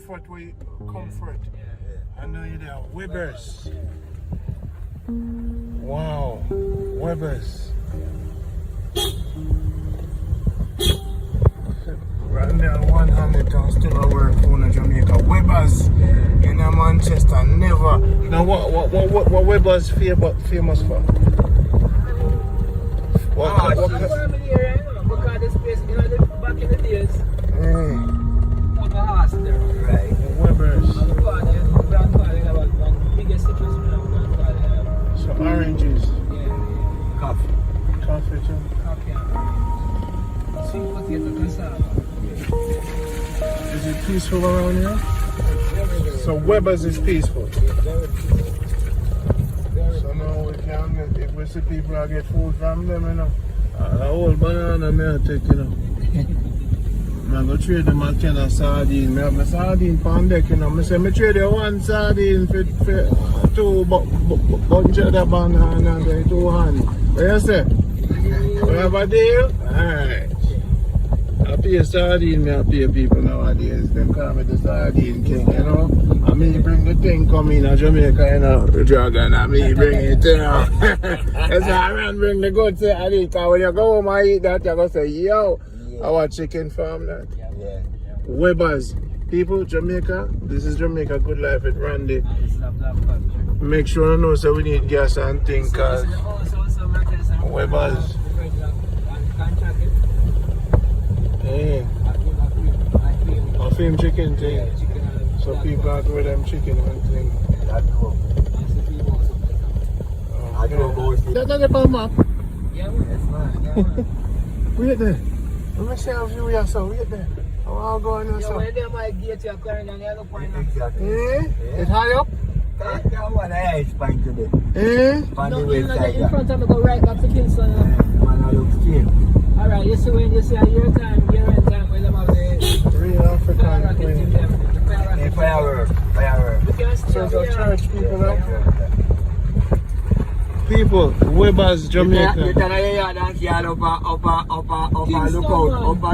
comfort with comfort. I know you there. Webbers. Wow. Webbers. Right there, 100 tons still at work in Jamaica. Webbers in Manchester, never. Now, what Webbers famous for? What because this place, back in the days, of a house there, right? Webbers. Grandfather was one of the biggest citrus grandfather. So oranges. Yeah. Coffee too. Coffee. Sweet potato cassava. Is it peaceful around here? So Webbers is peaceful. So now we can, if we see people I get food from them, the whole banana may I take, I go trade them a can of sardine. I have my sardine pan deck, I say I trade you one sardine for two bunch of the banana and 2 hands. What you say? We have a deal? Alright. I pay sardine, I pay people nowadays. Them call me the sardine king, I mean, bring the thing come in Jamaica, the dragon, I mean, bring it, That's why I run bring the good say I eat. Because when you go home and eat that, you're going to say, yo, our chicken farm that. Yeah. Webbers. People, Jamaica, this is Jamaica Good Life with Randy. Make sure you know so we need gas and things, because Webbers. Yeah. I film chicken thing. So people are with them chicken and thing. That's not the map. Yeah, man. Wait there. Let me see how view you so. Wait there. I want to go in there. Yeah, when they might get your car and you look for it. Exactly. It's high up? That one I explained today. No, in front of me go right back to Kingston. Man, I look straight. Alright, you see when you see a year end time when them have the Real African queen. The firework. You can still So the church people out. Yeah. People, Webbers, Jamaica. You can hear that yard upper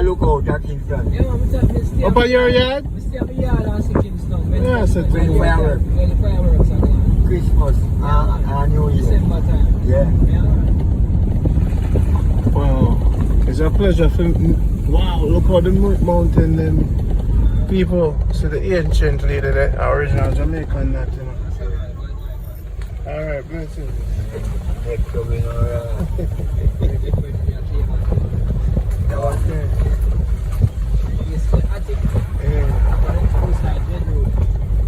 lookout at Kingston. Yeah, man, we stay Up at your yard? We stay up a yard and see Kingston. Yeah, I said When the fireworks. When the fireworks are going. Christmas and New Year. December time. Yeah. Wow. It's a pleasure for me. Wow, look how the mountain them people see the ancient lady, the original Jamaican that, Alright, blessings. Next coming around. Okay.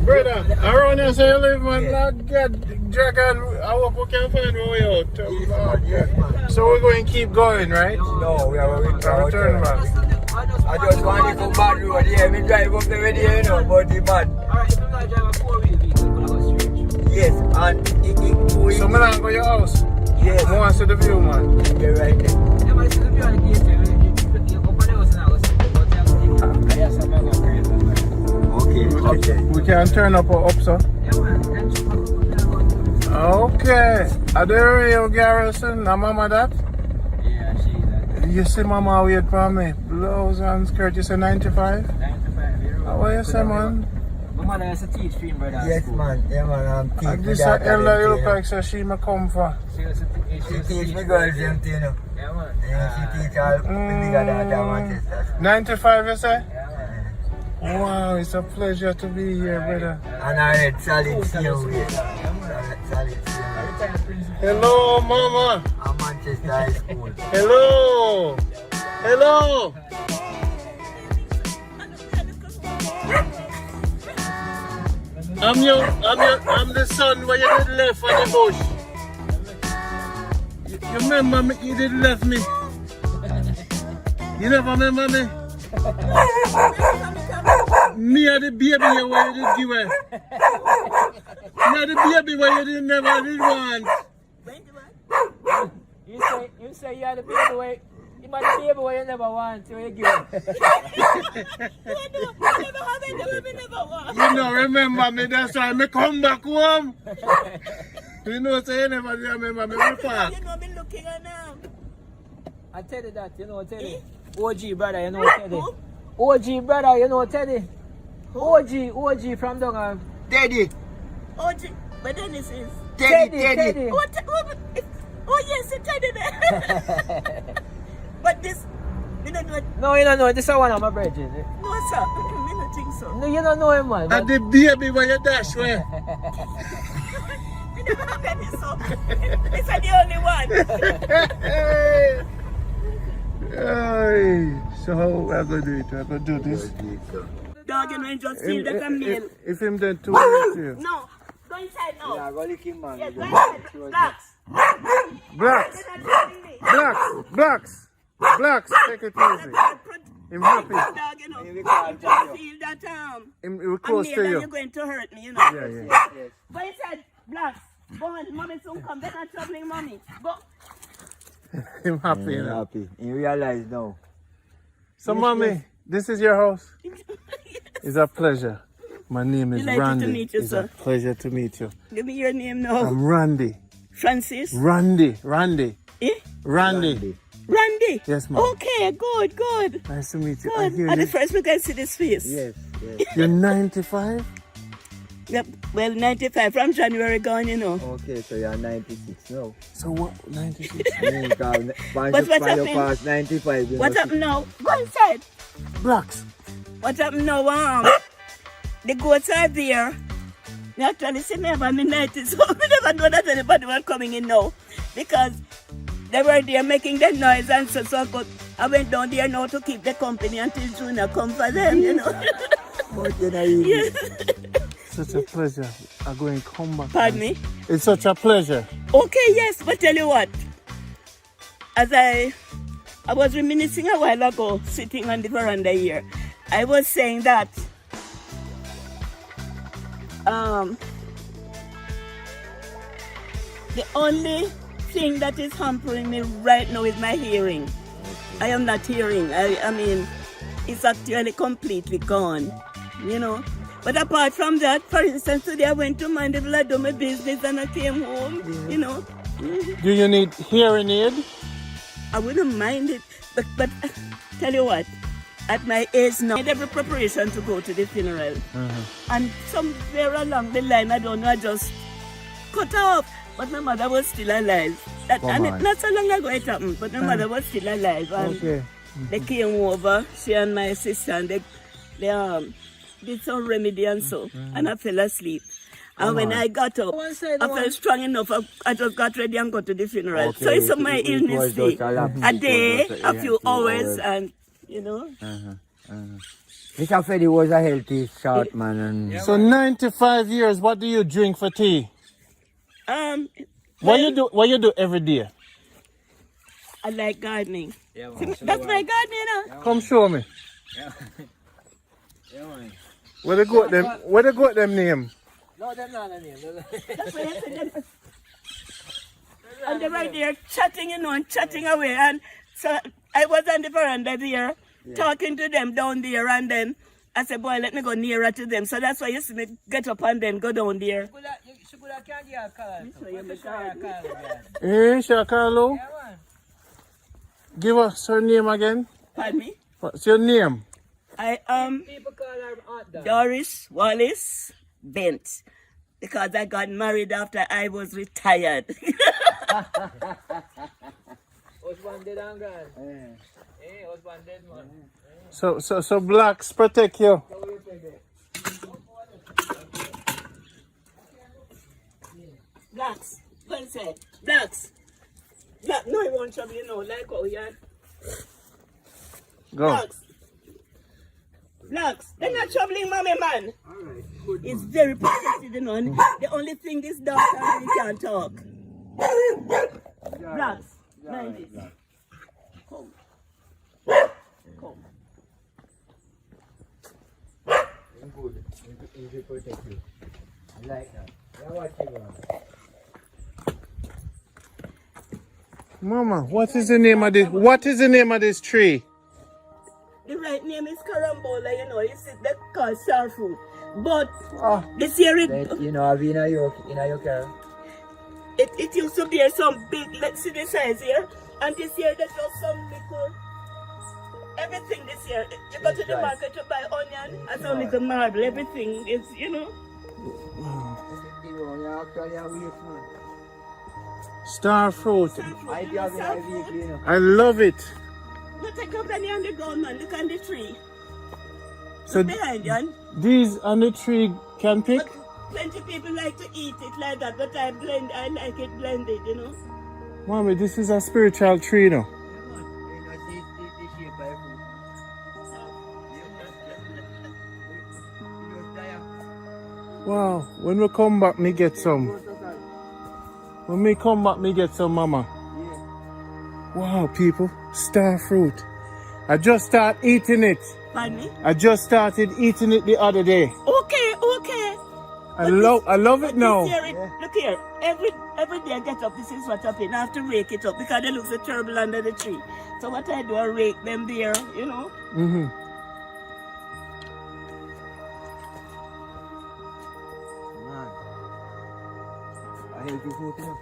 Brother, around here say you live, man, Lord God, dragon, I hope we can find a way out. Yes, man. So we're going to keep going, right? No, we are going to Return back. I just want to go bad road here. We drive up the radio, but the bad. Alright, if you not drive a 4-wheel vehicle, you go straight. Yes, and So I'm going to go to your house. yes, I want to see the view, man. you're right there. Yeah, but it's the view on the gate, you open the house now, but you have to take a Okay. We can turn up or up, sir. yeah, man. Okay. Are there real Garrison? Now, mama, that? Yeah, she that. You see, mama, wait for me. Blouse and skirt, you say 95? 95 years old. What you say, man? My mother used to teach film, brother. Yes, man. Yeah, man. I'm And teaching this that. Ella, you look like so she may come for. She used to She teach me girls them thing, Yeah, man. Yeah, she teach all bigger than Manchester. 95, you say? Yeah, man. Wow, it's a pleasure to be here, brother. And I read solid same way. Yeah, man. Solid same way. Retired principal. Hello, mama. I'm Manchester High School. Hello. Hello. I'm the son where you did left on the bush. You remember me? You did left me. You never remember me? Me are the baby where you did give away. Me are the baby where you did never did want. You say you are the baby way. You might be the baby way you never want, so you give it. You know, remember me, that's why I come back home. You know, so you never remember me before. You know me looking at now. I tell you that, you know Teddy. OG brother, you know Teddy. OG brother, you know Teddy. OG from down Teddy. Oh, but then this is. Teddy. Oh, yes, it's Teddy there. But this, we don't know it. No, you don't know. This is one of my brethren. No, sir. I don't think so. No, you don't know him, man. And the baby when you dash where? I don't have any, so. It's the only one. Hey. So how we're going to do it? We're going to do this. Dog, you know, just feel the camel. If him then 2 minutes here. No, go inside now. Yeah, go lick him, man. Yeah, go inside. Blacks. They're not Blacks. Blacks. Take it easy. I'm happy. Dog, you know, just feel that We're close to you. You're going to hurt me, you know. Yeah. Go inside, Blacks. Go on, mommy soon come. They're not troubling mommy. Go. I'm happy, you know. Happy. You realize now. So, mommy, this is your house? It's a pleasure. My name is Delighted Randy. to meet you, it's sir. a pleasure to meet you. Give me your name now. I'm Randy. Francis. Randy. Eh? Randy. Randy. Yes, ma'am. Okay, good. Nice to meet you. Good. And the first we can see this face. Yes. You're 95? Yep. Well, 95 from January gone, you know. Okay, so you're 96 now. So what? 96? What's happening? Past 95. What's up now? Go inside. Blacks. What's up now? The goats are there. They actually see me about me 90, so we never know that anybody was coming in now. Because they were there making the noise and so I went down there now to keep the company until Junior come for them, you know. Yes. Such a pleasure. I'm going to come back. Pardon me? It's such a pleasure. Okay, yes, but tell you what. As I was reminiscing a while ago, sitting on the veranda here, I was saying that the only thing that is hampering me right now is my hearing. I am not hearing. I mean, it's actually completely gone, you know. But apart from that, for instance, today I went to Mandeville, I do my business and I came home, you know. Do you need hearing aid? I wouldn't mind it, but tell you what, at my age now, I made every preparation to go to the funeral. And somewhere along the line, I don't know, I just cut off. But my mother was still alive. Not so long ago it happened, but my mother was still alive. And they came over, she and my sister, and they did some remedy and so, and I fell asleep. And when I got up, I felt strong enough. I just got ready and got to the funeral. Okay, so it's my illness day. A day, a few hours, and you know. Mr. Freddy was a healthy short man. And So 95 years, what do you drink for tea? What you do every day? I like gardening. Yeah, That's my gardening, you know. Come show me. Where they got them name? No, they're not a name. That's what I said. And they were there chatting, you know, and chatting away. And so I was on the veranda there, talking to them down there, and then I said, boy, let me go nearer to them. So that's why you see me get up and then go down there. She could have candy or call. Carlo? Give us her name again. Pardon me? What's your name? I am People call her Aunt Doris Wallace Bent, because I got married after I was retired. Husband dead and gone. Husband dead, man. So blacks protect you. Blacks, well said. Blacks. Black, no, it won't trouble you know, like how you are. Go. Blacks, they're not troubling mommy, man. It's very protected, you know. And the only thing this dog really can't talk. Blacks, mind it. Come. Come. good. It will protect you. I like that. Now what you want? Mama, what is the name of this? What is the name of this tree? The right name is Carambola, you know. It's called Starfruit. But this year You know, I've in your car. It used to be some big, let's see the size here. And this year there's just some little Everything this year. You go to the market to buy onion, as only the marble. Everything is, you know. Starfruit. Starfruit. I love it. Look, take up any on the ground, man. Look on the tree. So Behind you. these on the tree can pick? But plenty people like to eat it like that, but I like it blended, you know. Mommy, this is a spiritual tree, no? Wow, when we come back, me get some. When we come back, me get some, mama. Wow, people, starfruit. I just started eating it. Pardon me? I just started eating it the other day. Okay. I love it now. Look here, every day I get up, this is what happens. I have to rake it up because it looks so terrible under the tree. So what I do, I rake them there, you know. Mm-hmm. I help you food, you know.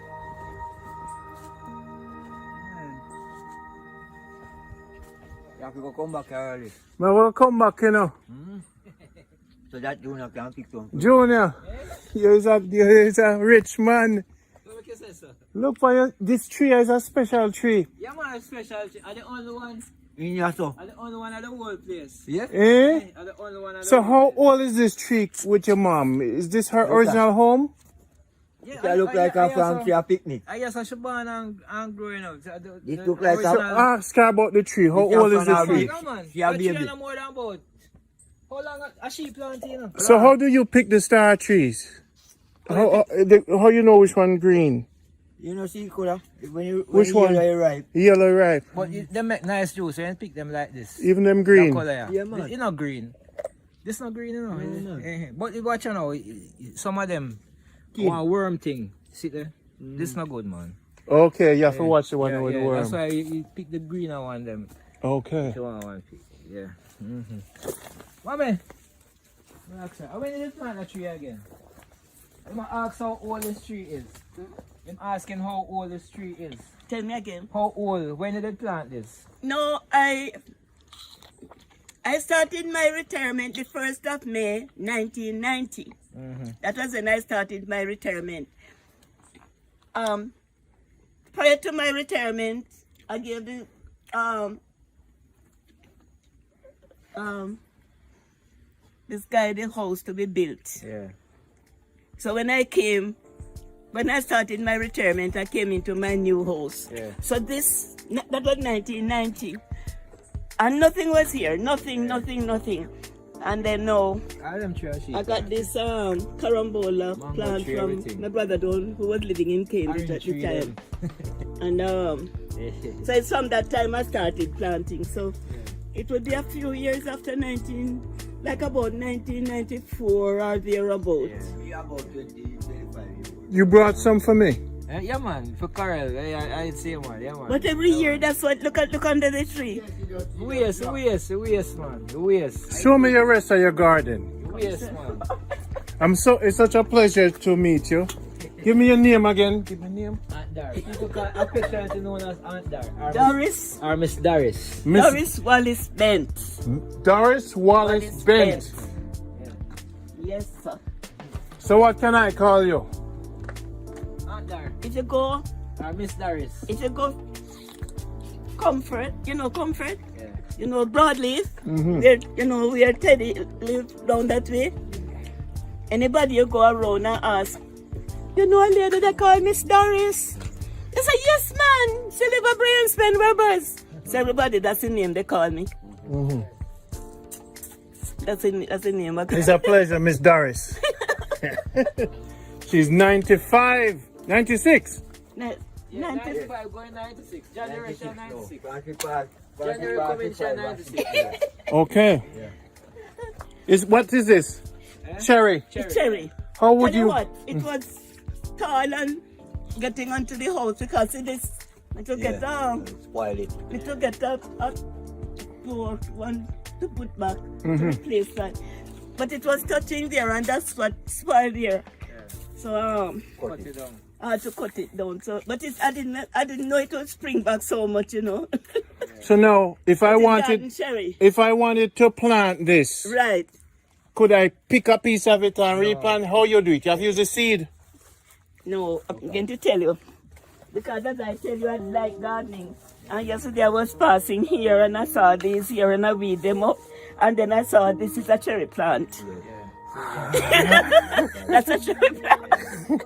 You have to go come back early. I will come back, you know. So that Junior can pick some. Junior, you're a rich man. Look for you. This tree is a special tree. Yeah, man, a special tree. Are the only one? In your so. Are the only one at the whole place? Yeah? Eh? Are the only one at the So how old is this tree with your mom? Is this her original home? It look like a fancy picnic. I guess I should born and growing up. It look like So ask her about the tree. How old is the tree? Yeah, man. Yeah, baby. More than about. How long a sheep plant, you know? So how do you pick the star trees? How you know which one green? You know, see color? Which one? Yellow ripe. Yellow ripe. But they make nice juice, so you pick them like this. Even them green. That color, yeah. Yeah, man. It's not green. This not green, you know. But you watch, you know, some of them want worm thing. See there? This not good, man. Okay, you have to watch the one with the worm. That's why you pick the greener one, them. Okay. The one pick. Yeah. Mommy, how many did you plant a tree again? I'm going to ask how old this tree is. I'm asking how old this tree is. Tell me again. How old? When did they plant this? No, I started my retirement the 1st of May, 1990. That was when I started my retirement. Prior to my retirement, I gave the this guy the house to be built. Yeah. So when I started my retirement, I came into my new house. Yeah. So that was 1990. And nothing was here. Nothing. And then now, I got this Carambola plant from my brother Don, who was living in Cambridge at the time. And so it's from that time I started planting. So it would be a few years after about 1994 or thereabout. Yeah, about 20-25 years. You brought some for me? Yeah, man, for Carol. I'd say, man. Yeah, man. But every year, that's what, look under the tree. Waste, man. Waste. Show me your rest of your garden. Waste, man. It's such a pleasure to meet you. Give me your name again. Give me your name. Aunt Doris. People call affectionately known as Aunt Doris. Doris. Or Miss Doris. Doris Wallace Bent. Doris Wallace Bent. Yeah. Yes, sir. So what can I call you? Aunt Doris. If you go, Or Miss Doris. if you go Comfort, Comfort, Yeah. Broadleaf, where Teddy live down that way. Anybody you go around and ask, a lady they call Miss Doris? They say, yes, man. She live a brain spend rubbers. So everybody, that's the name they call me. That's the name. It's a pleasure, Miss Doris. She's 95, 96. 95 going 96. January 96. 25. January coming 96. Okay. What is this? Cherry. Cherry. How would Tell you you? what? It was tall and getting onto the house because it is. It will get spoil it. It will get a one to put back to replace that. But it was touching there, and that's what spoiled there. So Cut it down. I had to cut it down. So, but I didn't know it would spring back so much, you know. So now, if I Garden wanted, cherry. if I wanted to plant this, Right. could I pick a piece of it and replant? How you do it? You have to use a seed. No, I'm going to tell you. Because as I tell you, I like gardening. And yesterday I was passing here and I saw these here and I weed them up. And then I saw this is a cherry plant. That's a cherry plant.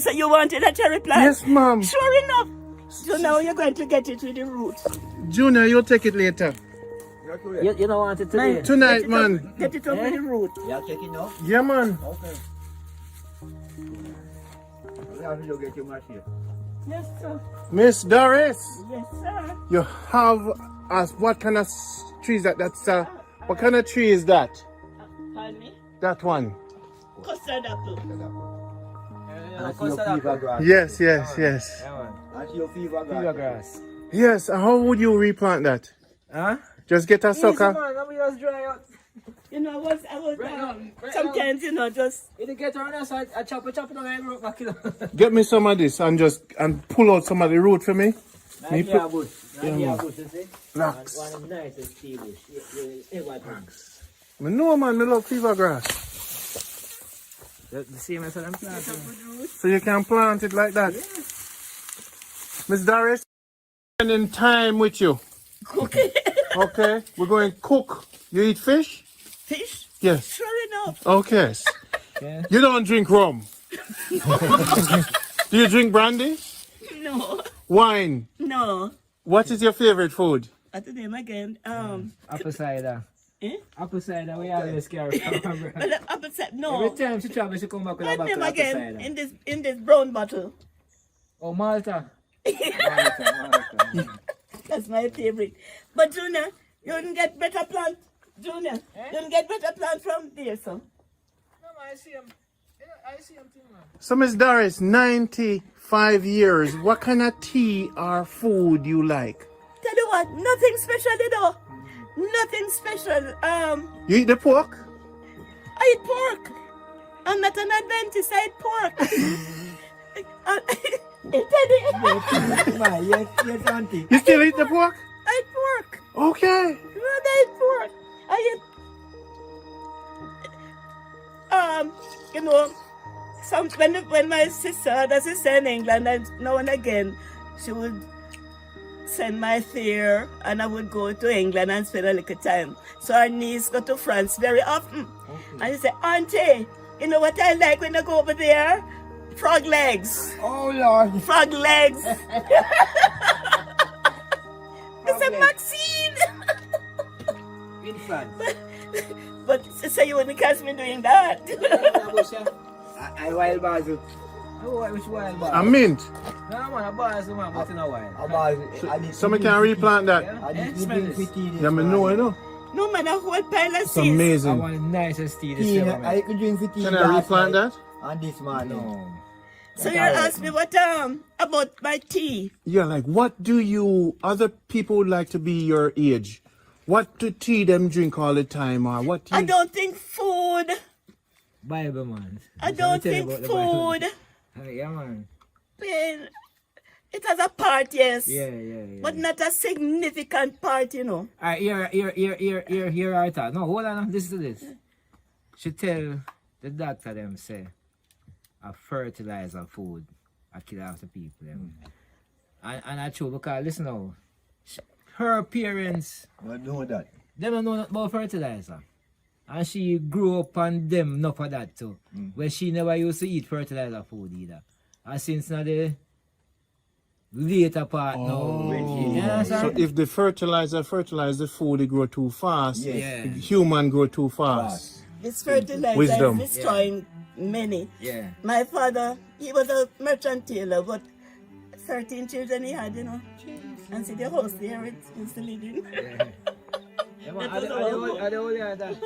So you wanted a cherry plant? Yes, ma'am. Sure enough. So now you're going to get it with the roots. Junior, you'll take it later. You don't want it today? Tonight, man. Get it up with the root. Yeah, take it now. Yeah, man. Okay. You have to get your machine. Yes, sir. Miss Doris, Yes, sir. you have what kind of tree is that? What kind of tree is that? Pardon me? That one. Custard apple. And your fever grass. Yes, yes, yes. Yeah, man. And your fever grass. Fever grass. Yes, how would you replant that? Huh? Just get a Easy, sucker. man. Let me just dry out. You know, I was Right sometimes, you know, just If you get around us, I chop it on and root back it. Get me some of this and pull out some of the root for me. Me Nice put- bush. Yeah, Nice man. bush, you see? Relax. One of the nicest tea bush. You ever drink. I know, man, I love fever grass. The same as I'm planting. So you can plant it like that. Miss Doris, spending time with you. cooking Okay, we're going to cook. You eat fish? fish. Yes. Sure enough. Okay. Yeah. You don't drink rum. Do you drink brandy? No, Wine. no. What is your favorite food? What's the name again? Apple cider. Eh? Apple cider, we always carry. Well, apple cider. No. Every time she travel, she come back with a What's the bottle name of apple again? cider. In this brown bottle. Oh, Malta. Malta. That's my favorite. But Junior, you wouldn't get better plant. Junior, you wouldn't get better plant from there, so. No, man, I see him. I see him too, man. So, Miss Doris, 95 years. What kind of tea or food you like? Tell you what, nothing special at all. Nothing special. You eat the pork? I eat pork. I'm not an Adventist, I eat pork. Teddy. Man, yes, auntie. You still eat the pork? I eat pork. Okay. I eat pork. I eat you know, when my sister, the sister in England, and now and again, she would send my fare and I would go to England and spend a little time. So our niece go to France very often. And she said, Auntie, you know what I like when I go over there? Frog legs. Oh, Lord. Frog legs. I said, Maxine. In France. But sister, you wouldn't catch me doing that. I wild basil. Oh, which wild bar? A mint. No, man, a bar is the man, but in a while. Somebody can replant that. Yeah? I need Smell to this. drink tea. Yeah, I know, I know. No man, a whole pile of It's seeds. I amazing. want the nicest tea this Tea, ever, I man. could drink the tea. Can I replant that? And this morning. No. So you asked me what about my tea. Yeah, like what do you, other people would like to be your age? What do tea them drink all the time or what I tea? don't think food. Bible, man. I Just don't let me tell you think about the Bible. food. Yeah, man. It has a part, yes. Yeah, yeah, yeah. But not a significant part, you know. Alright, here, right. No, hold on, listen to this. She tell the doctor them say a fertilizer food I kill off the people them. And I true because listen now, her parents I know that. them don't know nothing about fertilizer. And she grew up on them enough of that too. Where she never used to eat fertilizer food either. And since now the later part now. You So understand? if the fertilizer fertilize the food, it grow too fast. Yes. Yeah. Human grow too fast. This fertilizer Wisdom. is destroying many. Yeah. My father, he was a merchant tailor, but 13 children he had, you know. And see the house there, it's still living. Yeah, man, That was I don't want that.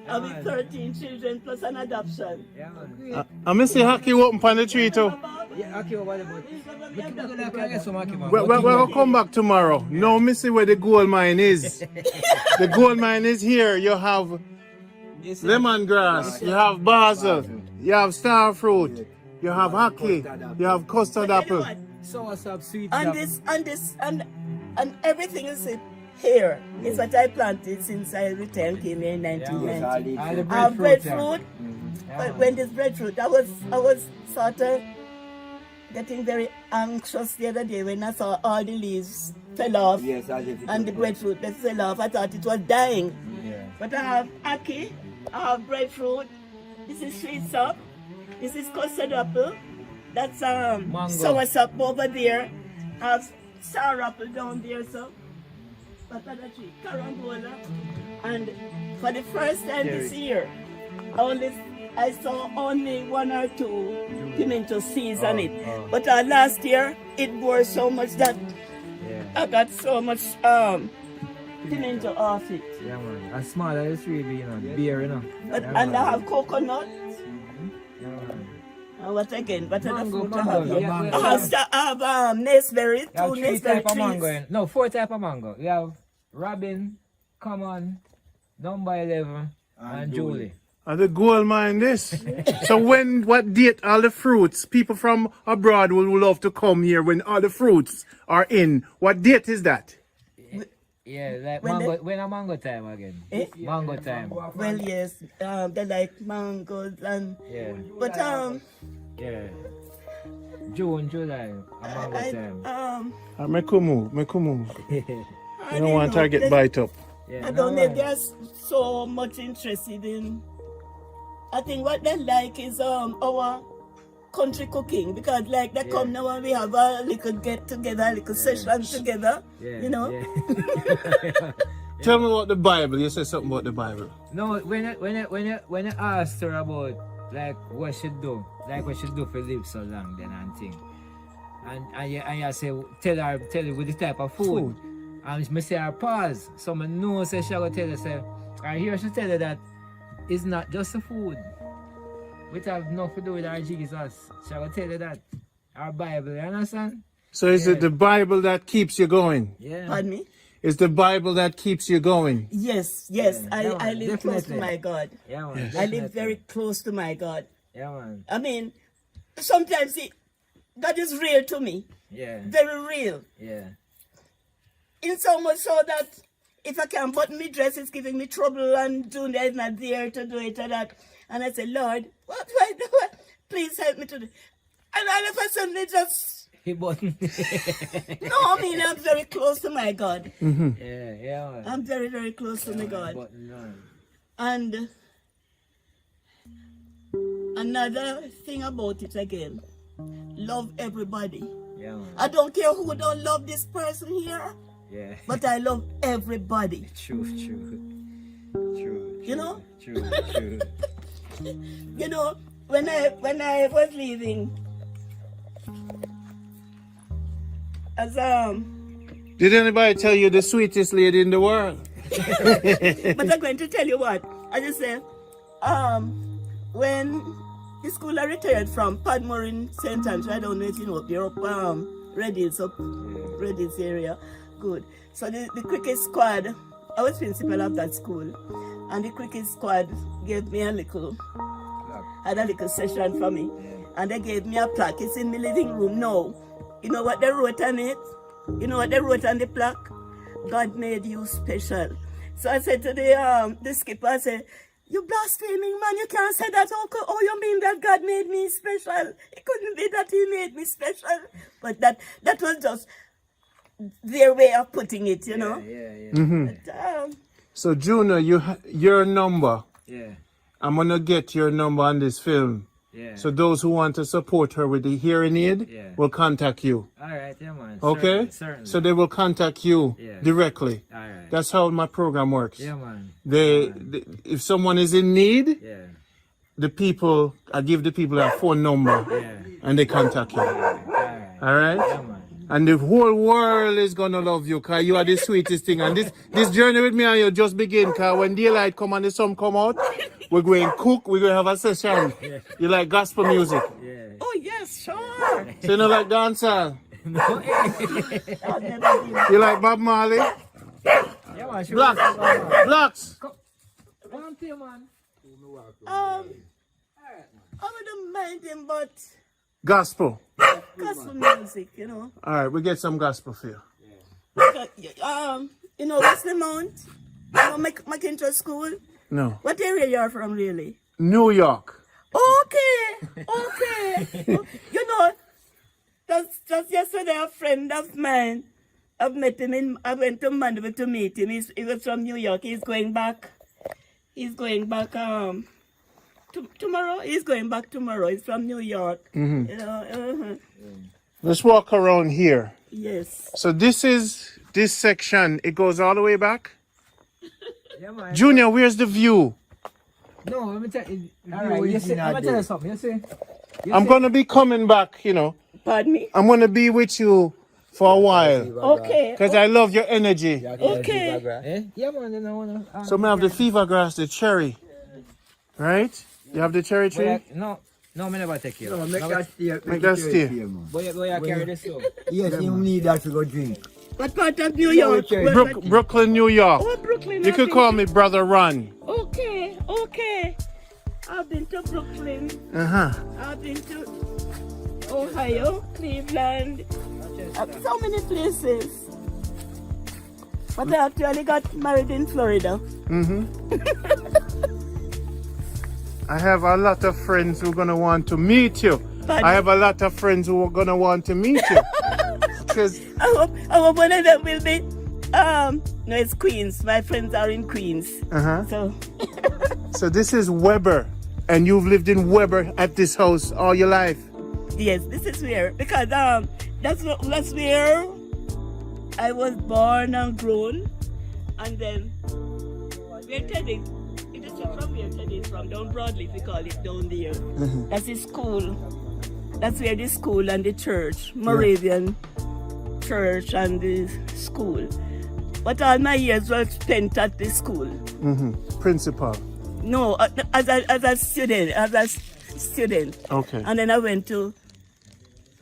I with 13 children plus an adoption. Yeah, man. I miss the hockey open on the tree too. Yeah, okay, what about We'll come back tomorrow. No, me see where the gold mine is. The gold mine is here. You have lemongrass, you have basil, you have starfruit, you have hockey, you have custard But tell you apple. what, Soursop, sweet and everything is here. It's what I planted since I returned, came here in 1990. All the I have breadfruit, breadfruit. But when this breadfruit, I was sort of getting very anxious the other day when I saw all the leaves fell off Yes, as if it and the was- breadfruit that fell off. I thought it was dying. Yeah. But I have ackee, I have breadfruit. This is sweet sop. This is custard apple. That's soursop over there. I have sour apple down there, so. Banana tree, Carambola. And for the first time this year, I saw only 1 or 2 pimento seeds on it. But last year, it bore so much that I got so much pimento off it. Yeah, man. As small as it's really, you know, beer, you know. But, Yeah, and man. I have coconut. Yeah, man. And what again? What other Mango, fruit I mango, have here? yeah, I have naceberry, You have 2 3 naceberry type of mango. trees. No, 4 type of mango. You have Robin, Common, Number 11, and Julie. And the gold mine this. So what date all the fruits, people from abroad will love to come here when all the fruits are in. What date is that? Yeah, like When mango. When a mango time again? Eh? Mango time. Well, yes, they like mangoes and Yeah, but yeah. June, July, a mango I time. Me kumu. I You don't want know, to get bite up. Yeah, I no don't know. man. They're so much interested in. I think what they like is our country cooking because like they come now and we have a little get together, a little session together. Yeah, You know. yeah. Tell me about the Bible. You said something about the Bible. No, when you asked her about like what she do, like what she do for live so long, then and thing, and you say tell her with the type of food, and me say her pause, so me know say she go tell her say, I hear she tell her that it's not just the food, which have nothing to do with our Jesus. She go tell her that our Bible, you understand? So is it the Bible that keeps you going? Yeah. Pardon me? It's the Bible that keeps you going. Yes. Yeah, I live close to definitely. my God. Yeah, man. I live definitely. very close to my God. Yeah, man. I mean, sometimes God is real to me. Yeah. Very real. Yeah. In so much so that if I can't button my dress, it's giving me trouble and Junior is not there to do it or that. And I say, Lord, what do I do? Please help me to do. And all of a sudden it just, He button. no, I mean, I'm very close to my God. Yeah, man. I'm very, very close to my God. Button on. And another thing about it again, love everybody. Yeah, man. I don't care who don't love this person here, Yeah. but I love everybody. True. You know? True. You know, when I was leaving, as Did anybody tell you the sweetest lady in the world? but I'm going to tell you what. I just said, when the school I retired from, Padmore in St. Andrew, I don't know if you know, they're up Red Hills area. Good. So the cricket squad, I was principal of that school, and the cricket squad gave me had a little session for me, and they gave me a plaque. It's in my living room now. You know what they wrote on it? You know what they wrote on the plaque? God made you special. So I said to the skipper, I said, you blaspheming man, you can't say that. Oh, you mean that God made me special? It couldn't be that he made me special. But that was just their way of putting it, you know. Yeah. But, So Junior, your number. Yeah. I'm gonna get your number on this film. Yeah. So those who want to support her with the hearing aid Yeah. will contact you. All right, yeah, man. Okay? Certainly. So they will contact you Yeah. directly. All right. That's how my program works. Yeah, man. If someone is in need, Yeah. I give the people their phone number Yeah. and they contact you. All right. All right? Yeah, man. And the whole world is gonna love you, cause you are the sweetest thing. And this journey with me and you just begin, cause when daylight come and the sun come out, we're going to cook, we're going to have a session. You like gospel music. Yeah. oh, yes, sure. So you know like dancehall. No, I've never been. You like Bob Marley? yeah, man. Sure. Blacks. Come on, here, man. I wouldn't mind him, but Gospel. gospel music, you know. All right, we get some gospel for you. You know, Wesley Mount? You know, McIntosh School? No. What area you are from, really? New York. Okay. You know, just yesterday, a friend of mine, I've met him I went to Mandeville to meet him. He was from New York. He's going back tomorrow. He's going back tomorrow. He's from New York. Mm-hmm. You know, Let's walk around here. Yes. So this section, it goes all the way back? Yeah, man. Junior, where's the view? No, let me tell you. All right, you see, I'm gonna tell you something. You see? I'm going to be coming back, you know. Pardon me? I'm going to be with you for a while. Okay. Because I love your energy. Okay. Eh? Yeah, man. Then I wanna. So I have the fever grass, the cherry. Right? You have the cherry tree? No, me never take you. No, make that stay. Make that stay. Boy, you carry this too. Yes, you need that to go drink. What part of New York? Brooklyn, New York. Oh, Brooklyn. You could call me Brother Ron. Okay. I've been to Brooklyn. Uh-huh. I've been to Ohio, Cleveland, so many places. But I actually got married in Florida. Mm-hmm. I have a lot of friends who are going to want to meet you. Pardon? I have a lot of friends who are going to want to meet you. Because I hope one of them will be, no, it's Queens. My friends are in Queens. uh-huh. So, So this is Weber. And you've lived in Weber at this house all your life. yes, this is where, because that's where I was born and grown. And then, where Teddy, it is from where Teddy is from, down Broadleaf, we call it down there. That's his school. That's where the school and the church, Moravian church and the school. But all my years were spent at the school. Mm-hmm. Principal. No, as a student. Okay. And then I went to,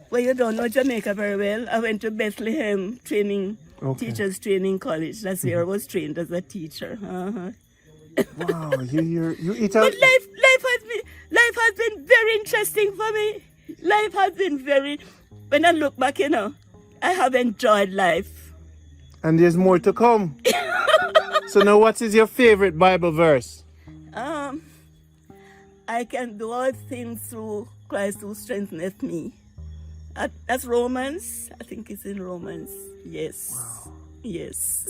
well, you don't know Jamaica very well. I went to Bethlehem Teachers Training College. That's where I was trained as a teacher. Uh-huh. Wow, you eat out. But life has been very interesting for me. Life has been when I look back, you know, I have enjoyed life. And there's more to come. So now what is your favorite Bible verse? I can do all things through Christ who strengtheneth me. That's Romans. I think it's in Romans. Yes. Wow. Yes.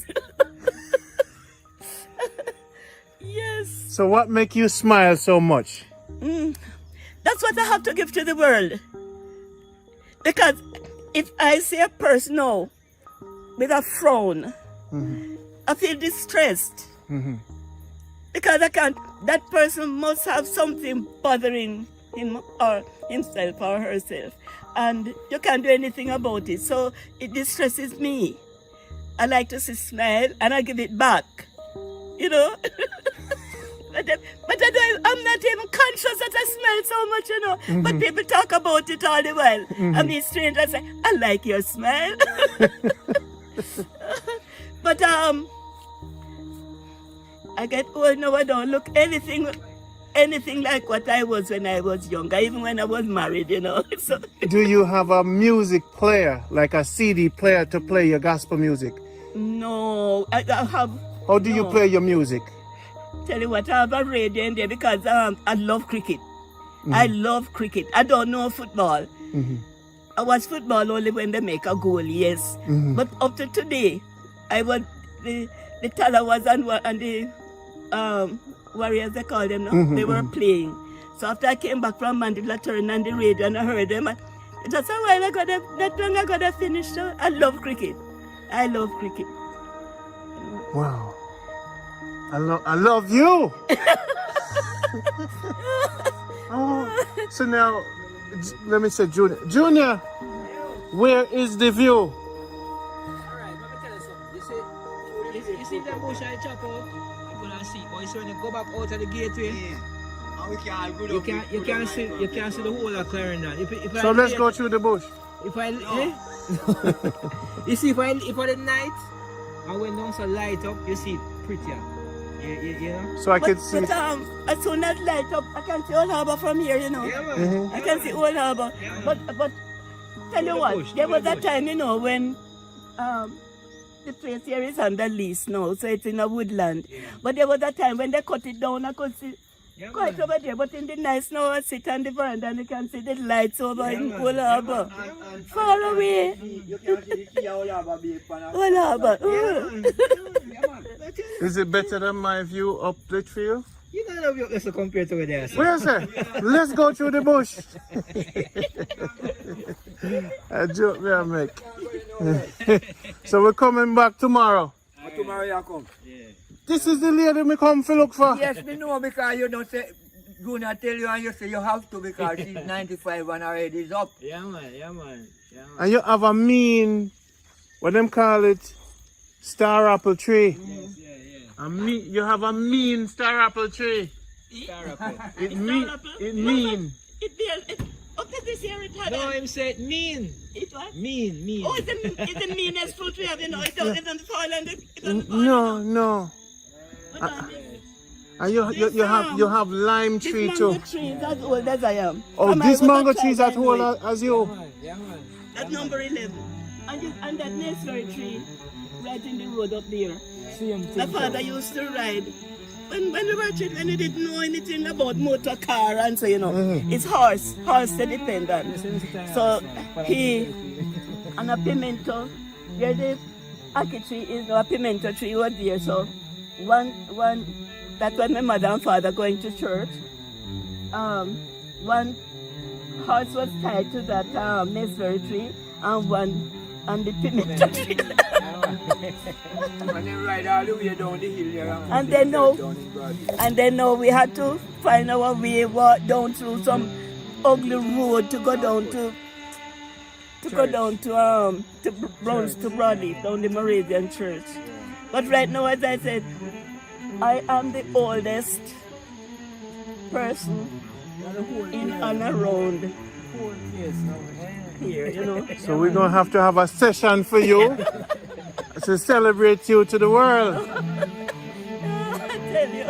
Yes. So what make you smile so much? That's what I have to give to the world. Because if I see a person now with a frown, I feel distressed. Mm-hmm. Because that person must have something bothering him or himself or herself. And you can't do anything about it. So it distresses me. I like to see smile and I give it back. You know? But I'm not even conscious that I smile so much, you know. Mm-hmm. But people talk about it all the while. Mm-hmm. And these strangers say, I like your smile. But I get old now, I don't look anything like what I was when I was younger, even when I was married, you know. So. Do you have a music player, like a CD player to play your gospel music? No, I have. How do you play your music? Tell you what, I have a radio in there because I love cricket. Mm-hmm. I love cricket. I don't know football. Mm-hmm. I watch football only when they make a goal, yes. Mm-hmm. But up to today, I was the Tallawers and the Warriors, they call them now. Mm-hmm. They were playing. So after I came back from Mandeville, I turned on the radio and I heard them. Just a while ago, that long ago they finished. So I love cricket. I love cricket. Wow. I love you. Oh, so now, let me say, Junior, where is the view? Alright, let me tell you something. You see that bush I chop out? I'm gonna see. But you see when you go back out of the gateway, you can't see the whole of Clarendon. So let's go through the bush. You see, if I the night, I went down so light up, you see it prettier. You know? So I could see. But as soon as light up, I can see Old Harbour from here, you know. Yeah, man. I can see Old Harbour. But tell you what, there was a time, you know, when the place here is under lease now, so it's in a woodland. Yeah. But there was a time when they cut it down, I could see quite man. over there. But in the night now, I sit on the veranda and you can see the lights over in man. Old Harbour. Far away. You can see the key all over big pan. Old Harbour. Is it better than my view up Litchfield? You don't know if you compare to there. Where is it? Let's go through the bush. A joke me I make. So we're coming back tomorrow. Tomorrow you come. Yeah. This is the lady me come to look for. Yes, me know because you don't say, Guna tell you and you say you have to because she's 95 and already is up. Yeah, man. Yeah, man. Yeah, man. And you have a mean, what them call it, star apple tree. Yes, yeah, yeah. You have a mean star apple tree. Star apple. It mean. Okay, this year it had No, him said mean. it was. Mean. Oh, it's the meanest fruit we have, you know. It's on the soil and it's on the soil. No. And you have lime This tree mango too. tree is as old as I am. Oh, From I this was a mango child tree is as anyway. old as you. Yeah, man. That's number 11. And that nursery tree right in the road up there. Same My thing. father used to ride. When we were children, he didn't know anything about motor car and so, you know, it's horse dependent. So he, and a pimento, where the ackee tree is, no, a pimento tree was there. So that's when my mother and father going to church. One horse was tied to that nursery tree and one on the pimento tree. And then ride all the way down the hill there. And then now we had to find our way, walk down through some ugly road to go down to Broadleaf, down the Moravian Church. But right now, as I said, I am the oldest person in and around here, you know. So we're gonna have to have a session for you to celebrate you to the world. I tell you.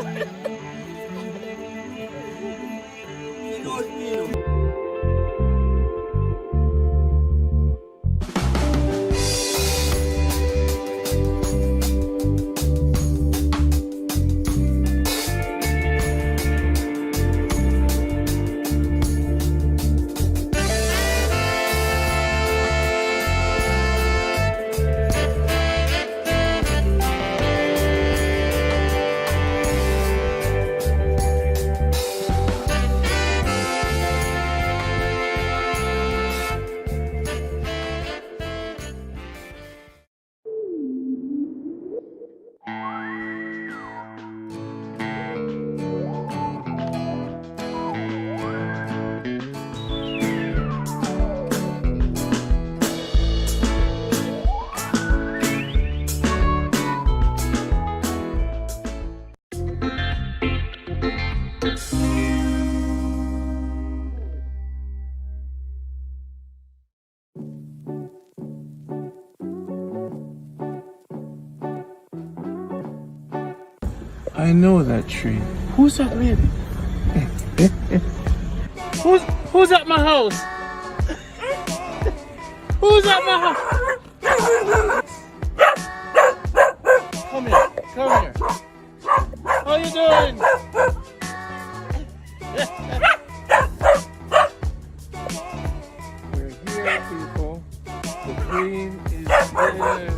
I know that tree. Who's that lady? Who's at my house? Who's at my house? Come here. How you doing? We're here, people. The queen is there.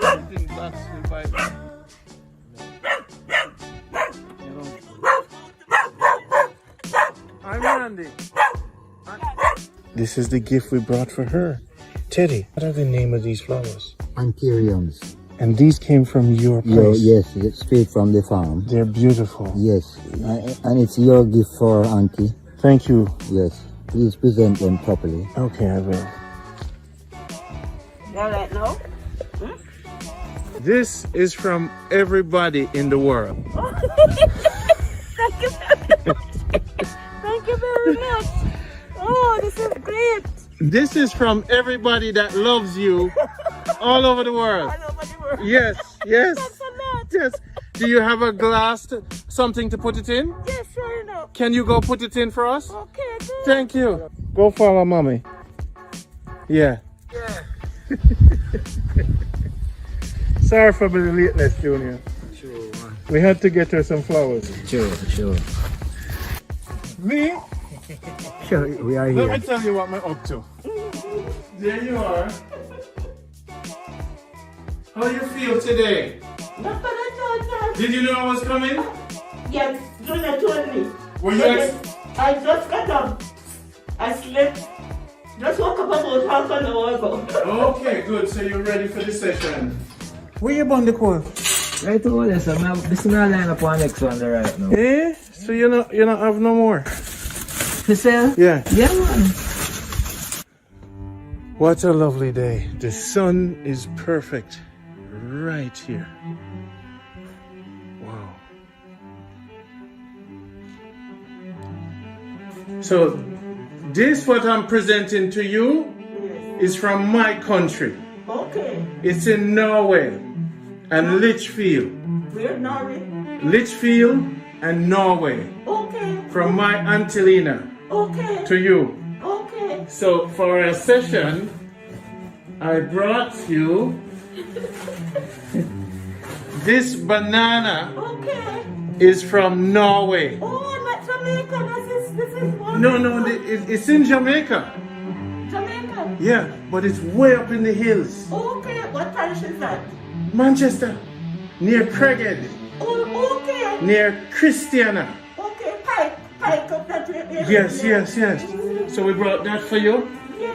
Everything black will bite me. I'm Randy. This is the gift we brought for her. Teddy, what are the name of these flowers? Anthuriums. And these came from your place? Yes, it's straight from the farm. They're beautiful. Yes, and it's your gift for Auntie. Thank you. Yes, please present them properly. Okay, I will. All right now. This is from everybody in the world. Thank you very much. Thank you very much. Oh, this is great. This is from everybody that loves you all over the world. All over the world. more. Yes, yes, Thanks a lot. yes. Do you have a glass, something to put it in? Yes, sure enough. Can you go put it in for us? Okay, good. Thank you. Go follow mommy. Yeah. Yeah. Sorry for the lateness, Junior. Sure, man. We had to get her some flowers. Sure. Me? Sure, we are Let here. me tell you what I'm up to. There you are. How you feel today? Not bad at all, sir. Did you know I was coming? Yes, Junior told me. Were you I just got up. I slept. Just woke up about half an hour ago. Okay, good. So you're ready for the session. Where you bound the call? Right over there, so this is my line up on next one right now. Eh? So you not have no more? To sell? Yeah. Yeah, man. What a lovely day. The sun is perfect right here. Wow. So this what I'm presenting to you is from my country. Okay. It's in Norway and Litchfield. We're Norway. Litchfield and Norway. Okay. From my Auntie Lena Okay. to you. Okay. So for our session, I brought you this banana Okay. is from Norway. Oh, not Jamaica. This is wonderful. No, it's in Jamaica. Jamaica. Yeah, but it's way up in the hills. Okay. What parish is that? Manchester, near Craighead, Oh, okay. near Christiana. Okay. Pike up that way. Yes. So we brought that for you,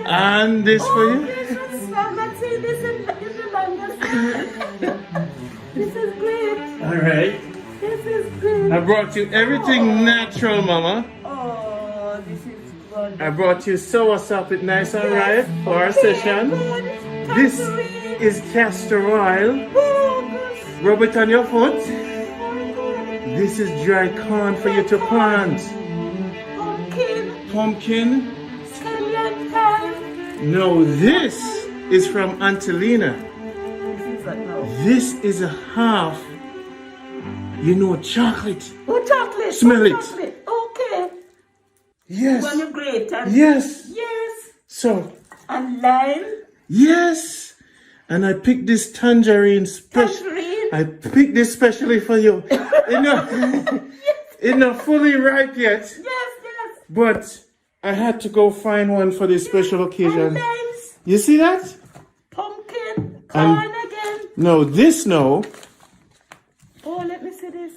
and this for Oh, you. gracious. I'm not seeing this in Manchester. This is great. All right. This is great. I brought you everything natural, Mama. Oh, this is wonderful. I brought you soursop, it nice and ripe for our session. This is castor oil. Rub it on your foot. This is dry corn for you to plant. Pumpkin. No, this is from Auntie Lena. This is a half, chocolate. Oh, chocolate. Smell it. Chocolate. Okay. Yes. When you grate and Yes. yes. So, And lime. yes. And I picked this tangerine special. Tangerine. I picked this specially for you. It's not fully ripe yet, Yes. but I had to go find one for this special And occasion. limes. You see that? Pumpkin. Corn again. No, this no. Oh, let me see this.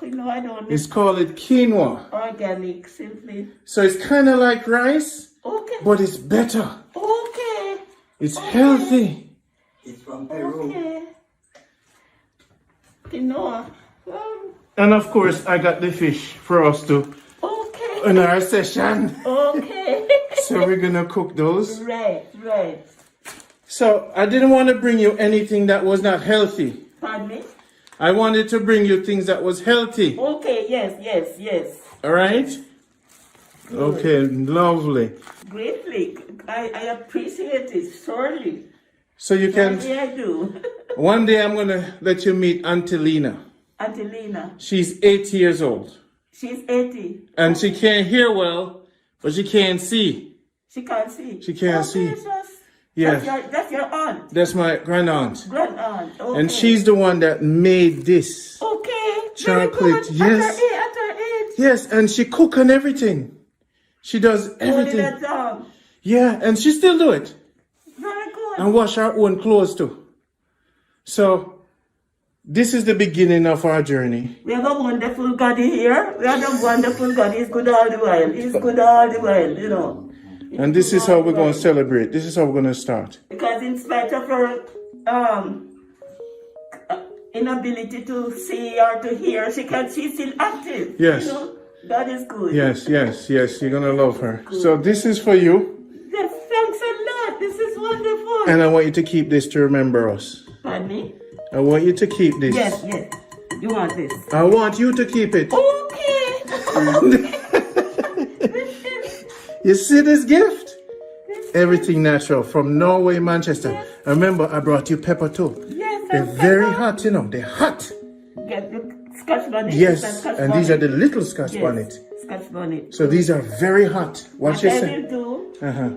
No, I don't. It's called quinoa. Organic, simply. So it's kind of like rice, Okay. but it's better. Okay. It's healthy. It's from Peru. Okay. Quinoa. And of course, I got the fish for us to Okay. in our session. Okay. So we're gonna cook those. Right. So I didn't want to bring you anything that was not healthy. Pardon me? I wanted to bring you things that was healthy. Okay, yes. All right? Okay, lovely. Greatly. I appreciate it, surely. So you can, Yeah, I do. one day I'm gonna let you meet Auntie Lena. Auntie Lena, She's 80 years old. she's 80. And she can't hear well, but she can't see. She can't see. She can't see. Gracious. Yes. That's your aunt, That's my grandaunt. grand aunt. Okay. And she's the one that made this. okay. Chocolate, Very good. yes. At her age. Yes, and she cook and everything. She does Only everything. that job. Yeah, and she still do it. Very good. And wash her own clothes too. So, this is the beginning of our journey. We have a wonderful God here. We have a wonderful God. He's good all the while. He's good all the while, And this is how we're going to celebrate. This is how we're going to start. Because in spite of her inability to see or to hear, she's still active. Yes. God is good. Yes. You're going to love her. So this is for you. Yes, thanks a lot. This is wonderful. And I want you to keep this to remember us. Pardon me? I want you to keep this. Yes. You want this? I want you to keep it. Okay. You see this gift? Everything natural from Norway, Manchester. Remember, I brought you pepper too. Yes, They're and very pepper. hot, you know. They're hot. Get the Scotch bonnet. Yes, Scotch and these are bonnet. the little Scotch Yes, bonnet. Scotch bonnet. So these are very hot. What you I say? will do. Uh-huh.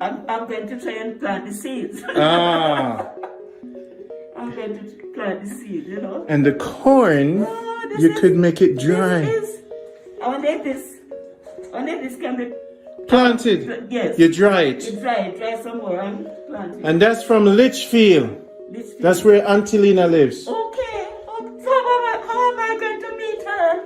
I'm going to try and plant the seeds. Ah. I'm going to plant the seeds, you know. And the corn, Oh, this you is- could make it dry. I wonder if this can be Planted. yes. You dry it. You dry some more and plant it. And that's from Litchfield. This thing. That's where Auntie Lena lives. Okay. Oh, so how am I going to meet her?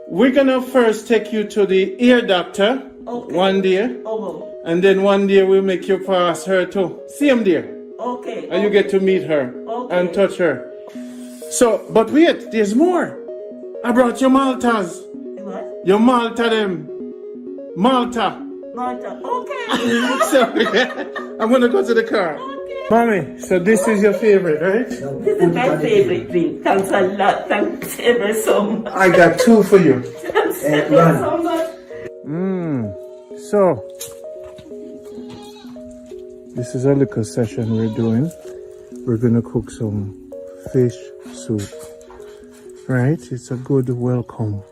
We're gonna first take you to the ear doctor Okay. one day, Oh, and then one day we'll make you pass her too. See him there, okay. and you get to meet her Okay. and touch her. So, but wait, there's more. I brought you Maltas. What? Your Malta them. Malta. Malta. Okay. Sorry. I'm gonna go to the car. Okay. Mommy, so this is your favorite, right? This is my favorite drink. Thanks a lot. Thanks ever so much. I got two for you. Thanks ever so much. So, this is a little session we're doing. We're gonna cook some fish soup. Right? It's a good welcome.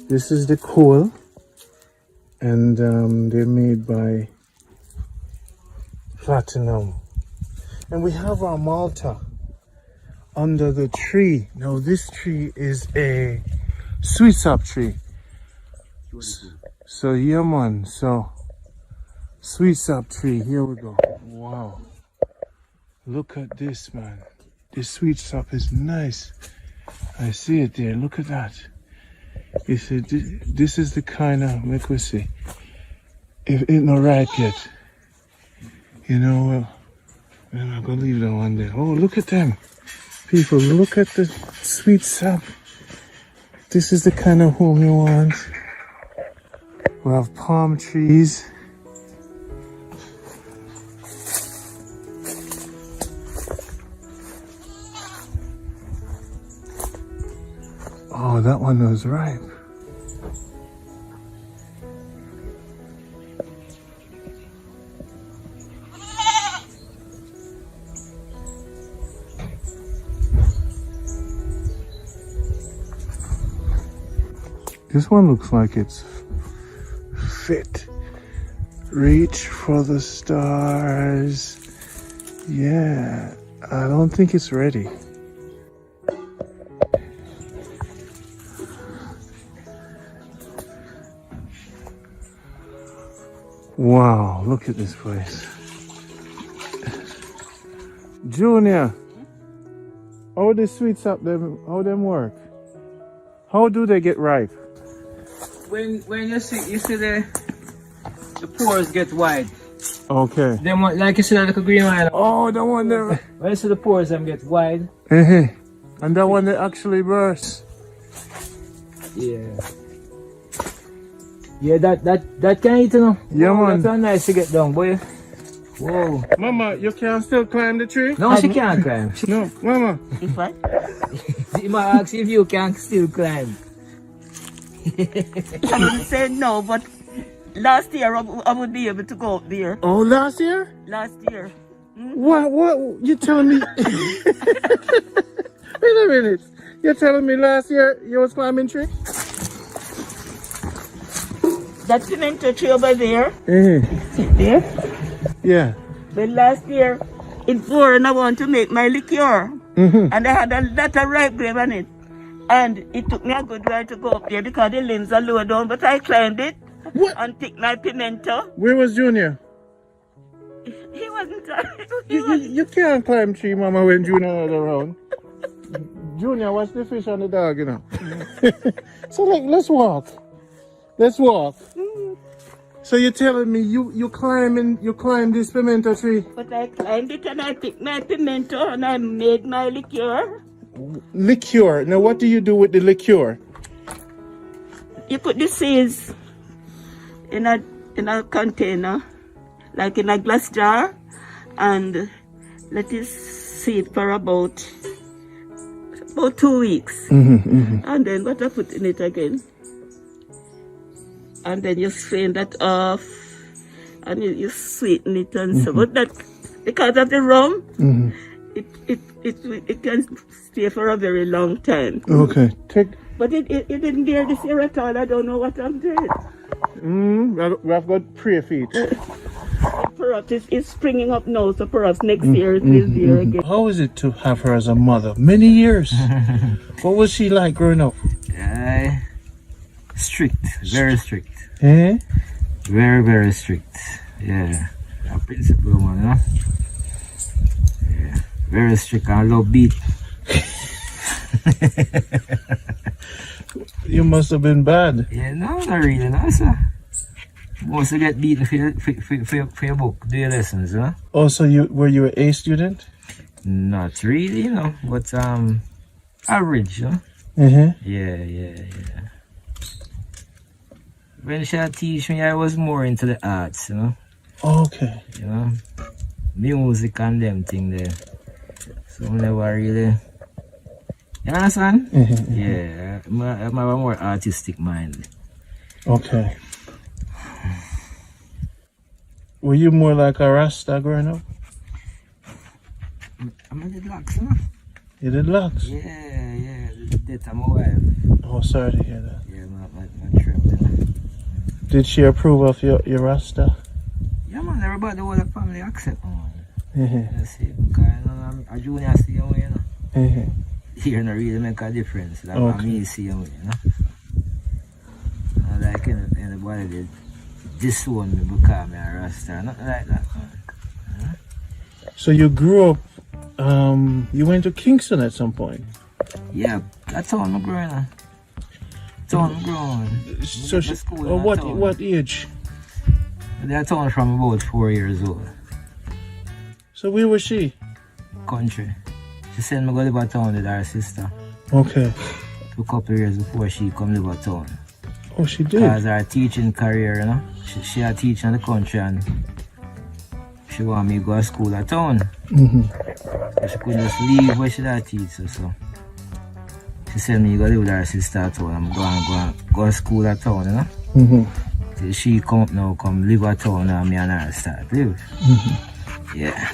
This is the coal, and they're made by Platinum. And we have our Malta under the tree. Now this tree is a sweet sap tree. So yeah man, so sweet sap tree, here we go. Wow. Look at this man. This sweet sap is nice. I see it there, look at that. You see, this is the kind of, make we see. If it not ripe yet, you know, I'm not gonna leave that one there. Oh, look at them. People, look at the sweet sap. This is the kind of home you want. We have palm trees. Oh, that one was ripe. This one looks like it's fit. Reach for the stars. Yeah, I don't think it's ready. Wow, look at this place. Junior, how the sweets up them, how them work? How do they get ripe? When you see the pores get wide. Okay. Then like you see that little green one. Oh, the one there. When you see the pores them get wide. And that one that actually bursts. Yeah. Yeah, that can eat, you know. Yeah, Whoa, man. that's nice to get down, boy. Whoa. Mama, you can still climb the tree? No, she can't climb. No, Mama. If what? She might ask if you can still climb. I would say no, but last year I would be able to go up there. Oh, last year? Last year. What? You telling me? Wait a minute. You're telling me last year you was climbing tree? That pimento tree over there. There. Yeah. But last year, in Florida, I want to make my liqueur. And I had a lot of ripe grape on it. And it took me a good while to go up there because the limbs are lower down. But I climbed it and picked my pimento. Where was Junior? He wasn't. You can't climb tree, Mama, when Junior is around. Junior, watch the fish and the dog, you know. So let's walk. Let's walk. So you're telling me you climb this pimento tree? But I climbed it and I picked my pimento and I made my liqueur. Liqueur. Now what do you do with the liqueur? You put the seeds in a container, like in a glass jar, and let it sit for about 2 weeks. And then what I put in it again. And then you strain that off and you sweeten it and so. But that because of the rum, Mm-hmm. it can stay for a very long time. Okay. But it didn't bear this year at all. I don't know what I'm doing. We have got pray feet. Perhaps it's springing up now, so perhaps next year it will be here again. How is it to have her as a mother? Many years. What was she like growing up? Strict, very strict. Eh? Very, very strict. Yeah. A principal one, huh? Yeah. Very strict. I love beat. You must have been bad. Yeah, no, not really, no, sir. Most of get beaten for your book, do your lessons, huh? Oh, so were you an A student? Not really, you know, but average, huh? Uh-huh. Yeah. When she teach me, I was more into the arts, you know. Okay. You know, music and them thing there. So I never really. You understand? Yeah, I have a more artistic mind. Okay. Were you more like a Rasta growing up? I'm a did locks, you know? You did locks? Yeah, the death of my wife. Oh, sorry to hear that. Yeah, my trip, you know? Did she approve of your Rasta? Yeah, man, everybody, the whole family accept me, man. Uh-huh. You see, because you know, I'm a junior still, you know? Uh-huh. Here don't really make a difference. Like Okay. me see you know. Like anybody did disown me because me a Rasta. Nothing like that, man. So you grew up, you went to Kingston at some point? Yeah, that's how I'm growing up. That's how I'm growing. So what age? That's how I'm from about 4 years old. So where was she? Country. She sent me go live at town with her sister. Okay. A couple of years before she come live at town. Oh, she did? Because her teaching career, you know. She had teaching in the country and she want me to go to school at town. Mm-hmm. So she couldn't just leave where she had teach. So she sent me to go live with her sister at town. I'm going to go to school at town, you know. Mm-hmm. So she come up now, come live at town and me and her start live. Mm-hmm. Yeah.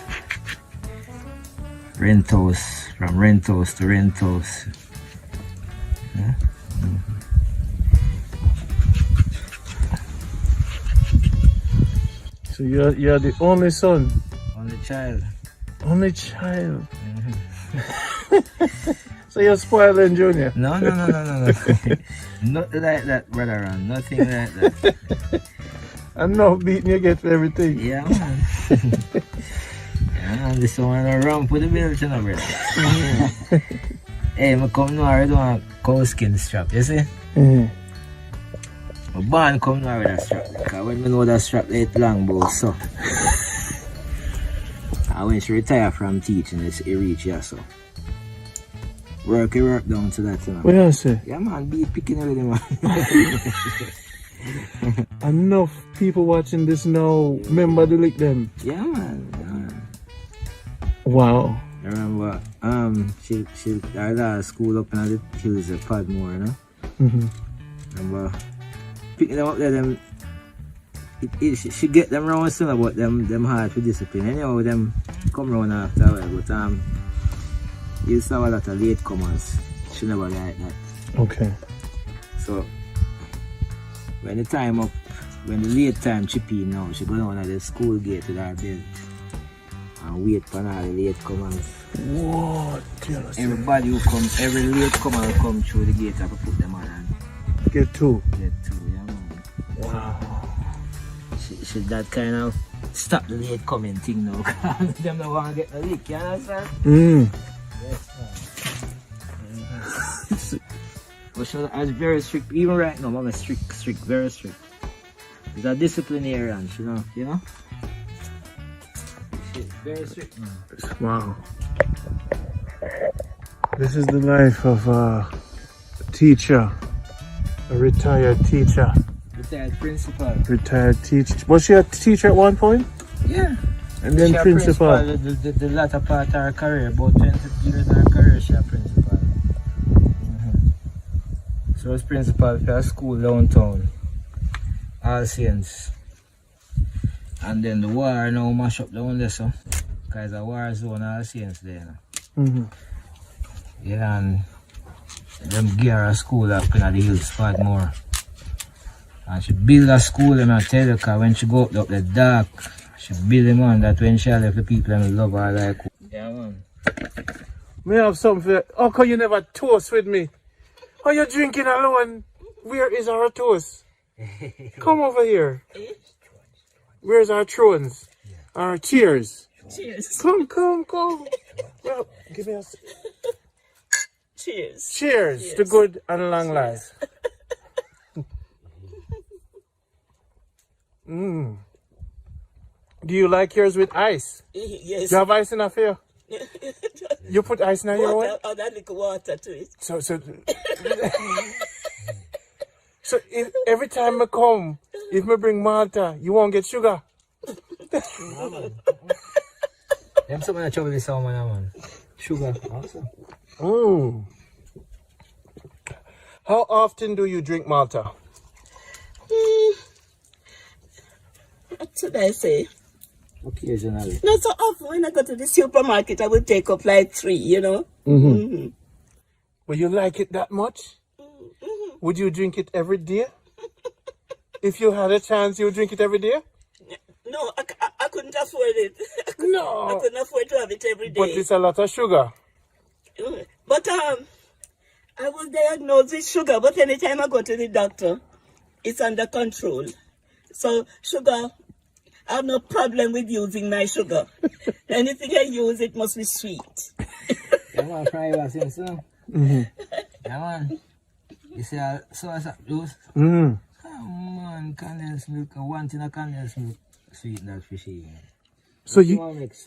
Rent house, from rent house to rent house. Yeah. So you're the only son? Only child. Only child. So you're spoiling Junior? No. Nothing like that, brother. Ron. Nothing like that. And no beating you get for everything. Yeah, man. Yeah, this one around for the bill, you know, brother. Hey, I come now, I do a cow skin strap, you see? Mm-hmm. My band come now with a strap, because when I know that strap, it's long, both, so. And when she retire from teaching, it's reach here, so. Work down to that, you know. What else say? Yeah, man, be picking everything, man. Enough people watching this now remember to lick them. Yeah, man. Wow. I remember, she had a school up in the hills at Padmore, you know? Mm-hmm. Remember, picking them up there, she get them round soon about them hard for discipline. Anyhow, them come round after a while, but you saw a lot of latecomers. She never like that. Okay. So, when the time up, when the late time chip in now, she go down at the school gate with her belt and wait for all the latecomers. What? Everybody who come, every latecomer will come through the gate and put them on and Get two. yeah, man. Wow. She that kind of stop the late coming thing now. Them don't want to get the leak, you understand? Yes, man. But she was very strict, even right now, I'm strict, very strict. She's a disciplinarian, you know? She's very strict, man. Wow. This is the life of a teacher, a retired teacher. Retired principal. Retired teacher. Was she a teacher at one point? Yeah. And then she principal. The latter part of her career, about 20 years of her career, she a principal. So I was principal for a school downtown, All Saints. And then the war now mash up down there, so. Because it's a war zone all since then. Mm-hmm. Yeah, and them gear a school up in the hill spot more. And she build a school, and I tell you, because when she go up the dark, she build them on that when she left the people and love her like. Yeah, man. May I have something? How come you never toast with me? Are you drinking alone? Where is our toast? Come over here. Where's our thrones? Our cheers. Cheers. Come. Well, give me a... Cheers. Cheers Yes. to good and long life. Do you like yours with ice? Yes. Do you have ice in here? You put ice in your one? Water, add a little water to it. So if, every time I come, if I bring Malta, you won't get sugar. Them some of the trouble is some man. Sugar, awesome. How often do you drink Malta? What should I say? Occasionally. Not so often. When I go to the supermarket, I would take up like 3, you know. Well, you like it that much? Would you drink it every day? If you had a chance, you would drink it every day? No, I couldn't afford it. No. I couldn't afford to have it every day. But it's a lot of sugar. But I was diagnosed with sugar, but anytime I go to the doctor, it's under control. So sugar, I have no problem with using my sugar. Anything I use, it must be sweet. Yeah, man, fry was him, so. Yeah, man. You see, so I said, juice. Come on, condensed milk. I want in a condensed milk. Sweeten that fishy. So you...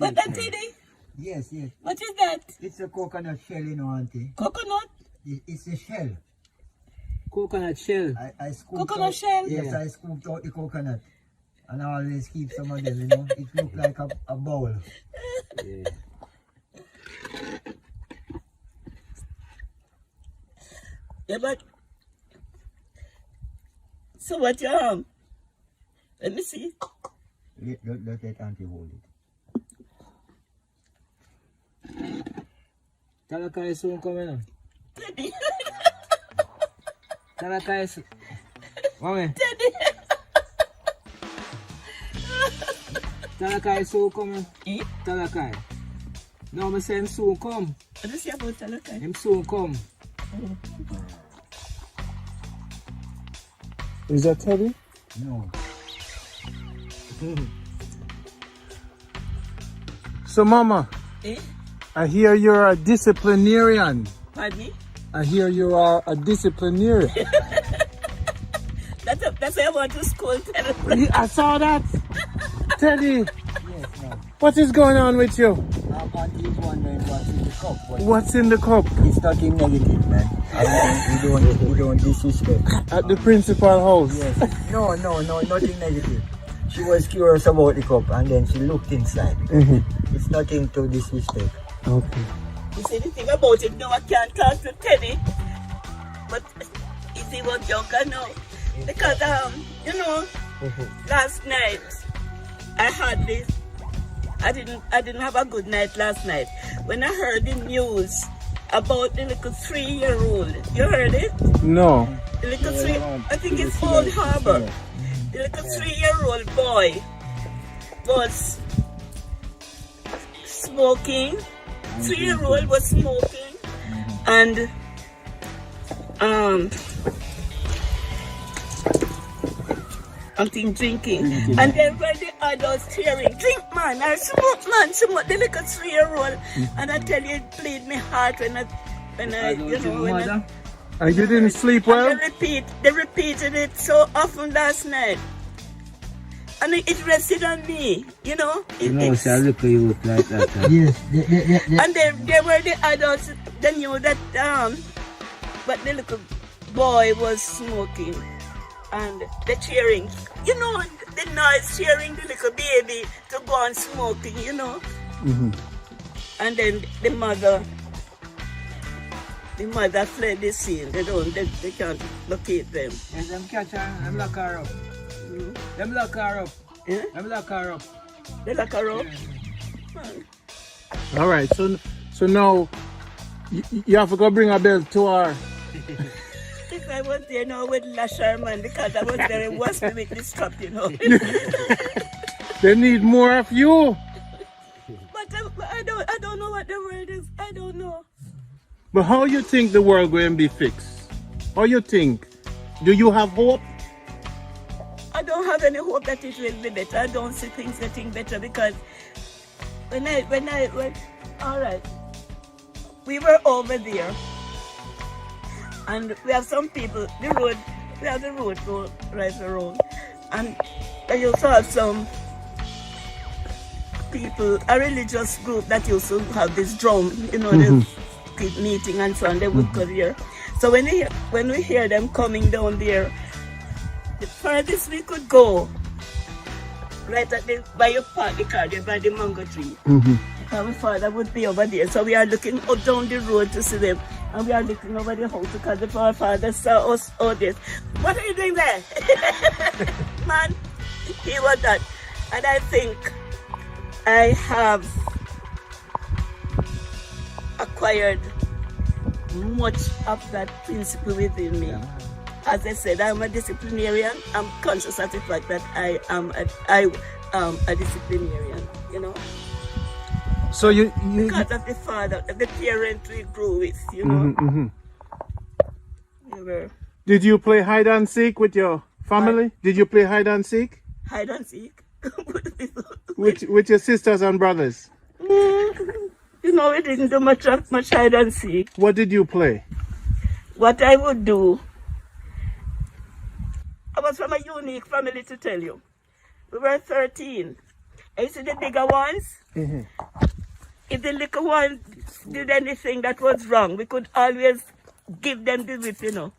But that Teddy, Yes. what is that? It's a coconut shell, you know, auntie. Coconut? It's a shell. Coconut shell. I scooped Coconut out, shell? Yes, Yeah. I scooped out the coconut. And I always keep some of them, you know. It look like a bowl. Yeah. Yeah, but... So what you let me see. Let auntie hold it. Talakai soon coming on. Teddy. Talakai soon. Mami. Talakai soon coming. Eh? Talakai. No, I'm saying soon come. What is it about Talakai? Him soon come. Is that Teddy? No. So, Mama, Eh? I hear you're a disciplinarian. Pardon me? I hear you are a disciplinarian. That's why I want to school Teddy. I saw that. Teddy, Yes, no. what is going on with you? Auntie is wondering what's in the cup. What's in the cup? It's nothing negative, man. We don't disrespect. At the principal house. Yes. No, nothing negative. She was curious about the cup and then she looked inside. It's nothing to disrespect. Okay. You see the thing about it, no, I can't talk to Teddy. But if he was younger now. Because you know, last night I had this. I didn't have a good night last night. When I heard the news about the little 3-year-old. You heard it? No. The little I think it's Old Harbor. The little 3-year-old boy was smoking. 3-year-old was smoking and I think drinking. And then when the adults hearing, drink man, or smoke, the little 3-year-old. And I tell you, it played my heart when I you know, when I, And you didn't sleep well? they repeated it so often last night. And it rested on me, you know. You know, see, I look at you like that. Yes. And they were the adults, they knew that, but the little boy was smoking. And the cheering, you know, the noise cheering the little baby to go on smoking, you know. And then the mother fled the scene. They can't locate them. And them catch her, them lock her up. Them lock her up. Yeah? Them lock her up. They lock her up. All right, so now you have to go bring a belt to her. If I was there now with Lasherman, because I was there, it was with this strap, you know. They need more of you. But I don't know what the word is. I don't know. But how you think the world going to be fixed? How you think? Do you have hope? I don't have any hope that it will be better. I don't see things getting better because when all right, we were over there, and we have some people. We have the road go right around, and you also have some people, a religious group that used to have this drum, you know, this meeting and so on. They would go there. So when we hear them coming down there, the furthest we could go, right at by your park, the car there, by the mango tree. Our father would be over there. So we are looking up down the road to see them. And we are looking over the house because if our father saw us all this. What are you doing there? Man, he was that. And I think I have acquired much of that principle within me. As I said, I'm a disciplinarian. I'm conscious of the fact that I am a disciplinarian, you know. So you because of the father, the parent we grew with, you know. We were Did you play hide and seek with your family? What? Did you play hide and seek hide and seek. with your sisters and brothers? You know, we didn't do much hide and seek. What did you play? What I would do, I was from a unique family, to tell you. We were 13. I see the bigger ones. If the little one did anything that was wrong, we could always give them the whip, you know.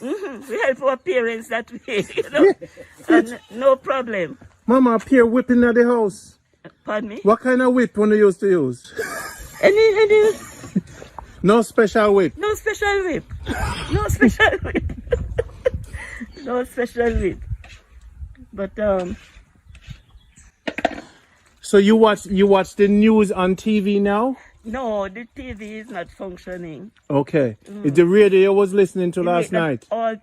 We help our parents that way, you know. And no problem. Mama appear whipping at the house. Pardon me? What kind of whip when you used to use? Any No special whip. no special whip. No special whip. No special whip. But So you watch the news on TV now? no, the TV is not functioning. Okay. The radio was listening to last night. All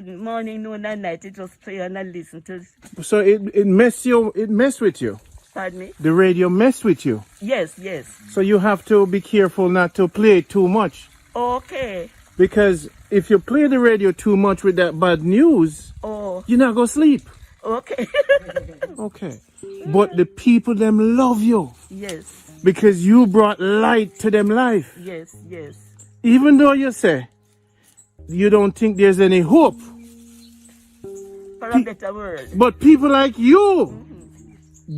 morning, noon, and night, it just play and I listen to. So it mess with you. Pardon me? The radio mess with you. Yes, yes. So you have to be careful not to play it too much. Okay. Because if you play the radio too much with that bad news, Oh, you're not gonna sleep. okay. Okay. But the people them love you Yes, because you brought light to them life. yes, yes. Even though you say you don't think there's any hope, For a better world. but people like you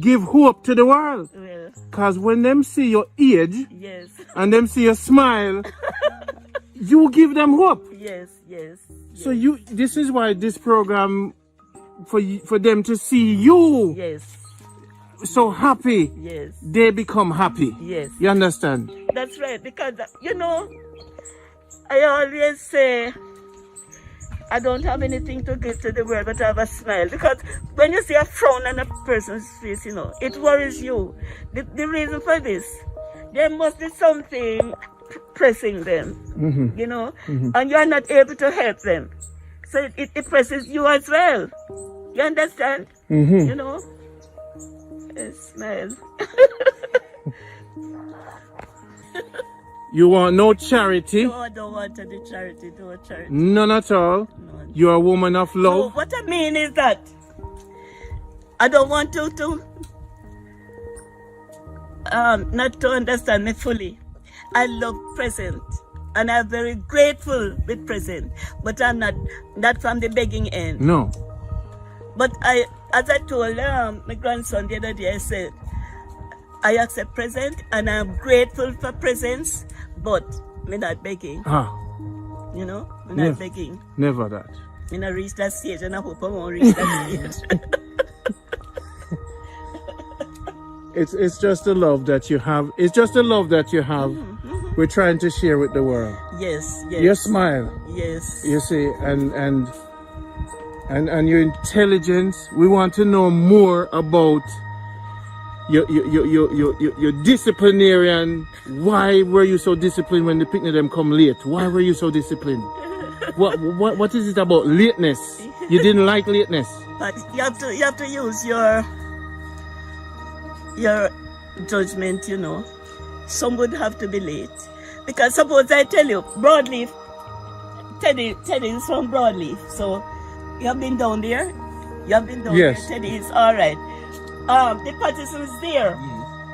give hope to the world. Well, Because when them see your age yes, and them see your smile, you give them hope. yes, yes. So this is why this program, for them to see you Yes, so happy, yes, they become happy. yes. You understand? That's right. Because, you know, I always say I don't have anything to give to the world, but I have a smile. Because when you see a frown on a person's face, you know, it worries you. The reason for this, there must be something pressing them, you know, and you are not able to help them. So it presses you as well. You understand? You know? Smile. You want no charity? No, I don't want any charity. No charity. None at all. None. You're a woman of So love. what I mean is that I don't want you to not to understand me fully. I love present and I'm very grateful with present, but I'm not from the begging end. No. But as I told my grandson the other day, I said I accept present and I'm grateful for presents, but I'm not begging. You know, I'm not Yes. begging. Never that. I'm not reach that stage, and I hope I won't reach that stage. It's just the love that you have. It's just the love that you have. We're trying to share with the world. Yes, yes. Your smile, Yes. you see, and your intelligence. We want to know more about you're disciplinarian. Why were you so disciplined when the picnic them come late? Why were you so disciplined? What is it about lateness? You didn't like lateness. But you have to use your judgment, you know. Some would have to be late. Because suppose I tell you, Broadleaf, Teddy is from Broadleaf. So you have been down there? You have been down Yes. there? Teddy is all right. The participants there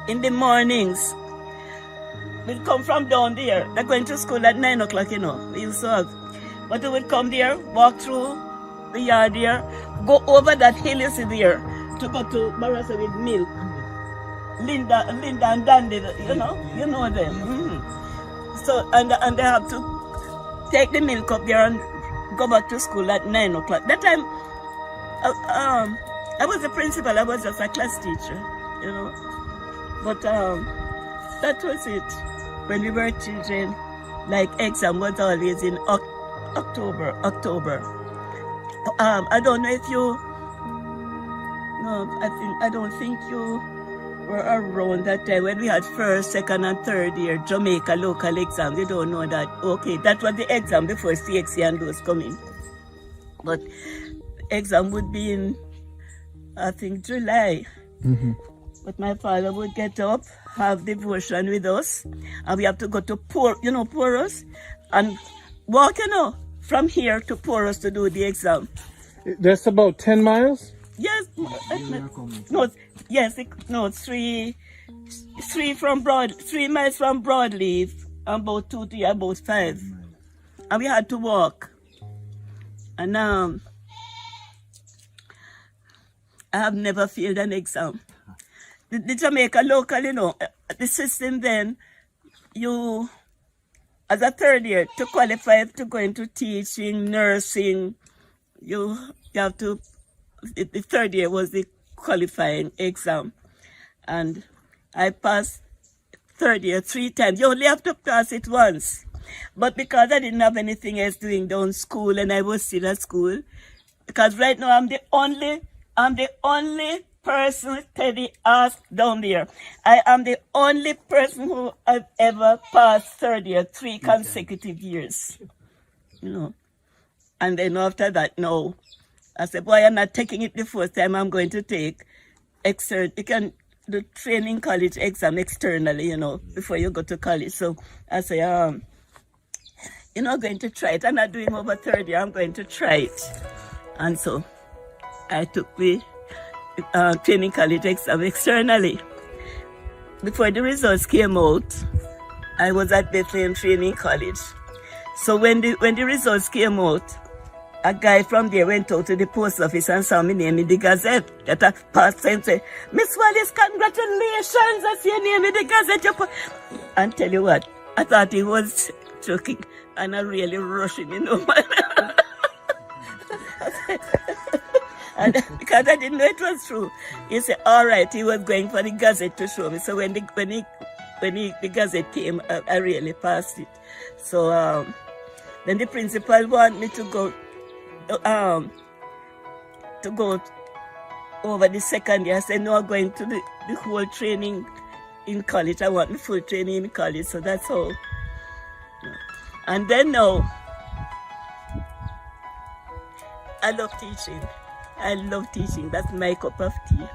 in the mornings. We come from down there. They're going to school at 9 o'clock, you know. We used to have. But we would come there, walk through the yard there, go over that hill you see there to go to Barassa with milk. Linda and Dandy, you know them. Mm-hmm. So and they have to take the milk up there and go back to school at 9 o'clock. That time, I was the principal. I was just a class teacher, you know. But that was it. When we were children, like exam was always in October. I don't know if you. No, I don't think you were around that time when we had first, second, and third year Jamaica local exams. You don't know that. Okay, that was the exam before CXC and those come in. But exam would be in, I think, July. Mm-hmm. But my father would get up, have devotion with us, and we have to go to Porus, and walk, from here to Porus to do the exam. That's about 10 miles? Yes, it's 3 miles from Broadleaf, and about 5. And we had to walk. And I have never failed an exam. The Jamaica local, the system then, you, as a third year, to qualify to go into teaching, nursing, you have to, the third year was the qualifying exam. And I passed third year 3 times. You only have to pass it once. But because I didn't have anything else doing down school and I was still at school, because right now I'm the only person Teddy asked down there. I am the only person who have ever passed third year 3 consecutive years. And then after that, no. I said, boy, I'm not taking it the first time. I'm going to take you can do training college exam externally, before you go to college. So I say, you're not going to try it. I'm not doing over third year. I'm going to try it. And so I took the training college exam externally. Before the results came out, I was at Bethlehem Training College. So when the results came out, a guy from there went out to the post office and saw my name in the Gazette. That I passed and said, Miss Wallace, congratulations, I see your name in the Gazette. And tell you what, I thought he was joking and I really rushed him, And because I didn't know it was true, he said, all right, he was going for the Gazette to show me. So when the Gazette came, I really passed it. So then the principal wanted me to go over the second year. I said, no, I'm going to the whole training in college. I want the full training in college. So that's all. And then now, I love teaching. That's my cup of tea.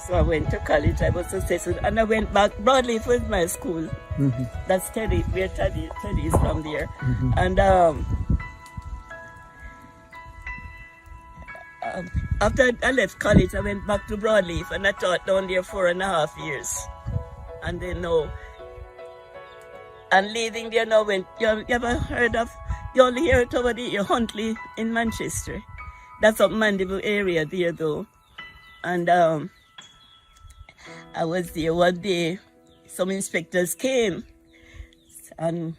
So I went to college. I was successful. And I went back. Broadleaf was my school. Mm-hmm. That's Teddy, where Teddy is from there. Mm-hmm. And after I left college, I went back to Broadleaf and I taught down there 4.5 years. And then now, and leaving there now, you ever heard of, you only hear it over the Huntley in Manchester. That's up Mandeville area there though. And I was there one day, some inspectors came and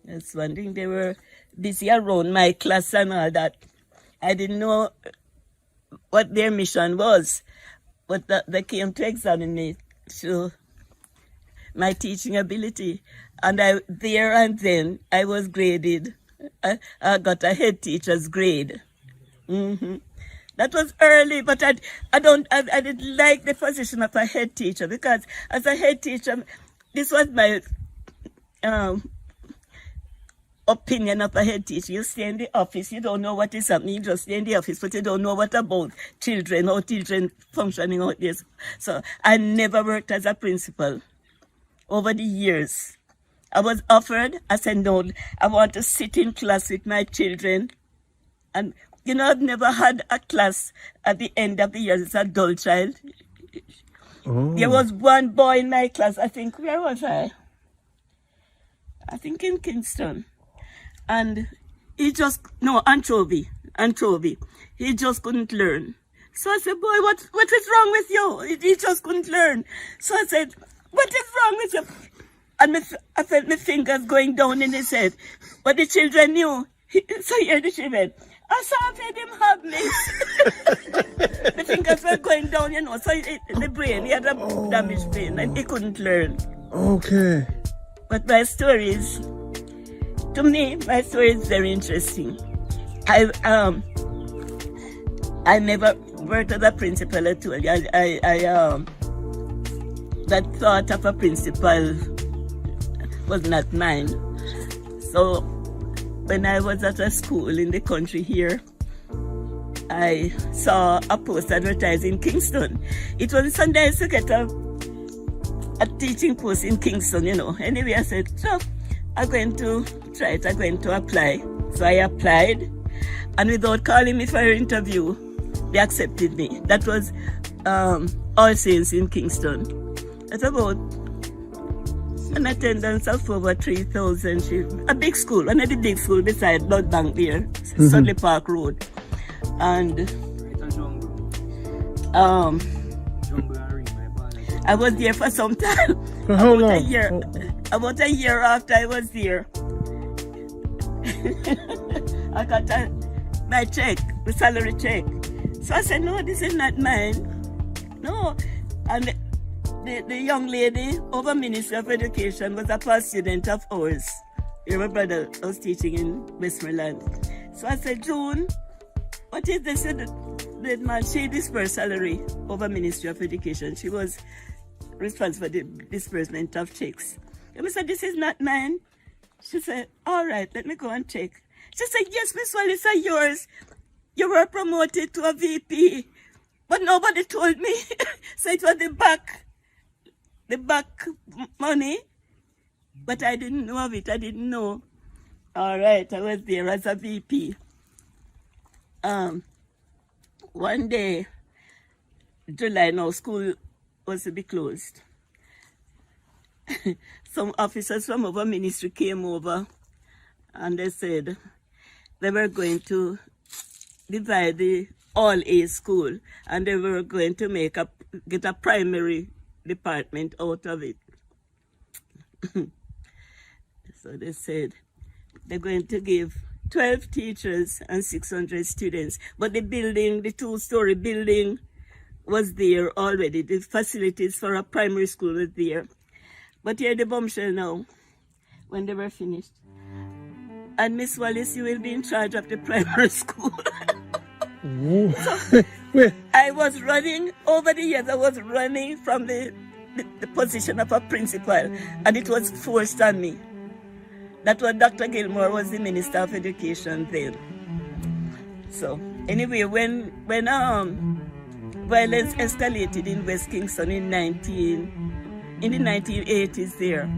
I was wondering, they were busy around my class and all that. I didn't know what their mission was, but they came to examine me to my teaching ability. And there and then I was graded. I got a head teacher's grade. Mm-hmm. That was early, but I didn't like the position of a head teacher, because as a head teacher, this was my opinion of a head teacher. You stay in the office, you don't know what is happening, you just stay in the office, but you don't know what about children, how children functioning out there. So I never worked as a principal. Over the years, I was offered, I said no, I want to sit in class with my children. And you know, I've never had a class at the end of the year as an adult child. Oh. There was one boy in my class, I think, where was I? I think in Kingston. And he just, no, anchovy. He just couldn't learn. So I said, boy, what is wrong with you? He just couldn't learn. So I said, what is wrong with you? And I felt my fingers going down in his head. But the children knew. So here the children, I saw him have me. The fingers were going down, you know. So the brain, he had a damaged brain and he couldn't learn. Okay. But my story is, to me, my story is very interesting. I never worked as a principal at all. That thought of a principal was not mine. So when I was at a school in the country here, I saw a post advertising in Kingston. It was so nice to get a teaching post in Kingston, you know. Anyway, I said, so I'm going to try it. I'm going to apply. So I applied, and without calling me for an interview, they accepted me. That was All Saints in Kingston. That's about an attendance of over 3,000. A big school, one of the big schools beside Blood Bank there, Sudley Park Road. And I was there for some time. For how long? About a year after I was there, I got my check, the salary check. So I said, no, this is not mine. No. And the young lady over Ministry of Education was a past student of ours. My brother was teaching in Westmoreland. So I said, June, what is this? The man, she dispersed salary over Ministry of Education. She was responsible for the disbursement of checks. And I said, this is not mine. She said, all right, let me go and check. She said, yes, Miss Wallace, are yours. You were promoted to a VP, but nobody told me. So it was the back money, but I didn't know of it. I didn't know. All right, I was there as a VP. One day, July now, school was to be closed. Some officers from our ministry came over and they said they were going to divide the all-A school and they were going to get a primary department out of it. So they said they're going to give 12 teachers and 600 students. But the building, the 2-story building was there already. The facilities for a primary school was there. But here the bombshell now, when they were finished. And Miss Wallace, you will be in charge of the primary school. So, I was running, over the years I was running from the position of a principal, and it was forced on me. That was Dr. Gilmore was the Minister of Education then. So anyway, when violence escalated in West Kingston in the 1980s there,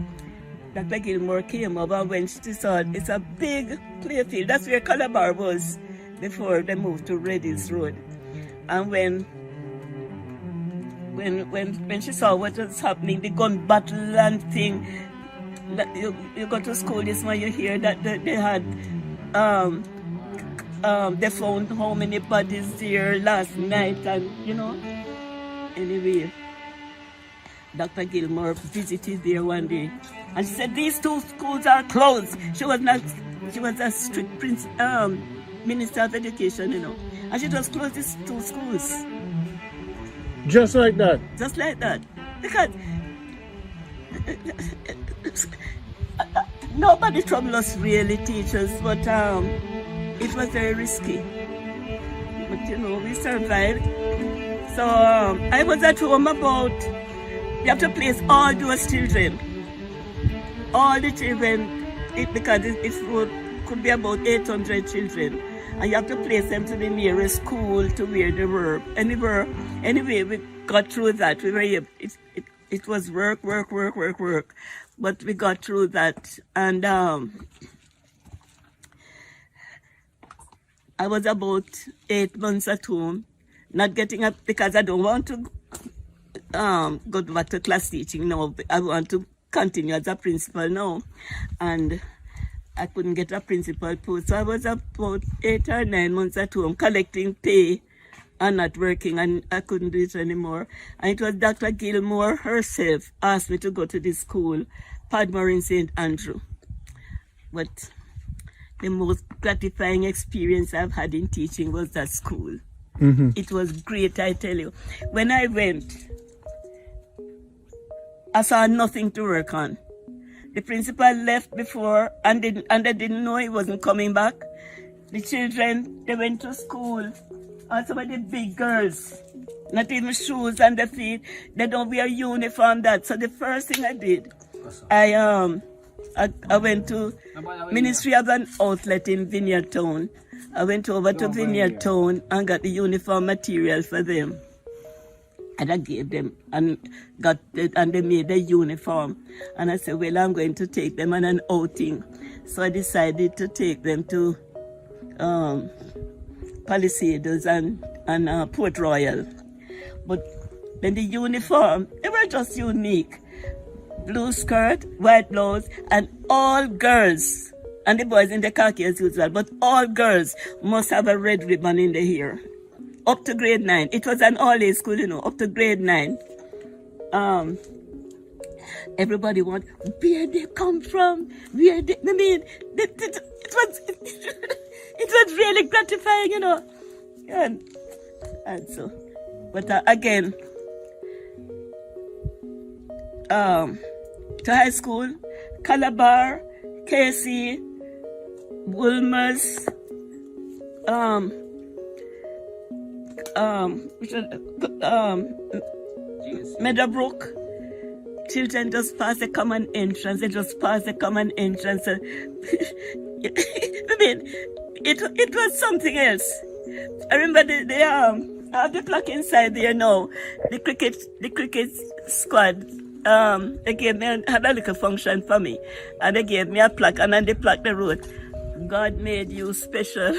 Dr. Gilmore came over when she saw it's a big playfield. That's where Calabar was before they moved to Red Hills Road. And when she saw what was happening, the gun battle and thing, that you go to school this morning, you hear that they had they found how many bodies there last night, and you know. Anyway, Dr. Gilmore visited there one day and she said these 2 schools are closed. She was a strict Minister of Education, you know, and she just closed these 2 schools. Just like that? Just like that. Because nobody troubled us really, teachers, but it was very risky. But you know, we survived. So I was at home about, you have to place all those children. All the children, because it could be about 800 children. And you have to place them to the nearest school to where they were. Anyway, we got through that. We were able, it was work. But we got through that. And I was about 8 months at home, not getting up because I don't want to go back to class teaching now. I want to continue as a principal now. And I couldn't get a principal post. So I was about 8 or 9 months at home collecting pay and not working, and I couldn't do it anymore. And it was Dr. Gilmore herself asked me to go to this school, Padmore in St. Andrew. But the most gratifying experience I've had in teaching was that school. Mm-hmm. It was great, I tell you. When I went, I saw nothing to work on. The principal left before and they didn't know he wasn't coming back. The children, they went to school. And some of the big girls, not even shoes on their feet, they don't wear uniform that. So the first thing I did, I went to Ministry of an Outlet in Vineyard Town. I went over to Vineyard Town and got the uniform material for them. And I gave them and they made the uniform. And I said, well, I'm going to take them on an outing. So I decided to take them to Palisades and Port Royal. But then the uniform, they were just unique. Blue skirt, white blouse, and all girls, and the boys in the khaki as usual, but all girls must have a red ribbon in the hair. Up to grade 9. It was an all-age school, you know, up to grade 9. Everybody wanted, where they come from, it was really gratifying, you know. And so, but again, to high school, Calabar, Casey, Wolmer's, Meadowbrook. Children just pass the common entrance. They just pass the common entrance. I mean, it was something else. I remember I have the plaque inside there now. The cricket squad. They gave me had a little function for me, and they gave me a plaque, and on the plaque they wrote, "God made you special."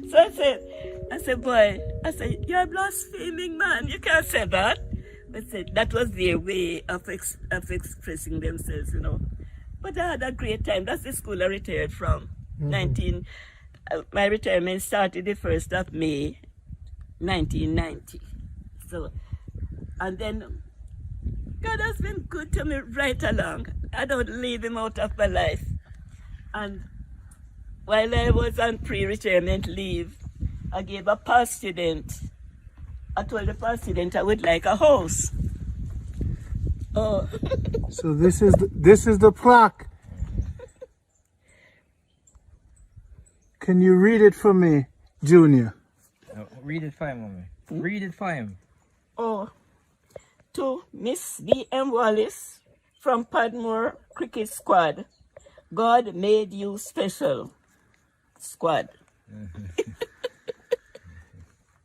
So I said, boy, you're blaspheming, man. You can't say that. I said that was their way of expressing themselves, you know. But I had a great time. That's the school I retired from. My retirement started the 1st of May, 1990. So, and then God has been good to me right along. I don't leave him out of my life. And while I was on pre-retirement leave, I gave a past student. I told the past student I would like a house. Oh. So this is the plaque. Can you read it for me, Junior? Read it for him, Mommy. Read it for him. Oh. To Miss D.M. Wallace from Padmore Cricket Squad. God made you special. Squad.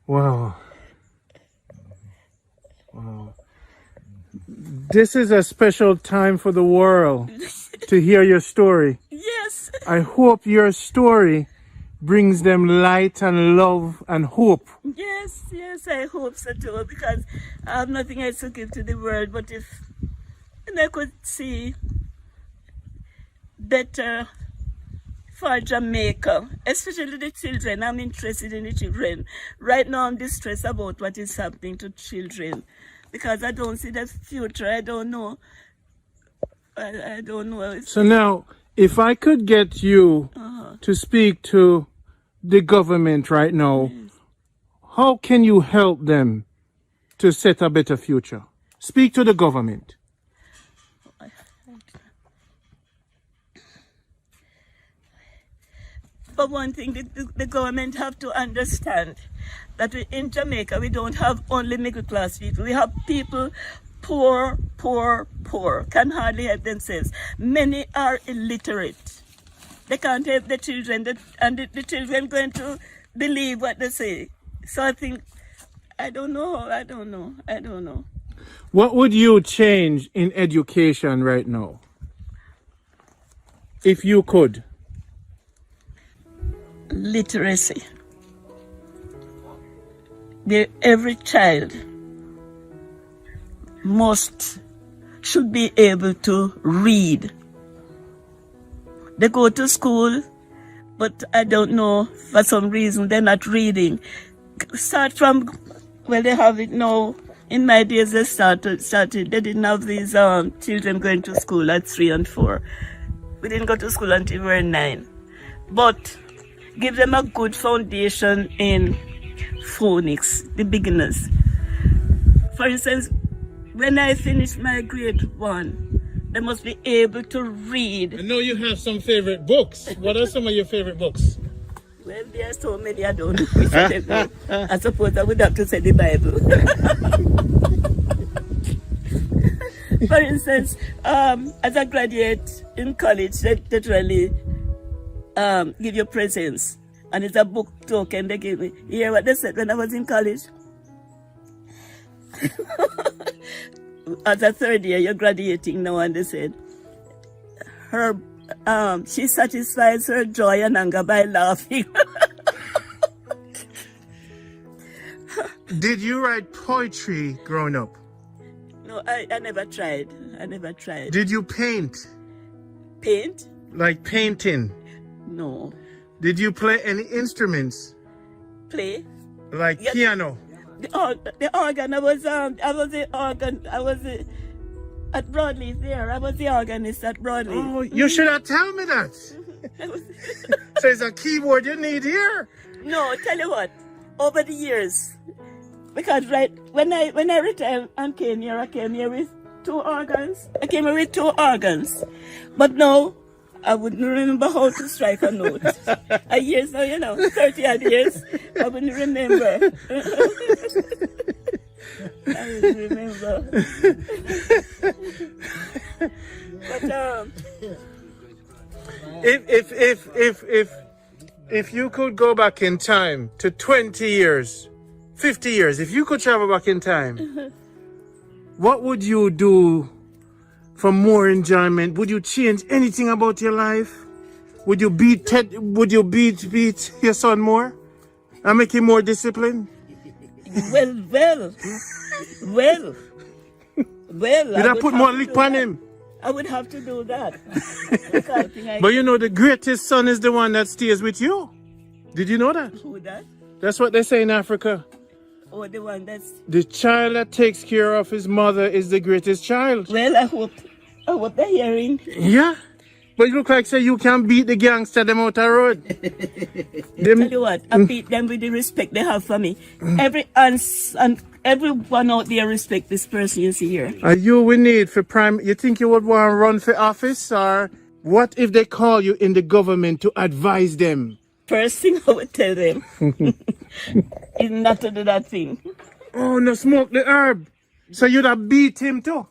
Wow. Wow. This is a special time for the world to hear your story. Yes. I hope your story brings them light and love and hope. Yes, I hope so too, because I have nothing else to give to the world. But if I could see better for Jamaica, especially the children. I'm interested in the children. Right now I'm distressed about what is happening to children because I don't see the future. I don't know. I don't know. So now, if I could get you to speak to the government right now, how can you help them to set a better future? Speak to the government. But one thing the government have to understand, that in Jamaica we don't have only middle class people. We have people poor, can hardly help themselves. Many are illiterate. They can't help the children, and the children going to believe what they say. So I think, I don't know. What would you change in education right now? If you could. Literacy. Every child should be able to read. They go to school, but I don't know, for some reason they're not reading. Start from, well, they have it now. In my days they started, they didn't have these children going to school at 3 and 4. We didn't go to school until we were 9. But give them a good foundation in phonics, the beginners. For instance, when I finished my grade 1, they must be able to read. I know you have some favorite books. What are some of your favorite books? Well, there are so many, I don't know which of them. I suppose I would have to say the Bible. For instance, as a graduate in college, they literally give you presents. And it's a book token they give me. You hear what they said when I was in college? As a third year, you're graduating now, and they said, she satisfies her joy and anger by laughing. Did you write poetry growing up? No, I never tried. Did you paint? Paint? Like painting? No. Did you play any instruments? Play? Like piano? The organ. I was the organ. I was at Broadleaf there. I was the organist at Broadleaf. Oh, you should have told me that. So it's a keyboard you need here. No, tell you what. Over the years, because when I retired and came here, I came here with 2 organs. But now I wouldn't remember how to strike a note. A years now, 30 odd years, I wouldn't remember. I wouldn't remember. But if you could go back in time to 20 years, 50 years, if you could travel back in time, what would you do for more enjoyment? Would you change anything about your life? Would you beat your son more and make him more disciplined? Well. Did I put more lick on him? I would have to do that. But you know, the greatest son is the one that stays with you. Did you know that? Who that? That's what they say in Africa. Or the one that's... The child that takes care of his mother is the greatest child. Well, I hope they're hearing. Yeah. But you look like say you can beat the gangster them out the road. Tell you what, I beat them with the respect they have for me. Everyone out there respect this person you see here. Are you we need for prime? You think you would want to run for office, or what if they call you in the government to advise them? First thing I would tell them is not to do that thing. Oh, no, smoke the herb. So you'd have beat him too?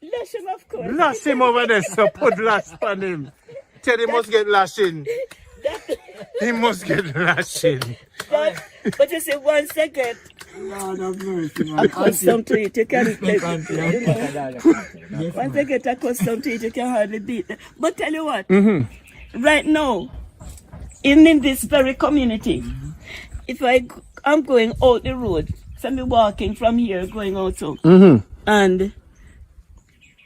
Lash him, of course. Lash him over there, so put lash on him. Tell him must get lashing. He must get lashing. But you see, 1 second. Lord of mercy, man. Accustomed to it, you can't play. 1 second accustomed to it, you can hardly beat them. But tell you what, right now, in this very community, if I'm going out the road, so I'm walking from here, going out so, and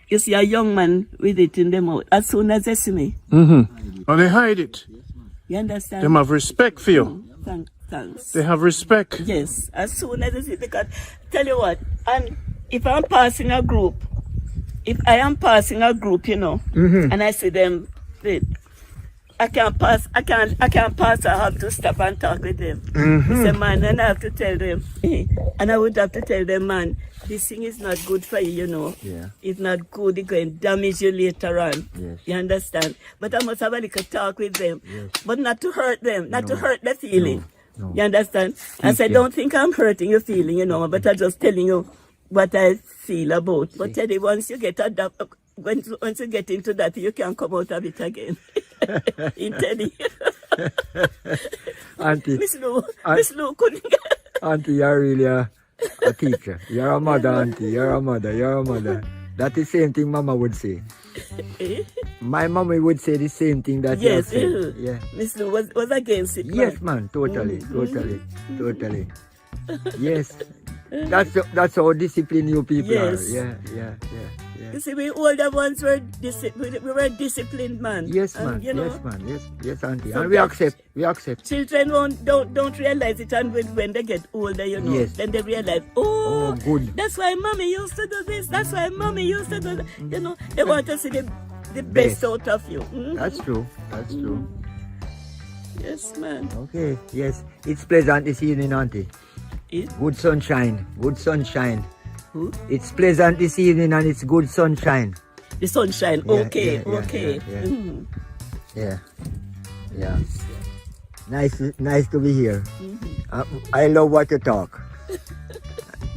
you see a young man with it in the mouth, as soon as they see me. Oh, they hide it. You understand? They have respect for you. Thanks. They have respect. Yes, as soon as I see, because tell you what, and if I'm passing a group, and I see them, I can't pass. I have to stop and talk with them. He said, man, and I have to tell them, and I would have to tell them, man, this thing is not good for you, you know. Yeah. It's not good. It's going to damage you later on. Yes. You understand? But I must have a little talk with them, Yes. but not to hurt them, not to hurt their feeling. No. You understand? I said, don't think I'm hurting your feeling, you know, but I'm just telling you what I feel about. But Teddy, once you get once you get into that, you can't come out of it again. In Teddy. Auntie, Miss Lou couldn't get. Auntie, you're really a teacher. You're a mother, Auntie. You're a mother. That is the same thing Mama would say. My mommy would say the same thing that you said. Yeah. Miss Lou was against it. Yes, man. Totally. Yes. That's how disciplined you people are. Yeah. You see, we older ones were disciplined, man. Yes, and, man. you know, Yes, Auntie. So and we accept. Children don't realize it, and when they get older, you know, Yes. then they realize, good. That's why mommy used to do this. That's why mommy used to do that. You know, they want to see the best out of you. That's true. Yes, man. Okay. Yes. It's pleasant this evening, Auntie. Good sunshine. Who? It's pleasant this evening and it's good sunshine. The sunshine. Yeah, Okay. Yeah. Nice to be here. I love what you talk.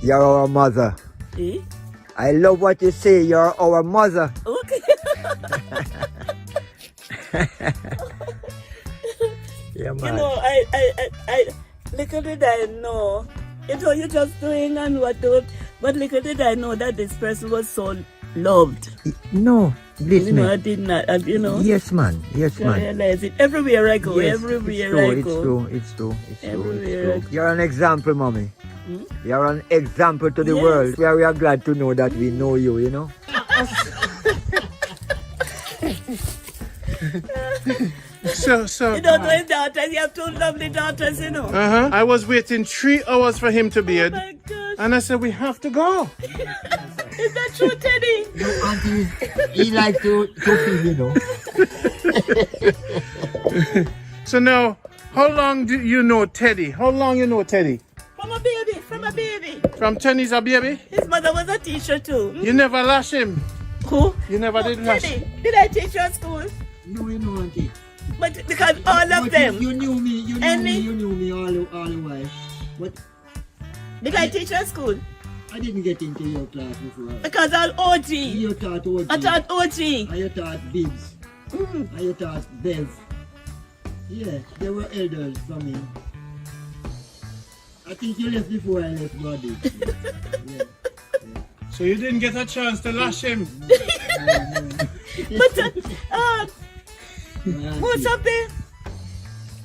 You're our mother. I love what you say. You're our mother. Okay. Yeah, man. You know, I little did I know. You know, you're just doing and what do. But little did I know that this person was so loved. No, listen. You know, I did not, you know. Yes, man. I realize it. Everywhere I go, Yes, everywhere I go. It's true. Everywhere I go. You're an example, mommy. You're an example to the world. We are glad to know that we know you, you know. So. You don't know his daughters. You have two lovely daughters, you know. I was waiting 3 hours for him to bed. Oh my gosh. And I said, we have to go. Is that true, Teddy? Your auntie, he like to feed, you know. So now, how long do you know Teddy? How long you know Teddy? From a baby. From Teddy's a baby? His mother was a teacher too. You never lash him? Who? You never did lash him? Teddy, did I teach you at school? No, you know, auntie. But because all of them. You knew me all the while. But Did I teach you at school? I didn't get into your class before. Because all OG. You taught OG. I taught OG. And you taught Biggs. And you taught Bev. Yeah, they were elders from me. I think you left before I left Body. Yeah. So you didn't get a chance to lash him? But most of the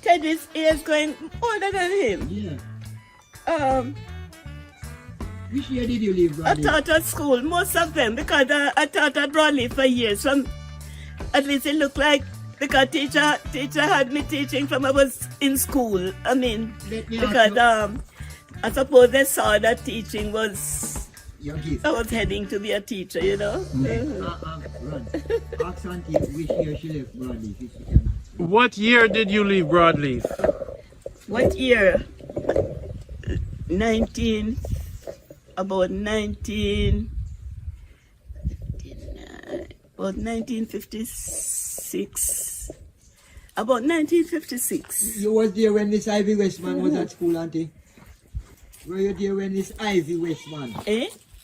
Teddy's is going older than him. Yeah. Which year did you leave I Bradley? taught at school, most of them, because I taught at Bradley for years. At least it looked like, because teacher had me teaching from I was in school. I mean, because I suppose they saw that teaching was, Your gift. I was heading to be a teacher, you know. Run. Ask Auntie which year she left Bradley. If she can. What year did you leave Broadleaf? What year? About 1956. About 1956. You was there when this Ivy Westman was at school, Auntie? Were you there when this Ivy Westman?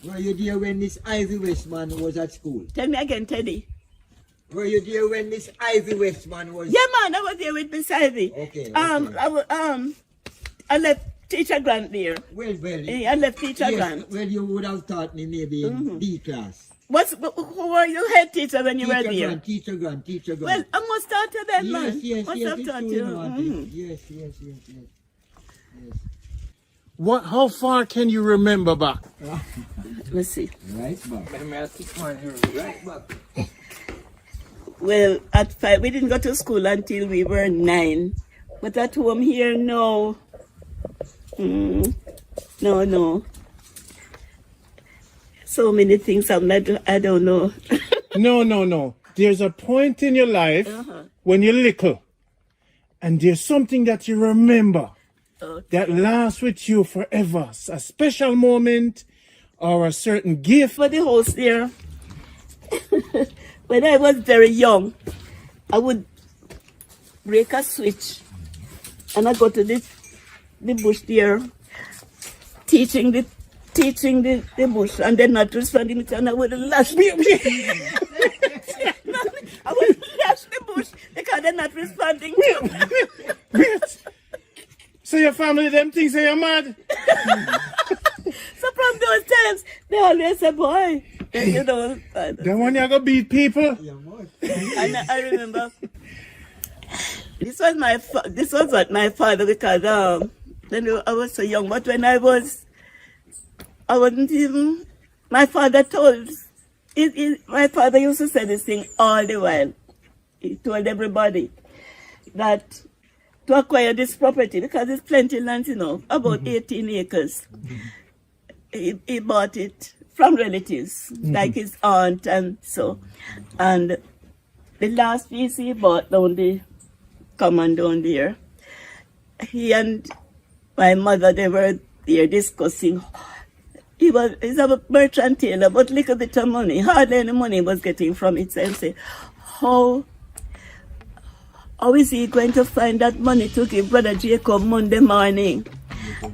Were you there when this Ivy Westman was at school? Tell me again, Teddy. Were you there when this Ivy Westman was? Yeah, man, I was there with Miss Ivy. Okay. I left Teacher Grant there. Well. I left Teacher Grant. Well, you would have taught me maybe in B class. Who were you head teacher when you were there? Teacher Grant. Well, I must start you then, man. Yes, Must have taught you. Yes. How far can you remember back? Let's see. Right back. Right back. Well, at 5, we didn't go to school until we were 9. But at home here, no. No. So many things I don't know. No. There's a point in your life when you're little. and there's something that you remember Okay. that lasts with you forever. A special moment or a certain gift. For the house there, when I was very young, I would break a switch and I go to the bush there, teaching the bush, and then not responding to it, and I would lash me. I would lash the bush because they're not responding. Wait. So your family, them things say you're mad? So from those times, they always say, boy, you know. The one you go beat people? And I remember, this was what my father, because then I was so young, but when I wasn't even, my father told, my father used to say this thing all the while. He told everybody that to acquire this property, because it's plenty land, you know, about 18 acres, he bought it from relatives, like his aunt and so. And the last piece he bought down the common down there, he and my mother, they were there discussing. He's a merchant tailor, but little bit of money, hardly any money he was getting from it. So I say, how is he going to find that money to give Brother Jacob Monday morning?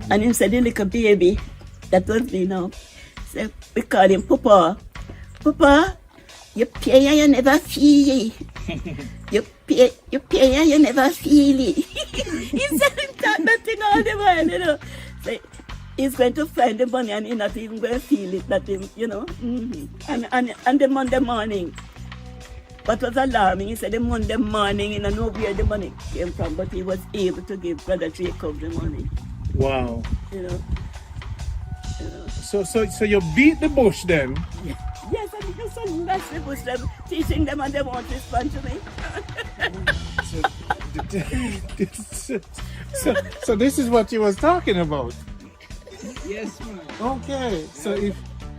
And he said, the little baby, that was me now. So we call him Papa. Papa, you pay and you never feel it. You pay and you never feel it. He said that thing all the while, you know. So he's going to find the money and he's not even going to feel it, that him, you know. And the Monday morning, what was alarming, he said the Monday morning, he didn't know where the money came from, but he was able to give Brother Jacob the money. Wow. You know. So you beat the bush then? Yes, and he so lash the bush them, teaching them, and they won't respond to me. So this is what you was talking about? Yes, man. Okay, so if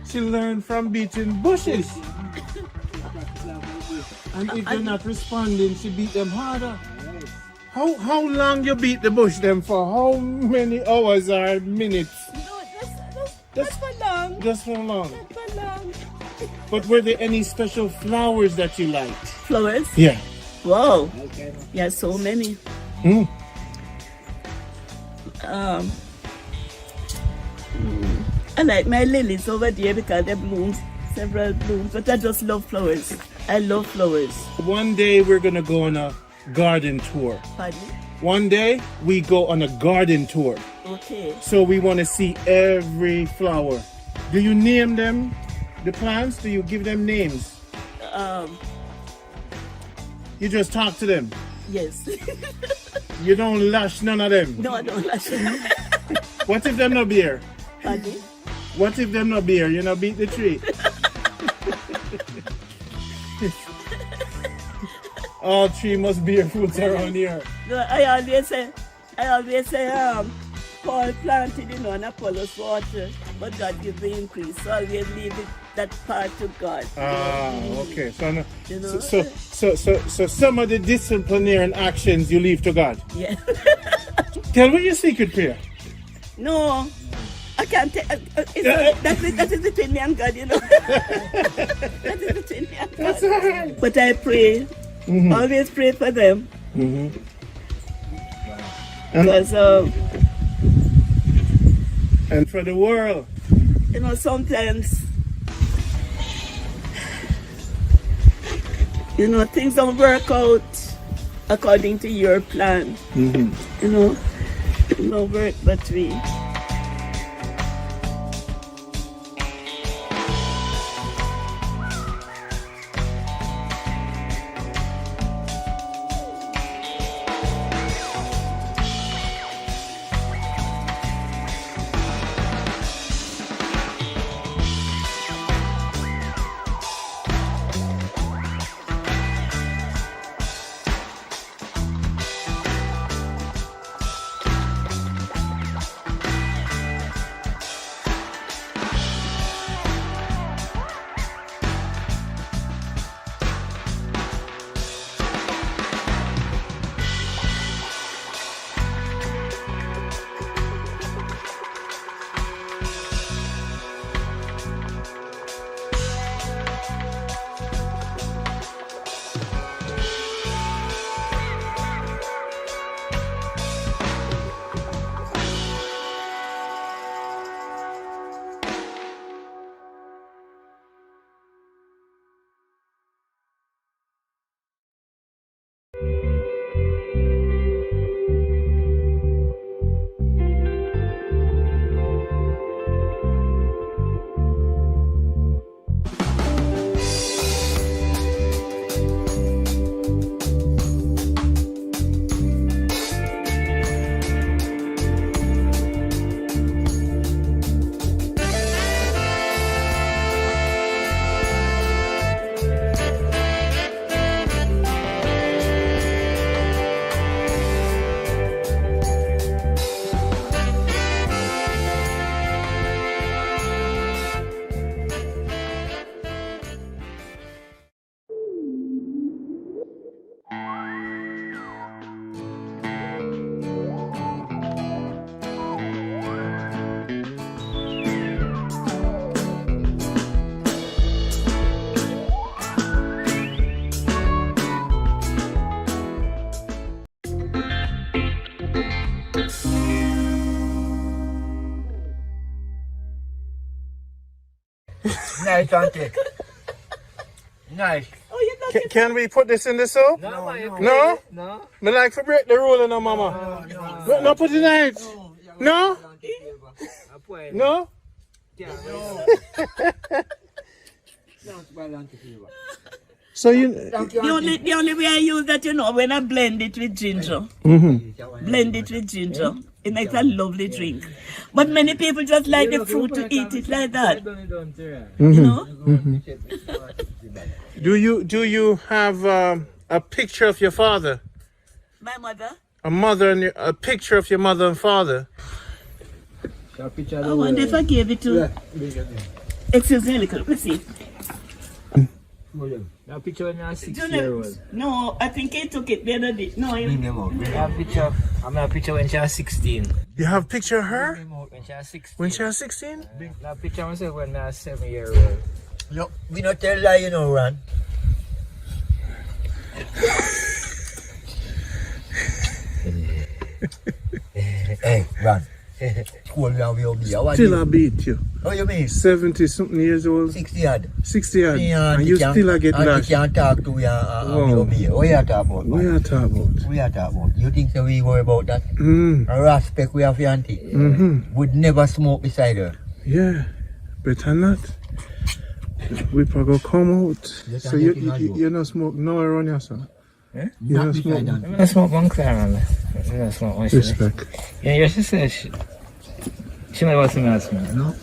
she learned from beating bushes, and if they're not responding, she beat them harder. How long you beat the bush them for? How many hours or minutes? No, that's for long. Just for long. That's for long. But were there any special flowers that you liked? Flowers? Yeah. Wow. Yeah, so many. I like my lilies over there because they bloom, several blooms, but I just love flowers. I love flowers. One day we're gonna go on a garden tour. Pardon? One day we go on a garden tour. Okay. So we want to see every flower. Do you name them, the plants? Do you give them names? You just talk to them? Yes. You don't lash none of them? No, I don't lash them. What if them not beer? Pardon? What if them not beer? You know, beat the tree. All tree must bear fruits around here. No, I always say, Paul planted, you know, and Apollos water, but God gives the increase. So always leave that part to God. Okay. So, no, You know? so some of the disciplinary actions you leave to God. Yeah. Tell me your secret prayer. No, I can't tell. That is between me and God, you know. That is between me and God. That's all right. But I pray, always pray for them. Because, And for the world. you know, sometimes, you know, things don't work out according to your plan. You know, it don't work that way. Nice, auntie. Nice. Oh, you got it. Can we put this in the soup? No? No? Me like to break the rule, no, mama. No, put it in it. No? No? So you... The only way I use that, when I blend it with ginger. Blend it with ginger. It makes a lovely drink. But many people just like the fruit to eat it like that. Do you have a picture of your father? My mother? A picture of your mother and father? I wonder if I gave it to... Excuse me a little. Let's see. Now picture when you're 6-year-old. No, I think he took it the other day. No, I have a picture when she was 16. You have a picture of her? When she was 16. When she was 16? Now picture myself when I was 7-year-old. No, we not tell lie, Ron. Hey, Ron. Still I beat you. Oh, you mean? 70 something years old. 60 odd. 60 odd. And you still a get lashed. lashed. You can't talk to you. What you talk about? What you talk about? We are talking about. You think that we worry about that? Respect we have for auntie. Would never smoke beside her. Yeah, better not. We probably come out. So you not smoke no around your son? Eh? You not smoke? I don't smoke one Clara, man. I don't smoke one. Respect. Yeah, your sister, she never seen me smoke. No?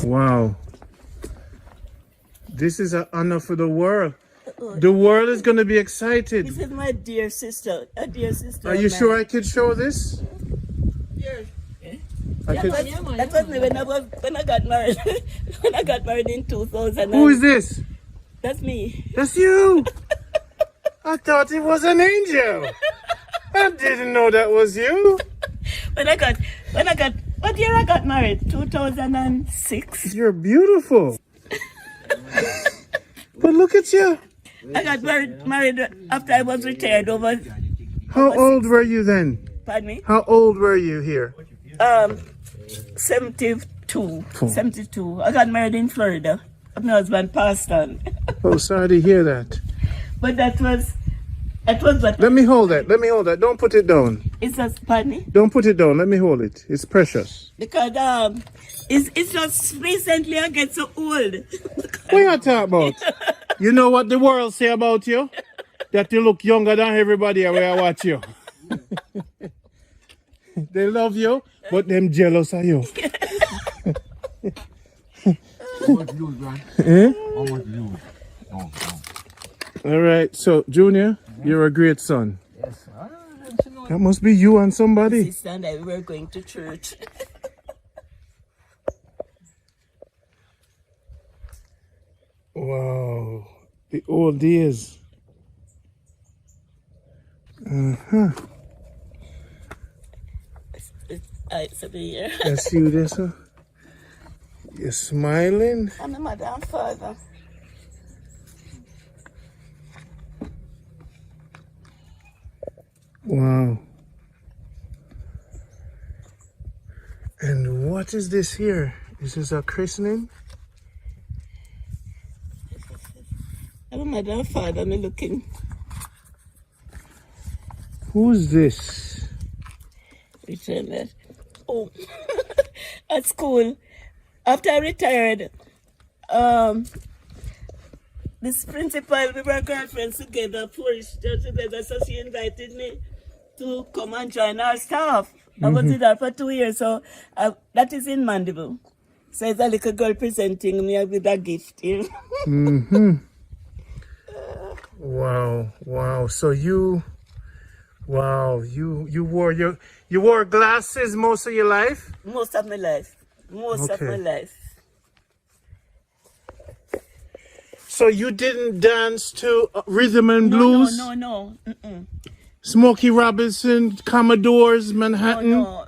Wow. This is an honor for the world. The world is going to be excited. This is my dear sister. A dear sister. Are you sure I could show this? Yes. That was me when I got married. When I got married in 2000. Who is this? That's me. That's you. I thought it was an angel. I didn't know that was you. What year I got married? 2006. You're beautiful. But look at you. I got married after I was retired over. How old were you then? Pardon me? How old were you here? 72. 72. I got married in Florida. My husband passed on. Oh, sorry to hear that. But that was what. Let me hold that. Don't put it down. It's just, pardon me? Don't put it down. Let me hold it. It's precious. Because it's just recently I get so old. What are you talking about? You know what the world say about you? That you look younger than everybody where I watch you. They love you, but them jealous of you. All right, so Junior, you're a great son. Yes. That must be you and somebody. Sister and I were going to church. Wow, the old days. It's a year. That's you there, sir. You're smiling. I'm a mother and father. Wow. And what is this here? Is this a christening? I'm a mother and father. I'm looking. Who's this? Return that. Oh, at school, after I retired, this principal, we were girlfriends together, together, so she invited me to come and join our staff. I was with her for 2 years, so that is in Mandeville. So it's a little girl presenting me with a gift here. Wow. So you wore glasses most of your life? Most of my life. Of my life. So you didn't dance to rhythm and blues? No. Smokey Robinson, Commodores, Manhattan? No.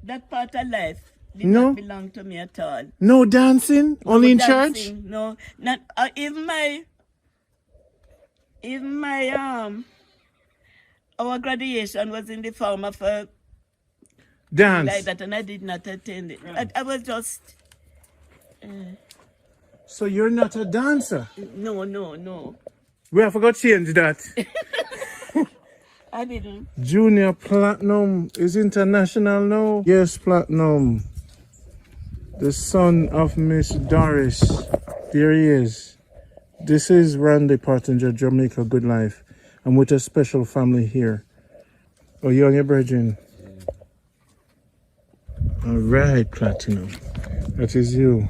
That part of life did not belong to me at all. No dancing? Only in church? No, not even my our graduation was in the form of a Dance. like that, and I did not attend it. I was just So you're not a dancer. no. We have to change that. I didn't. Junior Platinum is international now. Yes, Platinum. The son of Miss Doris. There he is. This is Randy Pottinger, Jamaica Good Life. I'm with a special family here. Oh, you and your brethren? All right, Platinum. That is you.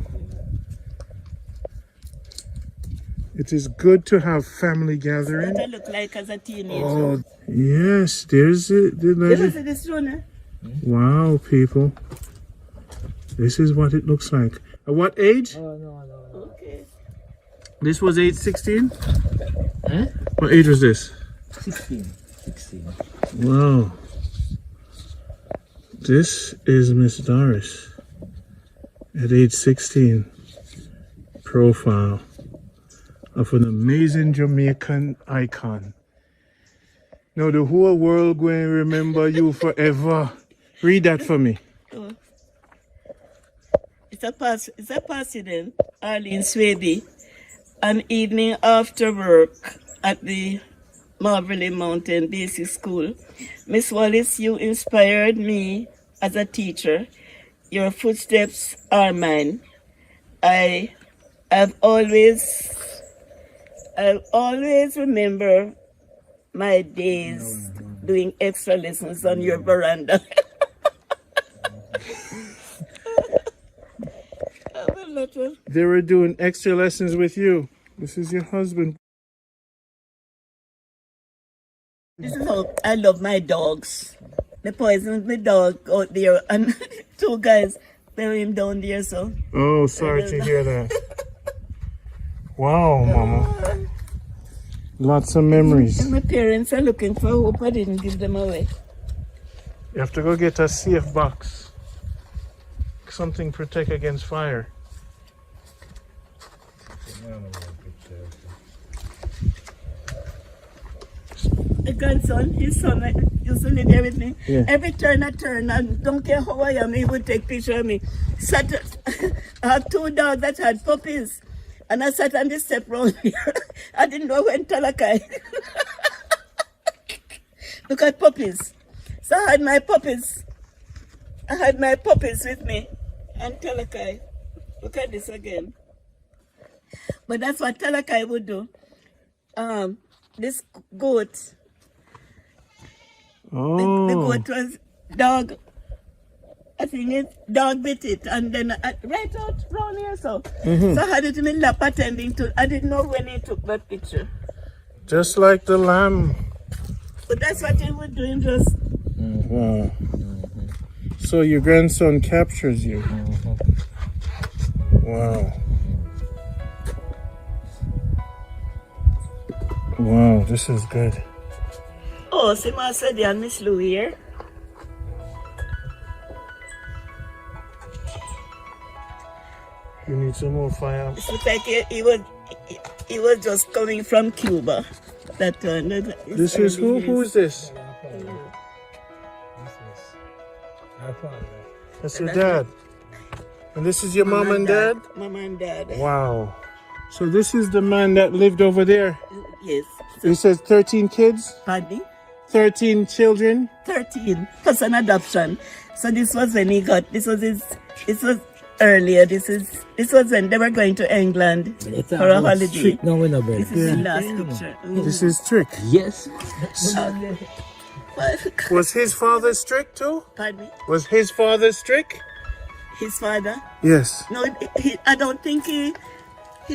It is good to have family gathering. What I look like as a teenager. Oh, yes, there's it. You ever see this one? Eh? Wow, people. This is what it looks like. At what age? Okay. This was age 16? What age was this? 16. Wow. This is Miss Doris at age 16. Profile of an amazing Jamaican icon. Now the whole world going to remember you forever. Read that for me. Oh. It's a president, Arlene Swaby, an evening after work at the Mandeville Mountain Basic School. Miss Wallace, you inspired me as a teacher. Your footsteps are mine. I'll always remember my days doing extra lessons on your veranda. They were doing extra lessons with you. This is your husband. This is how I love my dogs. They poisoned my dog out there, and 2 guys bury him down there. So. Oh, sorry to hear that. Wow, Mama. Lots of memories. And my parents are looking for hope I didn't give them away. You have to go get a safe box. Something protect against fire. My grandson, his son, used to live there with me. Yeah. Every turn I turn, and don't care how I am, he would take picture of me. I have 2 dogs that had puppies, and I sat on the step round here. I didn't know when Talakai. Look at puppies. So I had my puppies. With me, and Talakai. Look at this again. But that's what Talakai would do. This goat. Oh. The goat was dog. I think dog bit it, and then right out round here, so. So I had it in my lap attending to. I didn't know when he took that picture. Just like the lamb. But that's what he would do. Him just. Wow. So your grandson captures you. Wow. Wow, this is good. Oh, see my Sadie and Miss Lou here. You need some more fire. It looks like he was just coming from Cuba. That one. This is who? Who is this? That's your dad. And this is your mom and dad? Mom and dad. Wow. So this is the man that lived over there. Yes. He says 13 kids? Pardon me? 13 children? 13 plus an adoption. So this was when he got. This was earlier. This was when they were going to England for a holiday. No, we're not better. This is the last picture. This is Trick. Yes. Was his father strict too? Pardon me? Was his father strict? His father? Yes. No, I don't think he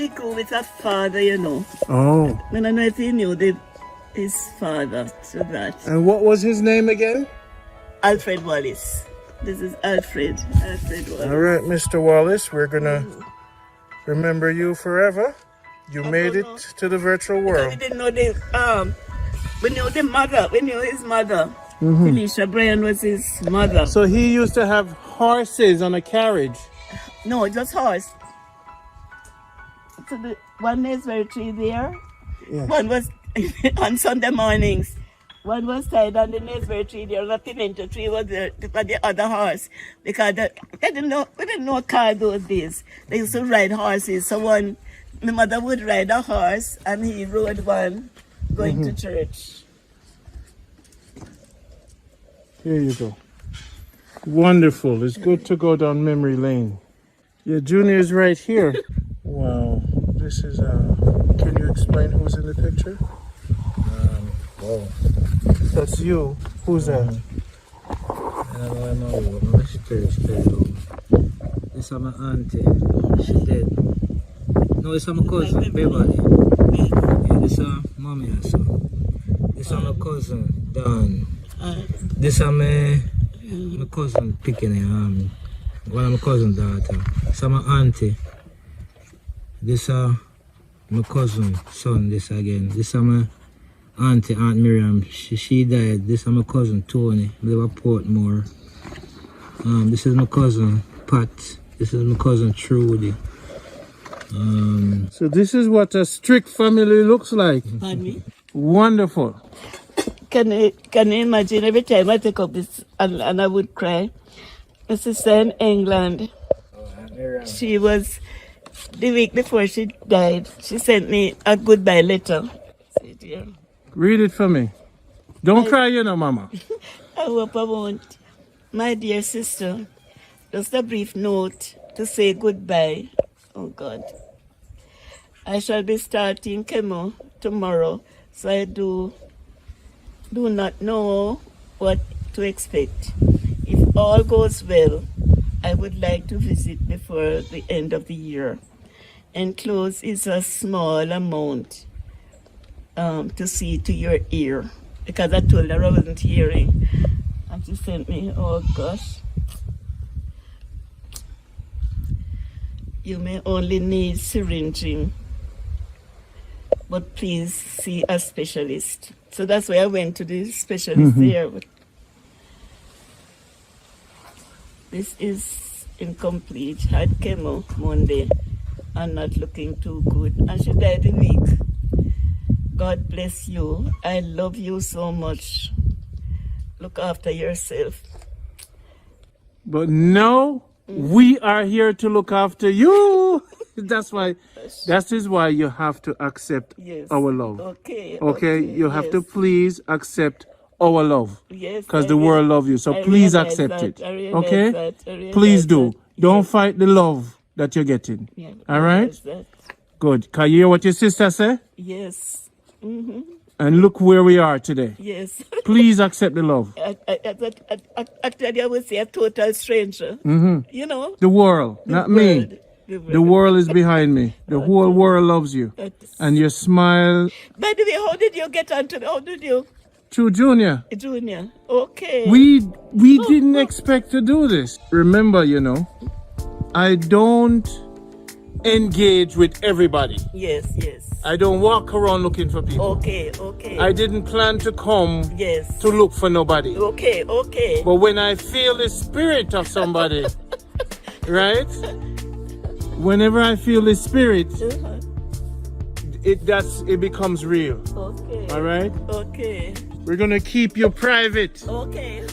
grew with a father, you know. Oh. I don't know if he knew his father to that. And what was his name again? Alfred Wallace. This is Alfred Wallace. All right, Mr. Wallace, we're gonna remember you forever. You made it to the virtual We world. didn't know we knew the mother. We knew his mother. Felicia Bryan was his mother. So he used to have horses on a carriage. No, just horse. So the one is very tree there. Yeah. One was on Sunday mornings. One was tied on the Nesbury tree, the other Pimento tree was the other horse. Because we didn't know a car those days. They used to ride horses. So my mother would ride a horse and he rode one going to church. Here you go. Wonderful. It's good to go down memory lane. Yeah, Junior is right here. Wow. This is, can you explain who's in the picture? Oh. That's you. Who's that? I don't know. I'm straight. This is my auntie. She dead. No, this is my cousin, Beverly. Yeah, this is mommy also. This is my cousin, Dan. This is my cousin, picking one of my cousin daughter. This is my auntie. This is my cousin, son, this again. This is my auntie, Aunt Miriam. She died. This is my cousin, Tony. They live at Portmore. This is my cousin, Pat. This is my cousin, Trudy. So this is what a strict family looks like. Pardon me? Wonderful. Can you imagine every time I take up this and I would cry? My sister in England, she was, the week before she died, she sent me a goodbye letter. Read it for me. Don't cry, you know, Mama. I hope I won't. My dear sister, just a brief note to say goodbye. Oh God. I shall be starting chemo tomorrow, so I do not know what to expect. If all goes well, I would like to visit before the end of the year. Enclosed is a small amount to see to your ear, because I told her I wasn't hearing. And she sent me, oh gosh. You may only need syringing, but please see a specialist. So that's why I went to the specialist there. This is incomplete. Had chemo Monday and not looking too good. And she died a week. God bless you. I love you so much. Look after yourself. But no, we are here to look after you. That is why you have to accept our love. Okay? You have to please accept our love. Yes. Because the world loves you. So please accept it. Okay? Please do. Don't fight the love that you're getting. Yeah, all right? Good. Can you hear what your sister said? Yes. And look where we are today. Yes. Please accept the love. Actually, I would say a total stranger. You know? The world, not me. The world is behind me. The whole world loves you. And your smile. By the way, how did you get onto how did you? Through Junior. Junior. Okay. We didn't expect to do this. Remember, you know, I don't engage with everybody. Yes. I don't walk around looking for people. Okay. I didn't plan to come to look for nobody. Okay. But when I feel the spirit of somebody, right? Whenever I feel the spirit, it becomes real. Okay. All right? Okay. We're gonna keep you private. Okay.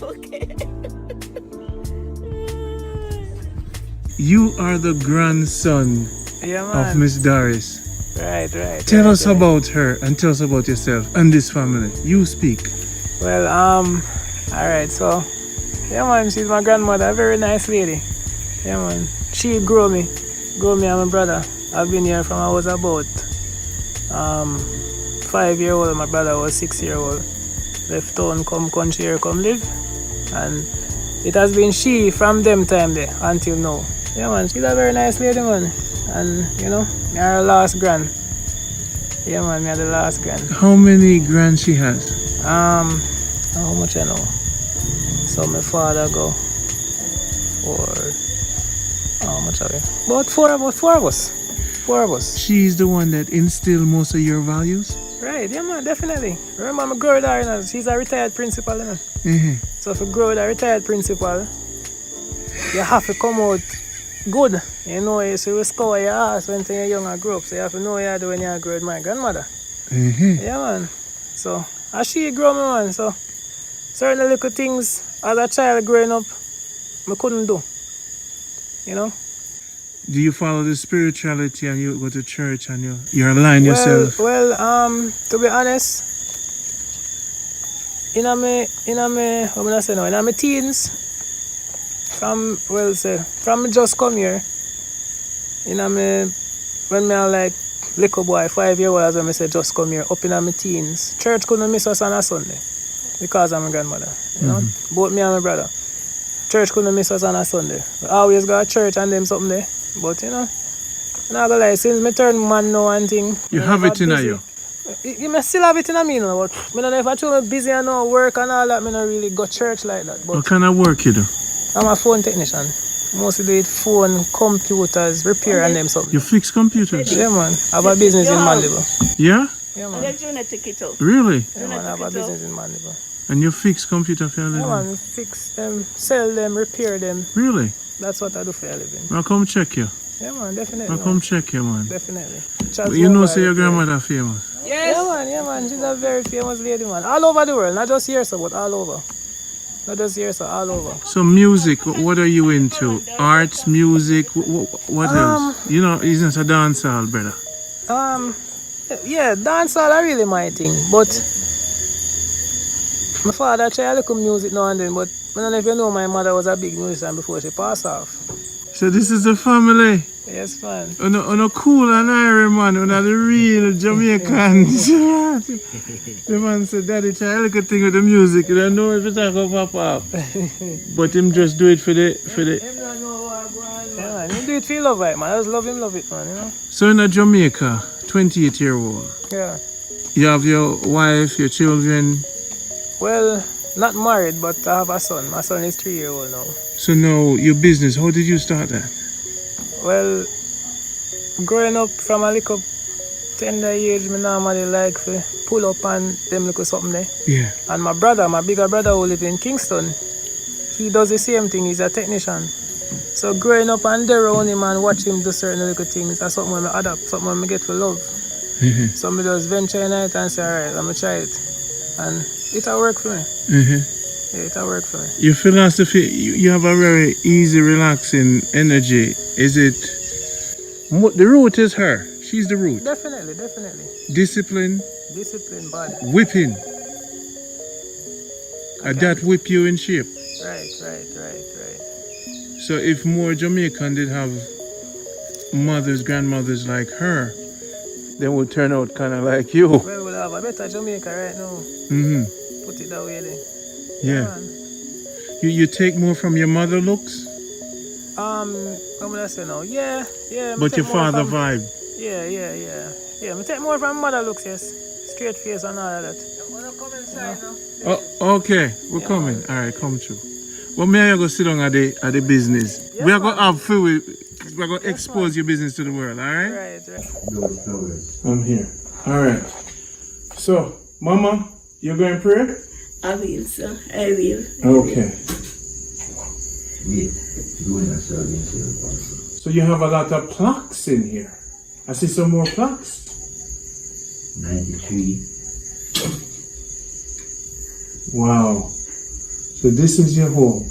You are the grandson of Miss Doris. Right. Tell us about her and tell us about yourself and this family. You speak. Well, alright, so, yeah man, she's my grandmother, a very nice lady. Yeah man, she grew me and my brother. I've been here from I was about 5 years old, my brother was 6 years old. Left town, come country here, come live. And it has been she from them time there until now. Yeah man, she's a very nice lady man. And you know, me are her last grand. Yeah man, me are the last grand. How many grands she has? How much I know? So my father go for how much are we? About four of us. She's the one that instilled most of your values? Right, yeah man, definitely. Remember my girl there, you know, she's a retired principal, you know. So if you grow with a retired principal, you have to come out good. You know, so you score your ass when you're young and grow up. So you have to know what you do when you grow with my grandmother. Yeah man. So And she grew me, man. So certain little things as a child growing up, I couldn't do. You know? Do you follow the spirituality and you go to church and you align yourself? Well, to be honest, in my teens, from me just come here, when me like little boy, 5-year-old, as I say, just come here, up in my teens. Church couldn't miss us on a Sunday because I'm my grandmother, you know, both me and my brother. Church couldn't miss us on a Sunday. We always go to church and them something there, but you know, I'm not gonna lie, since me turn man now and thing. You have it in you? You may still have it in me now, but I don't know if I too busy and now work and all that, I don't really go to church like that. But what kind of work you do? I'm a phone technician. Mostly do it phone, computers, repair and them something. You fix computers? Yeah, man. I have a business in Mandeville. Yeah? Yeah, man. Let Jonah take it out. Really? Yeah, man. I have a business in Mandeville. And you fix computer for a living? Yeah, man. Fix them, sell them, repair them. Really? That's what I do for a living. I'll come check you. Yeah, man. Definitely. I'll come check you, man. Definitely. But you know, say your grandmother famous? Yes. Yeah, man. She's a very famous lady, man. All over the world. Not just here, so, but all over. Not just here, so all over. So music, what are you into? Arts, music, what else? You know, he's not a dancehall, brother. Yeah, dancehall are really my thing. But my father tried a little music now and then, but I don't know if you know my mother was a big musician before she passed off. So this is the family? Yes, man. On a cool and iron man, on the real Jamaicans. The man said, Daddy, try a little thing with the music. You don't know if it's going to pop up. But him just do it for the... Yeah, man. You do it for your love, right, man. I just love him, love it, man, you know? So in Jamaica, 28-year-old. Yeah. You have your wife, your children. Well, not married, but I have a son. My son is 3-year-old now. So now, your business, how did you start that? Well, growing up from a little tender age, I normally like to pull up and them little something there. Yeah. And my brother, my bigger brother who lives in Kingston, he does the same thing, he's a technician. So growing up and there around him and watch him do certain little things, that's something I adapt, something I get for love. So I just venture in it and say, alright, I'm going to try it. And it'll work for me. Yeah, it'll work for me. Your philosophy, you have a very easy, relaxing energy. Is it... The root is her. She's the root. Definitely. Discipline. Discipline, body. Whipping. That whip you in shape. Right. So if more Jamaican did have mothers, grandmothers like her, they would turn out kind of like you. Well, we'll have a better Jamaica right now. Put it that way then. Yeah. You take more from your mother looks? I'm gonna say no. Yeah. But your father vibe? Yeah. I take more from mother looks, yes. Straight face and all of that. Oh, okay, we're coming. Alright, come through. Well, may I go sit down at the business? Yes, we are going to have food. We're going to expose your business to the world, alright? Right. I'm here. Alright. So, Mama, you're going to pray? I will, sir. I will. Okay. So you have a lot of plaques in here. I see some more plaques. 93. Wow. So this is your home.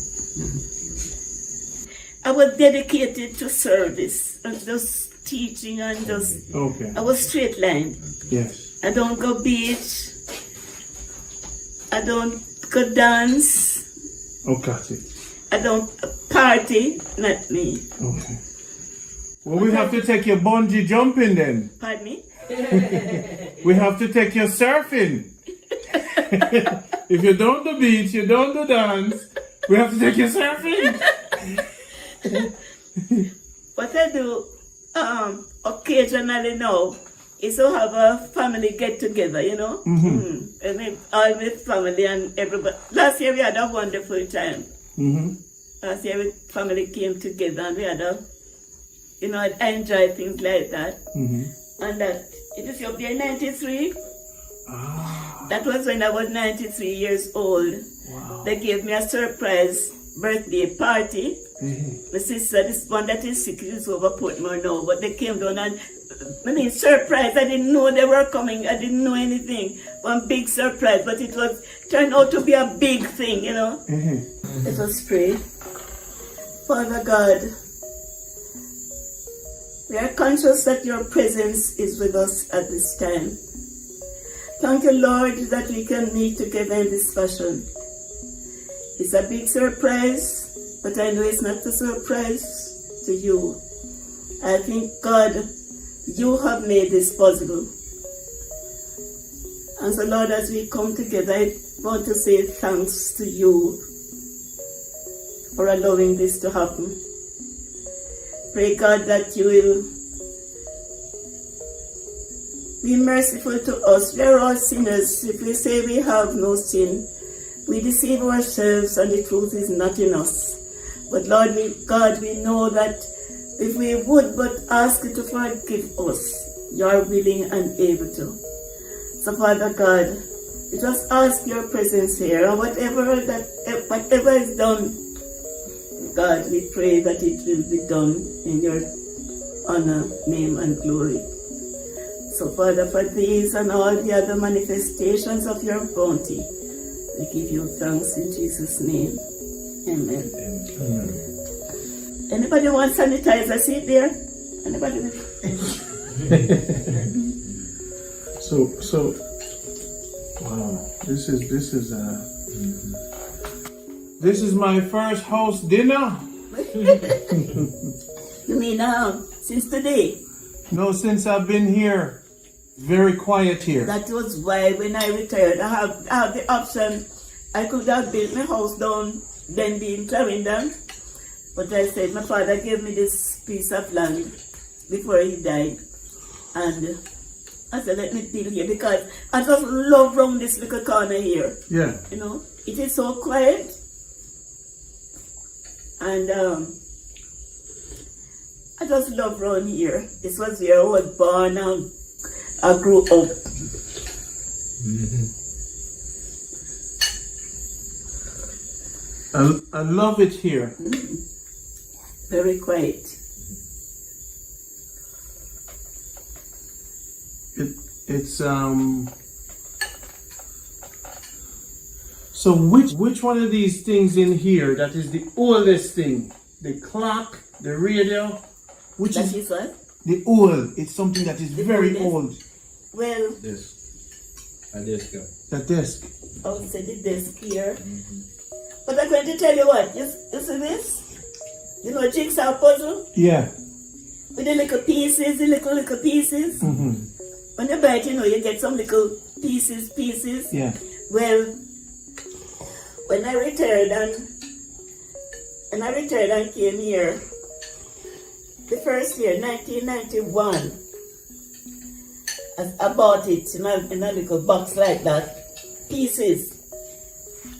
I was dedicated to service and just teaching and just... Okay. I was straight line. Yes. I don't go beach. I don't go dance. Oh, got it. I don't party. Not me. Okay. Well, we have to take your bungee jumping then. Pardon me? We have to take your surfing. If you don't do beach, you don't do dance, we have to take you surfing. What I do occasionally now is to have a family get together, you know. And all my family and everybody. Last year we had a wonderful time. Last year we family came together and we had a, you know, I enjoy things like that. And that, it is your year 93. That was when I was 93 years old. Wow. They gave me a surprise birthday party. My sister, this one that is sick, is over Portmore now, but they came down and surprise. I didn't know they were coming. I didn't know anything. One big surprise, but it turned out to be a big thing, you know. Let us pray. Father God, we are conscious that your presence is with us at this time. Thank you, Lord, that we can meet together in this fashion. It's a big surprise, but I know it's not a surprise to you. I think, God, you have made this possible. And so, Lord, as we come together, I want to say thanks to you for allowing this to happen. Pray, God, that you will be merciful to us. We are all sinners. If we say we have no sin, we deceive ourselves and the truth is not in us. But Lord, God, we know that if we would but ask you to forgive us, you are willing and able to. So Father God, we just ask your presence here, and whatever is done, God, we pray that it will be done in your honor, name, and glory. So Father, for these and all the other manifestations of your bounty, we give you thanks in Jesus' name. Amen. Anybody want sanitizer? See it there? Anybody? So, wow, this is my first house dinner. You mean since today? No, since I've been here. Very quiet here. That was why when I retired, I have the option. I could have built my house down, then be in Clarendon. But I said, my father gave me this piece of land before he died. And I said, let me build here because I just love around this little corner here. Yeah. You know, it is so quiet. And I just love around here. This was where I was born and I grew up. I love it here. Very quiet. It's so which one of these things in here that is the oldest thing? The clock, the radio, which That is is what? the old? It's something that is The very oldest? old. Well, A desk. The desk. I would say the desk here. But I'm going to tell you what, you see this? You know, jigsaw puzzle? Yeah. With the little pieces, the little pieces. When you buy it, you know, you get some little pieces. Yeah. Well, when I retired and came here, the first year, 1991, I bought it in a little box like that, pieces.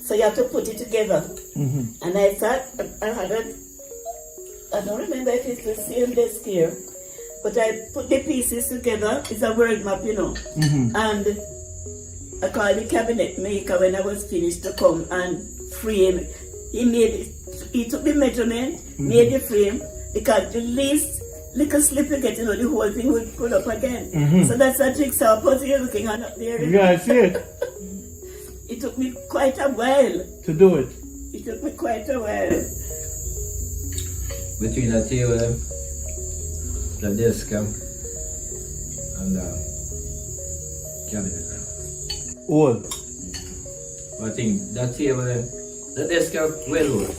So you have to put it together. And I thought, I don't remember if it's the same desk here, but I put the pieces together. It's a word map, you know. And I called the cabinet maker when I was finished to come and frame. He took the measurement, made the frame, because the least little slip you get, you know, the whole thing would pull up again. So that's a jigsaw puzzle you're looking at up there. Yeah, I see it. It took me quite a while. To do it. It took me quite a while. Between the table, the desk, and the cabinet. Old. I think that table, the desk well old.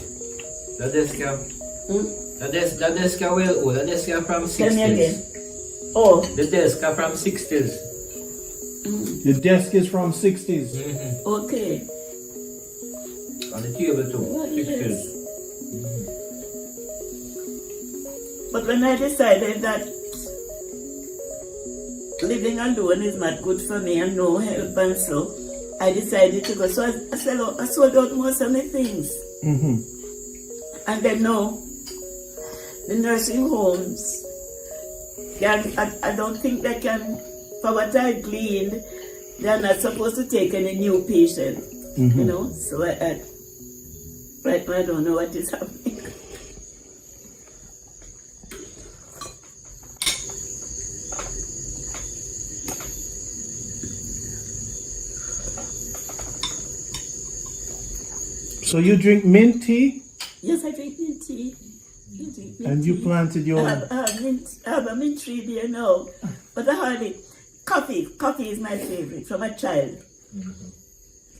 The desk, the desk well old. The desk from 60s. Tell me again. Oh. The desk from 60s. The desk is from 60s. Okay. And the table too, What 60s. But when I decided that living alone is not good for me and no help and so, I decided to go. So I sold out most of my things. And then now, the nursing homes, I don't think they can, for what I gleaned, they're not supposed to take any new patient, you know. So right now I don't know what is happening. So you drink mint tea? Yes, I drink mint tea. I drink mint And you tea. planted your I own? have a mint tree there now. But I hardly... Coffee. Coffee is my favorite from a child.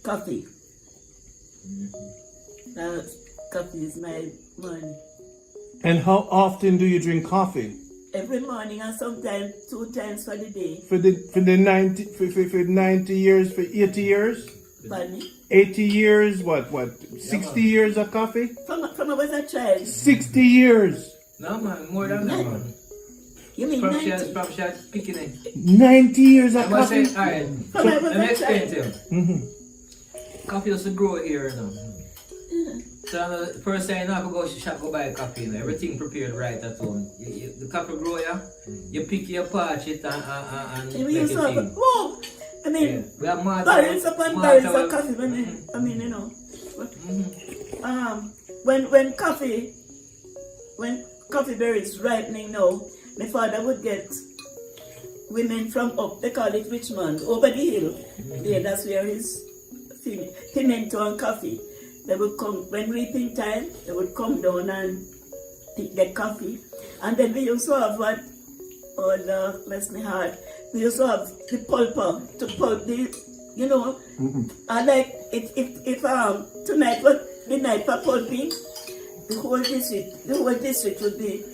Coffee. Coffee is my morning. And how often do you drink coffee? Every morning and sometimes 2 times for the day. For the 90 years, for 80 years? Pardon me? 80 years, what, 60 years of coffee? From I was a child. 60 years! No man, more than that man. You mean 90? From shots picking it. 90 years of I must say, coffee? alright. From I was Let me a explain child. to you. Coffee used to grow here, you know. So the first time you have to go to shop go buy a coffee, you know, everything prepared right at home. The coffee grow here, you pick your patch it and We make used it to have, tea. whoa! I mean, Yeah. We have Malta. barrels upon Malta barrels will- of coffee. I mean, you know. When coffee berries ripening now, my father would get women from up, they call it Richmond, over the hill. Yeah, that's where his pimento and coffee. They would come, when reaping time, they would come down and pick their coffee. And then we also have what, bless my heart, we also have the pulper to pulp the, you know, I like, if tonight was the night for pulping, the whole district would be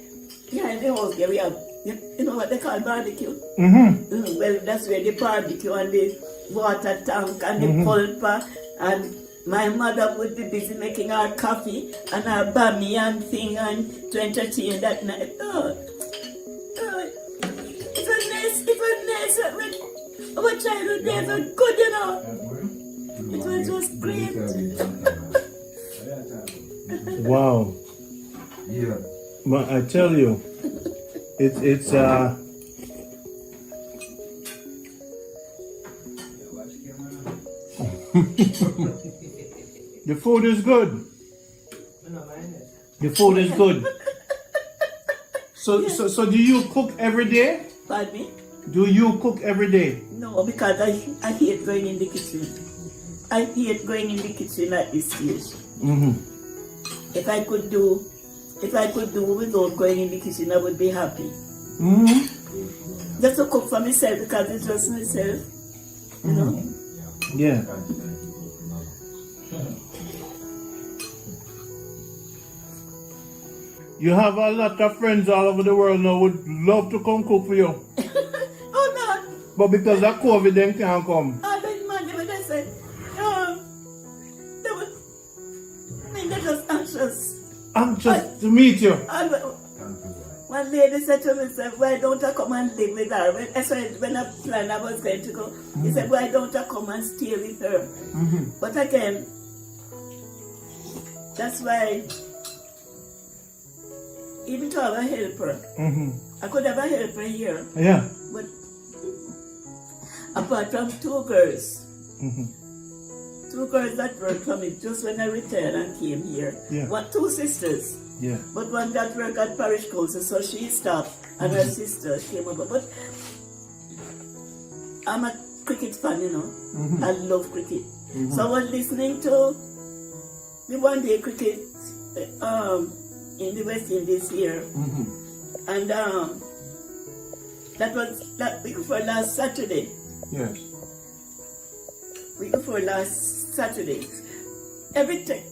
behind the house there. We have, you know what they call barbecue? Well, that's where the barbecue and the water tank and the pulper, and my mother would be busy making our coffee and our bami and thing and to entertain that night. It was nice when our childhood days were good, you know. It was just great. Wow. Yeah. But I tell you, it's the food is good. The food is good. So do you cook every day? Pardon me? Do you cook every day? No, because I hate going in the kitchen. I hate going in the kitchen at this stage. If I could do without going in the kitchen, I would be happy. Just to cook for myself, because it's just myself, you know. Yeah. You have a lot of friends all over the world now would love to come cook for you. Oh no! But because of COVID, they can't come. I didn't mind when I said, they're just anxious. Anxious to meet you. One lady said to me, why don't I come and live with her? When I planned I was going to go, he said, why don't I come and stay with her? But again, that's why, even to have a helper, I could have a helper here, Yeah. but apart from 2 girls, 2 girls that worked for me just when I retired and came here, Yeah. 2 sisters. Yeah. But one that worked at parish council, so she stopped, and her sister came over. But I'm a cricket fan, you know. I love cricket. So I was listening to the one day cricket in the West Indies here, and that was week before last Saturday. Yes. Week before last Saturday. Everything.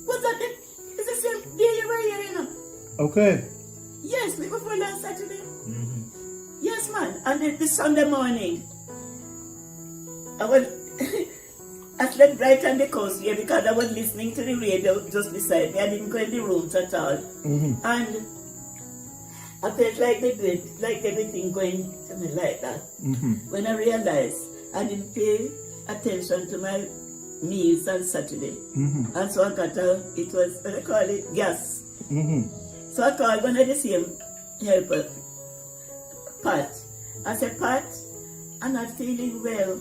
Was that it? It's the same day you were here, you know. Okay. Yes, week before last Saturday. Yes, man. And then the Sunday morning, I slept right on the coast here because I was listening to the radio just beside me. I didn't go in the rooms at all. And I felt like everything going to me like that. When I realized I didn't pay attention to my meals on Saturday. And so I got it was, what I call it, gas. So I called one of the same helper, Pat. I said, Pat, I'm not feeling well.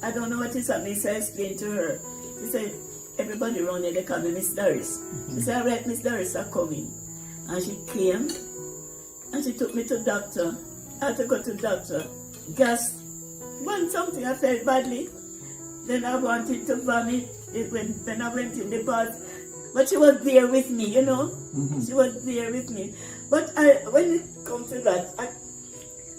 I don't know what is happening, so I explained to her. She said, everybody around here, they call me Miss Doris. She said, all right, Miss Doris are coming. And she came, and she took me to doctor. I had to go to doctor. Gas, one something, I felt badly. Then I wanted to vomit when I went in the bath. But she was there with me, you know. She was there with me. But when it comes to that,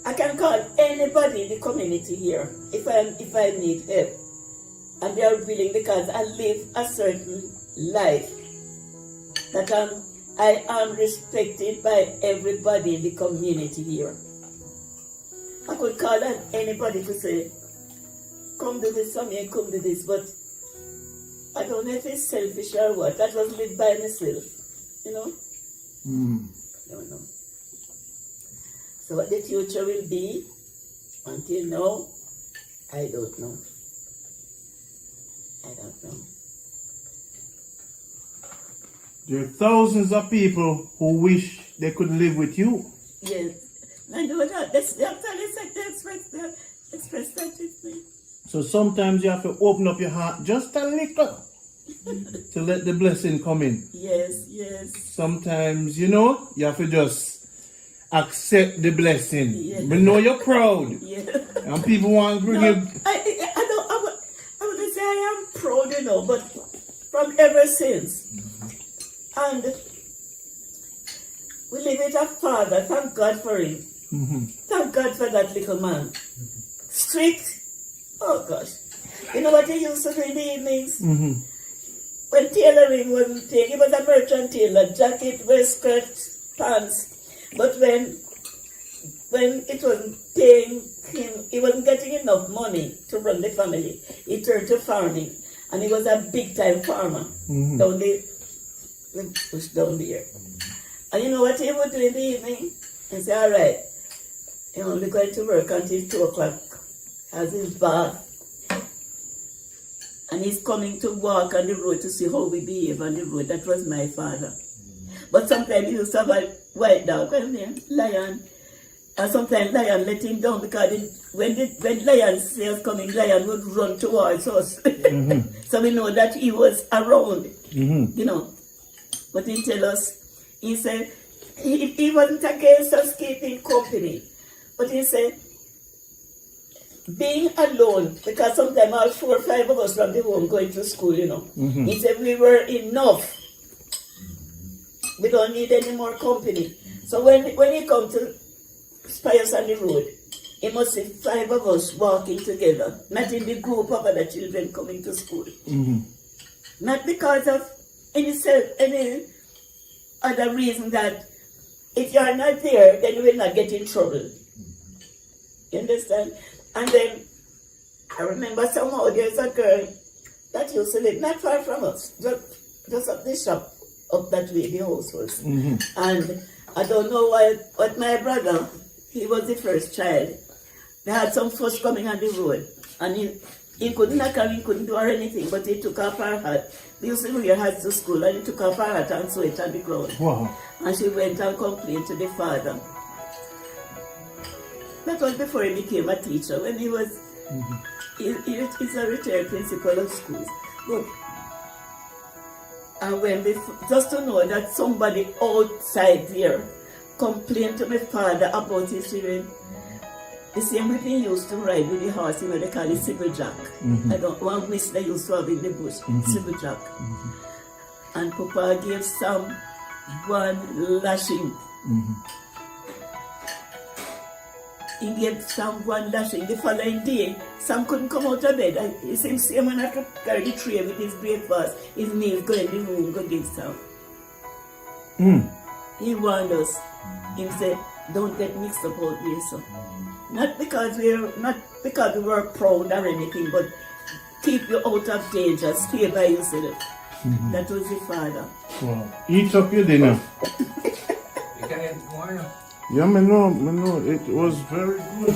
I can call anybody in the community here if I need help. And they are willing, because I live a certain life that I am respected by everybody in the community here. I could call on anybody to say, come do this for me, come do this, but I don't know if it's selfish or what. That was lived by myself, you know? Don't know. So what the future will be, until now, I don't know. I don't know. There are thousands of people who wish they could live with you. Yes, I know that. That's actually said they express that with me. So sometimes you have to open up your heart just a little to let the blessing come in. Yes, yes. Sometimes, you know, you have to just accept the blessing. Yeah. But know you're proud. Yeah. And people want to bring No, you. I would say I am proud, you know, but from ever since. And we live with a father, thank God for him. Thank God for that little man. Strict. Oh gosh. You know what he used to do in the evenings? When tailoring wasn't thing, he was a merchant tailor, jacket, waistcoat, pants. But when it wasn't paying him, he wasn't getting enough money to run the family. He turned to farming, and he was a big time farmer down there. And you know what he would do in the evening? He say, all right, he's only going to work until 2 o'clock, has his bath, and he's coming to walk on the road to see how we behave on the road. That was my father. But sometimes he used to have a white dog, Lion. And sometimes Lion let him down, because when Lion see us coming, Lion would run towards us. So we know that he was around, you know. But he tell us, he said, he wasn't against us keeping company. But he said, being alone, because sometimes all 4 or 5 of us from the home going to school, you know. He said we were enough. We don't need any more company. So when he come to spy us on the road, he must see 5 of us walking together, not in the group of other children coming to school. Not because of any other reason, that if you are not there, then you will not get in trouble. You understand? And then I remember somehow there's a girl that used to live not far from us, just up the shop, up that way the house was. And I don't know why, but my brother, he was the first child. They had some fuss coming on the road, and he couldn't knock her, he couldn't do her anything, but he took off her hat. We used to wear hats to school, and he took off her hat and threw it on the ground. Wow. And she went and complained to the father. That was before he became a teacher. When he was, he's a retired principal of schools. But and just to know that somebody outside there complained to my father about his children, the same way he used to ride with the horse, you know, they call it civil jack. I don't want which they used to have in the bush, civil jack. And Papa gave Sam 1 lashing. He gave Sam 1 lashing. The following day, Sam couldn't come out of bed. He said, same man had to carry the tray with his breakfast. His meals go in the room, go give Sam. He warned us. He said, don't get mixed up out here, so. Not because we were proud or anything, but keep you out of danger, stay by yourself. That was the father. Wow. Eat up your dinner. You can eat more now. Yeah, I know, it was very good.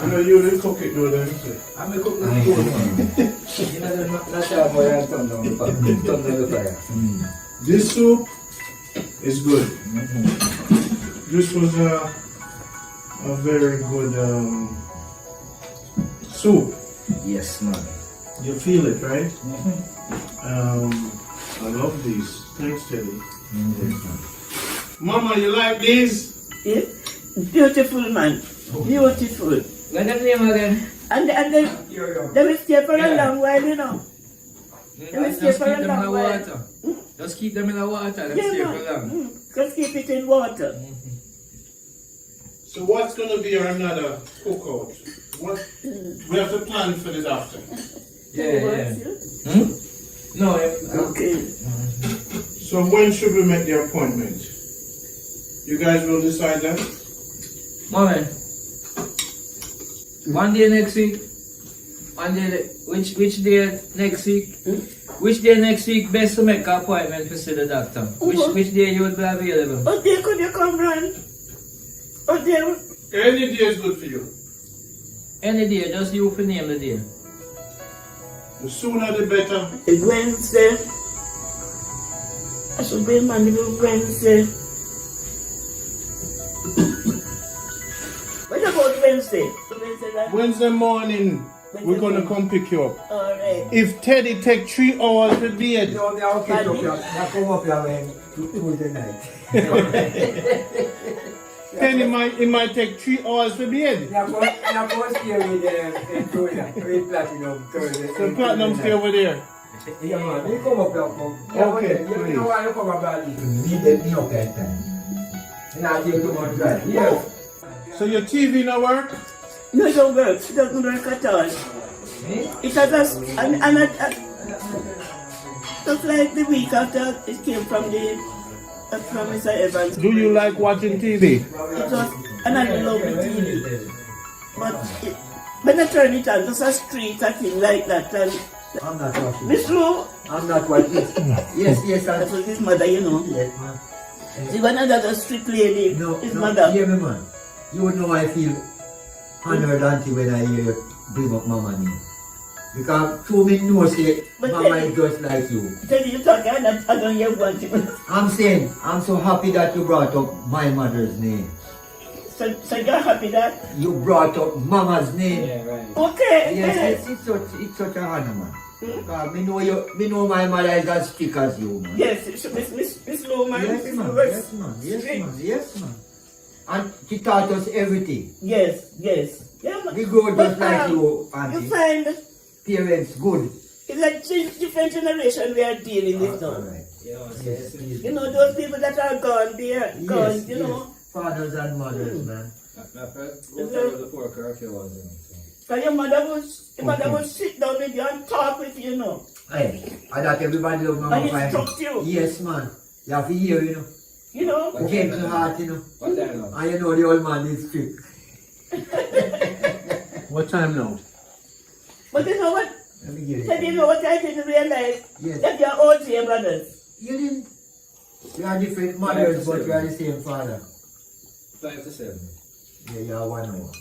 I know you didn't cook it though, then you say. I'm going to cook the food. You know, not that boy and turn down the fire. This soup is good. This was a very good soup. Yes, man. You feel it, right? I love these. Thanks, Teddy. Mama, you like these? Yes? Beautiful man. Beautiful. What's the name again? And they will stay for a long while, you know. They will stay Just for keep a them in long the while. water. Just keep them in the water. Let's Yeah, stay man. for long. Just keep it in water. So what's going to be another cookout? What we have to plan for this after. Yeah. No, Okay. So when should we make the appointment? You guys will decide that? Moment. One day next week. One day, which day next week? Which day next week best to make an appointment to see the doctor? Which day you would be available? What day could you come run? What day? Any day is good for you. Any day, just you can name the day. The sooner the better. It's Wednesday. I should be in Mandeville Wednesday. What about Wednesday? Wednesday morning, we're going to come pick you up. Alright. If Teddy take 3 hours to bed, No, they are okay. They come up here when Tuesday night. then it might take 3 hours to bed. They are going to stay with with Platinum Thursday. So Platinum stay over there. Yeah, man. You come up here. Okay, You know why you come up here? Me up that time. And I take too much drive. Yes. So your TV not work? No, it don't work. It doesn't work at all. It has just, just like the week after it came from Mr. Evans. Do you like watching TV? It was another lovely TV. But when I turn it on, just a street, a thing like that. And I'm not watching. Miss Lou, I'm not watching. Yes, that was his mother, you know. Yes, man. She was another street lady, his mother. Hear me, man. You would know I feel honored, auntie, when I hear you bring up Mama name. Because through me know say Mama is just like you. Tell you talking, I don't hear one thing. I'm saying, I'm so happy that you brought up my mother's name. So you're happy that? You brought up Mama's name. Yeah, right. Okay. Yes, it's such a honor, man. Because me know my mother is as thick as you, man. Yes, Miss Lou, man. Yes, Miss man. Lou is Yes, man. Yes, straight. man. Yes, man. And she taught us everything. Yes. Yeah, man. We grow just But, like you, You auntie. find Parents, good. it's like different generation we are dealing with now. Alright. Yes. You know, those people that are gone, they are gone, Yes, you yes. know. Fathers and mothers, man. The poor curfew was. Because your mother would sit down with you and talk with you, you know. Hey, I thought everybody love Mama And Fine. instruct you. Yes, man. You have to hear, you know. You know. Gentle heart, you know. What time now? And you know the old man is strict. What time now? But you know what? Let me get it. You know what I didn't realize? Yes. That you are all dear brothers. You didn't. We are different mothers, but we are the same father. 5 to 7. Yeah, you are 1 hour.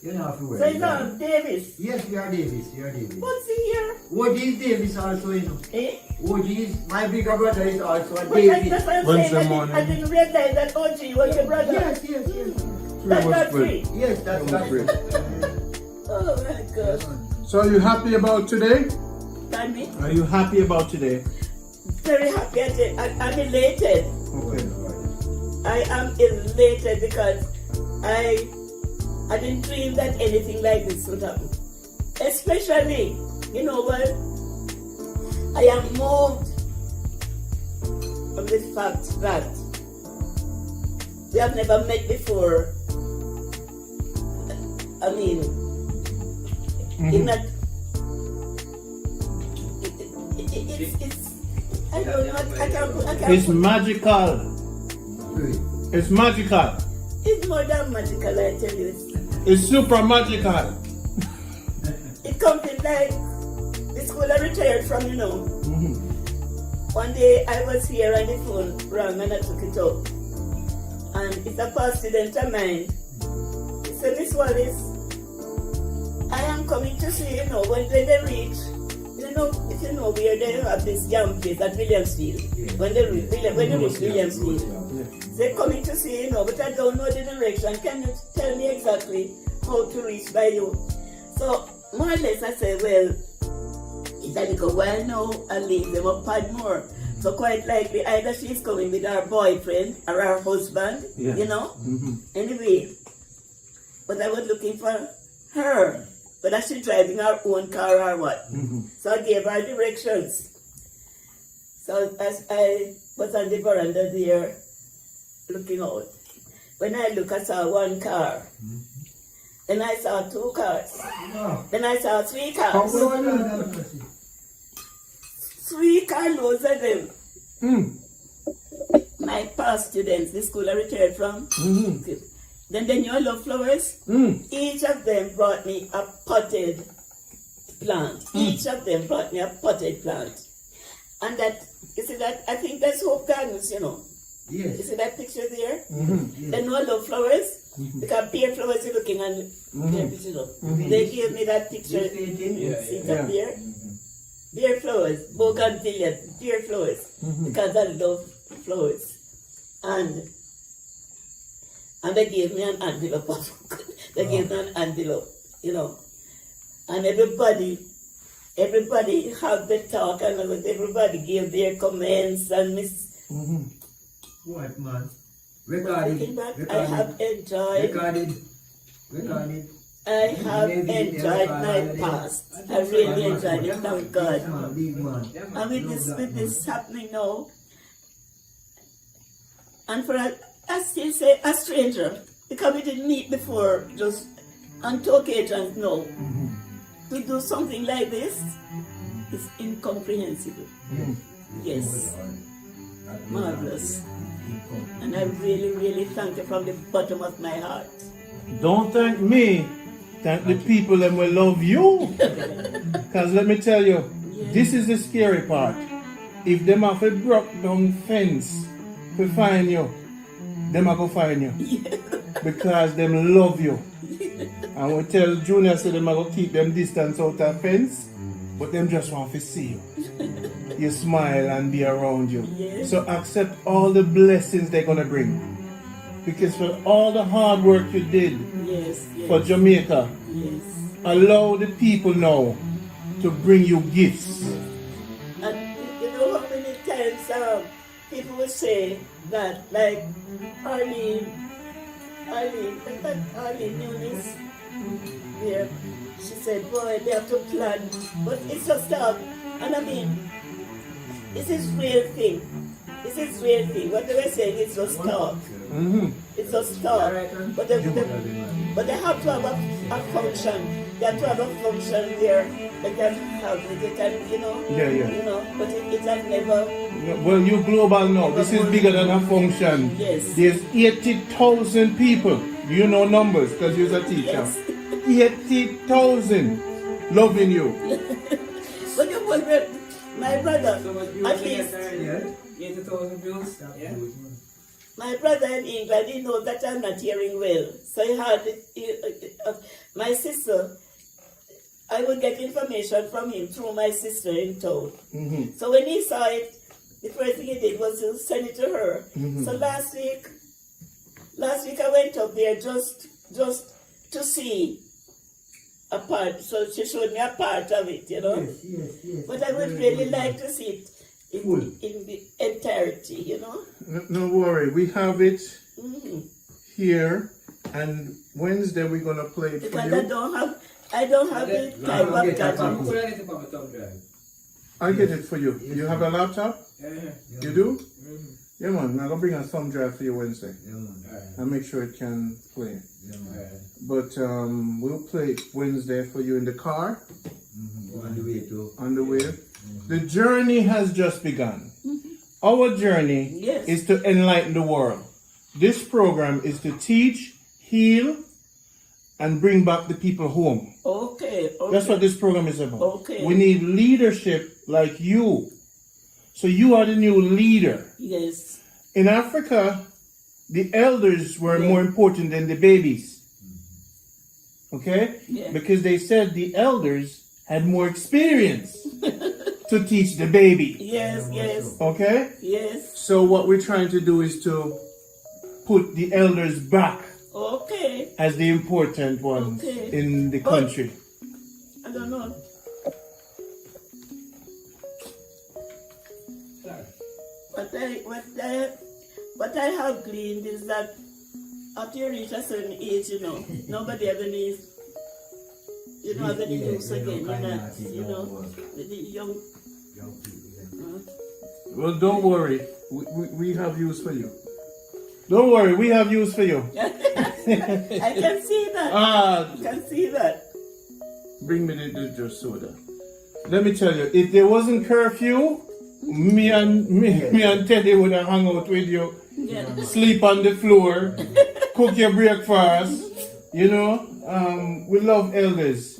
You don't have to worry. So it's on Davis. Yes, we are Davis. We are Davis. What's he here? OG is Davis also, you know. Eh? OG is, my bigger brother is also a But Davis. that's what I'm Wednesday saying. morning. I didn't realize that OG was your brother. Yes. That's not free. Yes, that's right. Oh my God. So are you happy about today? Pardon me? Are you happy about today? Very happy. I'm elated. Okay. I am elated because I didn't dream that anything like this would happen. Especially, you know what? I am moved from the fact that we have never met before. I mean, in that it's I don't know. I can't. It's magical. It's magical. It's more than magical, I tell you. It's super magical. It comes in like the school I retired from, you know. One day I was here and the phone rang and I took it up. And it's a past student of mine. He said, Miss Wallace, I am coming to see, you know, when they reach, you know, if you know where they have this young place at Williamsfield. When they reach Williamsfield. They're coming to see, you know, but I don't know the direction. Can you tell me exactly how to reach by you? So, more or less, I said, well, it's a little while now, I'll leave them up Padmore. So quite likely, either she's coming with her boyfriend or her husband, you know? Anyway, but I was looking for her. whether she driving her own car or what. So I gave her directions. So as I was on the veranda there, looking out, when I look, I saw one car. Then I saw 2 cars. Then I saw 3 cars. 3 carloads of them. My past students, the school I retired from. Then the new love flowers. Each of them brought me a potted plant. Each of them brought me a potted plant. And that, you see that, I think that's Hope Gardens, you know. Yes. You see that picture there? The new love flowers. Because pear flowers you're looking and pear picture. They gave me that picture. See that there? Pear flowers, bougainvillea, pear flowers. Because I love flowers. And they gave me an envelope. They gave me an envelope, you know. And everybody had the talk and everybody gave their comments and Miss. What, man? Looking back, I have enjoyed. I have enjoyed my past. I really enjoyed it, thank God. And with this happening now, and for I still say a stranger, because we didn't meet before, just on two occasions now, to do something like this is incomprehensible. Yes, marvelous. And I really, really thank you from the bottom of my heart. Don't thank me. Thank the people that will love you. Because let me tell you, this is the scary part. If them have a broke down fence to find you, them are going to find you. Because them love you. And we tell Junior, say them are going to keep them distance out of fence, but them just want to see you. You smile and be around you. So accept all the blessings they're going to bring. Because for all the hard work you did for Jamaica, allow the people now to bring you gifts. And you know how many times people will say that, like Arlene Nunes, where she said, boy, they have to plan, but it's just and I mean, this is real thing. This is real thing. What they were saying is just talk. It's just talk. But they have to have a function. They have to have a function where they can have it. They can, you know. You know. But it has never. Well, you're global now. This is bigger than a function. Yes. There's 80,000 people. You know numbers because you're a teacher. 80,000 loving you. But you will, my brother, at least. 80,000 views. Yeah. My brother in England, he knows that I'm not hearing well. So he had, my sister, I would get information from him through my sister in town. So when he saw it, the first thing he did was to send it to her. So last week I went up there just to see a part. So she showed me a part of it, you know. Yes. But I would really like to see it in the entirety, you know. No worry, we have it here, and Wednesday we're gonna play it because for you. I don't have the time of gadget. I'll get it for you. You have a laptop? You do? Yeah, man. I'm gonna bring a thumb drive for you Wednesday. And make sure it can play. But we'll play it Wednesday for you in the car. On the way too. On the way. The journey has just begun. Our journey is to enlighten the world. This program is to teach, heal, and bring back the people home. Okay. That's what this program is about. Okay. We need leadership like you. So you are the new leader. Yes. In Africa, the elders were more important than the babies. Okay? Yeah. Because they said the elders had more experience to teach the baby. Yes. Okay? Yes. So what we're trying to do is to put the elders back as the important ones in the country. I don't know. What I have gleaned is that after you reach a certain age, you know, nobody ever needs You don't have any use again, you know, the young. Well, don't worry. We have use for you. Don't worry, we have use for you. I can see that. I can see that. Bring me the soda. Let me tell you, if there wasn't curfew, me and Teddy would have hung out with you, sleep on the floor, cook your breakfast. You know, we love elders.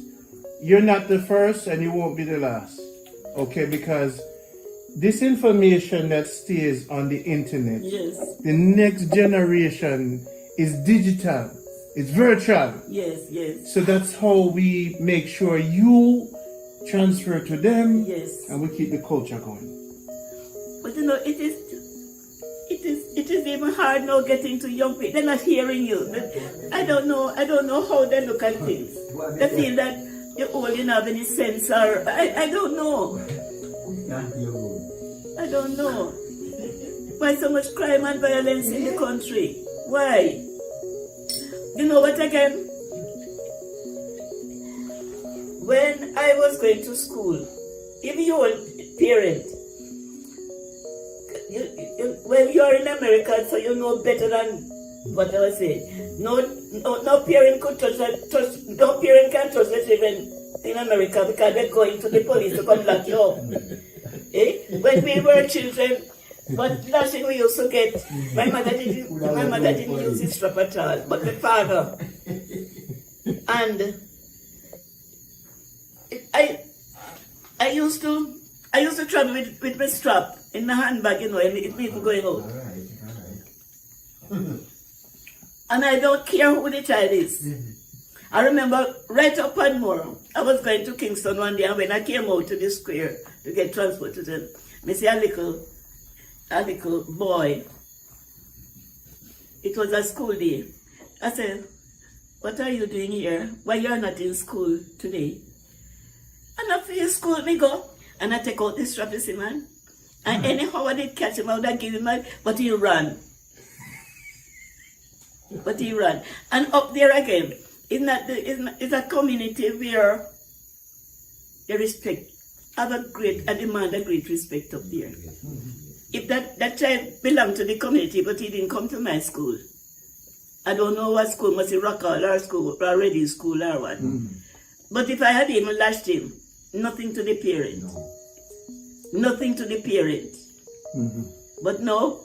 You're not the first and you won't be the last. Okay, because this information that stays on the internet, the next generation is digital, it's virtual. Yes. So that's how we make sure you transfer to them, and we keep the culture going. But you know, it is even hard now getting to young people. They're not hearing you. I don't know how they look at things. They feel that you're old, you don't have any sense, or I don't know. I don't know. Why so much crime and violence in the country? Why? You know what again? When I was going to school, if you're a parent, when you're in America, so you know better than what I was saying. No parent could no parent can touch the children in America because they're going to the police to come lock you up. When we were children, but last thing we used to get, my mother didn't use his strap at all, but my father. And I used to travel with my strap in my handbag, you know, and it means going out. And I don't care who the child is. I remember right up and more, I was going to Kingston one day, and when I came out to the square to get transported, I see a little boy. It was a school day. I said, "What are you doing here? Why you are not in school today?" And after school, me go, and I take out this strap, you see, man. And anyhow I did catch him, I would have given him, but he ran. And up there again, it's a community where they respect, demand a great respect up there. If that child belonged to the community, but he didn't come to my school. I don't know what school, must be Rockall or school, or Ready School or what. But if I had even lashed him, nothing to the parent. Nothing to the parent. But no,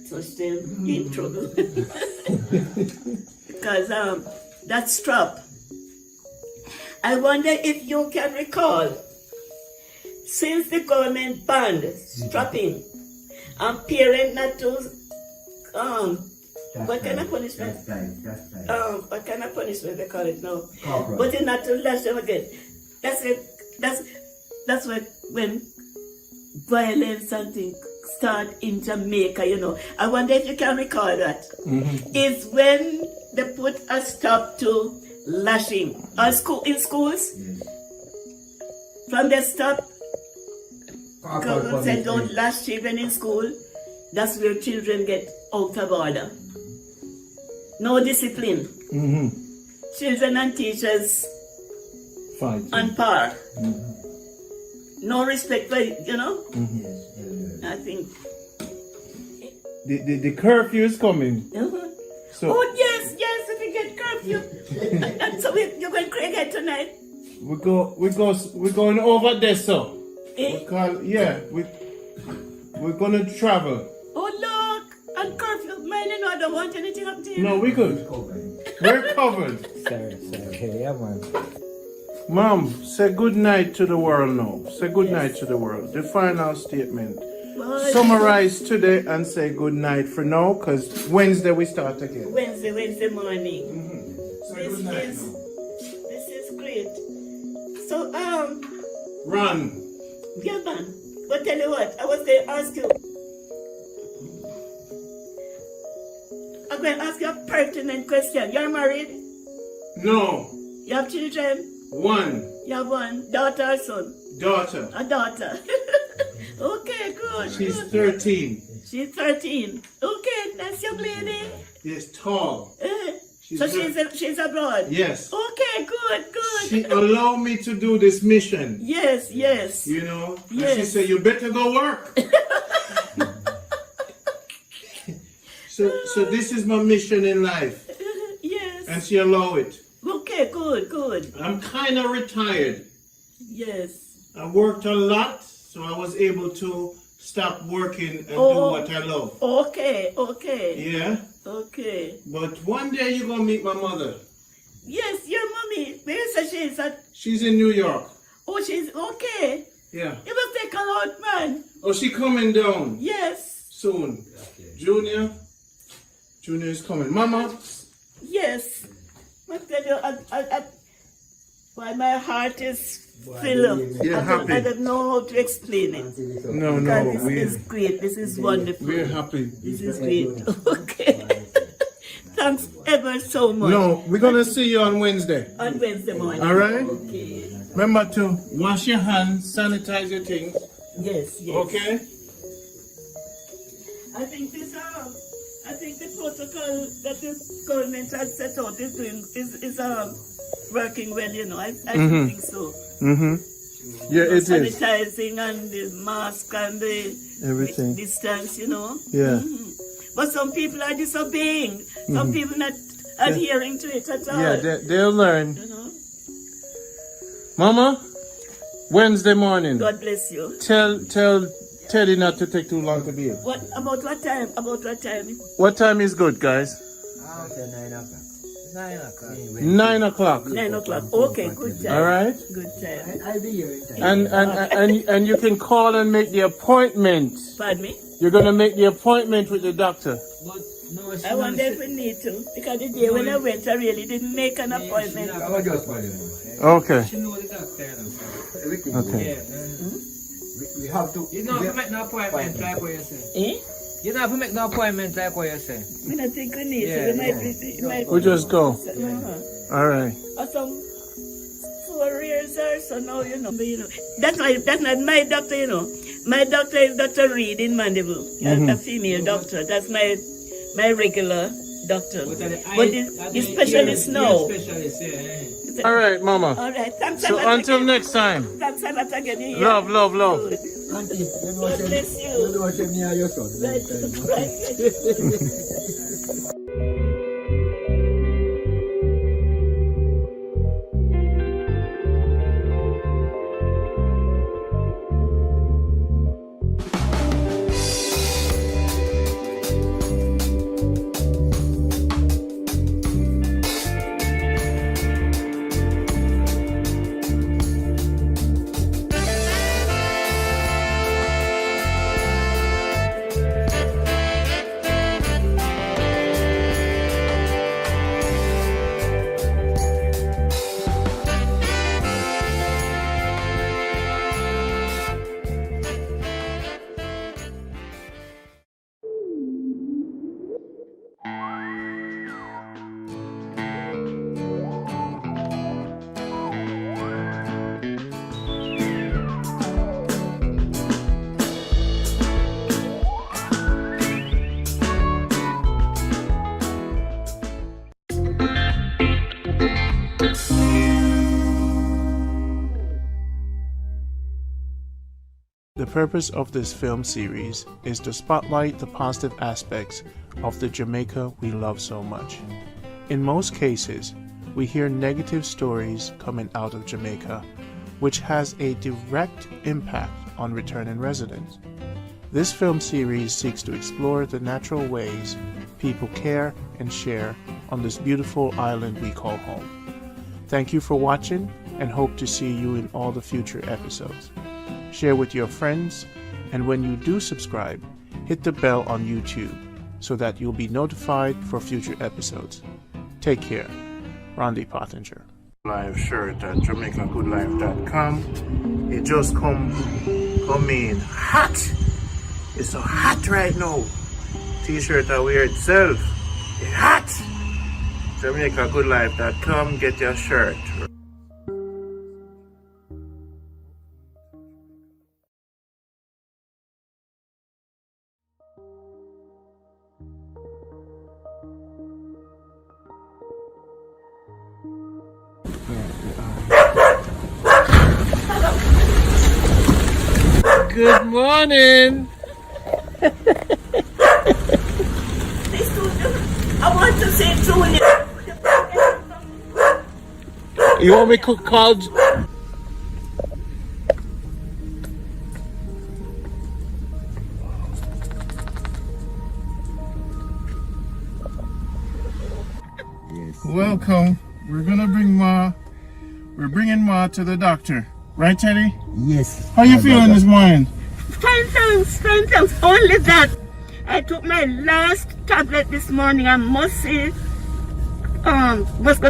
so still in trouble. Because that strap, I wonder if you can recall, since the government banned strapping and parent not to, what kind of punishment? What kind of punishment they call it now? But it's not to lash them again. That's when violence and things start in Jamaica, you know. I wonder if you can recall that. It's when they put a stop to lashing. In schools, from the stop, government said don't lash children in school. That's where children get out of order. No discipline. Children and teachers on par. No respect for, you know. I think the curfew is coming. So oh yes, if we get curfew. And so you're going Craighead tonight. we're going over there, so we're gonna travel. Oh look, and curfew. Man, you know I don't want anything up to you. No, we're good. We're covered. Sorry. Yeah, man. Mom, say good night to the world now. Say good night to the world. The final statement. Bye. Summarize today and say good night for now, because Wednesday we start again. Wednesday morning. Say good night now. This is great. So Run. yeah, man. But tell you what, I was going to ask you. I'm going to ask you a pertinent question. You're married? No. You have children? One. You have one daughter or son? Daughter. A daughter. Okay, good. She's good. 13. She's 13. Okay, nice young lady. Is tall. She's abroad? Yes. Okay, good. She allowed me to do this mission. Yes. You know? And Yes. she said, you better go work. So this is my mission in life. Yes. And she allowed it. Okay, good. I'm kind of retired. Yes. I worked a lot, so I was able to stop working and do what I love. Okay. Yeah? Okay. But one day you're going to meet my mother. Yes, your mommy. Where is she? She's in New York. Oh, she's okay. Yeah. You must take her out, man. Oh, she coming down Yes. soon. Junior is coming. Mama? Yes. I tell you, why my heart is filled. You're happy. I don't know how to explain it. No, Because this is great. This is wonderful. we're happy. This is great. Okay. Thanks ever so much. No, we're going to see you on Wednesday. On Wednesday morning. All right? Okay. Remember to wash your hands, sanitize your things. Yes. Okay? I think the protocol that the government has set out is working well, you know. I think so. Yeah, it is. Sanitizing and the mask and the Everything. distance, you know. Yeah. But some people are disobeying. Some people not adhering to it at all. Yeah, they'll learn. You know. Mama, Wednesday morning. God bless you. Tell Teddy not to take too long to be here. About what time? What time is good, guys? I'll say 9 o'clock. 9 o'clock. 9 o'clock. 9 o'clock. Okay, good time. All right. Good time. I'll be here in time. And you can call and make the appointment. Pardon me? You're gonna make the appointment with the doctor. But no, I wonder if we need to. Because the day when I went, I really didn't make an appointment. I'll just call him. Okay. she know the doctor, you know. Everything. Okay. We have to. You don't have to make no appointment like what you say. Eh? You don't have to make no appointment like what you say. I mean, I think we need Yeah, to. It might We just go. Uh-huh. All right. Or some 4 years or so now, you know. But, you know, that's not my doctor, you know. My doctor is Dr. Reed in Mandeville, a female doctor. That's my regular doctor. But the specialist now. Specialist, yeah. All right, Mama. All right, thanks a So lot until again. next time. Thanks a lot again. You hear? Love. Good. Auntie, you know God bless you. don't say me or your son. Right. The purpose of this film series is to spotlight the positive aspects of the Jamaica we love so much. In most cases, we hear negative stories coming out of Jamaica, which has a direct impact on returning residents. This film series seeks to explore the natural ways people care and share on this beautiful island we call home. Thank you for watching and hope to see you in all the future episodes. Share with your friends, and when you do subscribe, hit the bell on YouTube so that you'll be notified for future episodes. Take care. Randy Pottinger. Live shirt at JamaicaGoodLife.com. It just come in hot. It's so hot right now. T-shirt I wear itself. It's hot. JamaicaGoodLife.com. Get your shirt. morning. I want to say Junior. You want me to call? Welcome. We're gonna bring Ma. We're bringing Ma to the doctor, right, Teddy? Yes. How you feeling this morning? Fine, thanks. Only that I took my last tablet this morning. I must go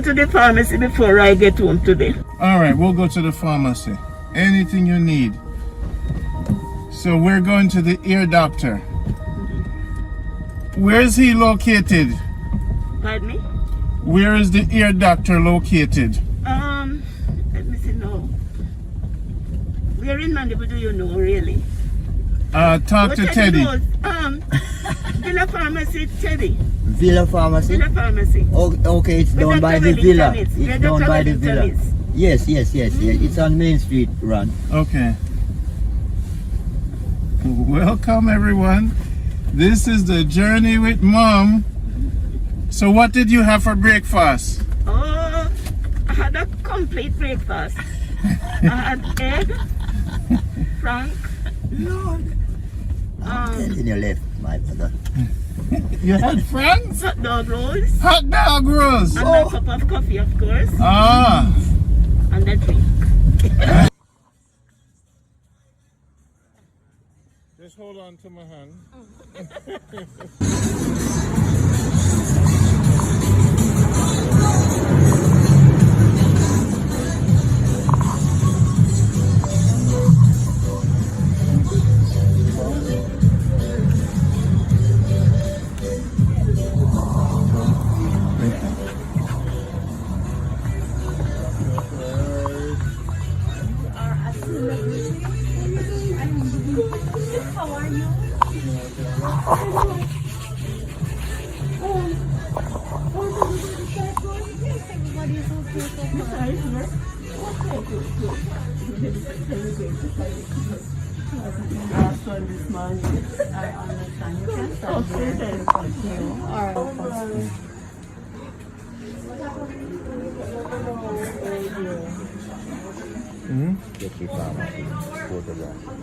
to the pharmacy before I get home today. All right, we'll go to the pharmacy. Anything you need. So we're going to the ear doctor. Where is he located? Pardon me? Where is the ear doctor located? Let me see now. Where in Mandeville do you know, really? Talk to Teddy. Villa Pharmacy, Teddy. Villa Pharmacy? Villa Pharmacy. Okay, it's Where down by Dr. the villa. Wellington is. It's Where down Dr. by the Wellington villa. is. Yes. It's on Main Street, Ron. Okay. Welcome, everyone. This is the journey with Mom. So what did you have for breakfast? Oh, I had a complete breakfast. I had egg, frank. Lord. In your left, my brother. You had franks? Hot dog rolls. Hot dog rolls. And my cup of coffee, of course. Ah. And a drink. Just hold on to my hand.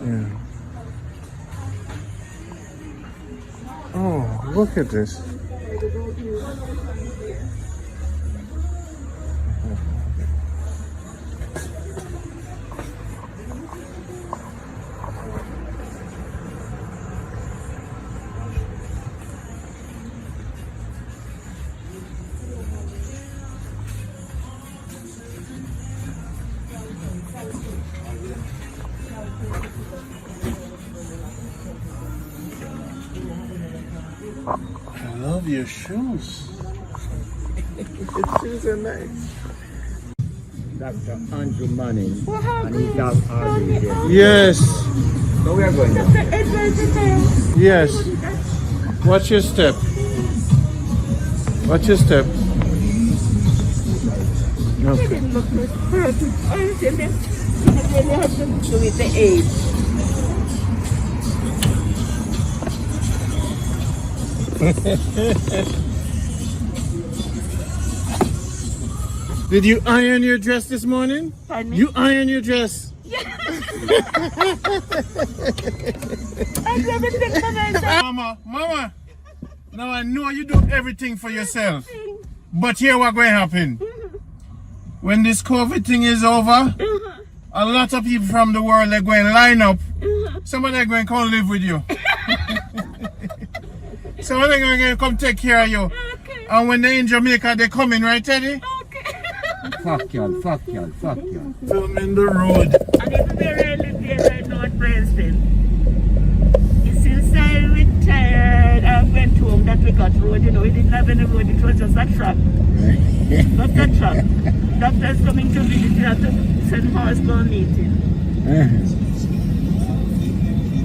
Yeah. Oh, look at this. I love your shoes. Your shoes are nice. Dr. Andrew Manning. And he's got RV there. Yes. So we are going now. Yes. Watch your step. Watch your step. Okay. With the age. Did you iron your dress this morning? Pardon me? You iron your dress. Mama, now I know you do everything for yourself. But here what going to happen. When this COVID thing is over, a lot of people from the world are going to line up. Some of them are going to come live with you. Some of them are going to come take care of you. Okay. And when they're in Jamaica, they're coming, right, Teddy? Okay. Fuck y'all. Filming the road. And even where I live here right now at Princeton, since I retired, I went home that we got road, you know, we didn't have any road, it was just a truck. Just a truck. Doctors coming to visit, you have to send horse go meeting.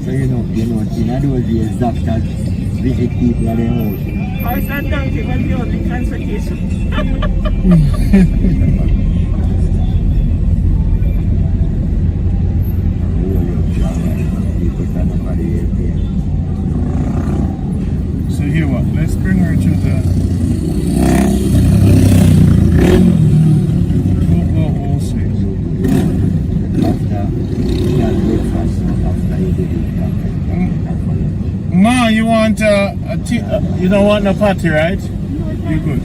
So you know, in those years, doctors visit people at their house. Horse and donkey was the only transportation. People stand up at bring her to the we'll see. Ma, you want a tea? You don't want no patty, right? You good.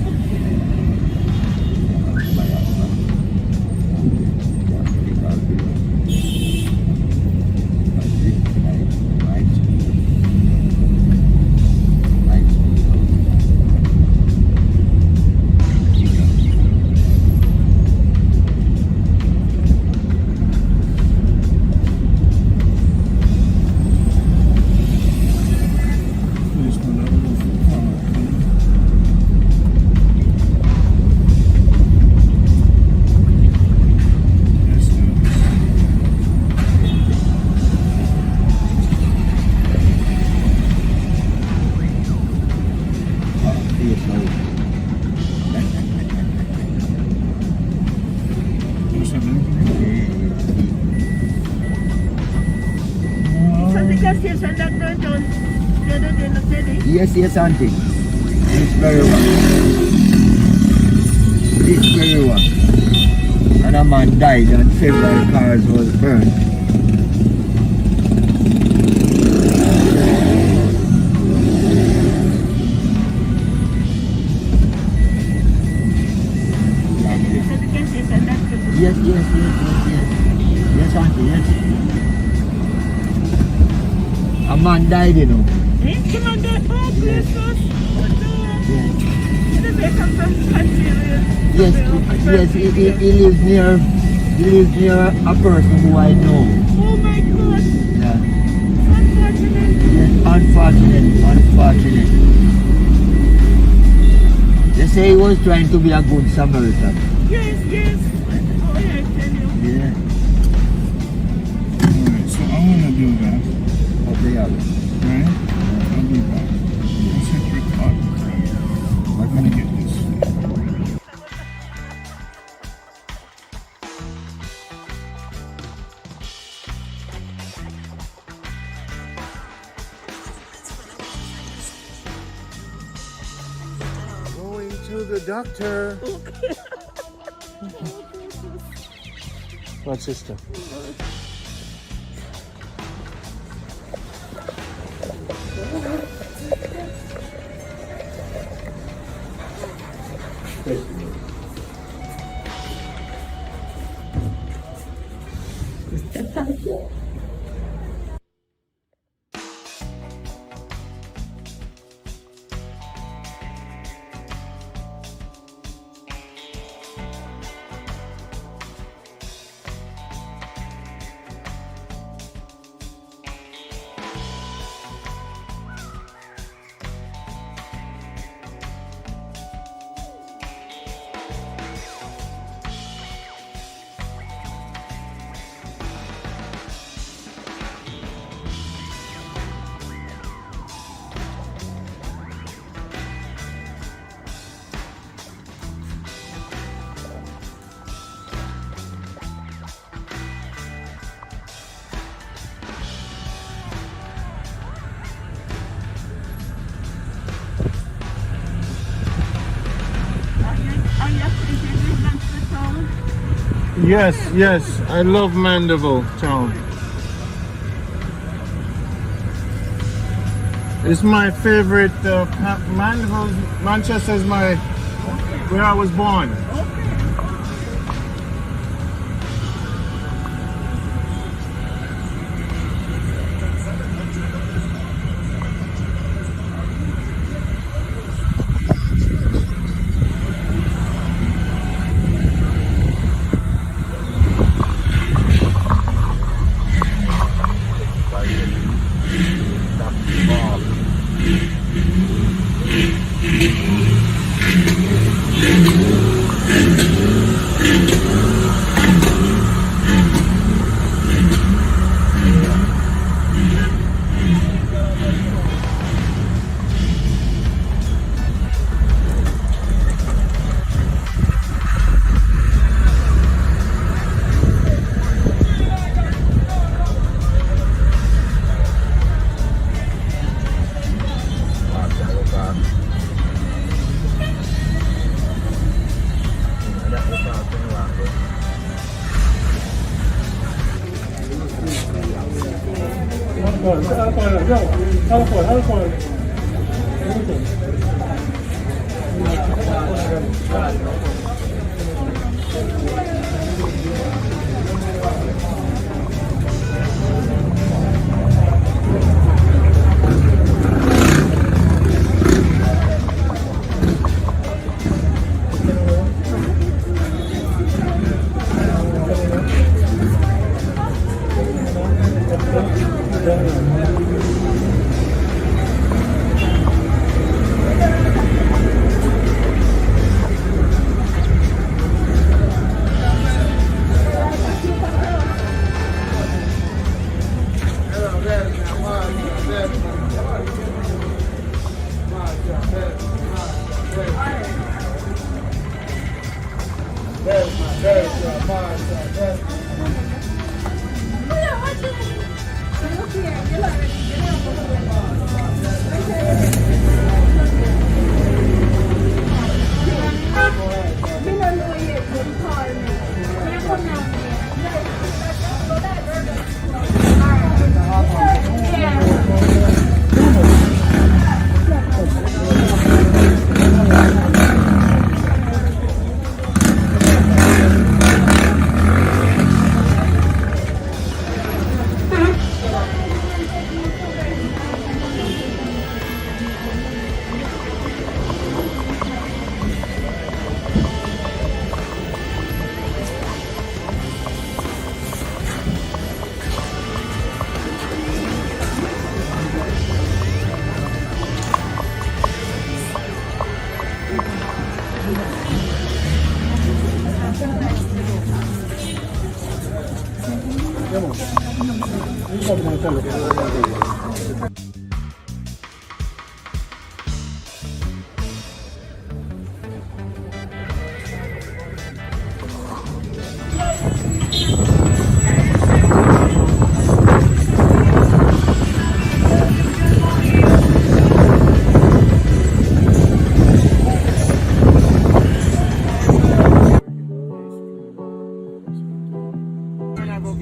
Yes, auntie. It's very well. It's very well. And a man died and several cars was burned. Yes. Yes, auntie, yes. A man died, you know. Yes, he lives near a person who I know. Oh my God. Yeah. Unfortunate. Yes, unfortunate. They say he was trying to be a good Samaritan. Yes. Oh yeah, I tell you. Yeah. Alright, so I'm gonna do that. Okay, Right? I'll be back. Let's hit record. I'm gonna get this. Going to the doctor. Okay. What, sister? Yes, I love Mandeville town. It's my favorite. Mandeville, Manchester is where I was born. How far?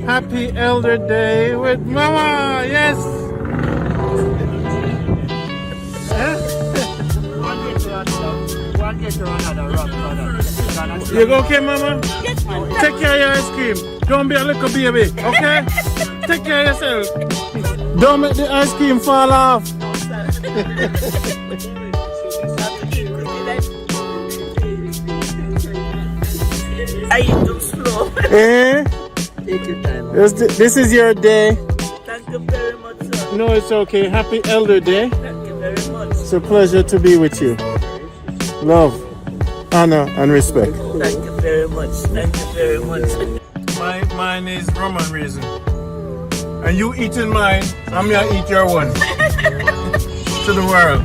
Happy Elder Day with Mama, yes! You go okay, Mama? Yes, man. Take care of your ice cream. Don't be a little baby, okay? Take care of yourself. Don't make the ice cream fall off. Are you too slow? Eh? Take your time. This is your day. Thank you very much, sir. No, it's okay. Happy Elder Day. Thank you very much. It's a pleasure to be with you. Love, honor, and respect. Thank you very much. Thank you very much. Mine is rum and raisin. And you eating mine, I'm gonna eat your one. To the world.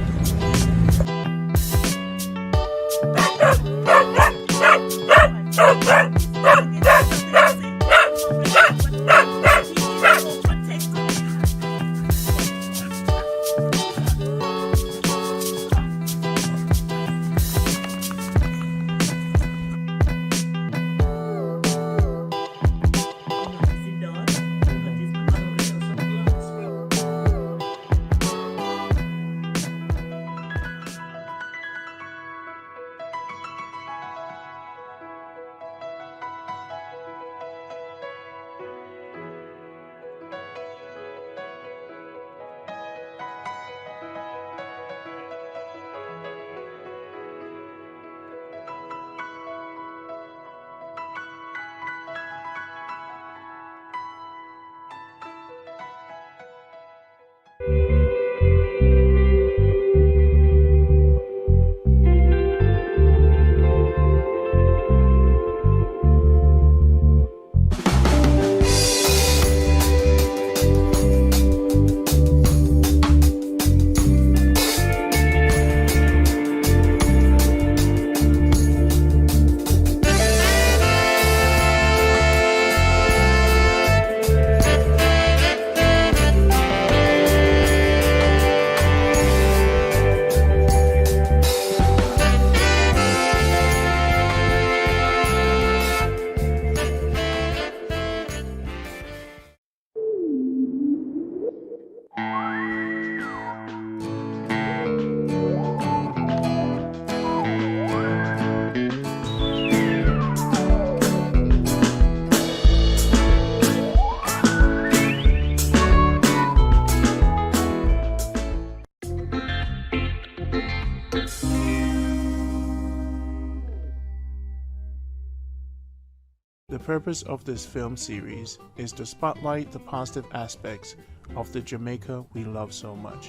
purpose of this film series is to spotlight the positive aspects of the Jamaica we love so much.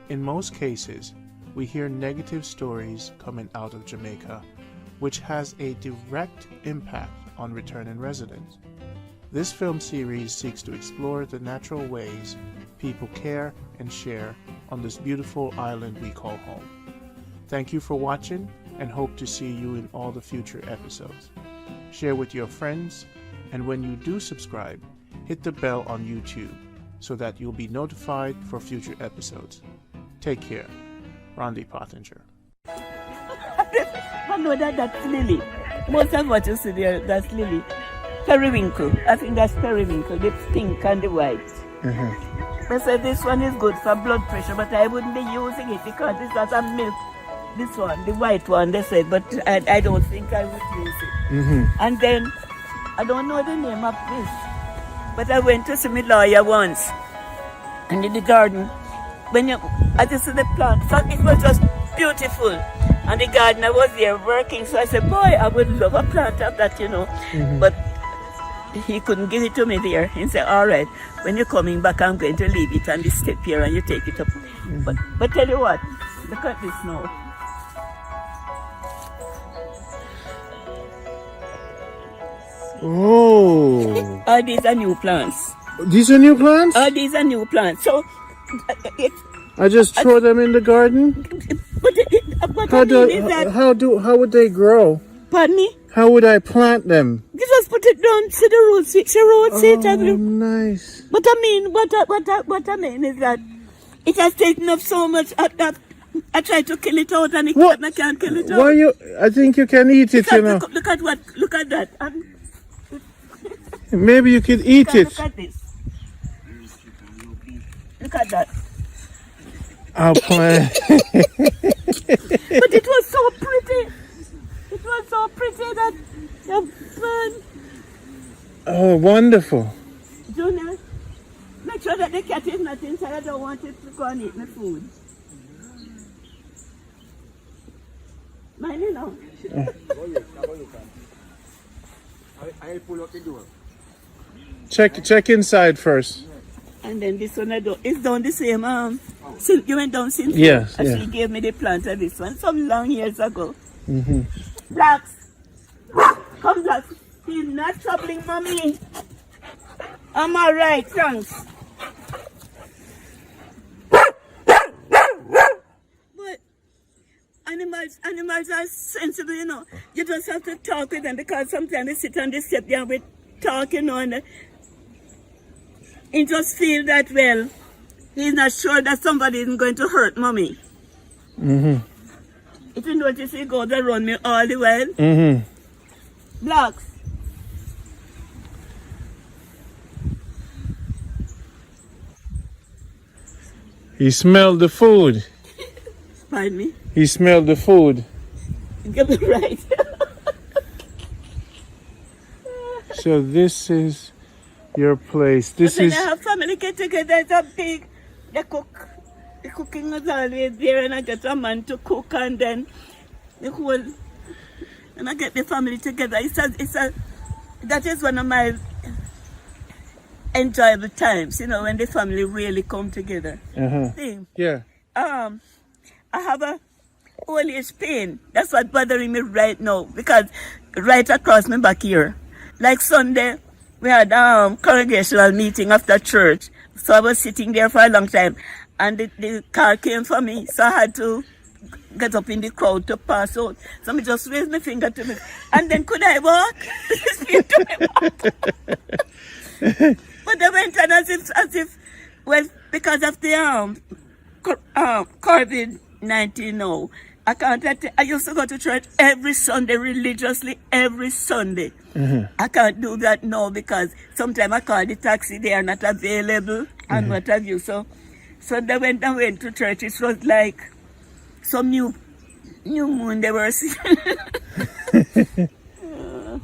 In most cases, we hear negative stories coming out of Jamaica, which has a direct impact on returning residents. This film series seeks to explore the natural ways people care and share on this beautiful island we call home. Thank you for watching and hope to see you in all the future episodes. Share with your friends, and when you do subscribe, hit the bell on YouTube so that you'll be notified for future episodes. Take care. Randy Pottinger. I know that's lily. Most of what you see there, that's lily. Periwinkle. I think that's periwinkle, the pink and the white. They said this one is good for blood pressure, but I wouldn't be using it because it's not a milk. This one, the white one, they said, but I don't think I would use it. And then, I don't know the name of this, but I went to see my lawyer once, and in the garden, I just see the plant, so it was just beautiful. And the gardener was there working, so I said, boy, I would love a plant of that, you know. But he couldn't give it to me there. He said, all right, when you're coming back, I'm going to leave it on the step here and you take it up. But tell you what, look at this now. Oh, All these are new plants. these are new plants? All these are new plants. So, I just throw them in the garden? what I mean is that, How would they grow? pardon me, How would I plant them? you just put it down to the root, Oh, nice. What I mean is that it has taken up so much. I tried to kill it out and I can't kill it out. Why I think you can eat it, you know. Look at that. And Maybe you could eat it. look at this. Look at that. I'll plant. But it was so pretty. It was so pretty that Oh, wonderful. Junior, make sure that the cat is not inside. I don't want it to go and eat my food. Mine, you know. I'll pull up the door. Check inside first. And then this one it's down the same you went down since Yes, and yeah. she gave me the plant of this one some long years ago. Blacks. Come Blacks. He's not troubling mommy. I'm alright, thanks. But animals are sensible, you know. You just have to talk with them because sometimes they sit on the step there with talking on. He just feel that, well, he's not sure that somebody isn't going to hurt mommy. If you notice, he goes around me all the while. Blacks. He smelled the food. Pardon me? He smelled the food. Get me right. So this is your place. This When is I have family get together, it's a big, they cook. The cooking is always there, and I get a man to cook, and then the whole, and I get the family together. That is one of my enjoyable times, you know, when the family really come together. Thing. yeah. I have a old age pain. That's what's bothering me right now, because right across my back here, like Sunday, we had congregational meeting after church. So I was sitting there for a long time, and the car came for me, so I had to get up in the crowd to pass out. So I just raised my finger to me, and then could I walk? But I went on as if, well, because of the COVID-19 now, I can't. I used to go to church every Sunday, religiously every Sunday. I can't do that now because sometimes I call the taxi, they are not available and what have you. So they went to church. It was like some new moon they were seeing.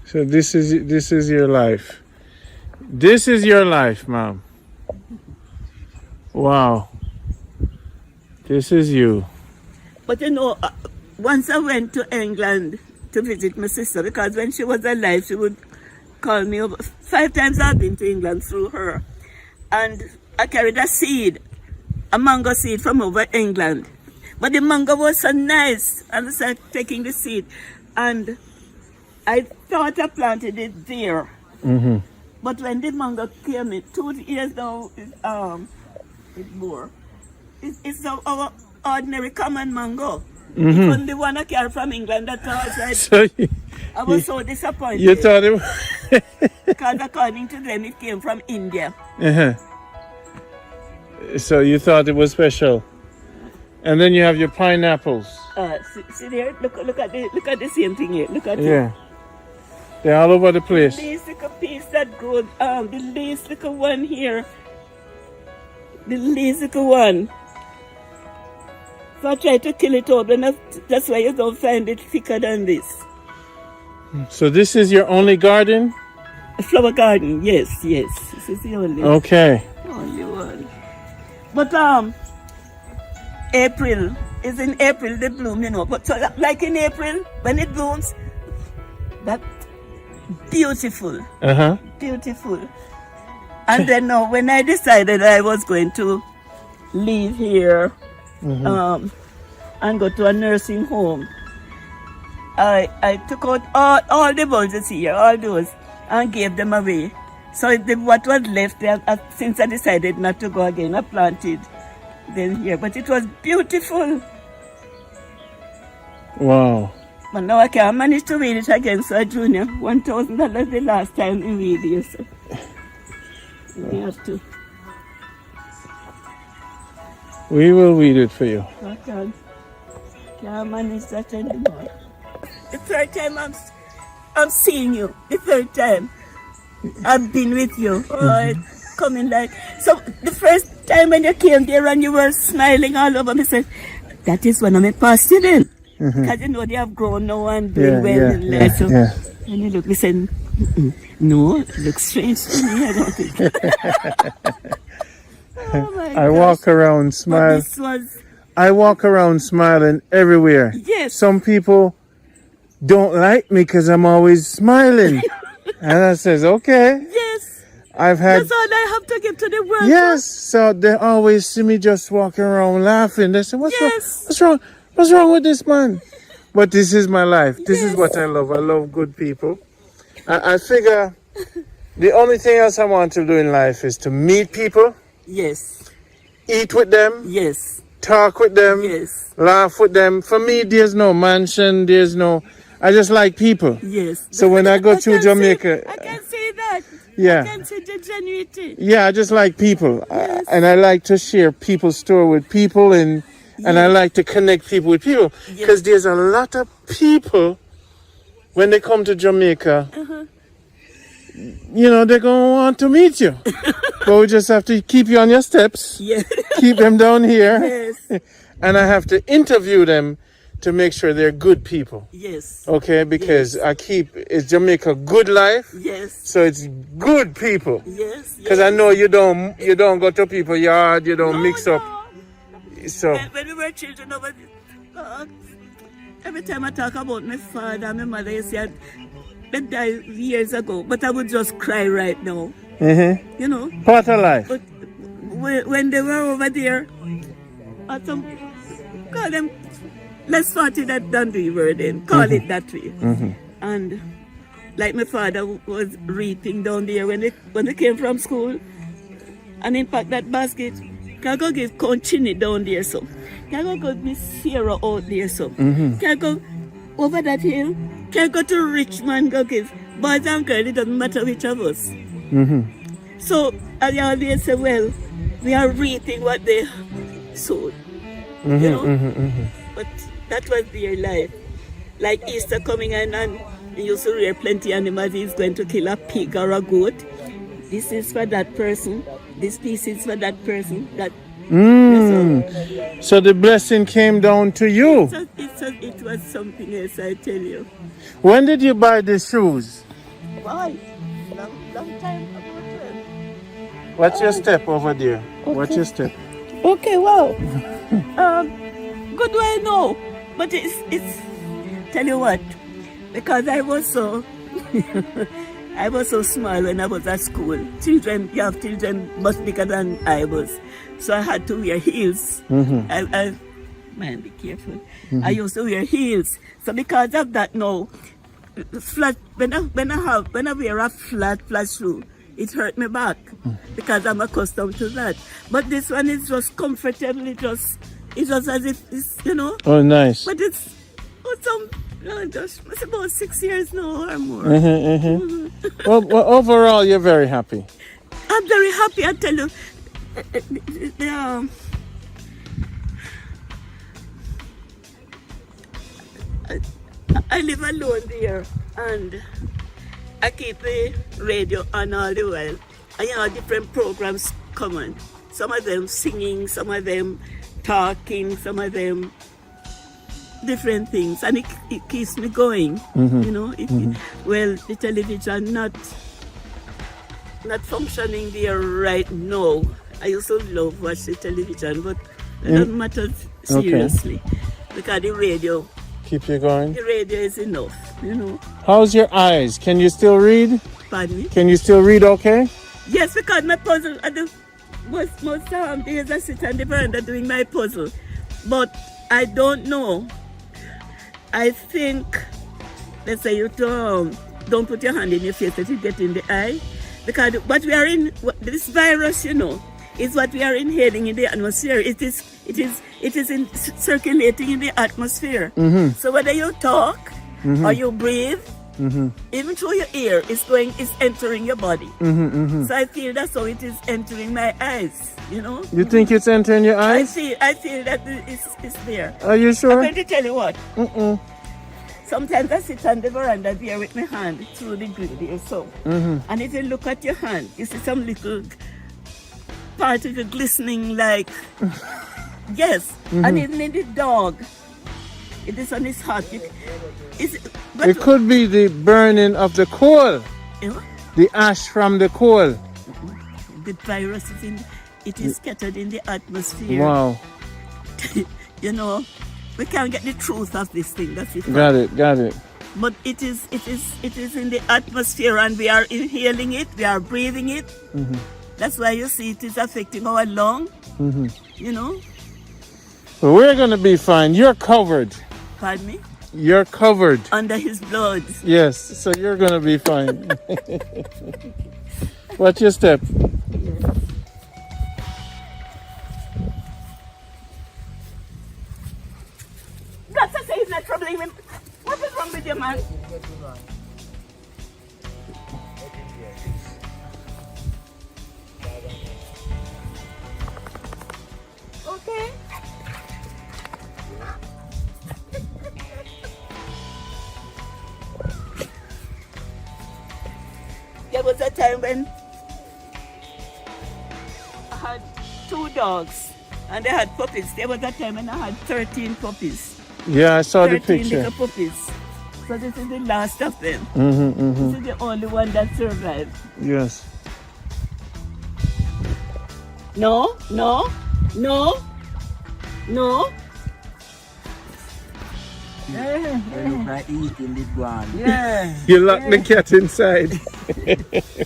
So this is your life. This is your life, Mom. Wow. This is you. But you know, once I went to England to visit my sister, because when she was alive, she would called me over. 5 times I've been to England through her. And I carried a mango seed from over England. But the mango was so nice. And I started taking the seed. And I thought I planted it there. Mm-hmm. But when the mango came in, 2 years now, it's more. It's our ordinary common mango. Mm-hmm. It wasn't the one I carried from England that I So I was so disappointed. you thought it was... Because according to them, it came from India. Uh-huh. So you thought it was special. And then you have your pineapples. See there? Look at the same thing here. Look at it. Yeah. They're all over the place. The least little piece that grows, the least little one here. The least little one. So I tried to kill it all, and that's why you don't find it thicker than this. So this is your only garden? A flower garden, yes. This is the only only one. But April is in April they bloom, you know. But so like in April when it blooms, that's beautiful. Beautiful. And then now when I decided I was going to leave here and go to a nursing home, I took out all the bulbs here, all those, and gave them away. So what was left, since I decided not to go again, I planted them here. But it was beautiful. Wow. But now I can't manage to weed it again, so I drew $1,000 the last time in weed here. So we have to. We will weed it for you. I can't manage that anymore. The 3rd time I'm seeing you. The 3rd time I've been with you. Oh, it's coming like... So the first time when you came there and you were smiling all over me, said, that is one of my past students. Because you know they have grown now and doing well in life. So, and you look, we said, no, it looks strange to me. I don't think. Oh my I gosh. walk around smiling. I walk around smiling everywhere. Yes. Some people don't like me because I'm always smiling. And I says, okay. Yes. I've had... That's all I have to give to the world. Yes. So they always see me just walking around laughing. They say, what's wrong? What's wrong with this man? But this is my life. This is what I love. I love good people. I figure the only thing else I want to do in life is to meet people. Yes. Eat with them. Yes. Talk with them. Yes. Laugh with them. For me, there's no mansion. I just like people. Yes. So when I go to Jamaica... I can say that. Yeah. I can say the genuinity. Yeah, I just like people. Yes. And I like to share people's story with people and I like to connect people with people. Because there's a lot of people, when they come to Jamaica, you know, they're going to want to meet you. But we just have to keep you on your steps. Yes. Keep them down here. Yes. And I have to interview them to make sure they're good people. Yes. Okay, because it's Jamaica Good Life. Yes. So it's good people. Yes. Because I know you don't go to people's yard, you don't mix up. So when we were children over there, every time I talk about my father and my mother, you see, they died years ago, but I would just cry right now. You know? Part of life. But when they were over there, at some, call them, let's start it at Dundee word then, call it that way. And like my father was reaping down there when they came from school, and in fact that basket, can I go give Conchini down there so? Can I go Miss Sierra out there so? Can I go over that hill? Can I go to Richmond, go give boys and girls, it doesn't matter which of us. So I always say, well, we are reaping what they sowed. You know? But that was their life. Like Easter coming in and you used to rear plenty animals, he's going to kill a pig or a goat. This is for that person. This piece is for that person. That. So the blessing came down to you. It was something else, I tell you. When did you buy the shoes? Why? Long time ago. What's your step over there? Okay. What's your step? Okay, wow. Good way, no. But it's tell you what, because I was so I was so small when I was at school. You have children much bigger than I was. So I had to wear heels. Man, be careful. I used to wear heels. So because of that now, flat when I wear a flat shoe, it hurt me back because I'm accustomed to that. But this one is just comfortable. It's just as if it's, you know. Oh, nice. But it's it's about 6 years now or more. Well, overall, you're very happy. I'm very happy. I tell you. I live alone there, and I keep the radio on all the while. And you know, different programs come on. Some of them singing, some of them talking, some of them different things, and it keeps me going. You know, well, the television not functioning there right now. I used to love watch the television, but it doesn't matter seriously because the radio. Keep you going. The radio is enough, you know. How's your eyes? Can you still read? Pardon me? Can you still read okay? Yes, because my puzzle, most days I sit on the veranda doing my puzzle. But I don't know. I think, let's say you don't put your hand in your face if you get in the eye. Because what we are in, this virus, you know, is what we are inhaling in the atmosphere. It is circulating in the atmosphere. So whether you talk or you breathe, even through your ear, it's entering your body. So I feel that's how it is entering my eyes. You know. You think it's entering your eyes? I feel that it's there. Are you sure? I'm going to tell you what. Sometimes I sit on the veranda there with my hand through the grill there, so. And if you look at your hand, you see some little particle glistening like. Yes, and even in the dog, if the sun is hot, it could be the burning of the coal, the ash from the coal. The virus is scattered in the atmosphere. Wow. You know, we can't get the truth of this thing. That's it. Got it. But it is in the atmosphere, and we are inhaling it, we are breathing it. That's why you see it is affecting our lung. You know. Well, we're going to be fine. You're covered. Pardon me? You're covered. Under his blood. Yes, so you're going to be fine. Watch your step. Doctor says he's not troubling him. What is wrong with you, man? Okay. There was a time when I had 2 dogs and they had puppies. There was a time when I had 13 puppies. Yeah, I saw the 13 picture. little puppies. So this is the last of them. This is the only one that survived. Yes. No. They look like eating the ground. You locked the cat inside.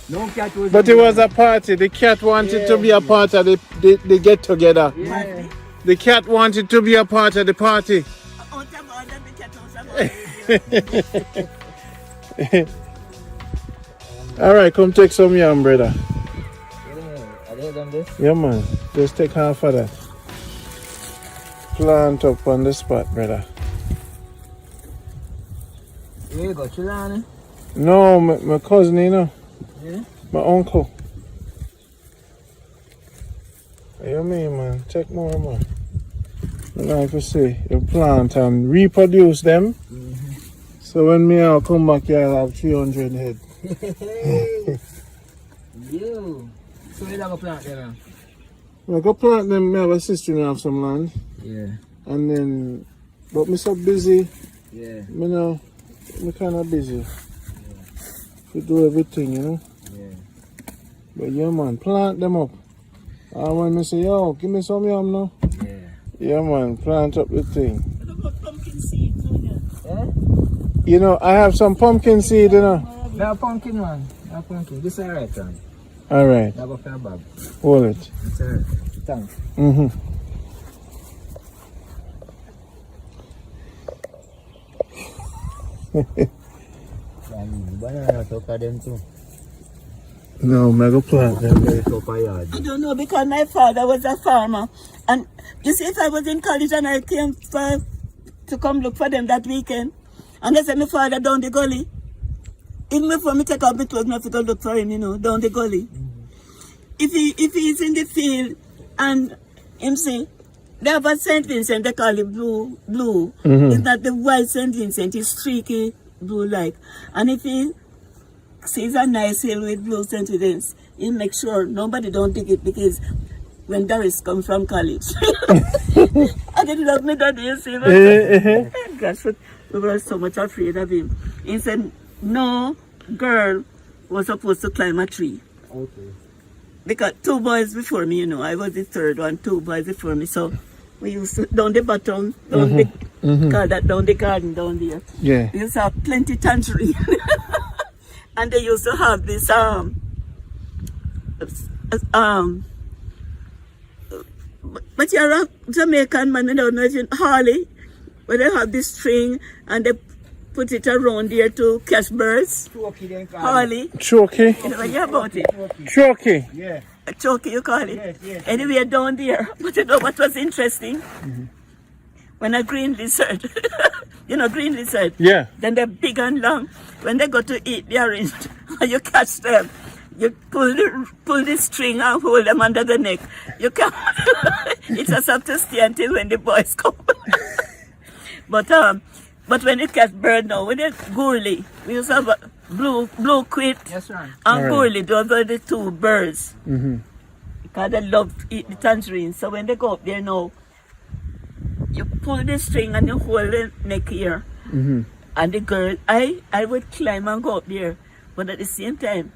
No cat was. But it was a party. The cat wanted to be a part of the get together. The cat wanted to be a part of the party. Alright, come take some yam, brother. Are they done this? Yeah, man. Just take half of that. Plant up on the spot, brother. Here you go, Chilani. No, my cousin, you know. Yeah? My uncle. What you mean, man? Take more, man. I like to see you plant and reproduce them. So when me I'll come back here, I'll have 300 head. You. So you have a plant there now? I go plant them. I have a sister and have some land. Yeah. And then, but me so busy. Yeah. Me know, me kind of busy. To do everything, you know. Yeah. But yeah, man, plant them up. And when me say, yo, give me some yam now. Yeah. Yeah, man, plant up the thing. What about pumpkin seeds? Eh? You know, I have some pumpkin seed, you know. That pumpkin one. Ah, pumpkin. This alright, Tom. Alright, That go for your bag. hold it. It's alright. Thanks. Mm-hmm. Banana top of them too. No, mega plant them there. Top of yard. I don't know, because my father was a farmer. And you see, if I was in college and I came to come look for them that weekend, and they said my father down the gully, even before me take off my clothes, I have to go look for him, you know, down the gully. If he's in the field and him say, they have a St. Vincent, they call it blue. It's not the white St. Vincent, it's streaky blue like. And if he sees a nice hill with blue St. Vincent, he makes sure nobody don't dig it, because when Doris comes from college, I didn't love me daddy, you see. Gosh, we were so much afraid of him. He said, no girl was supposed to climb a tree. Okay. Because 2 boys before me, you know, I was the third one, 2 boys before me. So we used to, down the bottom, down the garden down there. Yeah. We used to have plenty tangerine. And they used to have this, but you're a Jamaican man, I don't know if you Harley, where they have this string and they put it around there to catch birds. Harley. Choky. You know what you about it? Choky. Yeah. A choky, you call it? Yes, yes. Anyway, down there. But you know what was interesting? When a green lizard, you know green lizard? Yeah. Then they're big and long. When they go to eat the orange, and you catch them, you pull the string and hold them under the neck. You can't. It just have to stay until when the boys come. But when you catch bird now, when it's gourley, we used to have a blue quit Yes, sir. and Alright. gourley. Those are the 2 birds. Because they love to eat the tangerine. So when they go up there now, you pull the string and you hold the neck here. And the girl, I would climb and go up there. But at the same time,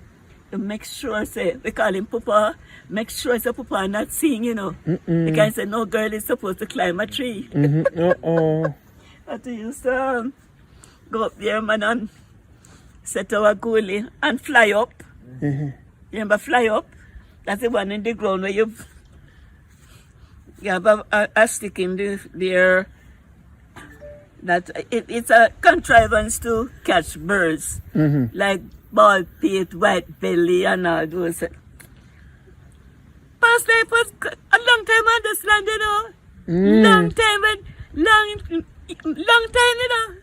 to make sure, say, we call him Papa, make sure say Papa not seeing, you know. Because I say, no girl is supposed to climb a tree. Uh-oh. But we used to go up there, man, and set our goalie and fly up. You remember fly up? That's the one in the ground where you have a stick in the air. That it's a contrivance to catch birds, like bald pate, white belly, and all those. Past life was a long time on this land, you know. Long time, long time, you know.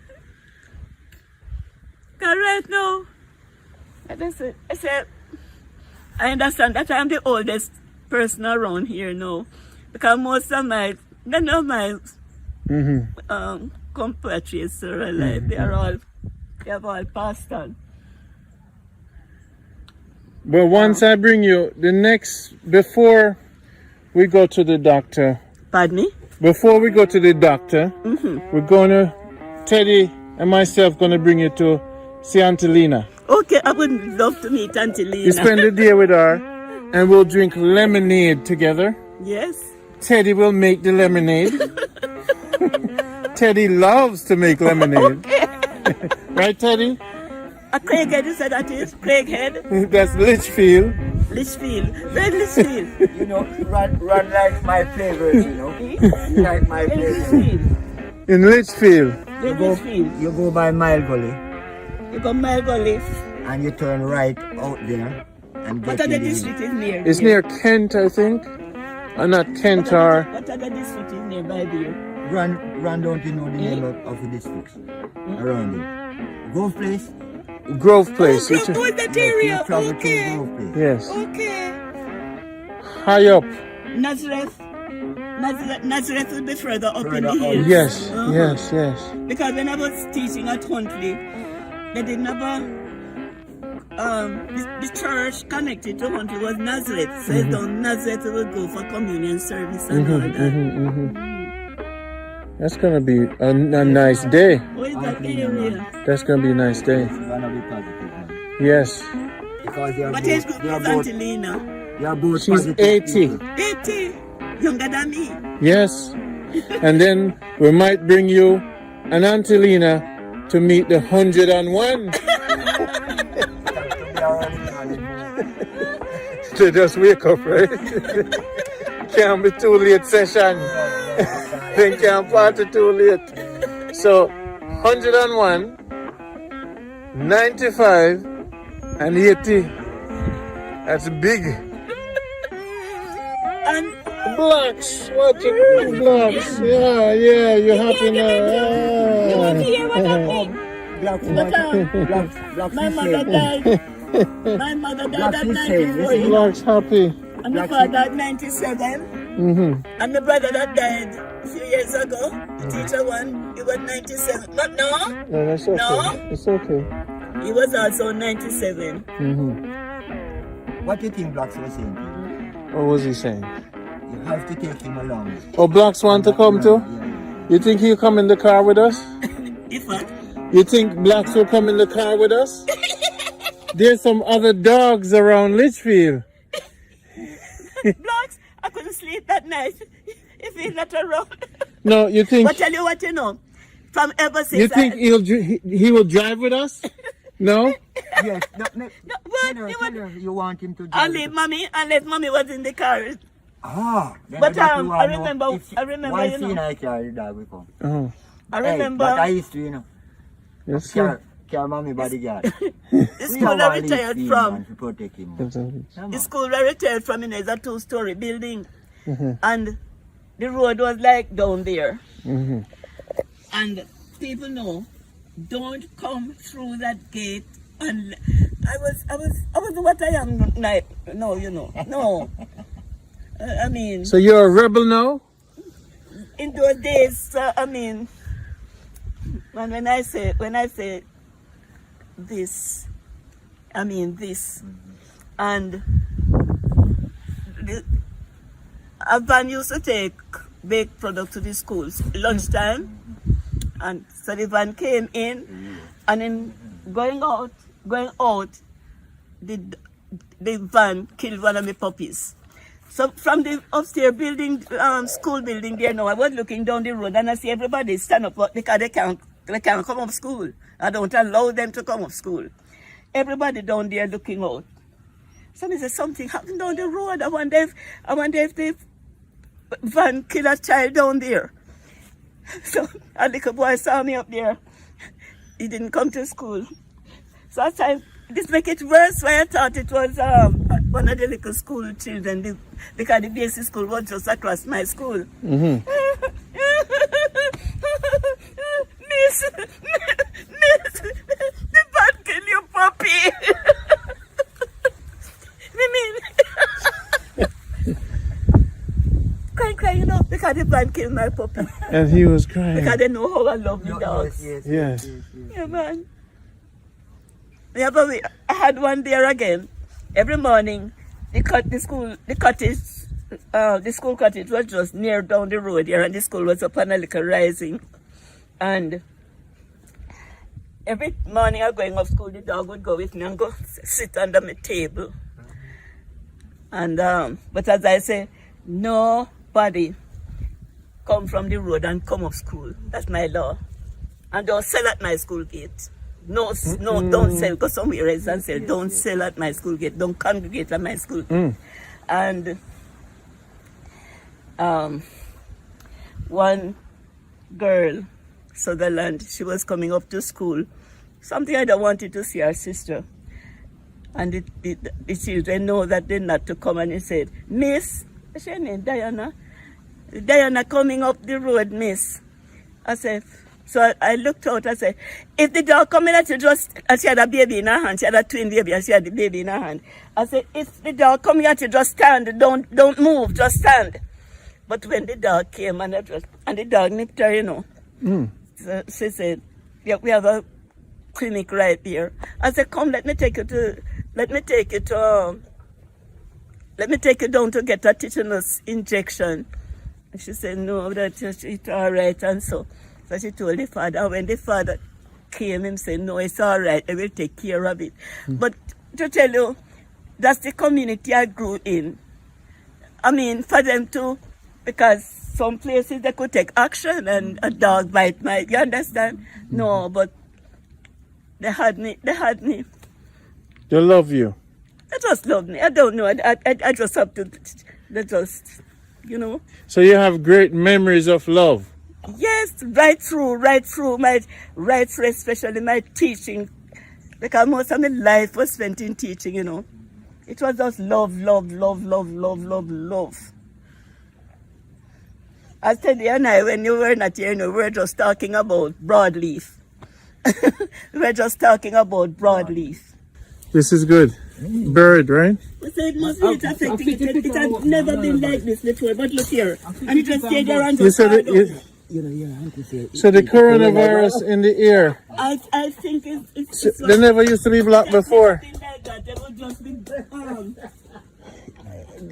Cause right now, I said, I understand that I'm the oldest person around here now, because most of my compatriots are alive. They have all passed on. But once I bring you before we go to the doctor, Pardon me? before we go to the doctor, we're Teddy and myself gonna bring you to see Auntie Lena. Okay, I would love to meet Auntie Lena. You spend the day with her and we'll drink lemonade together. Yes. Teddy will make the lemonade. Teddy loves to make lemonade. Right, Teddy? A Craighead, you said that is? Craighead? That's Litchfield. Litchfield. Where's Litchfield? You know, run like my flavors, you know. Like my Where's flavors. Litchfield? In Litchfield. Where's Litchfield? You go by Mile Gully You go Mile Gully. and you turn right out there and What get other in the district is near? It's near Kent, I think. Not Kent or... What other district is nearby there? Run don't you know the name of the districts around it. Grove Place. Grove Place. Oh, Grove, that area. You travel to Okay. Grove Place. Yes. Okay. High up. Nazareth will be further up in Further the up. hills. Yes, Uh-huh. yes. Because when I was teaching at Huntley, they didn't have the church connected to Huntley was Nazareth. So it's down Nazareth we would go for communion service and all that. That's gonna be a nice day. What is that area? That's gonna be a nice day. It's gonna be positive, man. Yes. Because What age group is Auntie Lena? they are both She's positive 80. people. 80. Younger than me. Yes. And then we might bring you and Auntie Lena to meet the 101. They are already They just wake up, right? Can't be too late session. They can't party too late. So 101, 95, and 80. That's big. And Blacks, what you do, blacks? Yeah, you're happy now. you want to hear what Yeah. happened? But, my mother died. My mother died at 94. Blacks happy. And my father at 97. Mm-hmm. And my brother that died a few years ago, the teacher one, he was 97. But no, No, that's okay. No? It's okay. he was also 97. Mm-hmm. What do you think Blacks was saying? What was he saying? You have to take him along. Oh, Blacks want to come too? You think he'll come in the car with us? If what? You think Blacks will come in the car with us? There's some other dogs around Litchfield. Blacks, I couldn't sleep that night if he's not around. No, you think? But tell you what, you know, from ever since You think he will drive with us? No. Yes. No, what? tell her you want him to I'll drive. leave mommy unless mommy was in the car. Then But, that you I know, remember, Why you know. see I carry that with him? Oh, I Hey, remember but I used to, you know. yes, sir. Care mommy bodyguard. the school I retired from. To protect him. The school I retired from, you know, is a 2-story building. Mm-hmm. And the road was like down there. Mm-hmm. And people know, don't come through that gate. And I was what I am now. No, you know, no. I mean, So you're a rebel now? in those days, I mean, and when I say this, I mean this, and a van used to take baked product to the schools lunchtime, and so the van came in, and in going out, the van killed one of my puppies. So from the upstairs building, school building there now, I was looking down the road and I see everybody stand up because they can't come up school. I don't allow them to come up school. Everybody down there looking out. So I said, something happened down the road. I wonder if the van killed a child down there. So a little boy saw me up there. He didn't come to school. So I said, this make it worse. Why I thought it was one of the little school children because the basic school was just across my school. Mm-hmm. Miss, the bad kill your puppy. Crying, you know, because the bad killed my puppy. And he was crying. Because they know how I love the dogs. Yes. Yeah, man. Yeah, but I had one there again. Every morning, the school cottage was just near down the road here, and the school was up on a little rising. And every morning I going off school, the dog would go with me and go sit under my table. And but as I say, nobody come from the road and come off school. That's my law. And don't sell at my school gate. No, don't sell. Go somewhere else and sell. Don't sell at my school gate. Don't congregate at my school gate. And one girl, Sutherland, she was coming up to school. Something I don't wanted to see her sister. And the children know that they're not to come. And he said, Miss, what's your name? Diana. Diana coming up the road, Miss. I said, so I looked out, I said, if the dog coming at you just, and she had a baby in her hand, she had a twin baby, and she had the baby in her hand. I said, if the dog coming at you, just stand, don't move, just stand. But when the dog came, and the dog nipped her, you know. So she said, yeah, we have a clinic right here. I said, come, let me take you down to get a tetanus injection. And she said, no, that's it's all right, and so she told the father. And when the father came, him said, no, it's all right, I will take care of it. But to tell you, that's the community I grew in. I mean, for them to, because some places they could take action and a dog bite might, you understand? No, but they had me. They love you. They just love me. I don't know. I just have to. They just, you know. So you have great memories of love. Yes, right through especially my teaching, because most of my life was spent in teaching, you know. It was just love. As Teddy and I, when you were not here, you know, we were just talking about broadleaf. We were just talking about broadleaf. This is good. Bird, right? I said, must be affecting it. It had never been like this before, but look here. And it just stayed there and just So the coronavirus in the air. I think it's They never used to be black before. like that. They would just be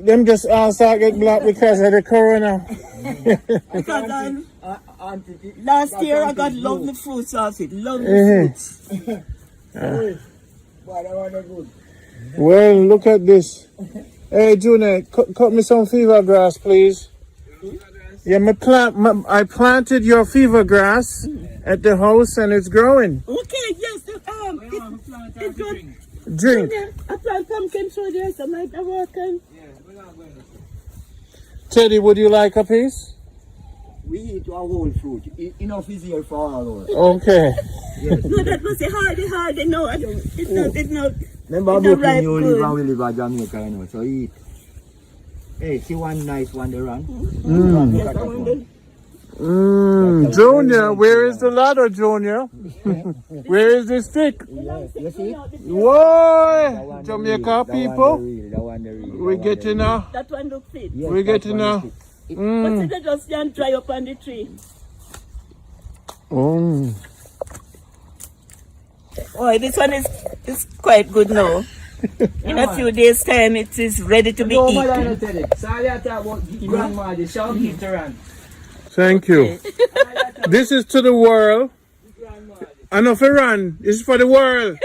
Them just all start get black because of the corona. because last year I got lovely fruits off it. Lovely fruits. Well, look at this. Hey, Junior, cut me some fever grass, please. Yeah, I planted your fever grass at the house and it's growing. Okay, yes. It's good. Drink. I plant pumpkin through there, so might have working. Teddy, would you like a piece? We eat our whole fruit. Enough is here for all of us. Okay. No, that was a hardy. No, I don't. It's not. Remember, It's not both ripe you good. live and we live at Jamaica, you know, so eat. Hey, see one nice one they run? Yes, I wonder. Junior, where is the ladder, Junior? Where is the stick? You see? Whoa! Jamaica people, we getting a, That one looks fit. Yes, we that getting one a. is it. But they just can't dry up on the tree. Oh. Oh, this one is quite good now. In a few days' time, it is ready to be eaten. Sorry, I thought about grandma, the shout heater on. Thank you. This is to the world. Enough Iran. This is for the world.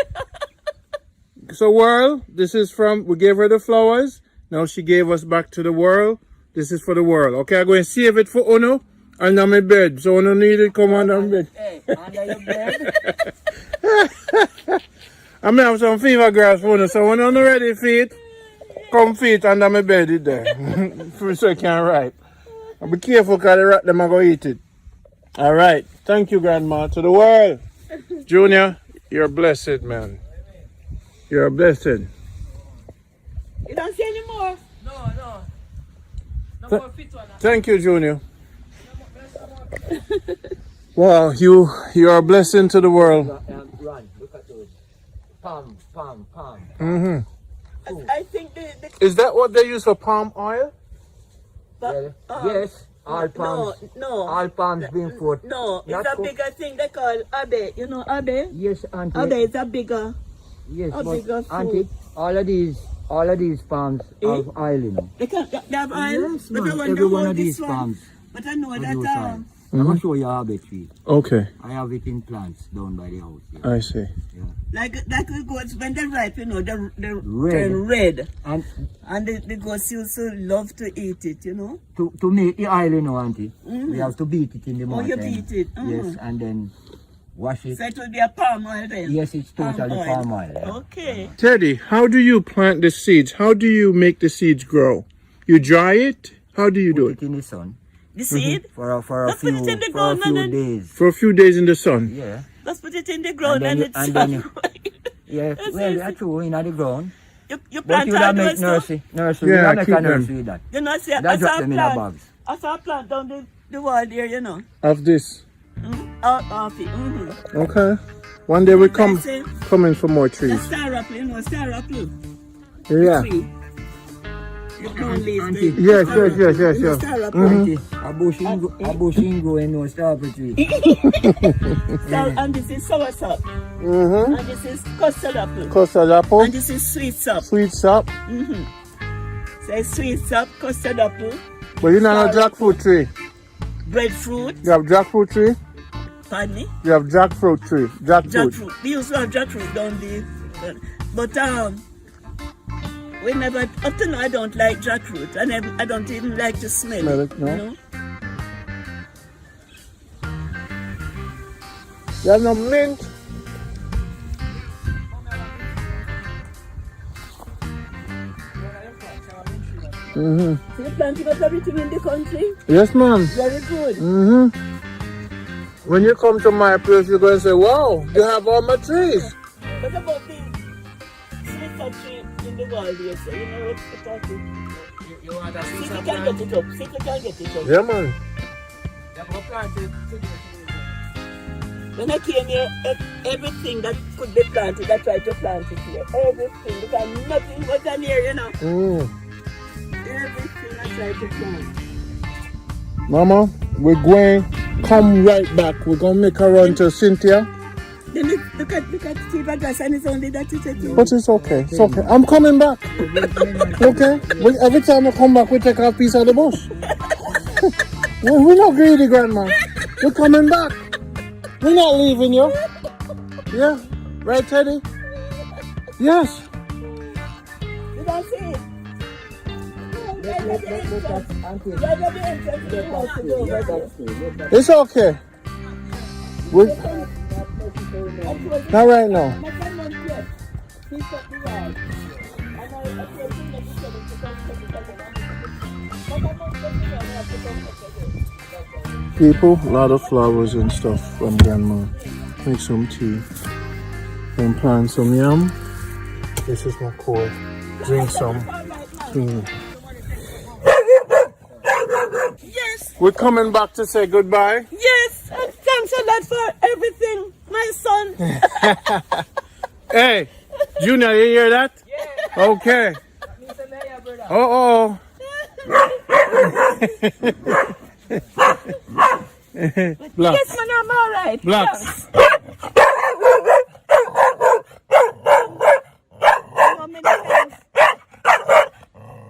So world, this is from, we gave her the flowers. Now she gave us back to the world. This is for the world. Okay, I'm going to save it for Uno and on my bed. So Uno need it, come on bed. Hey, under your bed. I'm going to have some fever grass for Uno. So when Uno ready feet, come feet under my bed it there. So I can ripe. Be careful because the rat them are going to eat it. All right. Thank you, Grandma. To the world. Junior, you're blessed, man. You're blessed. You don't see any more? No. No more fit one. Thank you, Junior. Wow, you are a blessing to the world. Run, look at those. Palm. Mm-hmm. I think the Is that what they use for palm oil? Yes, all palms. No. All palms being food. No, Not it's a for- bigger thing they call abe. You know abe? Yes, auntie. Abe is a bigger. Yes, a bigger but auntie, all of these palms have oil in them. They have oil. Yes, But I man. wonder Every one how of this these one. palms But I know produce that oil. I'm going to show you how they tree. Okay, I have it in plants down by the house. Yeah. I see. like the goats when they ripe, you know, they Red. turn red. And And the goats used to love to eat it, you know. to make the oil, you know, auntie, we have to beat it in the Oh, morning. you beat it. Yes, and then wash it. So it will be a palm oil then. Yes, it's totally palm oil. Yeah. Okay. Teddy, how do you plant the seeds? How do you make the seeds grow? You dry it? How do you do Put it? it in the sun The seed? for a Let's put it in the few ground and then- days. For a few days in the sun. Yeah. Let's put it in the ground And and, then it's you- and Yeah, That's well, easy. that's true, in the ground. you But plant you all don't make those stuff. nursery. Yeah, You don't make keep a them. nursery with that. You know, see, That I drop saw a them in a plant. bags. I saw a plant down the wall there, you know. Of this. Off it. Mm-hmm. Okay. One day we come That's it. in for more trees. That's star apple, you know, star apple. Yeah. Tree. You don't leave Auntie. the Yes, star yes, apple. yes, yes, You know, yes. star apple. Auntie, a bush ain't growing no starfruit tree. And this is soursop. Mm-hmm. And this is custard apple. Custard apple. And this is sweet sop. Sweet sap. So it's sweet sop, custard apple, But you know no jackfruit tree. breadfruit, You have jackfruit tree. pardon me, You have jackfruit tree. Jackfruit. jackfruit. We used to have jackfruit down the, but we never, up to now I don't like jackfruit. I don't even like to smell Smell it, it, no? you know. You have no mint. Mm-hmm. So you're planting up everything in the country? Yes, ma'am. Very good. Mm-hmm. When you come to my place, you're going to say, wow, you have all my trees. What about the slipper tree in the wall there? So you know what's talking? You want a See if piece you of can land? get it up. See if you can get it up. Yeah, man. You go plant it today. When I came here, everything that could be planted, I tried to plant it here. Everything, because nothing was done here, you know. Everything I tried to plant. Mama, we're going, come right back. We're going to make a run to Cynthia. Then look at Steve Address and it's only that you said. But it's okay, it's okay. I'm coming back. Okay? Every time I come back, we take a piece of the bush. We're not greedy, Grandma. We're coming back. We're not leaving you. Yeah? Right, Teddy? Yes. You don't see it? It's okay. Not right now. People, a lot of flowers and stuff from Grandma. Make some tea. And plant some yam. This is my core. Drink some tea. Yes, We're coming back to say goodbye. yes, and thanks a lot for everything, my son. Hey, Junior, you hear that? Yeah. Okay. Uh-oh. Blacks. Yes, man, I'm all right. Blacks.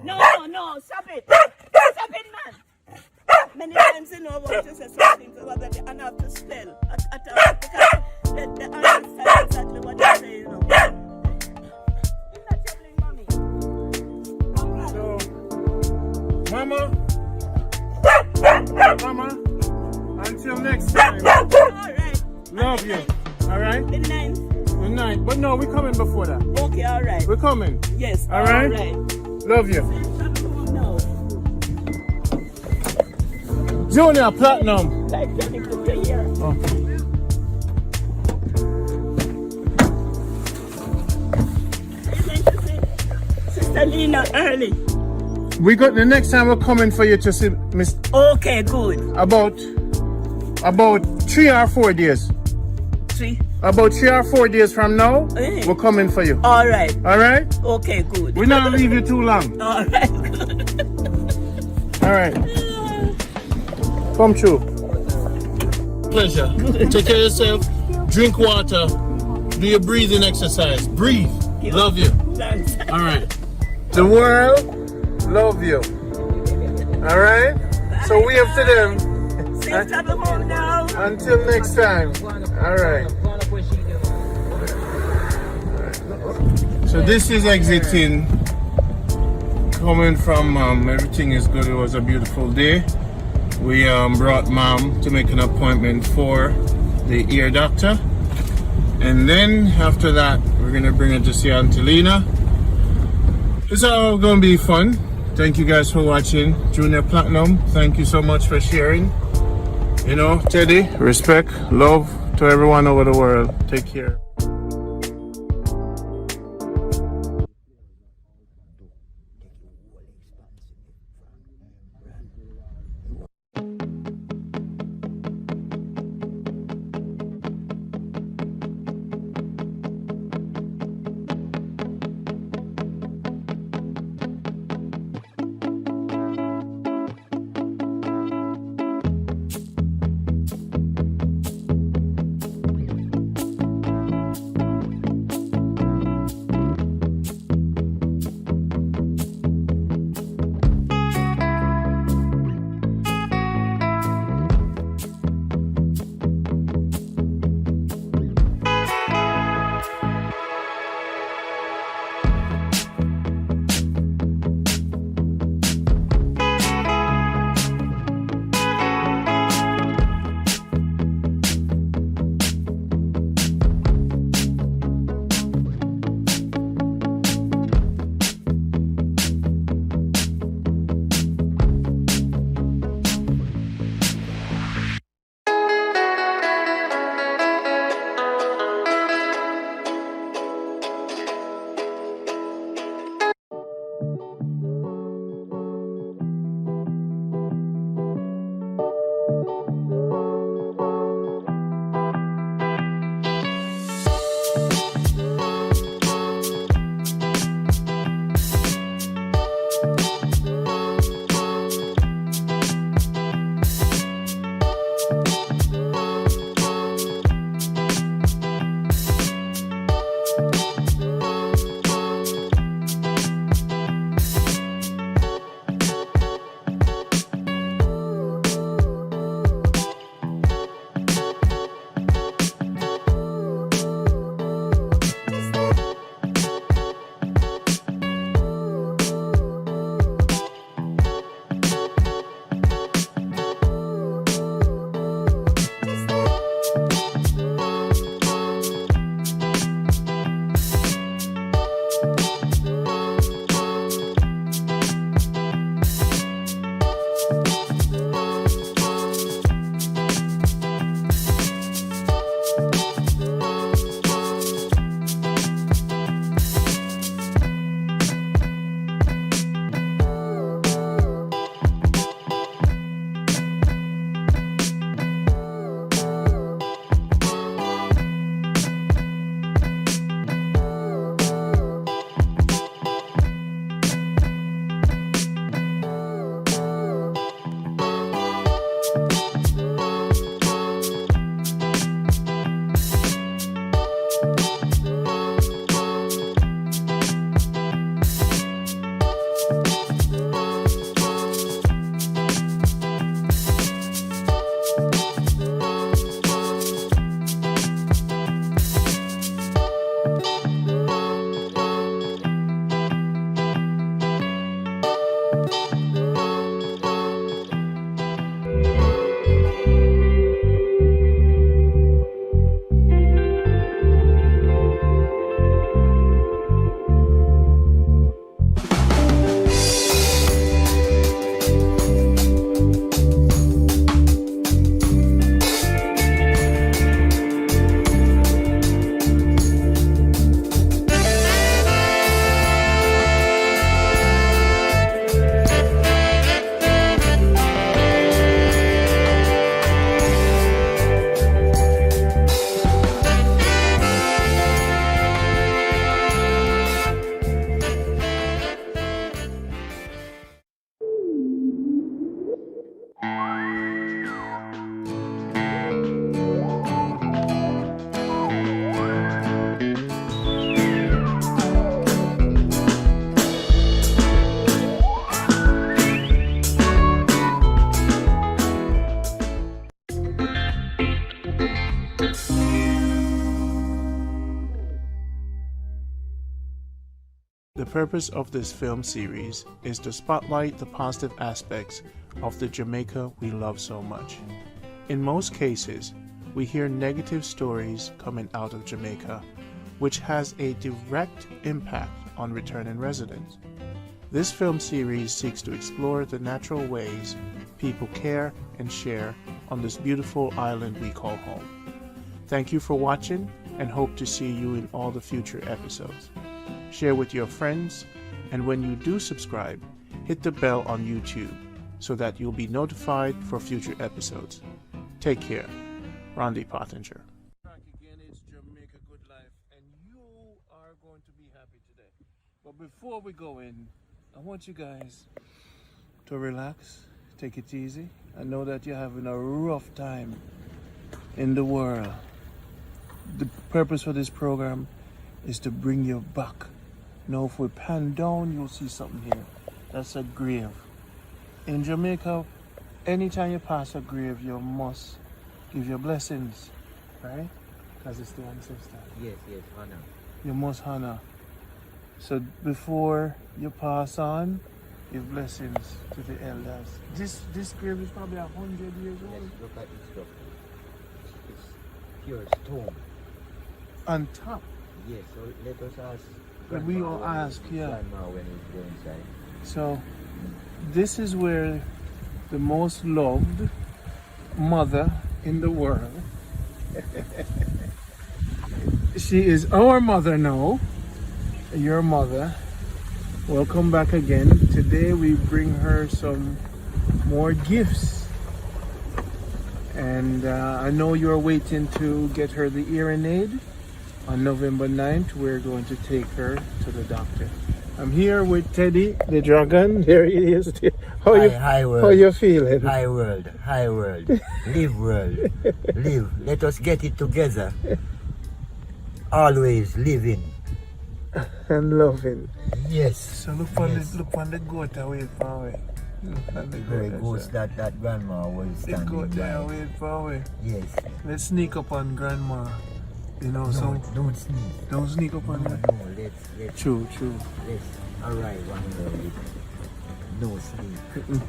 No, stop it. Stop it, man. Many times you know about to say something to other and I have to spell because they understand exactly what you're saying, you know. You're not troubling mommy. So, Mama, until next time. All right. Love you. All right? The 9th. The 9th. But no, we're coming before that. Okay, all right. We're coming. Yes. All right? Love you. No. Junior Platinum. Like Johnny could be here. Oh. Sister Lena early. We got the next time we're coming for you to see Miss Okay, good. about 3 or 4 days. 3. About 3 or 4 days from now, Eh. we're coming for you. All right. All right? Okay, good. We're not leave you too long. All right, good. All right. Come true. Pleasure. Take care of yourself. Drink water. Do your breathing exercise. Breathe. Love you. Thanks. All right. The world love you. All right. So we have to them. Safe travel home now. Until next time. All right. So this is exiting. Coming from Mom. Everything is good. It was a beautiful day. We brought Mom to make an appointment for the ear doctor. And then after that, we're going to bring her to see Auntie Lena. It's all going to be fun. Thank you guys for watching. Junior Platinum, thank you so much for sharing. You know, Teddy, respect, love to everyone over the world. Take care. The purpose of this film series is to spotlight the positive aspects of the Jamaica we love so much. In most cases, we hear negative stories coming out of Jamaica, which has a direct impact on returning residents. This film series seeks to explore the natural ways people care and share on this beautiful island we call home. Thank you for watching and hope to see you in all the future episodes. Share with your friends, and when you do subscribe, hit the bell on YouTube so that you'll be notified for future episodes. Take care. Randy Pottinger. Back again, it's Jamaica Good Life, and you are going to be happy today. But before we go in, I want you guys to relax, take it easy. I know that you're having a rough time in the world. The purpose for this program is to bring you back. Now, if we pan down, you'll see something here. That's a grave. In Jamaica, anytime you pass a grave, you must give your blessings, right? Because it's the ancestor. Yes, honor. You must honor. So before you pass on, give blessings to the elders. This grave is probably 100 years old. Let's look at this stuff. It's pure stone. On top. Yes, so let us ask. But we all ask, yeah. Grandma when we go inside. So this is where the most loved mother in the world. She is our mother now. Your mother. Welcome back again. Today we bring her some more gifts. And I know you're waiting to get her the hearing aid. On November 9th, we're going to take her to the doctor. I'm here with Teddy, the dragon. There he is. Hi world. How you feeling? Hi world. Live world. Live. Let us get it together. Always living. And loving. Yes. So look on the goat away far away. Look on the Very goat. ghost that grandma was The standing goat there by. away far away. Yes. Let's sneak up on grandma. You know, No, so don't sneeze. don't sneak up on her. No, let's True. let's arrive on her with no sneeze.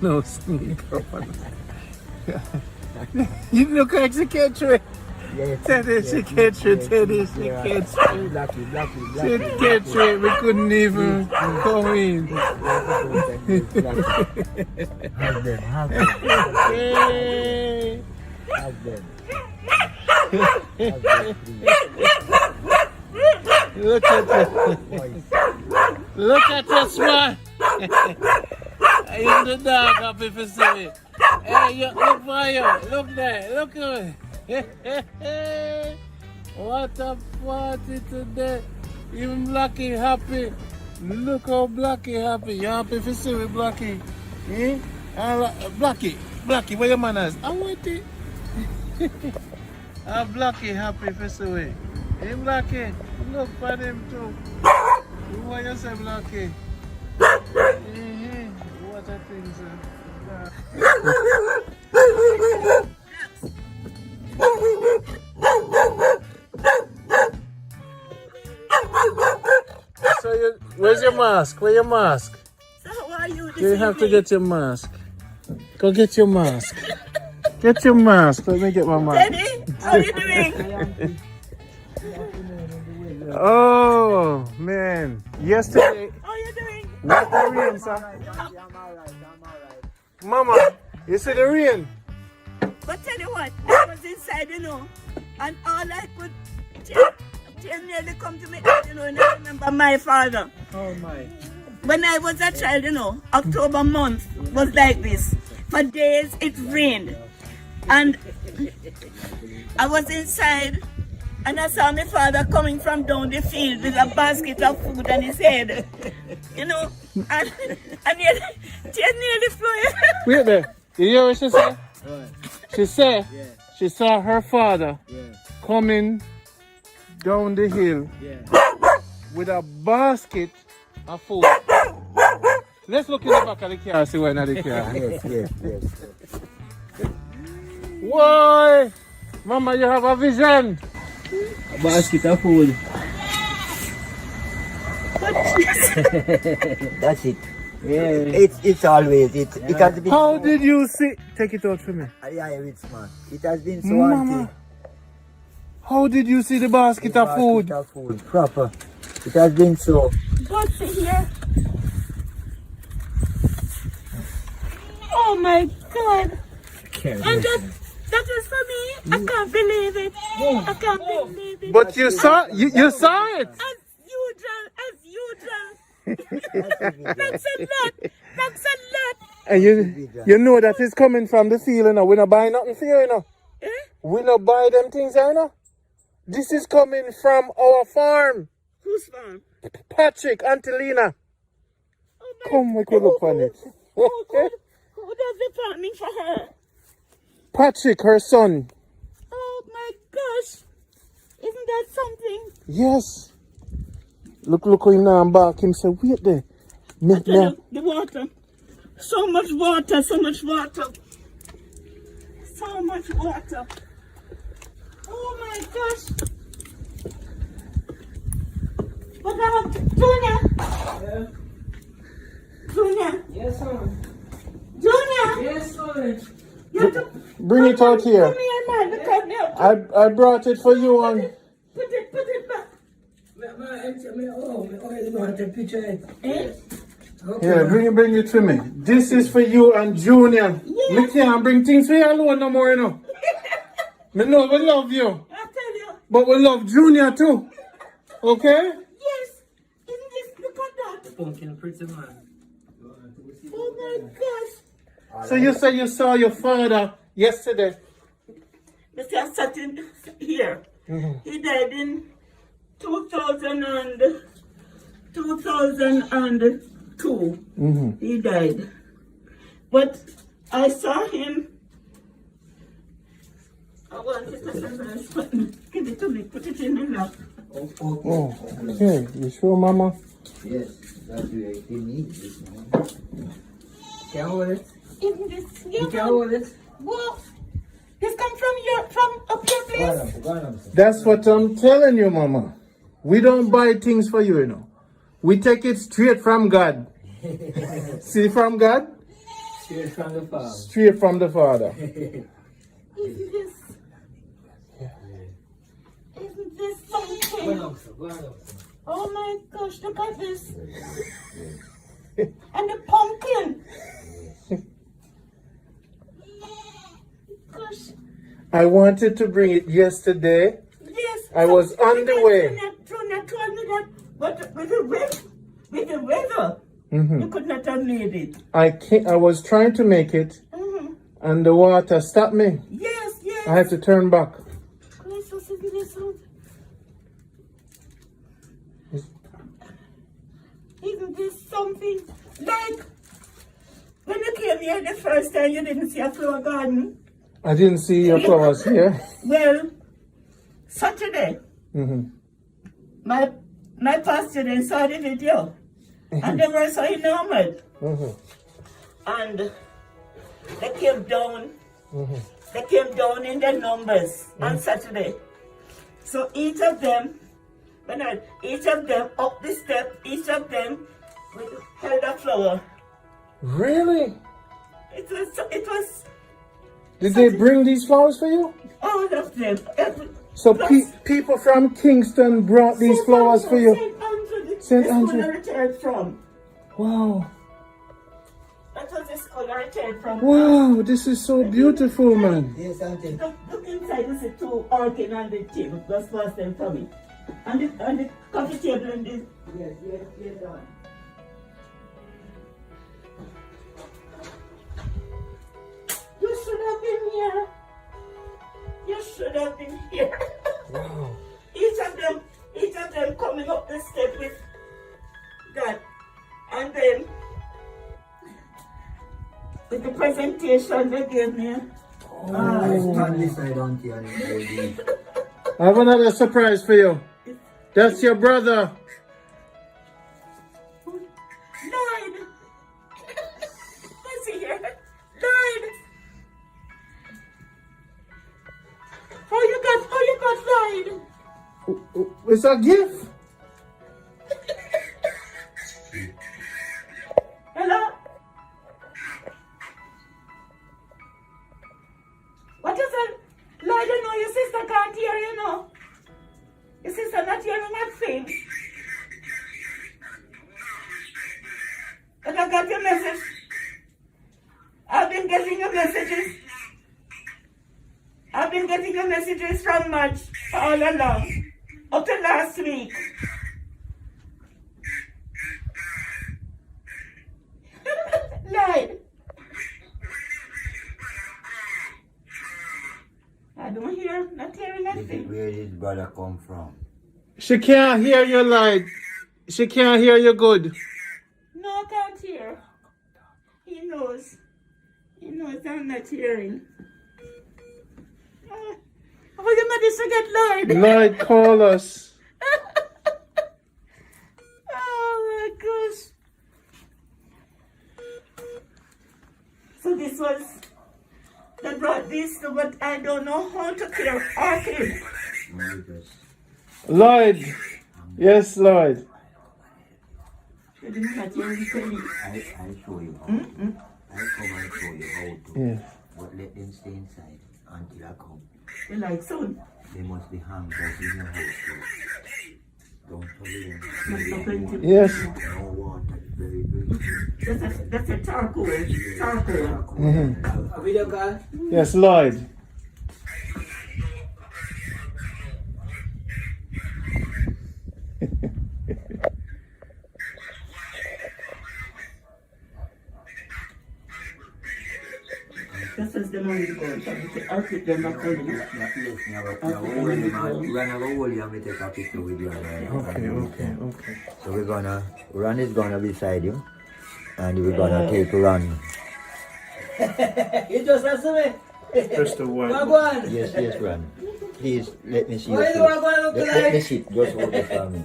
No sneak up on her. You look like she can't trade. Yes, Teddy, she can't trade. Teddy, she can't trade. Blacky. She can't trade. We couldn't even come in. Have them. Hey. Have them. Have them, please. Look at this. Look at this one. Even the dog happy for seeing it. Hey, look for you. Look there. Look at it. What a party today. Even Blackie happy. Look how Blackie happy. You happy for seeing it, Blackie? Eh? Blackie, where your manners? I want it. Blackie happy for seeing it. Hey, Blackie, look for them too. What you say, Blackie? What a thing, sir. So where's your mask? Where's your mask? So how are you this You have to evening? get your mask. Go get your mask. Get your mask. Let me get my mask. Teddy, how are you doing? Oh man! Yesterday, How are you doing? not the rain, sir. I'm alright. Mama, you see the rain? But tell you what, I was inside, you know, and all I could tears nearly come to me, you know, and I remember my father. Oh my! When I was a child, you know, October month was like this. For days it rained. And I was inside and I saw my father coming from down the field with a basket of food on his head. You know, and tears nearly flowing. Wait there. You hear what she said? She said she saw her father coming down the hill with a basket of food. Let's look in the back of the car, see where not the car. Yes. Why? Mama, you have a vision. A basket of food. That's it. Yeah. It's always it has been. How did you see? Take it out for me. Yeah, it's man. It has been so Mama, empty. how did you see the basket of food? Basket of food. Proper. It has been so. What's here? Oh my God! And that is for me. I can't believe it. I can't believe it. But you saw you saw it. As usual. That's a lot. And you know that is coming from the field, you know. We not buy nothing for you, you know. Eh? We not buy them things, you know. This is coming from our farm. Whose farm? Patrick, Auntie Lena. Oh my Come, we could look on it. Who does the farming for her? Patrick, her son. Oh my gosh. Isn't that something? Yes. Look him now and back. Him say, wait there. I tell you, the water. So much water. Oh my gosh. What about Junior? Yeah. Junior. Yes, sir. Junior. Yes, sir. You have to Bring it out here. Come here, man. Because now. I brought it for you on. Put it back. Yeah, bring it to me. This is for you and Junior. Yes. Me can't bring things for you alone no more, you know. Me know we love you, I tell you. but we love Junior too. Okay? Yes. Isn't this? Look at that. Pumpkin pretty man. Oh my gosh. So you say you saw your father yesterday. Mr. Sutton here. He died in 2002. He died. But I saw him. I wanted to give it to me, put it in my lap. Oh, okay. You sure, Mama? Yes, that's where he needs this man. Can hold it? Isn't this You can hold it? Whoa. This come from up your place? Go on, That's what I'm telling you, Mama. We don't buy things for you, you know. We take it straight from God. See, from God? Straight from the farm. Straight from the Father. Isn't this something? Go on. Oh my gosh, look at this. And the pumpkin. Gosh. I wanted to bring it yesterday. Yes. I was on the way. Trina told me that, but with the weather, you could not have made it. I was trying to make it, and the water stopped me. Yes. I had to turn back. Isn't this something? Like, when you came here the first time, you didn't see a flower garden. I didn't see your flowers here. Well, Saturday, my pastor then saw the video, and they were so enamored. And they came down. They came down in their numbers on Saturday. So each of them up the step, each of them held a flower. Really? It was Did they bring these flowers for you? all of them. So people from Kingston brought these flowers for you? St. St. Andrew. Andrew. The school I retired from. Wow. That was the school I retired from. Wow, this is so beautiful, man. Yes, Auntie. Look inside, you see two orchid and the table. That's first them for me. And the coffee table and the... Yes, done. You should have been here. You should have been here. Wow. Each of them coming up the step with that. And then with the presentation they gave me. Stand this side, Auntie. I have another surprise for you. That's your brother. Died. Let's see here. Died. It's a gift. Hello? What you said? Lord, you know your sister can't hear you now. Your sister not hearing that thing. But I got your message. I've been getting your messages. I've been getting your messages from March all along. Up to last week. Lord. I don't hear, not hearing anything. Where did brother come from? She can't hear you, Lloyd. She can't hear you good. No, I can't hear. He knows. He knows I'm not hearing. How are you managed to get Lloyd? Lloyd, call us. Oh my gosh. So this was, they brought this, but I don't know how to clear orchid. Lloyd. Yes, Lloyd. I show you how to. I come and show you how to. Yeah. But let them stay inside until I come. You like soon? They must be hung out in your house. Don't hurry them. Yes. No water. Very, very. That's a charcoal. Charcoal. Mhm. A video call? Yes, Lloyd. This is the money going. I'll put them up for you. We're take a picture with you. Okay. So Ron is gonna be beside you. And we're gonna take Ron. You just answer me. Press the white. Go on. Yes, Ron. Please, let me see Why your do I face. go look Let like? me sit. Just hold it for me.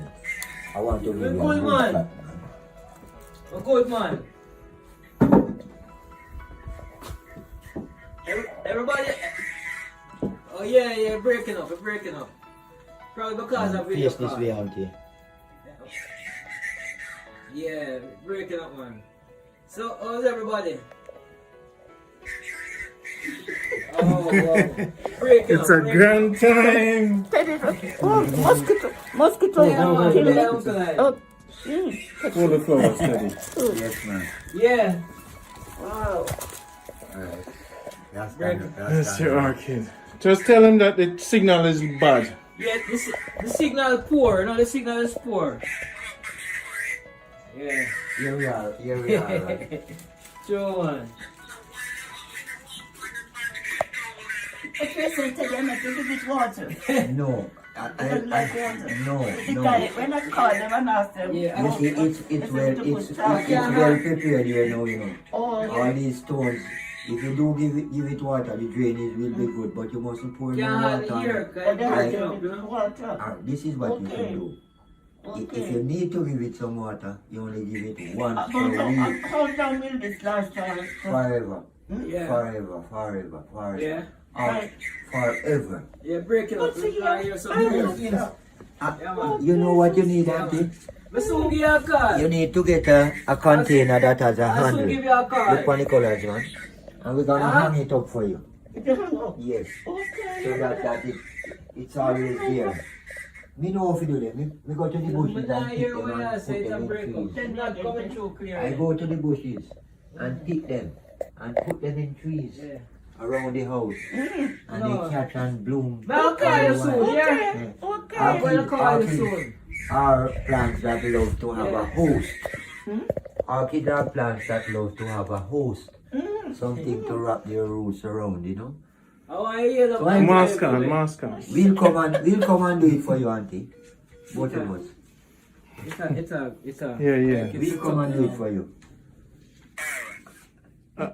I want to give you a Good good man. clap. A good man. Everybody. Oh yeah, breaking up. Probably because of video Face this call. way, auntie. Yeah, breaking up, man. So, how's everybody? Oh, wow. Breaking It's up. a grand time. Oh, mosquito. Yeah, man. Kill Yeah, it. Uncle Ed. Oh, Pull the flowers, Teddy. Yes, man. Yeah. wow. Alright. That's That's your orchid. Just tell him that the signal is bad. Yeah, the signal is poor. No, the signal is poor. Yeah. Here we are. Right? Sure, man. The person tell them not to give it water. No. I don't like water. No. When I call them and ask them, Yeah. You see, it's well prepared here now, you know. oh, All these stones. If you do give it water, the drainage will be good, but you mustn't pour no Can't hardly water. hear. they Can't have break to it up, give you it know? water. This is what you Okay. can do. If you need to give it some water, you only give it once How per week. long will this last time? Forever. Yeah. Forever. Yeah. Forever. Yeah, break it up. What's here? Now hear some I break. don't know. Yeah, man. You know what you need, auntie? I soon give you a call. You need to get a container that has a I soon handle. give you a call. Look on the colors, man. And we're gonna hang it up for you. It doesn't go. Yes. Okay. So that it's always there. Me know how to do that. Me go to the bushes But now and pick hear them what I and say, put it's a them in break up. trees. It's not coming through clear. I go to the bushes and pick them and put them in trees Yeah. around the house. And No. they catch and bloom. But I'll call you soon, yeah? Yeah. Okay. I'm going to call you soon. Are plants that love to have Yeah. a host. Orchids are plants that love to have a host. Something to wrap their roots around, you know. Oh, I hear the Mask on. We'll come and do it for you, auntie. Both of us. It's a. Yeah. We'll come and do it for you.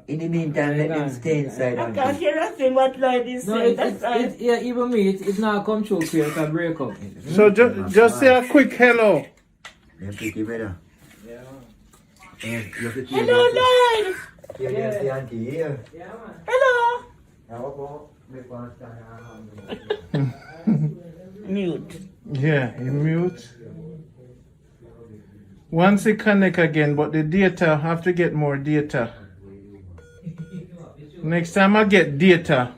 In the meantime, let them stay inside, I can't auntie. hear a thing what Lloyd is No, saying. That's right. yeah, even me, it's not come through clear, it's a break up. So just say a quick hello. Them pretty better. Yeah, Hello, Lloyd. Hear the auntie here. yeah, man. Hello. Now, go. Make one stand. Mute. Yeah, in mute. Once it connect again, but the data, have to get more data. Next time I get data.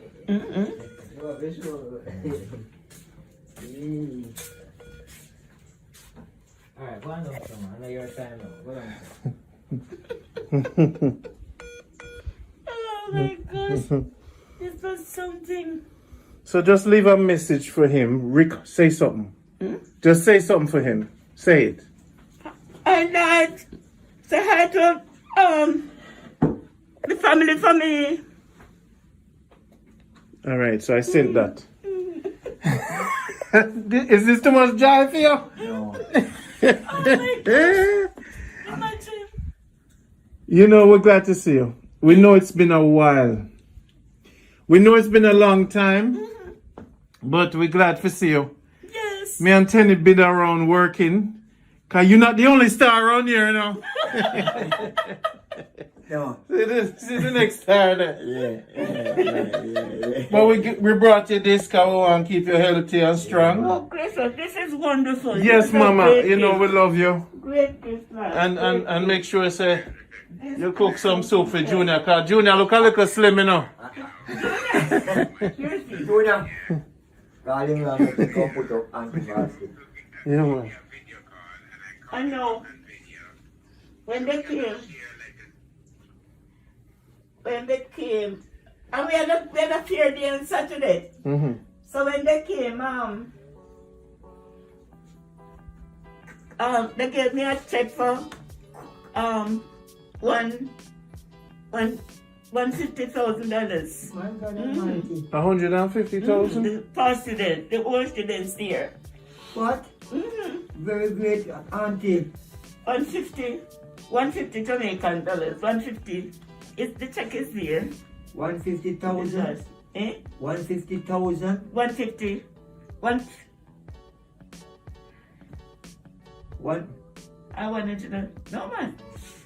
Alright, go on now, come on. I know your time now. Go on. Oh my gosh. This was something. So just leave a message for him. Rick, say something. Just say something for him. Say it. I'd like to say hi to the family for me. All right, so I sent that. Is this too much joy for you? No. Oh my gosh. Imagine. You know, we're glad to see you. We know it's been a while. We know it's been a long time, but we're glad to see you. Yes. Me and Tenny been around working, because you're not the only star around here, you know. No. See the next star there. Yeah. But we brought you this because we want to keep you healthy and strong. Oh, Christmas, this is wonderful. Yes, This is a Mama, great you know gift. we love you. Great Christmas. And make sure say you cook some soup for Junior, because Junior look a little slim, you know. Junior. Call him and make him come put up anti-basket. Yeah, man. I know. When they came, and we had a fair day on Saturday. Mm-hmm. So when they came, they gave me a check for $150,000. $150,000. The past student, the old students there. What? Very great, auntie. 150 Jamaican dollars. 150. The check is there. 150,000. Eh? 150,000. 150. What? I wanted to know. No, man.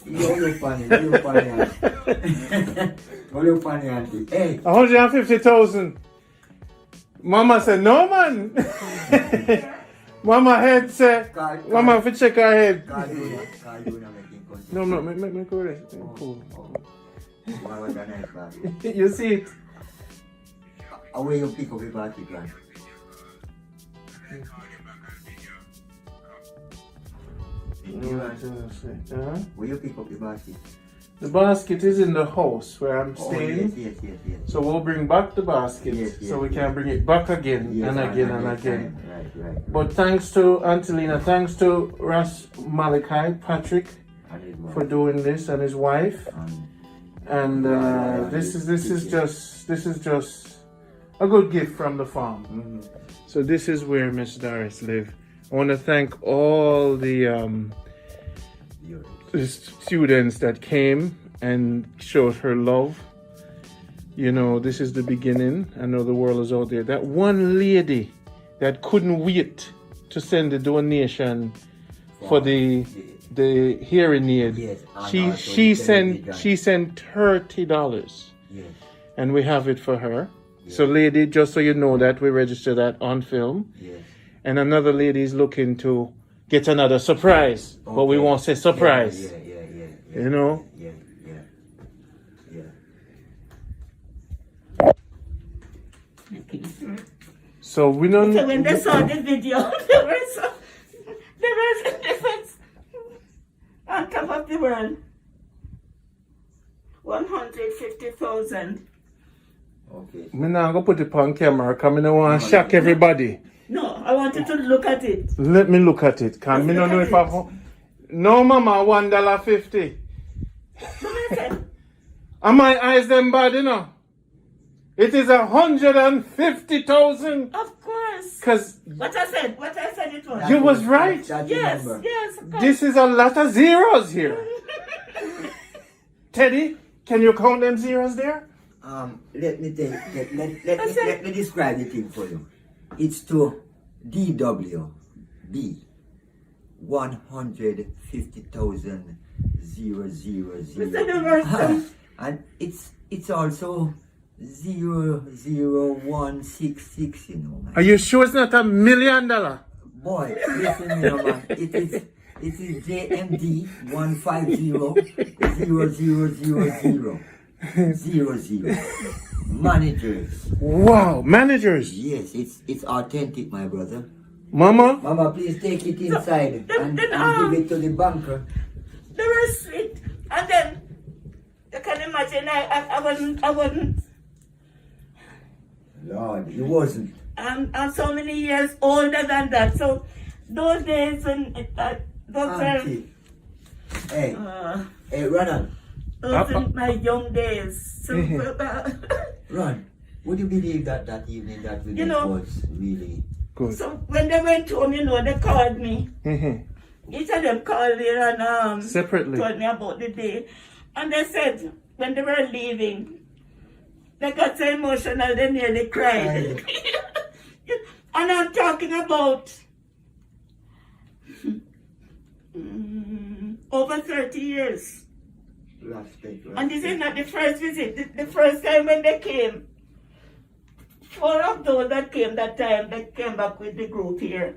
You funny, auntie. You funny, auntie. Hey. 150,000. Mama said, no, man. Mama head said, Mama, if you check her head. Call you now making contact. No, make her rest. Cool. Why was that nice basket? You see it? Where you pick up the basket, man? Where you pick up the basket? The basket is in the house where I'm staying. Yes. So we'll bring back the basket so we can bring it back again Yes, and again. Right. But thanks to Angelina, thanks to Ras Malachi, Patrick, for doing this, and his wife. And this is just a good gift from the farm. So this is where Miss Doris lives. I want to thank all the students that came and showed her love. You know, this is the beginning. I know the world is out there. That one lady that couldn't wait to send the donation for the hearing aid. Yes, she sent $30. Yes. And we have it for her. So lady, just so you know that we register that on film. Yes. And another lady is looking to get another surprise, but we won't say surprise. Yeah. You know? Yeah. So we don't. So when they saw the video, there was a difference on top of the world. 150,000. Okay. I'm not gonna put it on camera because I don't want to shock everybody. No, I wanted to look at it. Let me look at it. Because I don't know if I. No, Mama, $1.50. And my eyes them bad, you know. It is 150,000. Of course. Because What I said it was. you was right. That's Yes, the number. yes. Of course. This is a lot of zeros here. Teddy, can you count them zeros there? Let me describe the thing for you. It's to DWB 150,000 Mr. Universal. and it's also 00166, you know. Are you sure it's not $1 million? Boy, listen here, man. It is JMD 150,000,000. Managers. Wow, managers. Yes, it's authentic, my brother. Mama? Mama, please take it inside and give it to the banker. They were sweet. And then, you can imagine, I wasn't. Lord, you wasn't. I'm so many years older than that. So, those days when those Auntie. Hey, hey, Ronald. those are my young days. So, Ron, would you believe that evening that we You know, was really Good. so when they went home, they called me. Mhm. Each of them called me and Separately. told me about the day. And they said when they were leaving, they got so emotional they nearly cried. And I'm talking about over 30 years. And this is not the first visit. The first time when they came, 4 of those that came that time, they came back with the group here.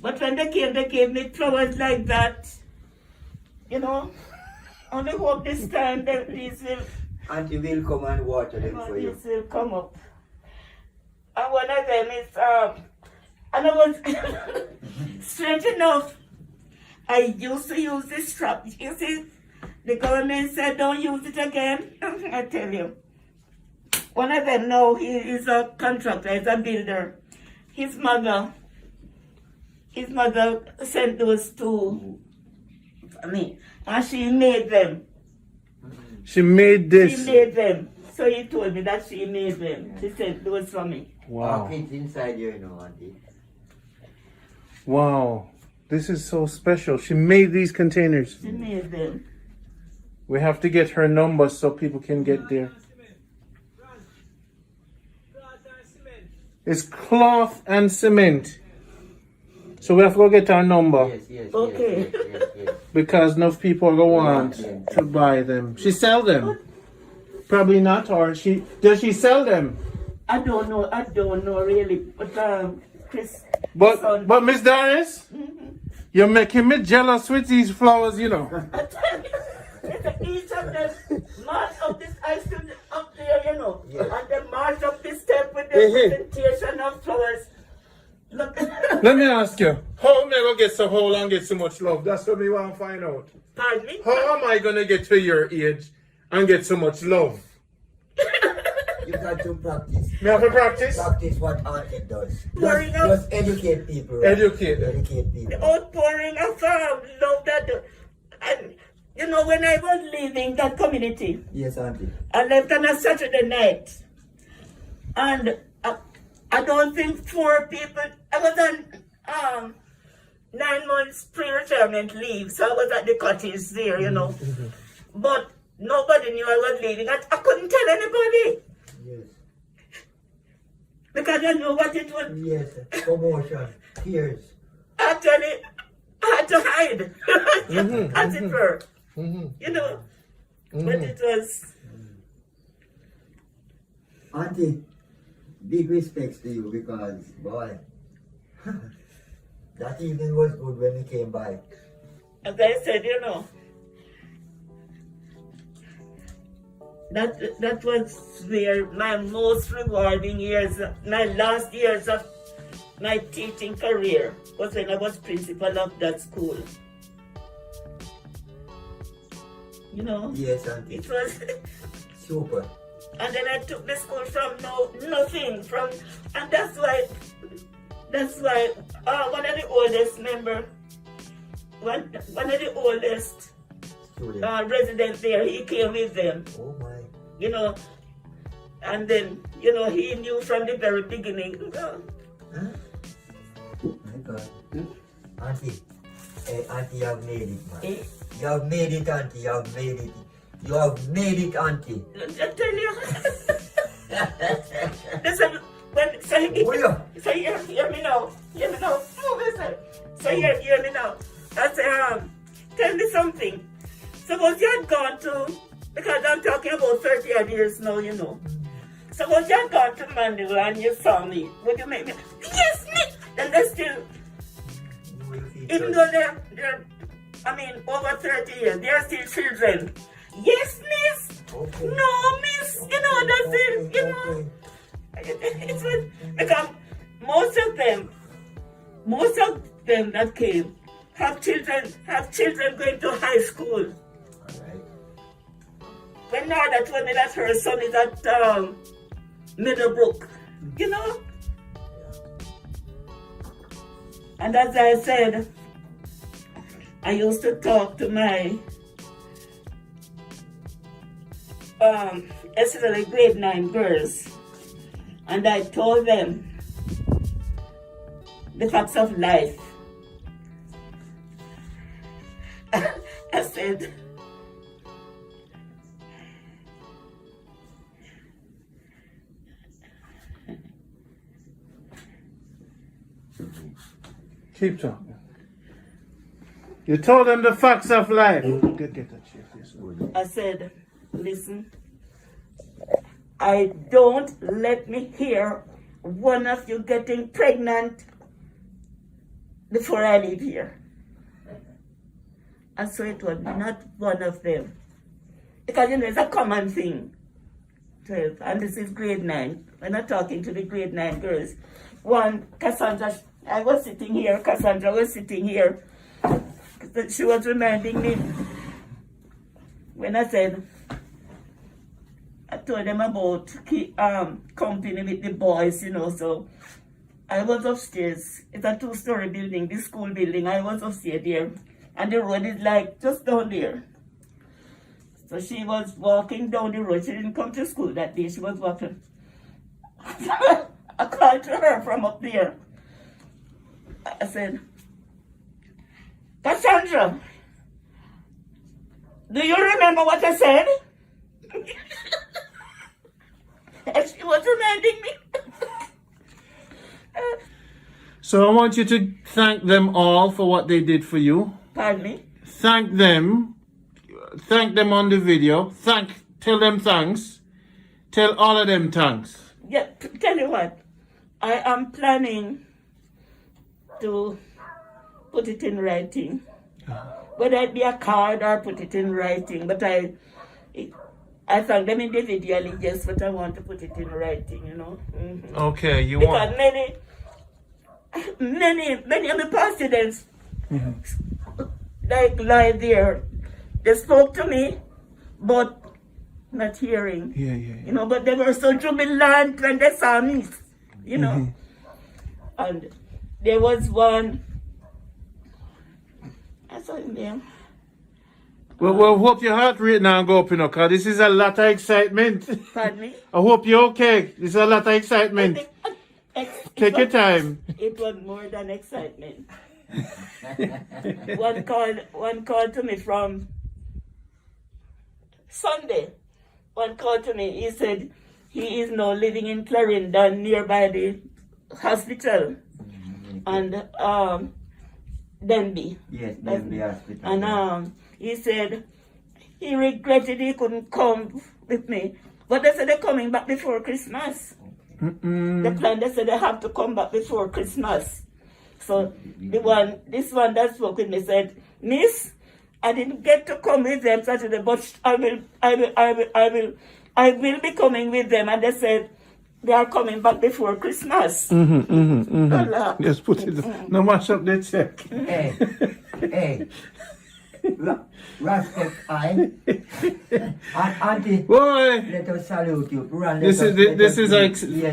But when they gave me flowers like that. Only hope this time that these will, Auntie will come and water them for you. these will come up. And one of them is, and I was, strange enough, I used to use this strap. You see, the government said don't use it again. I tell you. One of them now, he is a contractor, he's a builder. His mother sent those to me, and she made them. She made this. She made them. So he told me that she made them. She sent those for me. Wow. It's inside here, Auntie. Wow. This is so special. She made these containers. She made them. We have to get her number so people can get there. It's cloth and cement. So we have to go get our number Yes. Okay. Yes. because enough people are going to want to buy them. She sell them? Probably not, or does she sell them? I don't know really, but Chris. But Miss Doris, you're making me jealous with these flowers, I tell you, each of them march up this, I stood up there, Yes. and they march up this step with the presentation of flowers. Look. Let me ask you, how am I going to get so whole and get so much love? That's what we want to find out. Pardon me? How am I going to get to your age and get so much love? You got to practice. Me have to practice? Practice what Auntie does. Pouring out- Just educate people. Right? Educate them. Educate people. The outpouring of love that, and when I was leaving that community, Yes, Auntie. I left on a Saturday night, and I don't think 4 people. I was on 9 months pre-retirement leave, so I was at the cottage there, But nobody knew I was leaving. I couldn't tell anybody Yes. because I knew what it was. Yes. Promotion. Tears. Actually, I had to hide, as it were. But it was. Auntie, big respects to you because, boy, that evening was good when you came by. As I said, that was where my most rewarding years, my last years of my teaching career was when I was principal of that school. Yes, Auntie. It was, Super. and then I took the school from nothing, and that's why one of the oldest member, one of the oldest Student. residents there, he came with them. Oh my. And then, he knew from the very beginning. Huh? My God. Auntie. Hey, Auntie, you have made it, man. Eh? You have made it, Auntie. You have made it. You have made it, Auntie. I tell you. Listen, so hear me now. Hear me now. Oh, listen. So hear me now. I say, tell me something. Suppose you had gone to, because I'm talking about 30 odd years now, Suppose you had gone to Mandeville and you saw me. Would you make me? Yes, me. And they still Even though they're, I mean, over 30 years, they're still children. Yes, miss. Okay. No, miss. You know, that's it. You know, it's because most of them that came have children going to high school. Alright. When Narda told me that her son is at Middlebrook, you know. And as I said, I used to talk to my especially grade 9 girls, and I told them the facts of life. I said, Keep talking. You told them the facts of life. Get a chair, yes. I said, listen, I don't let me hear one of you getting pregnant before I leave here. And so it was not one of them. Because you know, it's a common thing. 12, and this is grade 9. We're not talking to the grade 9 girls. One, Cassandra, I was sitting here, Cassandra was sitting here. She was reminding me when I said, I told them about company with the boys, you know, so I was upstairs. It's a 2-story building, this school building. I was upstairs there, and the road is like just down there. So she was walking down the road. She didn't come to school that day. She was walking. I called to her from up there. I said, Cassandra, do you remember what I said? And she was reminding me. So I want you to thank them all for what they did for you. Pardon me? Thank them. Thank them on the video. Tell them thanks. Tell all of them thanks. Yeah, tell you what, I am planning to put it in writing. Whether it be a card or put it in writing, but I thank them individually, yes, but I want to put it in writing, you know. Mm-hmm. Okay, you because want... many of the past students, like lie there, they spoke to me, but not hearing. Yeah. You know, but they were so jubilant when they saw me, you know. And there was one, I saw him there. Well, hope your heart rate now go up, you know, because this is a lot of excitement. Pardon me? I hope you're okay. This is a lot of excitement. Take your time. It was more than excitement. One called to me from Sunday. One called to me. He said he is now living in Clarendon, nearby the hospital, and Denby. Yes, Denby Hospital. And he said he regretted he couldn't come with me, but they said they're coming back before Christmas. The plan, they said they have to come back before Christmas. So this one that spoke with me said, Miss, I didn't get to come with them Saturday, but I will be coming with them. And they said they are coming back before Christmas. Yes, put it. No mash up the check. Hey. Respect, Auntie. Boy, Let us salute you.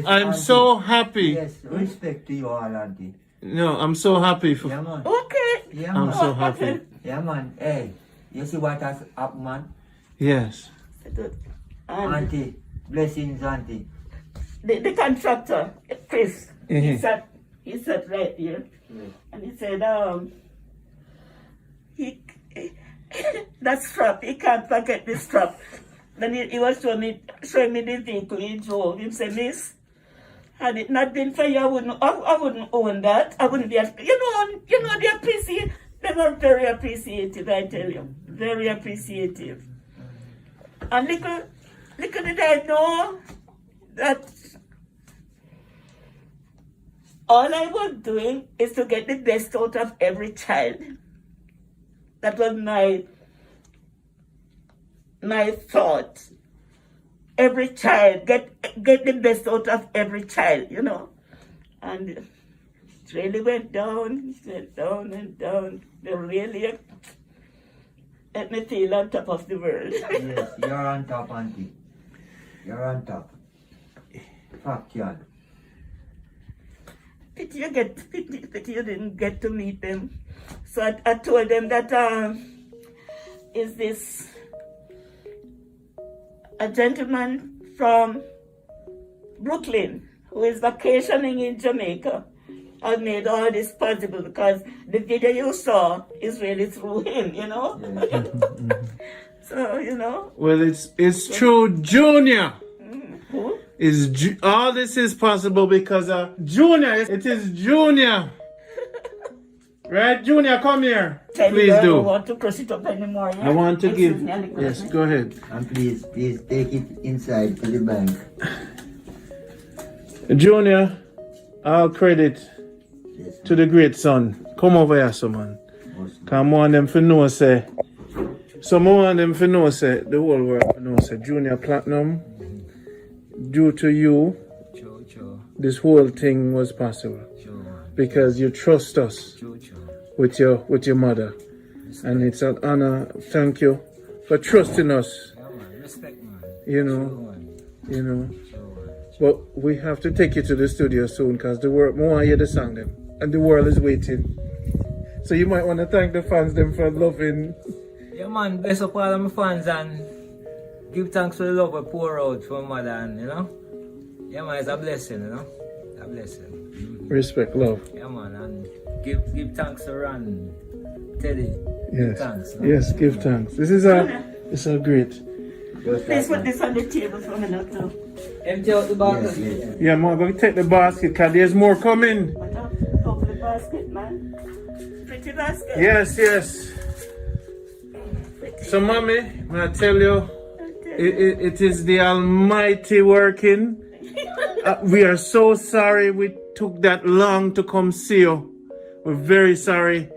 I'm so happy. Yes, respect to you all, Auntie. No, I'm so happy for. Yeah, man. Okay. Yeah, I'm man. so happy. Yeah, man. Hey, you see what has happened, man? Yes. Auntie, blessings, Auntie. The contractor, Chris, he sat right here, and he said, that strap, he can't forget this strap. Then he was showing me the vehicle he drove. He said, Miss, had it not been for you, I wouldn't own that. I wouldn't be, you know, they were very appreciative, I tell you. Very appreciative. And little did I know that all I was doing is to get the best out of every child. That was my thought. Every child, get the best out of every child, you know. And it really went down and down. They really let me feel on top of the world. Yes, you're on top, auntie. You're on top. Fuck you. Pity you didn't get to meet them. So I told them that is this a gentleman from Brooklyn who is vacationing in Jamaica has made all this possible, because the video you saw is really through him, you know. So, you know. Well, it's true, Junior. Who? All this is possible because of Junior. It is Junior. Right, Junior, come here. Please I do. don't want to cross it up anymore. Yeah? I want to Excuse give. me, I'll go. Yes, go ahead. And please take it inside to the bank. Junior, all credit Yes, to the great son. Come over here, so man. Come on, them for know say. Some of them for know say the whole world for know say Junior Platinum. Due to you, this whole thing was possible because you trust us with your mother, and it's an honor. Thank you for trusting us. You know. But we have to take you to the studio soon because the world more hear the song them, and the world is waiting. So you might want to thank the fans them for loving. Yeah, man, bless up all of my fans and give thanks for the love I pour out for my mother, and you know. Yeah, man, it's a blessing, you know. A blessing. Respect, love. Yeah, man, and give thanks to Ron, Teddy. Yes. Thanks. No? Yes, give thanks. This is a great. Please put this on the table for me now too. Empty out the basket. Yeah, man, I'm going to take the basket because there's more coming. What up? Lovely basket, man. Pretty basket. Yes. So, mommy, may I tell you, it is the Almighty working. We are so sorry we took that long to come see you. We're very sorry.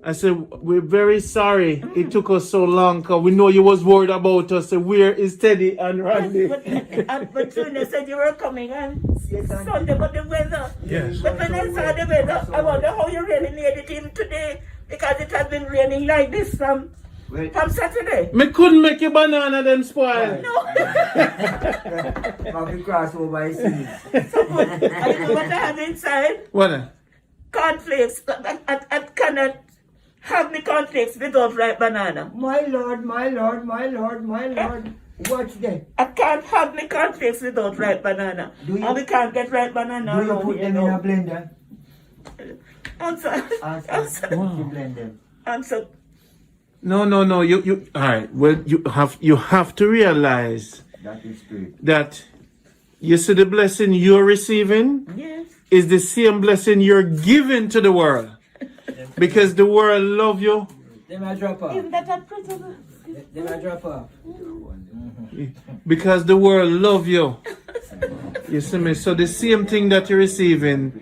I said, we're very sorry it took us so long because we know you was worried about us. So where is Teddy and Randy? But Junior said you were coming on Sunday, but the weather. Yes. But when I saw the weather, I wonder how you really made it in today, because it has been raining like this from Saturday. Me couldn't make your banana them spoil. No. Probably cross over his seas. So good. I know what I have inside. What? Cornflakes. I cannot have me cornflakes without ripe banana. My lord. Watch that. I can't have me cornflakes without ripe banana. And we can't get ripe banana. Do you put them in a blender? Answer. Ask to blend them. Answer. No. You. All right. Well, you have to realize That is true. that you see the blessing you're receiving Yes. is the same blessing you're giving to the world, because the world love you. Them I drop off. Isn't that a pretty? Them I drop off. Because the world love you. You see me? So the same thing that you're receiving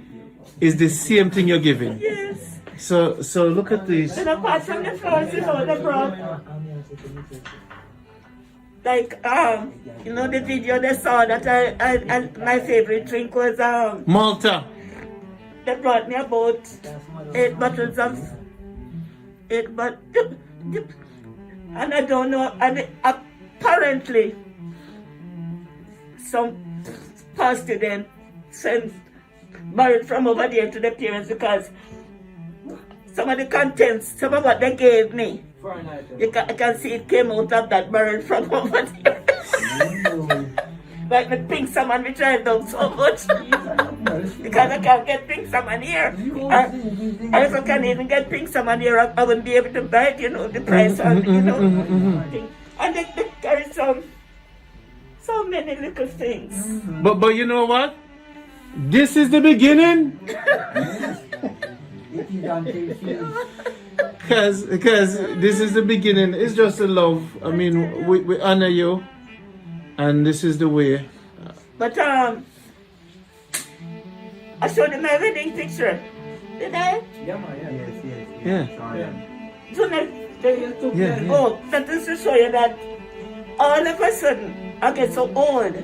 is the same thing you're giving. Yes. So look at this. And apart from the flowers, you know, they brought, like, you know, the video they saw that I my favorite drink was, Malta. they brought me about 8 bottles of, and I don't know, and apparently some pastor then sent borrowed from over there to the parents, because some of the contents, some of what they gave me, I can see it came out of that barrel from over there. Like the pink salmon, we tried them so much. Because I can't get pink salmon here. And if I can't even get pink salmon here, I wouldn't be able to buy it, you know, the price on, you know. And they carry so many little things. But you know what? This is the beginning. Because this is the beginning. It's just a love. I mean, we honor you, and this is the way. But I showed him my wedding picture. Did I? Yeah, man, yeah. Yeah. Yeah. Oh, that is to show you that all of a sudden I get so old.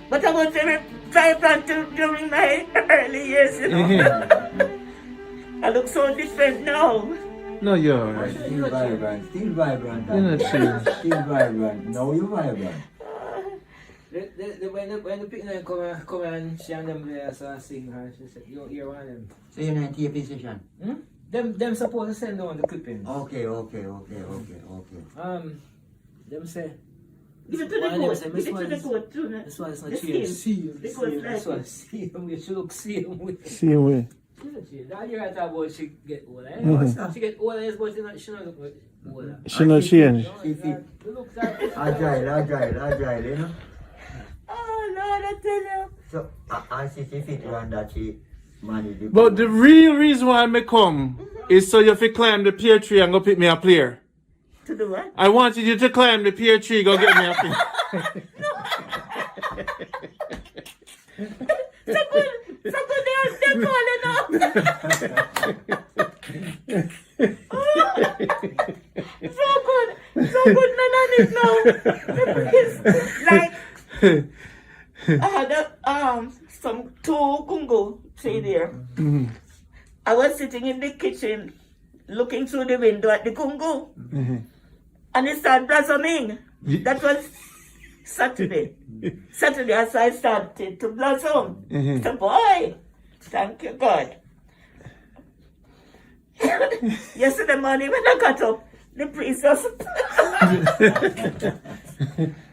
But I was very vibrant during my early years, you know. I look so different now. No, you're alright. Still vibrant. Still vibrant. You're not changed. Still vibrant. Now you vibrant. When the picnic come and she and them there, so I sing her, she said, you hear one of them. So you're not tape session? Them supposed to send down the clippings. Okay. Them say, Give it to the goat. Give it to the goat, too. this one is not The cheers. skin. The goat This like one, it. see him, you should look, see him with. See you way. That you right about she get older, eh? She get older, yes, but she not look older. She not change. You look like Agile, you know? Oh, Lord, I tell you. So, I see if it run that she managed. But the real reason why I come is so you have to climb the pear tree and go pick me a player. To do what? I wanted you to climb the pear tree, go get me a player. So good, they're calling up. So good, man, on it now. Like, I had some two kungo say there. I was sitting in the kitchen looking through the window at the kungo. And it started blossoming. That was Saturday, so I started to blossom. So boy, thank you God. Yesterday morning when I got up, the priest was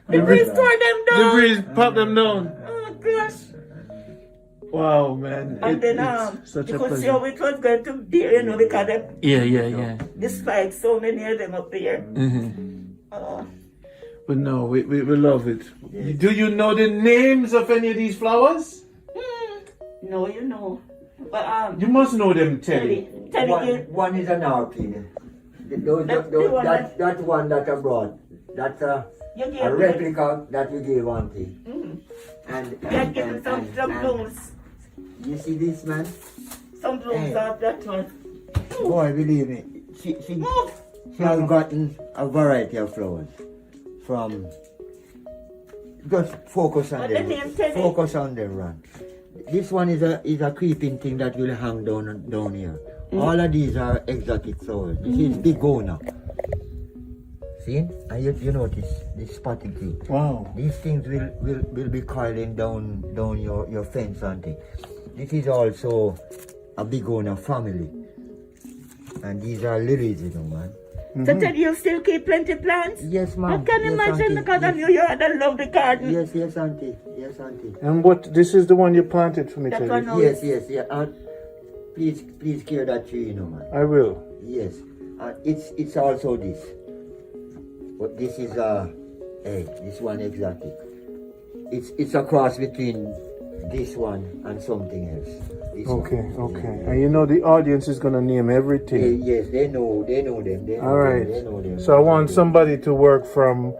the priest tore them down. The breeze popped them down. Oh gosh. Wow, man. And then it's such you a could see pleasure. how it was going to be, you know, because Yeah. the spikes, so many of them up there. But no, we love it. Do you know the names of any of these flowers? No, you know. But You must know them, Teddy. Teddy, One is an orchid. That one that I brought. That's a replica that you gave Auntie. And give him some blooms. you see this, man? Some blooms of that one. Boy, believe me, she has gotten a variety of flowers from. Just focus on But the them. name Teddy. Focus on them, Ron. This one is a creeping thing that will hang down here. All of these are exotic flowers. This is bigona. See? And you notice this spotted thing. Wow. These things will be coiling down your fence, auntie. This is also a bigona family. And these are lilies, you know, man. So Teddy, you still keep plenty plants? Yes, ma'am. I can Yes, imagine auntie. because of you had a lovely garden. Yes, auntie. Yes, auntie. And what? This is the one you planted for me, That Teddy. one now Yes. is- Please care that tree, you know, man. I will. Yes. It's also this. But this is this one exotic. It's a cross between this one and something else. This Okay. one. And you know the audience is gonna name everything. Yes, they know them. They know All right. Them, they know them. So I want somebody to work from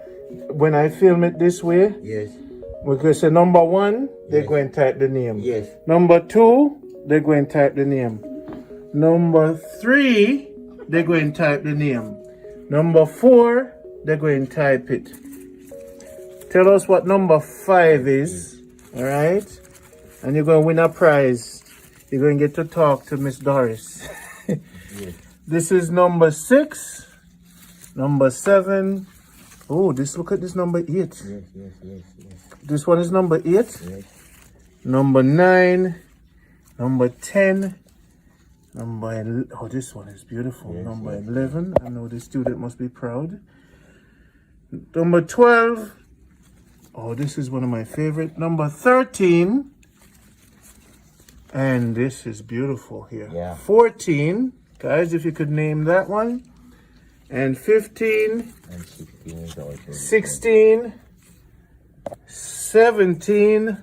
when I film it this way. Yes. We could say number 1, they Yes. go and type the name. Yes. Number 2, they go and type the name. Number 3, they go and type the name. Number 4, they go and type it. Tell us what number 5 is. All right? And you're going to win a prize. You're going to get to talk to Miss Doris. Yes. This is number 6. Number 7. Oh, look at this number 8. Yes. This one is number 8. Yes. Number 9. Number 10. Oh, this one is beautiful. Yes, Number yes. 11. I know the student must be proud. Number 12. Oh, this is one of my favorite. Number 13. And this is beautiful here. Yeah. 14. Guys, if you could name that one. And 15. And 16 is also. 16. 17.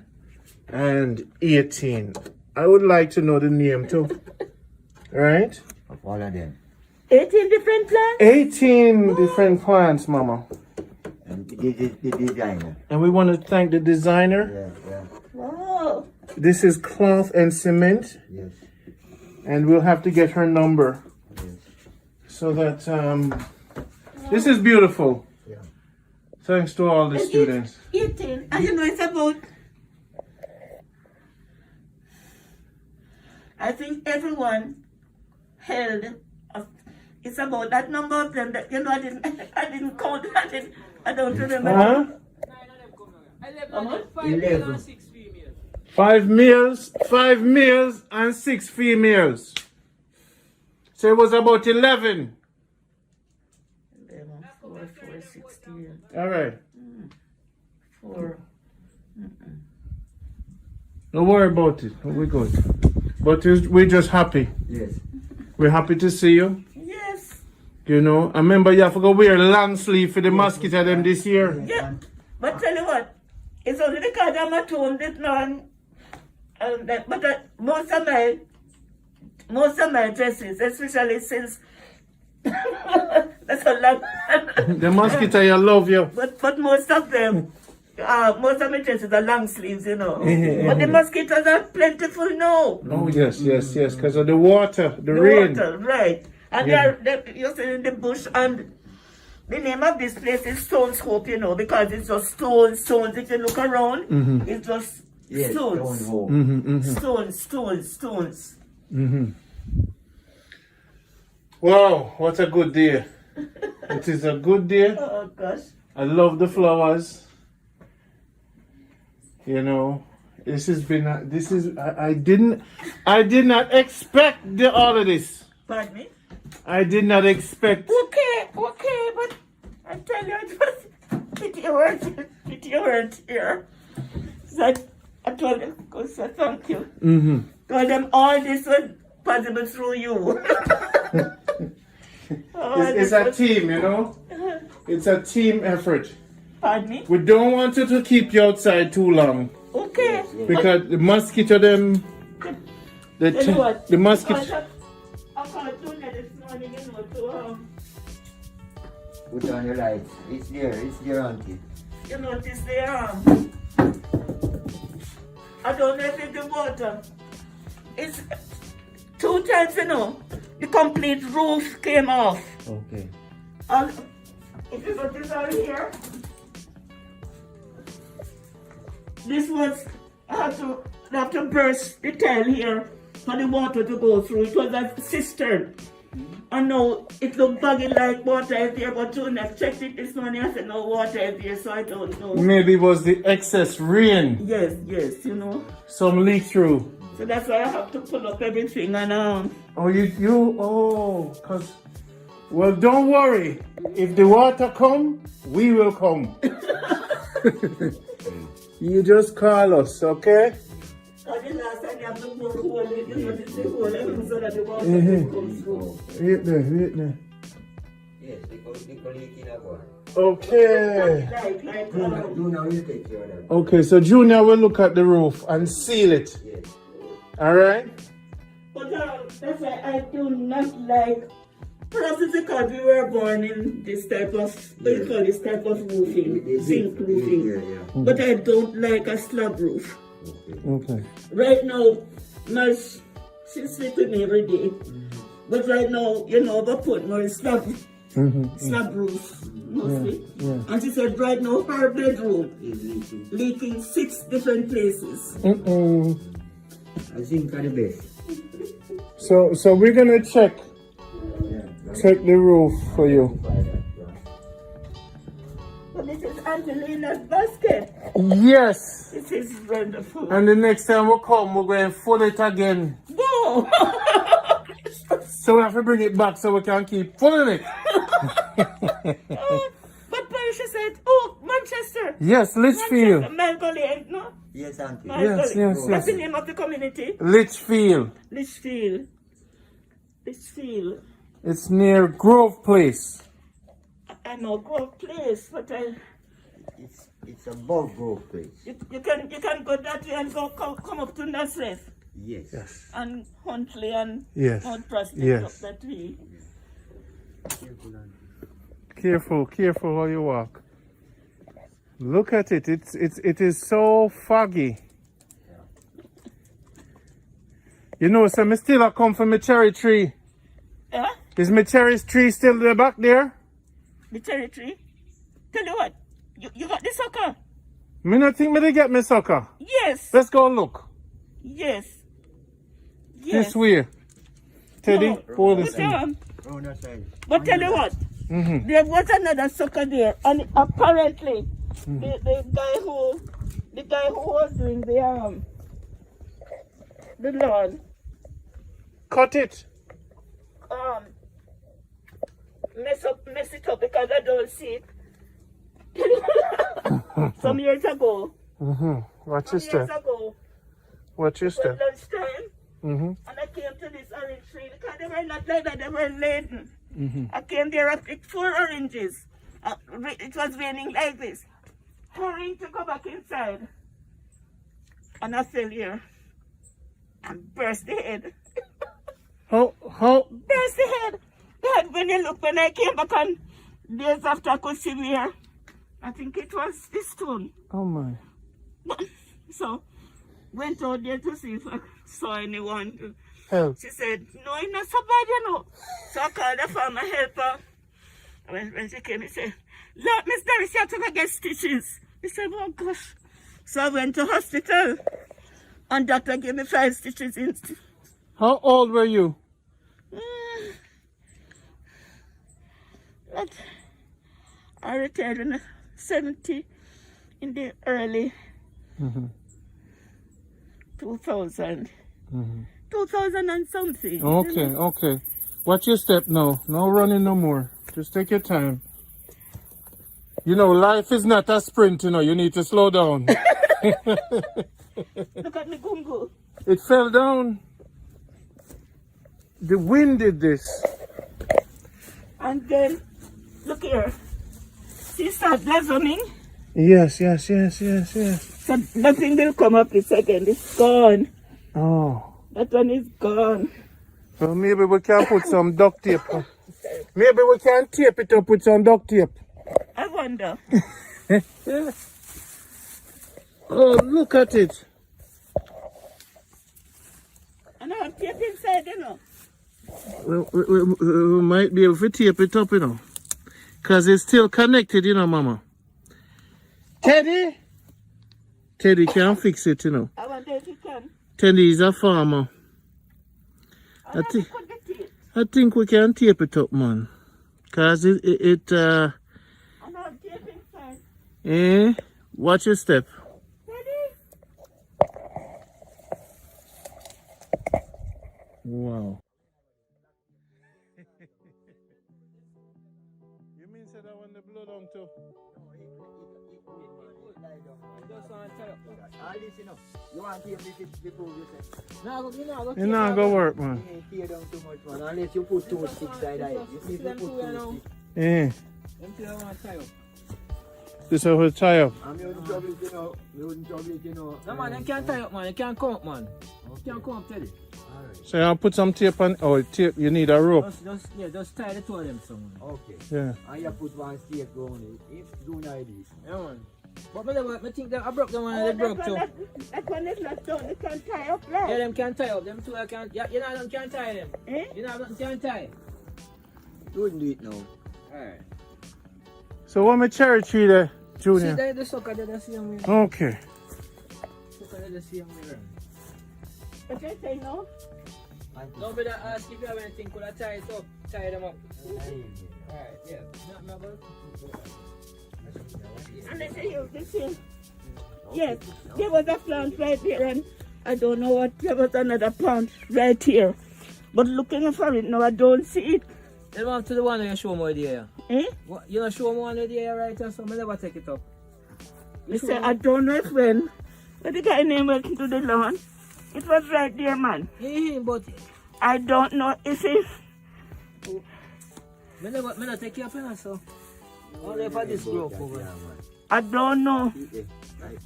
And 18. I would like to know the name too. Right? Of all of them. 18 different plants? 18 different plants, Mama. And this is the designer. And we want to thank the designer. Yeah. Wow. This is cloth and cement, Yes. and we'll have to get her number Yes. so that this is beautiful. Yeah. Thanks to all the And students. Eating. And you know, it's about, I think everyone held, it's about that number of them that, you know, I didn't count, I don't remember. Huh? 11. 5 males and 6 females. So it was about 11. 11, 4, 16, All right. 4. Don't worry about it. We're good. But we're just happy. Yes. We're happy to see you. Yes. You know, I remember you have to go wear long sleeve for the mosquito them this year. Yeah. But tell you what, it's only because I'm at home this long. But most of my dresses, especially since that's a lot. The mosquito, you love you. But most of them, most of my dresses are long sleeves, you know. But the mosquitoes are plentiful now. Oh yes, because of the water, the rain. Water, right? And they're you're saying in the bush, and the name of this place is Stones Hope, you know, because it's just stones. If you look around, it's just Yes. stones. Stones. Wow, what a good day. It is a good day. Oh gosh. I love the flowers. You know, this has been, I did not expect all of this. Pardon me? I did not expect. Okay, but I tell you, it was pretty hurt here. So I told them, go say thank you. Told them all this was possible through you. It's a team, you know? It's a team effort. Pardon me? We don't want you to keep you outside too long. Okay. Because the mosquito them, Tell you what, the mosquito. I called Tuna this morning, you know, to Put on your lights. It's there, auntie. you notice the I don't know if it's the water. It's 2 times, you know, the complete roof came off. Okay. And if you notice out here, this was, I have to burst the tile here for the water to go through. It was a cistern. I know it looked buggy like water is there, but when I checked it this morning, I said no water is there, so I don't know. Maybe it was the excess rain. Yes, you know. Some leak through. So that's why I have to pull up everything and cause, well, don't worry. If the water come, we will come. You just call us, okay? the last time you have to pour hole in, you know, the hole so that the water comes through. Wait there. Yes, because leaking as well. Okay. Like, Junior will take care of that. Okay, so Junior will look at the roof and seal it. Yes. Alright? But that's why I do not like, perhaps it's because we were born in this type of, what you call this type of roofing, zinc roofing. Yeah. But I don't like a slab roof. Okay. Right now, she sleeps with me every day. But right now, you know, I put my slab roof mostly. Yeah. And she said right now her bedroom is leaking 6 different places. I think are the best. So we're gonna check the roof for you. But this is Angelina's basket. Yes. This is wonderful. And the next time we come, we're going to full it again. No! So we have to bring it back so we can keep pulling it. But Parisha said, oh, Manchester. Yes, Litchfield. Malgoley, no? Yes, auntie. Yes. What's the name of the community? Litchfield. Litchfield. It's near Grove Place. I know Grove Place, but It's above Grove Place. you can go that way and come up to Nazareth Yes. and Huntley and Yes. Mount Prospect Yes. up that way. Careful how you walk. Look at it. It is so foggy. You know, so me still a come from my cherry tree. Yeah? Is my cherry tree still there back there? The cherry tree? Tell you what, you got the sucker? Me not think me to get me sucker. Yes. Let's go look. Yes. Yes. This way. Teddy, No, hold this but, thing. but tell you what, there was another sucker there, and apparently the guy who was doing the lawn Cut it. mess it up because I don't see it. Some years ago. Watch your Some years step. ago. Watch your It was step. lunchtime. Mm-hmm. And I came to this orange tree because they were not like that, they were laden. I came there, I picked 4 oranges. It was raining like this. Hurrying to go back inside. And I fell here. And burst the head. How? Burst the head. When I came back on days after I could see where, I think it was this stone. Oh my. So, went out there to see if I saw anyone. Help. She said, no, it's not so bad, you know. So I called the farmer helper. When she came, she said, look, Miss Doris, you have to go get stitches. I said, oh gosh. So I went to hospital. And doctor gave me 5 stitches in. How old were you? I retired in 70 in the early 2000. 2000 and something. Okay. Watch your step now. No running no more. Just take your time. You know, life is not a sprint, you know. You need to slow down. Look at me gungo. It fell down. The wind did this. And then, look here. See, start blossoming. Yes. So nothing will come up this second. It's gone. Oh. That one is gone. Well, maybe we can put some duct tape. Maybe we can tape it up with some duct tape. I wonder. Oh, look at it. And I have tape inside, you know. We might be able to tape it up, you know. Because it's still connected, you know, Mama. Teddy can fix it, you know. I wonder if you can. Teddy is a farmer. I think we can tape it up, man. Because And I have tape inside. Watch your step. Ready? Wow. You mean say that when the blood on too? You want to hear me before you say? It's not gonna work, man. You tear down too much, man. Unless you put 2 sticks side eye. You see if you put 2 sticks. This is how we tie up. I'm using trouble, you know. No man, you can't tie up, man. You can't come up, man. You can't come up, Teddy. So I'll put some tape on. Oh, tape. You need a rope. Just tie the 2 of them, son. Okay. Yeah. And you put 1 stick going. If do not this. Yeah, man. But I think that I broke the one and they broke too. That one is not done. They can tie up right. Yeah, them can't tie up. Them 2 I can't. Yeah, you know them can't tie them. You know them can't tie. You wouldn't do it now. Alright. So what my cherry tree there, Junior? See, there the sucker there, the same way. Okay. Sucker there, the same way. But they say no. No, but I ask if you have anything, could I tie it up? Tie them up. Alright, yeah. No, but... And they say you the same. Yes, there was a plant right there, and I don't know what. There was another plant right here. But looking for it now, I don't see it. Then on to the one you show me there. What, you not show me one there, right? Or something, never take it up. They say, I don't know if when the guy name went to the lawn. It was right there, man. But... I don't know if it... I never take you up in so. Only for this group over. I don't know.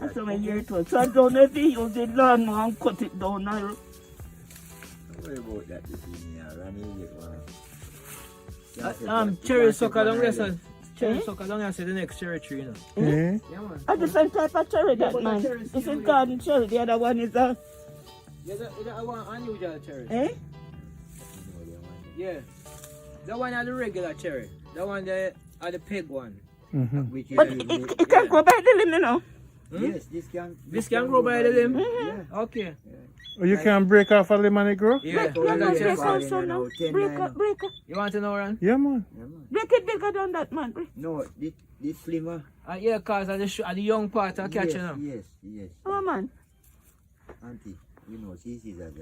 That's how I hear it was. So I don't know if he used the lawnmower and cut it down. Don't worry about that between here. Running it, man. Cherry sucker down there, son. Cherry sucker down there, say the next cherry tree, you know. A different type of cherry, that man. This is garden cherry. The other one is a You don't want unusual cherry. Eh? Yeah. That one are the regular cherry. That one are the pig one. Which is But it can go by the limb, you know. Yes, this can grow by the limb. Yeah. Okay. Oh, you can break off a lemon and grow? Yeah. Break That's out it. so now. Break up. You want to know, Ron? Yeah, man. Break it bigger than that, man. No, this slimmer. Yeah, cause at the young part I catch Yes, you know. yes. Oh, man. Auntie, you know, she sees that.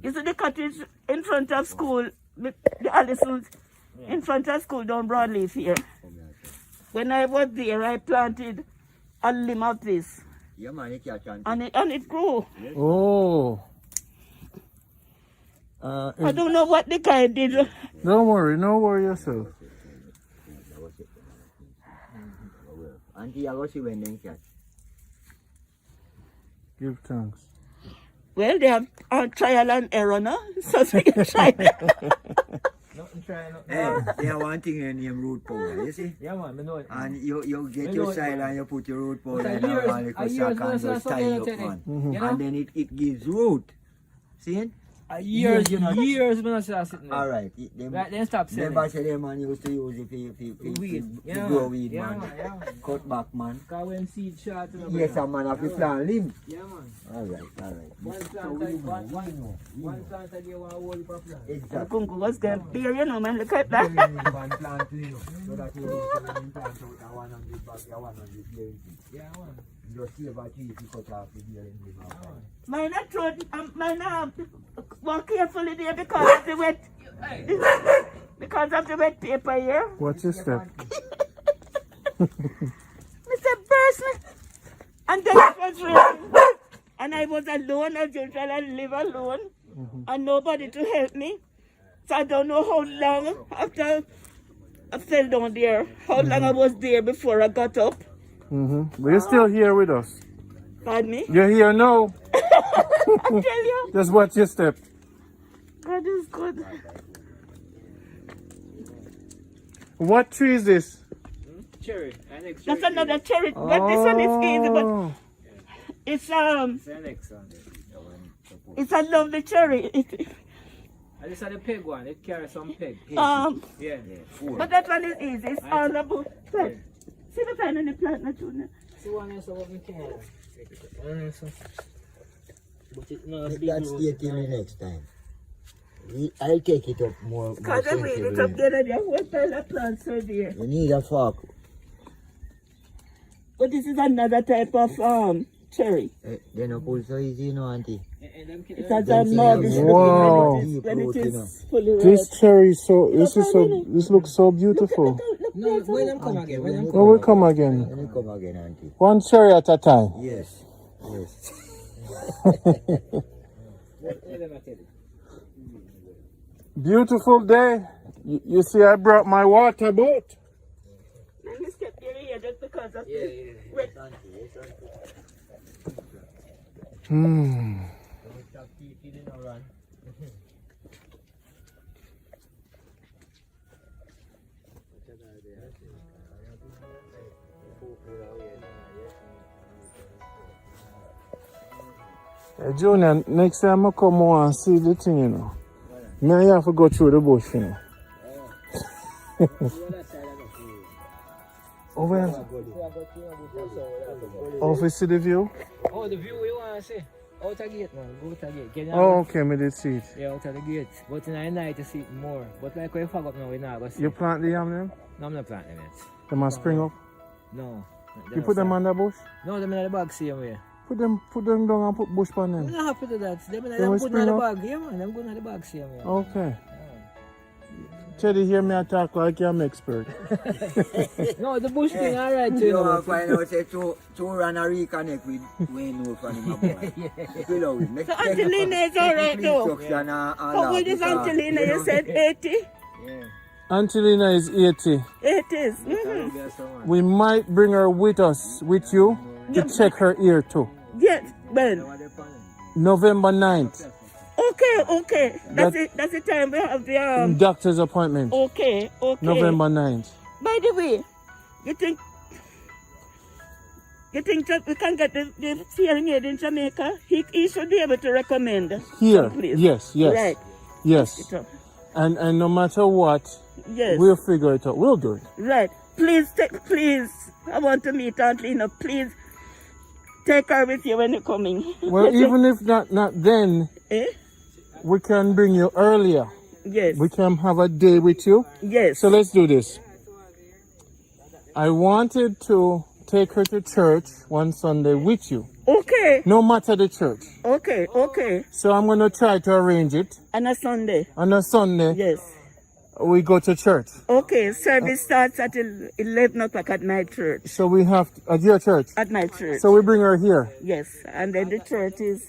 You see the cottage in front of school, the Allisons in front of school down Broadleaf here. When I was there, I planted a limb of this. Yeah, man, you catch auntie. And it grew. Oh. I don't know what the guy did. Don't worry yourself. Auntie, I go see when they catch. Give thanks. Well, they have trial and error now, so they can try. Nothing trying. Hey, they are one thing in your root powder, you see? Yeah, man, I know it. And you get your soil and you put your root powder But and a years sack and just tie it up, technique. man. You know? And then it gives root. See? Years, you know. years when I start sitting there. Alright. Right, then stop selling. Remember say them man used to use it for Weed. grow weed, Yeah, man. man. Cut back, man. Cause when seed shot, you know, Yes, a man, if you plant limb. Yeah, man. Alright. One So plant, we one know. plant, and you want a whole plant. Exactly. Kunku was getting beer, you know, man. Look at that. One plant, you know, so that you plant out a 100 bag, a 100 bearing tree. Yeah, man. Just save a tree to cut off the bearing tree. Mine not throw, mine walk carefully there because of the wet. Because of the wet paper here. What's your step? Mr. Burst, and then it was raining. And I was alone as usual. I live alone. And nobody to help me. So I don't know how long after I fell down there, how long I was there before I got up. But you're still here with us. Pardon me? You're here now. I tell you, Just watch your step. God is good. What tree is this? Cherry. That's another cherry. But this one is easy, but it's it's a lovely cherry. And this is the pig one. It carries some pig. Yeah. But that one is easy. It's all about plant. See the kind of the plant, not you. See one is what we can. But it no That's it till the next time. I'll take it up more. Because I made it up there and the whole pile of plants are there. You need a fork. But this is another type of cherry. They don't pull so easy, you know, auntie. It has a more Wow. when it is fully ripe. This cherry this looks so beautiful. No, when them come again. When them Oh, we come again. When you come again, auntie. One cherry at a time. Yes. Beautiful day. You see, I brought my water boat. Let me step there here just because of the wet. Hey, Junior, next time I come over and see the thing, you know. May I have to go through the bush, you know. Over here. Oh, we see the view? Oh, the view you want to see? Out the gate, man. Go out the gate. Get Oh, okay, me did see it. Yeah, out of the gate. But in the night to see it more. But like when you fog up now, we're not going to see You it. plant the yam them? No, I'm not planting it. They must spring up. No. You put them on the bush? No, them in the bag same way. Put them down and put bush on I'm them. not happy to that. Them will put in spring the up? bag. Yeah, man. I'm going to the bag same way. Okay. Teddy, hear me talk like I'm expert. No, the bush thing, alright, you You know. know, find out say two run a reconnect with Wayne Wolf and him. Fill out. So Angelina is alright though. How old is Angelina? You said 80? Yeah. Angelina is 80. 80s. We might bring her with us, with you, to check her ear too. Yes, Ben. November 9th. Okay. That's the time we have the Doctor's appointment. Okay. November 9th. By the way, you think You think that we can get the hearing aid in Jamaica? He should be able to recommend. Here, someplace. yes, yes, Right. yes. Hospital. And no matter what, Yes. we'll figure it out. We'll do it. Right. Please, please. I want to meet Aunt Lena. Please take her with you when you're coming. Well, even if not then, Eh? we can bring you earlier. Yes. We can have a day with you. Yes. So let's do this. I wanted to take her to church one Sunday with you, Okay. no matter the church. Okay. Okay. So I'm going to try to arrange it. On a Sunday. On a Sunday, Yes. we go to church. Okay. Service starts at 11 o'clock at my church. So we have, at your church. At my church. So we bring her here. Yes. And then the church is,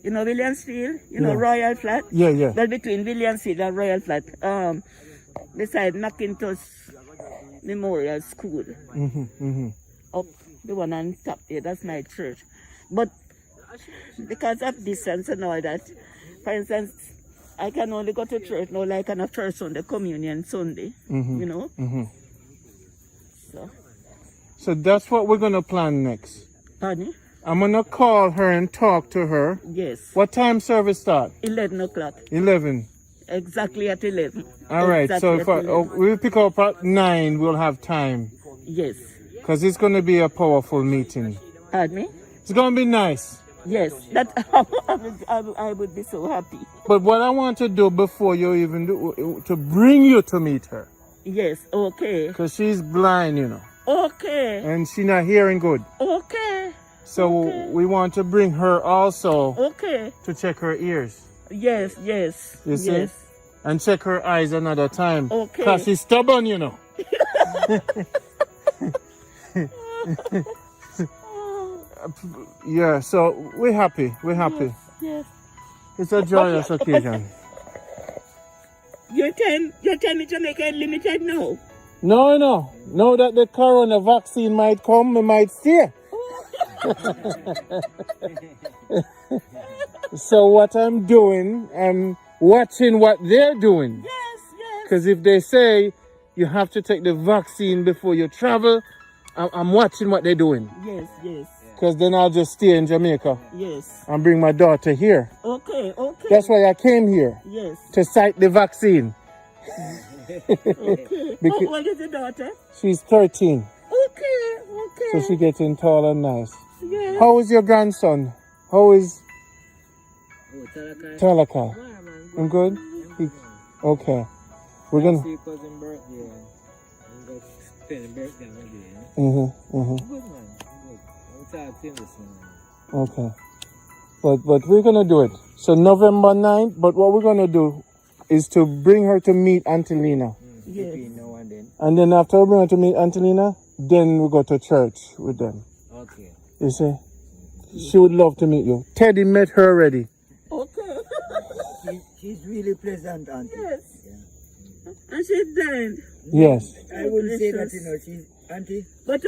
you know, Williamsfield, you know, Yeah. Royal Flat. Yeah, yeah. Well, between Williamsfield and Royal Flat. Beside McIntosh Memorial School. Up the one on top there, that's my church. But because of distance and all that, for instance, I can only go to church now like on a first Sunday, communion Sunday, you know. So that's what we're going to plan next. Pardon? I'm going to call her and talk to her. Yes. What time service start? 11 o'clock. 11. Exactly at 11. All right. Exactly So at if 11. we'll pick up at 9, we'll have time. Yes. Because it's going to be a powerful meeting. Pardon me? It's going to be nice. Yes. That I would be so happy. But what I want to do before you even do, to bring you to meet her. Yes. Okay. Because she's blind, you know. Okay. And she's not hearing good. Okay. So Okay. we want to bring her also Okay. to check her ears. Yes. Yes. You see? Yes. And check her eyes another time. Okay. Because she's stubborn, you know. Yeah, so we're happy. We're happy. Yes. It's a joyous occasion. Your time in Jamaica is limited now. No. Now that the corona vaccine might come, we might stay. So what I'm doing, I'm watching what they're doing. Yes. Yes. Because if they say you have to take the vaccine before you travel, I'm watching what they're doing. Yes. Yes. Because then I'll just stay in Jamaica Yes. and bring my daughter here. Okay. Okay. That's why I came here, Yes. to cite the vaccine. Okay. Because- How old is the daughter? She's 13, Okay. Okay. so she's getting tall and nice. Yes. How is your grandson? How is Talaka? I'm good? Okay. We're gonna... See cousin birthday. I'm going to spend birthday again. Mm-hmm. Good man. Good. I'm talking this man. Okay. But we're gonna do it. So November 9th, but what we're gonna do is to bring her to meet Auntie Lena. Yes. Between now and then. And then after we bring her to meet Auntie Lena, then we go to church with them. Okay. You see? She would love to meet you. Teddy met her already. Okay. She's really pleasant, Auntie. Yes. And she's blind. Yes. I wouldn't say that, you know, she's, Auntie, But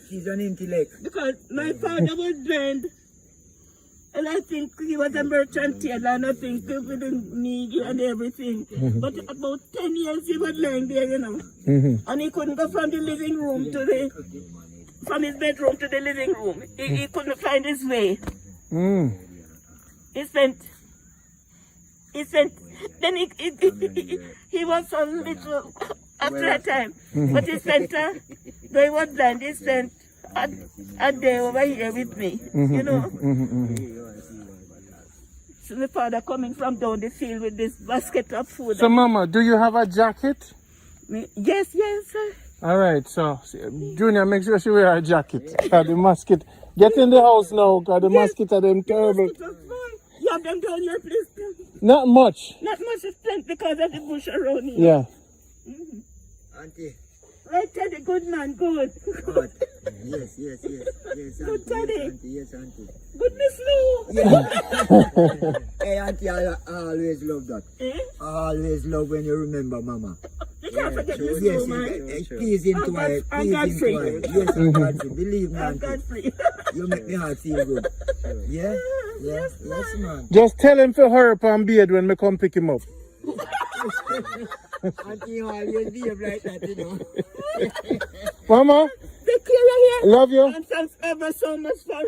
she's an intellect. because my father was blind, and I think he was a merchant tailor, and I think with the media and everything. But about 10 years he was lying there, you know, and he couldn't go from the living room to from his bedroom to the living room. He couldn't find his way. He spent. Then he was so little after a time. But he spent, though he was blind, he spent a day over here with me, you know. So the father coming from down the field with this basket of food. So Mama, do you have a jacket? Yes, sir. All right, so Junior, make sure she wear a jacket. Cause the mosquito. Get in the house now, cause the mosquito them terrible. You have them down here, please. Not much. Not much is plenty because of the bush around here. Yeah. Auntie. Right, Teddy, good man, good. Good. Yes, Good, Teddy. Auntie, yes, Auntie. Goodness, no. Hey, Auntie, I always love that. I always love when you remember Mama. You can't forget Miss Yes, Woman. please into it. I'm Please God-free. into it. Yes, I'm God-free. Believe me, I'm Auntie. God-free. You make me heart feel good. Yeah? Yes, man. Just tell him to hurry up and beard when me come pick him up. Auntie, you always behave like that, you know. Mama, Take care of you. love you. And thanks ever so much for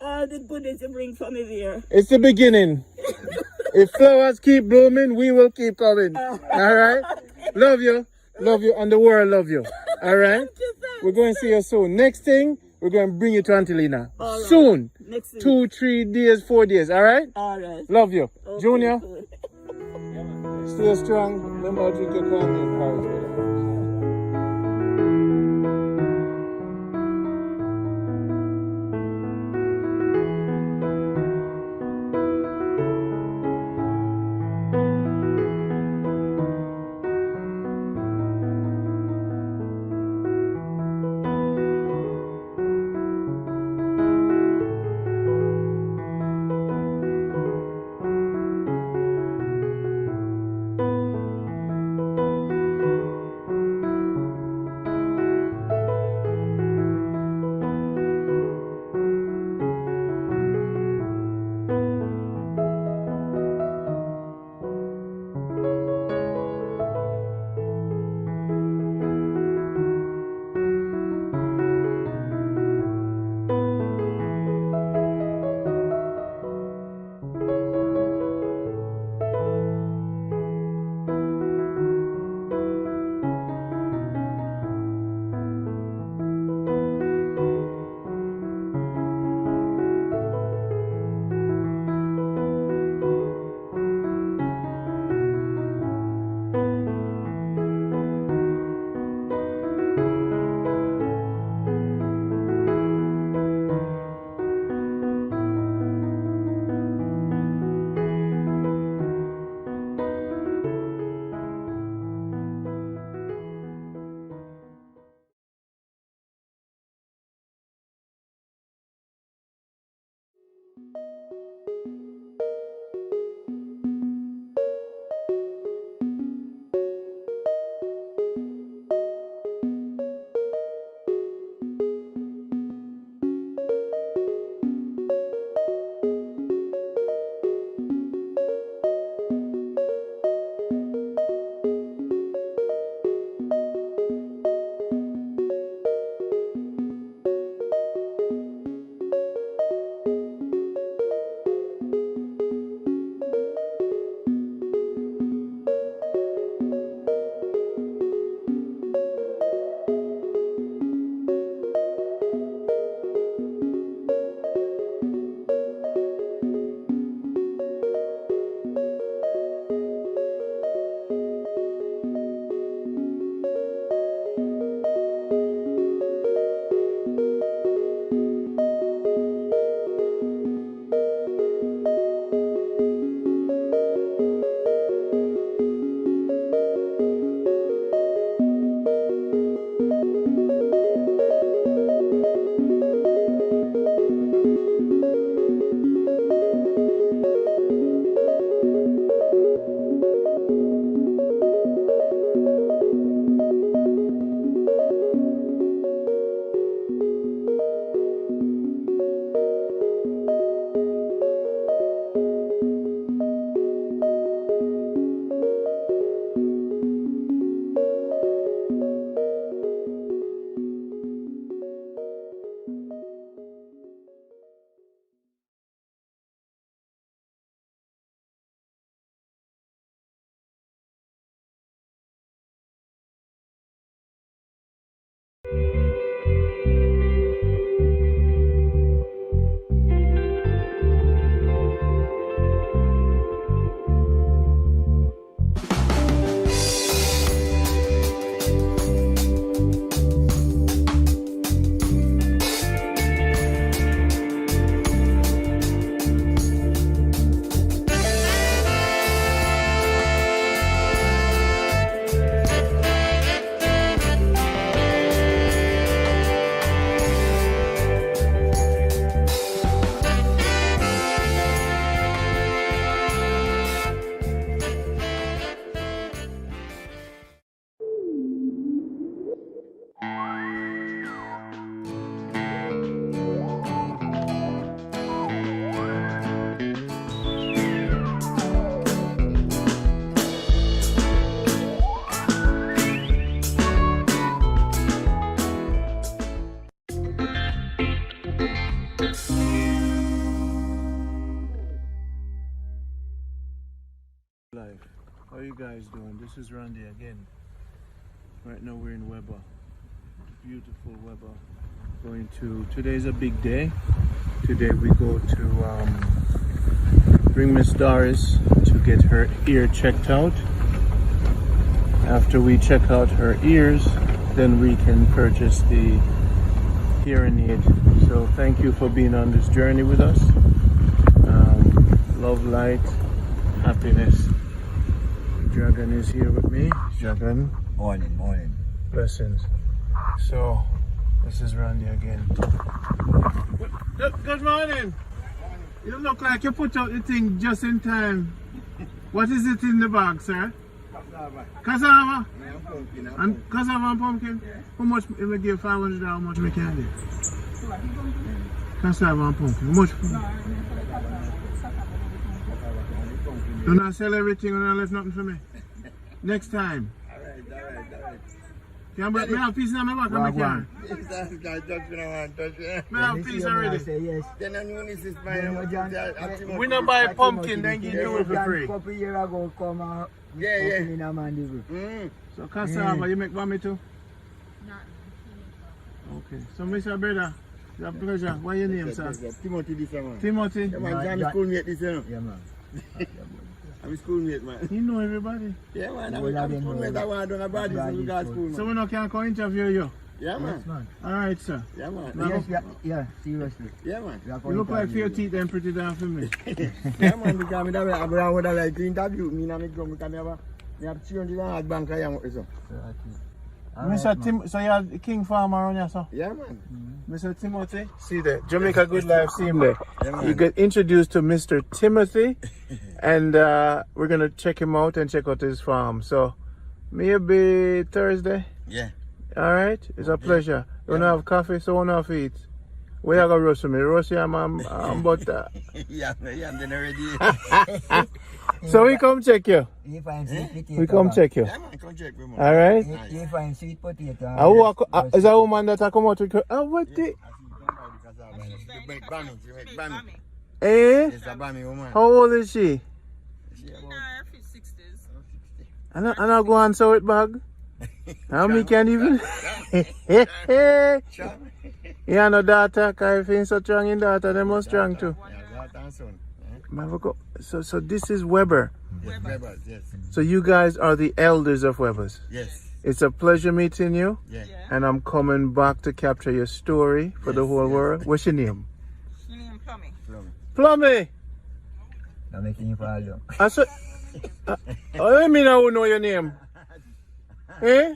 all the goodies you bring for me there. It's the beginning. If flowers keep blooming, we will keep coming. All right? Love you. Love you. And the world love you. All right? We're going to see you soon. Next thing, we're going to bring you to Antilina. All right. Soon. Next week. 2, 3 days, 4 days. All right? All right. Love you. Okay, Junior, good. stay strong. Remember to drink your coffee and porridge. Life. How you guys doing? This is Randy again. Right now we're in Weber. Beautiful Weber. Today's a big day. Today we go to bring Miss Doris to get her ear checked out. After we check out her ears, then we can purchase the hearing aid. So thank you for being on this journey with us. Love, light, happiness. Dragon is here with me. Dragon. Morning. Blessings. So, this is Randy again. Good morning. You look like you put out the thing just in time. What is it in the bag, sir? Cassava. And cassava and pumpkin? Yeah. How much if we give 500? How much we can do? Cassava and pumpkin. How much? Do not sell everything and not left nothing for me. Next time. Alright. Can I have a piece in my back? I can. I have a piece already. We don't buy pumpkin, then give you it for free. Yeah. So cassava, you make for too? No. Okay. So Mr. Brother, it's a pleasure. What your name, sir? Timothy this man. Timothy? Yeah, man. I'm schoolmate this year. Yeah, man. I'm schoolmate, man. You know everybody? Yeah, man. I'm schoolmate. I want to do a body, so we got school, man. So we not can come interview you? Yeah, man. Yes, man. Alright, sir. Yeah, man. Yeah, seriously. Yeah, man. You look like your teeth and pretty down for me. Yeah, man. Because I'm would like to interview me and I come because I have 300 bank I am with. Mr. Tim, so you're the king farmer around here, sir? Yeah, man. Mr. Timothy, see there, Jamaica Good Life, see him there. Yeah, You get introduced to Mr. Timothy, and we're gonna check him out and check out his farm. So maybe Thursday. Yeah. All right, it's a pleasure. You wanna have coffee, so wanna have eat. Where you gonna roast me? Roast yam and butter. Yeah, I'm done already. So we come check you. We come check you. Yeah, man. Come check me, man. All right. You find sweet potato. Is a woman that I come out with? What the? You make bammy. Eh? It's a bammy woman. How old is she? She about In her 60s. And I go answer with bag. How me can even? Yeah, no daughter. Cause if you're so strong in daughter, they must strong too. Yeah, daughter and son. So this is Weber. Yes, Weber, yes. So you guys are the elders of Webers. Yes. It's a pleasure meeting you. Yeah. And I'm coming back to capture your story for the whole world. What's your name? She named Plummy. Plummy. I'm making you follow. I said, I mean I would know your name. Eh?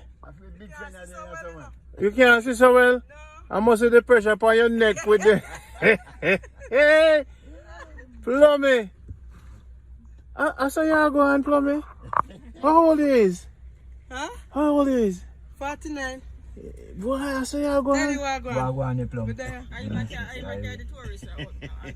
You can't see so well? I must see the pressure upon your neck with the... Hey! Plummy! I saw you go on, Plummy. How old is? Huh? How old is? 49. Boy, I saw you go Tell on. you what go on. Wagwan the plum. But are you not the tourist?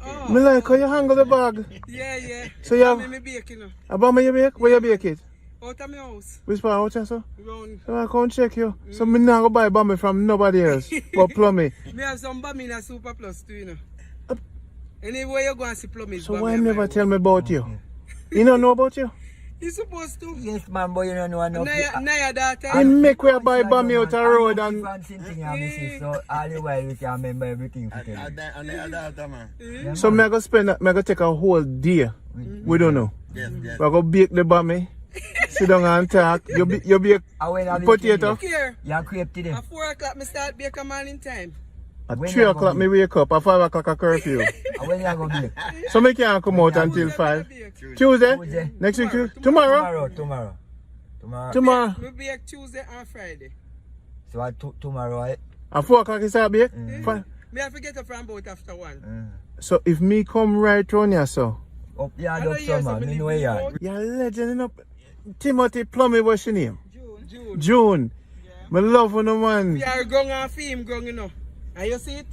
Oh. Me like how you handle the bag. Yeah. So you have... Me bake, you know. About me you bake? Where you bake it? Out of my house. Which part out here, sir? Round. So I come check you. So me not go buy bammy from nobody else. But Plummy. Me have some bammy in a Super Plus too, you know. Anyway, you go and see Plummy. So why never tell me about you? You don't know about you? You supposed to. Yes, man, boy, you don't know enough. Naya daughter. You make we buy bammy out the road and... So all the while you can remember everything. And the daughter, man. So me go take a whole day. We don't know. Yes. We go bake the bammy. Sit down and talk. You bake potato. Here. You crepe today. At 4 o'clock, me start bake a man in time. At 3 o'clock me wake up. At 5 o'clock a curfew. When you go bake? So me can't come out until 5. Tuesday? Next week? Tomorrow? Tomorrow. We bake Tuesday and Friday. So tomorrow, At 4 o'clock you start bake? Fine. Me have to get up from about after 1. So if me come right round here, so up yard up summer, me know where you are. you're a legend, you know. Timothy Plummy, what's your name? June. June. Me love you, no man. We are going and film going, you know. And you see it?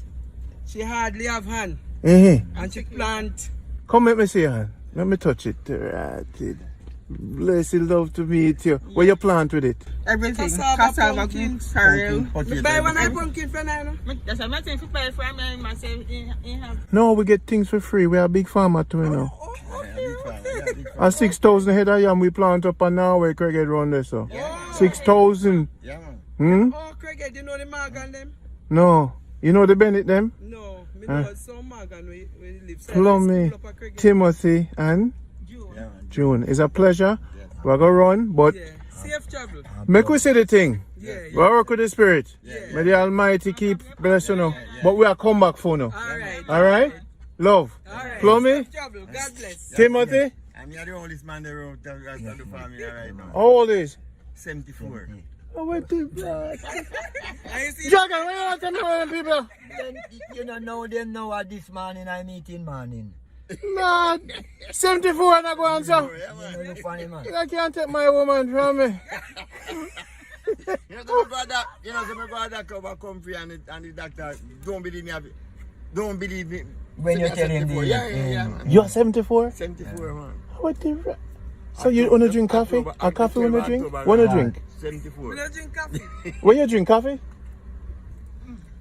She hardly have hand. And she plant. Come let me see your hand. Let me touch it. Right. Blessed love to meet you. Where you plant with it? Everything. Cassava, pumpkin, sorrel. Me buy one of pumpkin for now. That's what I'm saying. If you buy from me, myself, in have. No, we get things for free. We are a big farmer too, you know. And 6,000 head of yam we plant up on Norway, Craig around there, so. 6,000. Yeah, man. Oh, Craig, do you know the Morgan them? No. You know the Bennett them? No, me know some Morgan we live. Plummy, Timothy, and June. It's a pleasure. We're going to run, but Safe travel. make we say the thing. Yeah. We work with the Spirit. May the Almighty keep bless you now. But we are come back for now. Alright. Alright? Love. Alright. Plummy, Safe travel. God bless. Timothy. I'm the oldest man in the room that the family right now. How old is? 74. Oh, what the And you see, Dragon, what you want to tell me, people? Then, you don't know them now at this morning I meeting morning. No, 74 and I go on, sir. You know, look funny, man. I can't take my woman from me. You know, some God that come free and the doctor don't believe me. Don't believe me. When you tell him the... Yeah, man. You're 74? 74, man. What the... So you want to drink coffee? A coffee when you drink? When you drink? 74. we don't drink coffee. When you drink coffee?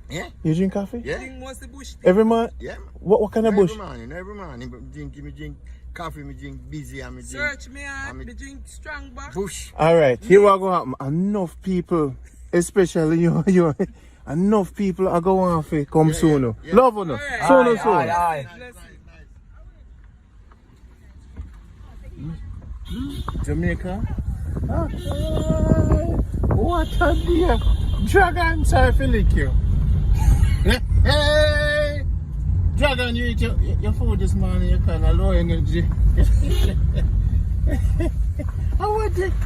Yeah? You drink coffee? Yeah? Drink mostly bush tea. Every man? Yeah, man. What kind of bush? Every morning. Me drink coffee, me drink busy, and me drink Search me out, me drink strong back. bush. Alright, here what go happen. Enough people, especially you, enough people are going off it come soon. Love you. Alright. Soon. Aye. Jamaica? What a dear. Dragon, sorry for lick you. Hey! Dragon, you eat your food this morning, you're kind of low energy.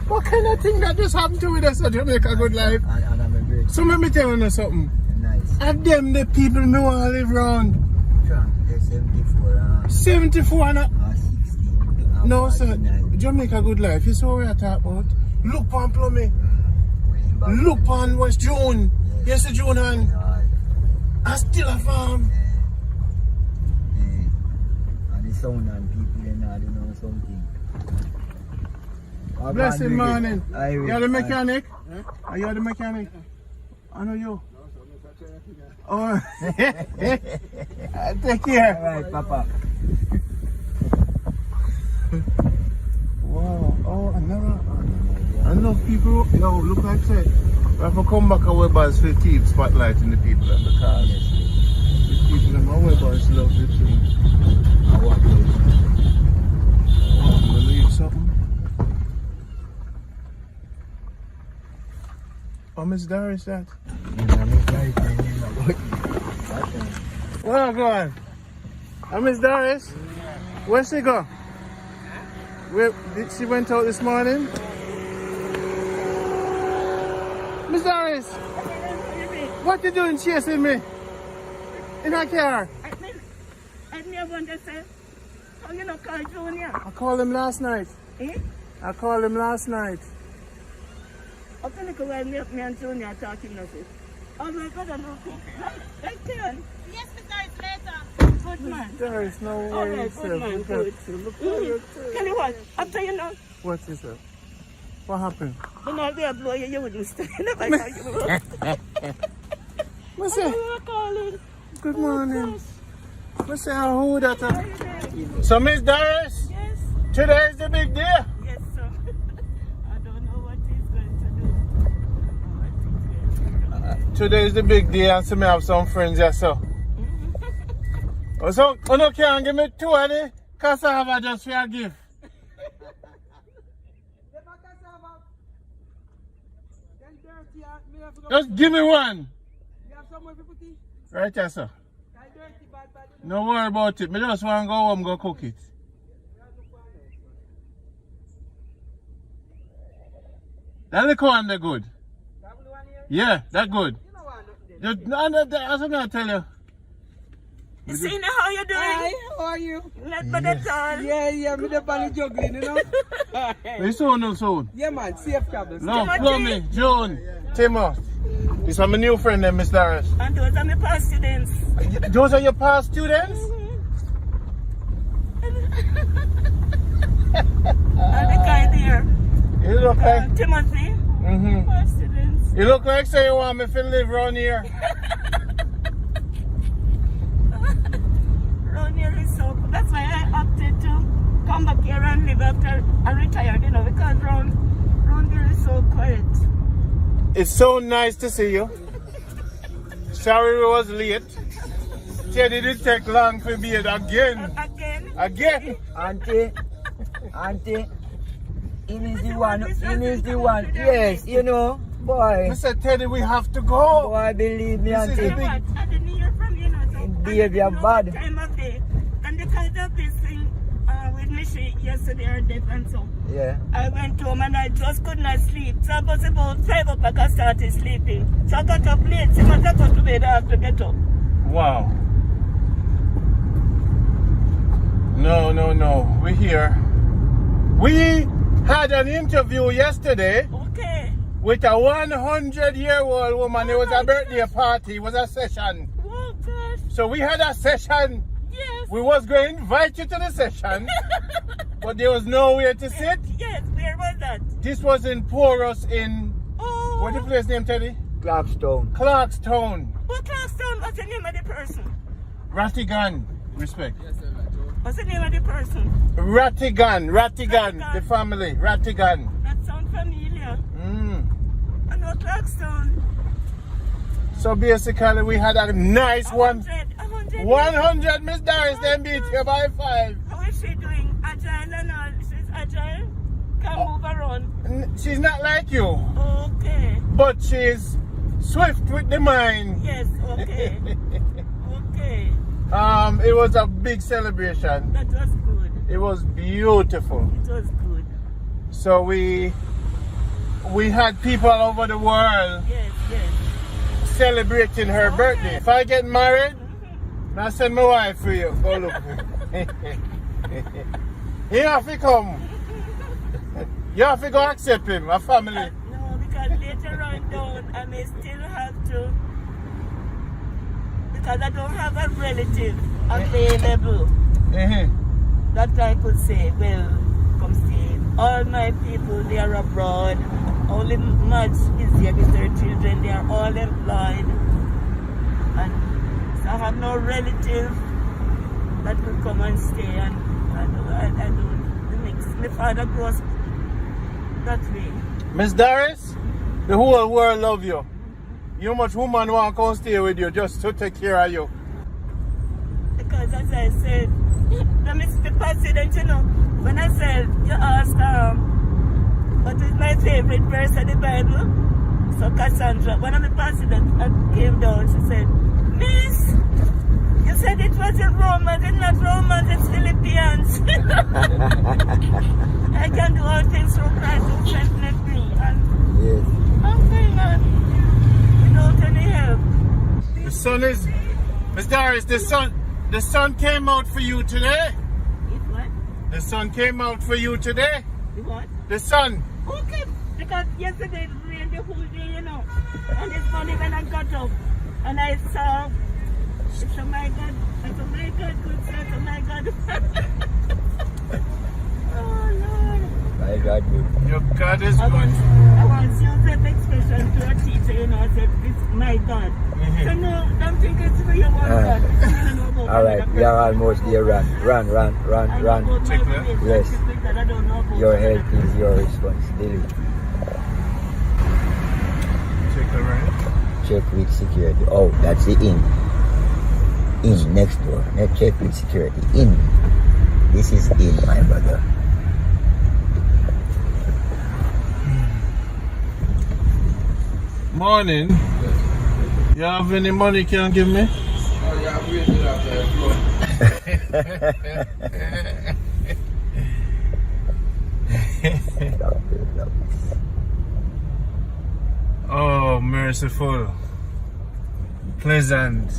What kind of thing that just happened to with us at Jamaica Good Life? And I'm a great... So let me tell you something. Nice. And them the people me want to live around. They're 74. 74 and 60. no, sir. 49. Jamaica Good Life. You saw what I talk about? Look on Plummy. Look on West June. Yes, the June and I still a farm. And the sound and people in there, you know something. Blessed morning. Irish. You're the mechanic? Are you the mechanic? I know you. Oh, take care. Alright, Papa. Wow. Oh, enough people. Yo, look like that. We have to come back our bus for keep spotlighting the people and the cars. The people in our bus love it too. Oh, I'm gonna leave something. Oh, Miss Doris, that. Well, go on. Oh, Miss Doris, where she go? Where did she went out this morning? Miss Doris, what you doing chasing me in a car? I never understand. How you not call Junior? I called him last night. Eh? I called him last night. How can you go and me and Junior talking nothing? Oh my God, I know. Right there. Yes, Miss Doris, later. Good man. There is no All way. right, good man, good. Tell you what, after you know, What is it? What happened? when all they blow you, you wouldn't stay. Never saw you. What's You it? were calling. Good morning. What's it? Who that? So, Miss Doris, Yes, today is the big day. yes, sir. I don't know what he's going to do. Today is the big day, and so me have some friends here, so. So, you no can give me 2 of the cassava just for a gift. Just give me one. You have somewhere to put it? Right here, sir. That dirty, bad. No worry about it. Me just want to go home go cook it. That little one they good. That blue one here? Yeah, that good. You know what? Nothing there. Just, no, that's what I tell you. You see now how you doing? Hi, how are you? Not bad at all. Yeah, me the bunny juggling, you know? We soon. Yeah, man, safe travels. No, Plummy, June, Timo. This is my new friend, Miss Doris. And those are my past students. Those are your past students? And the guy there, You look like, Timothy, past students. you look like say you want me to live around here. Around here is so cool. That's why I opted to come back here and live after I retired, you know, because round here is so quiet. It's so nice to see you. Sorry we was late. Teddy did take long for me again. Again. Auntie, him is the one. Yes, you know, boy. I said, Teddy, we have to go. Boy, believe me, This is auntie. the big- I didn't hear from you, know, so Indeed, you're bad. Time of day. And because of this thing with Michi yesterday or day and so, Yeah. I went home and I just could not sleep. So I was about 5 o'clock I started sleeping. So I got up late. So once I got to bed, I have to get up. Wow. No. We're here. We had an interview yesterday Okay. with a 100-year-old woman. It was a birthday party. It was a session. Oh, gosh. So we had a session. Yes. We was going to invite you to the session, but there was nowhere to sit. Yes. Where was that? This was in Porus in, Oh. what's the place name, Teddy? Clarkstone. Clarkstown. What Clarkstown? What's the name of the person? Rattigan. Respect. What's the name of the person? Rattigan, the family, Rattigan. That sounds familiar. Mm. I know Clarkstown. So basically we had a nice one. 100. 100 Miss Doris, then beat you by 5. How is she doing? Agile and all? She's agile? Can move around? She's not like you, Okay. but she's swift with the mind. Yes, okay. Okay. It was a big celebration. That was good. It was beautiful. It was good. So we had people all over the world Yes. celebrating her birthday. If I get married, I send my wife for you. Go look. He have to come. You have to go accept him, a family. No, because later on down, I may still have to, because I don't have a relative available that I could say, well, come stay. All my people, they are abroad. Only Mads is here with their children. They are all employed. And so I have no relative that could come and stay. And I don't mix. My father grows that way. Miss Doris, the whole world love you. You much woman want to come stay with you just to take care of you. Because as I said, the Mr. President, you know, when I said, you asked what is my favorite verse of the Bible? So Cassandra, one of the presidents came down, she said, Miss, you said it was in Romans, it's not Romans, it's Philippians. I can do all things through Christ who strengtheneth me. And Yes. I'm going on without any help. The sun is, Miss Doris, the sun came out for you today. What? The sun came out for you today. The what? The sun. Okay, because yesterday it rained the whole day, you know. And this morning when I got up and I saw, it's oh my God, it's oh my God, good set, oh my God. Oh Lord. My God, good. Your God is I good. once used that expression to a teacher, you know, I said, it's my God. So no, don't think it's for your one God. All right, we are almost there. Run. Check that. Yes. Your health is your responsibility. Check the right. Check with security. Oh, that's the in. In, next door. Let's check with security. In. This is in, my brother. Morning. You have any money you can give me? Oh, merciful. Pleasant.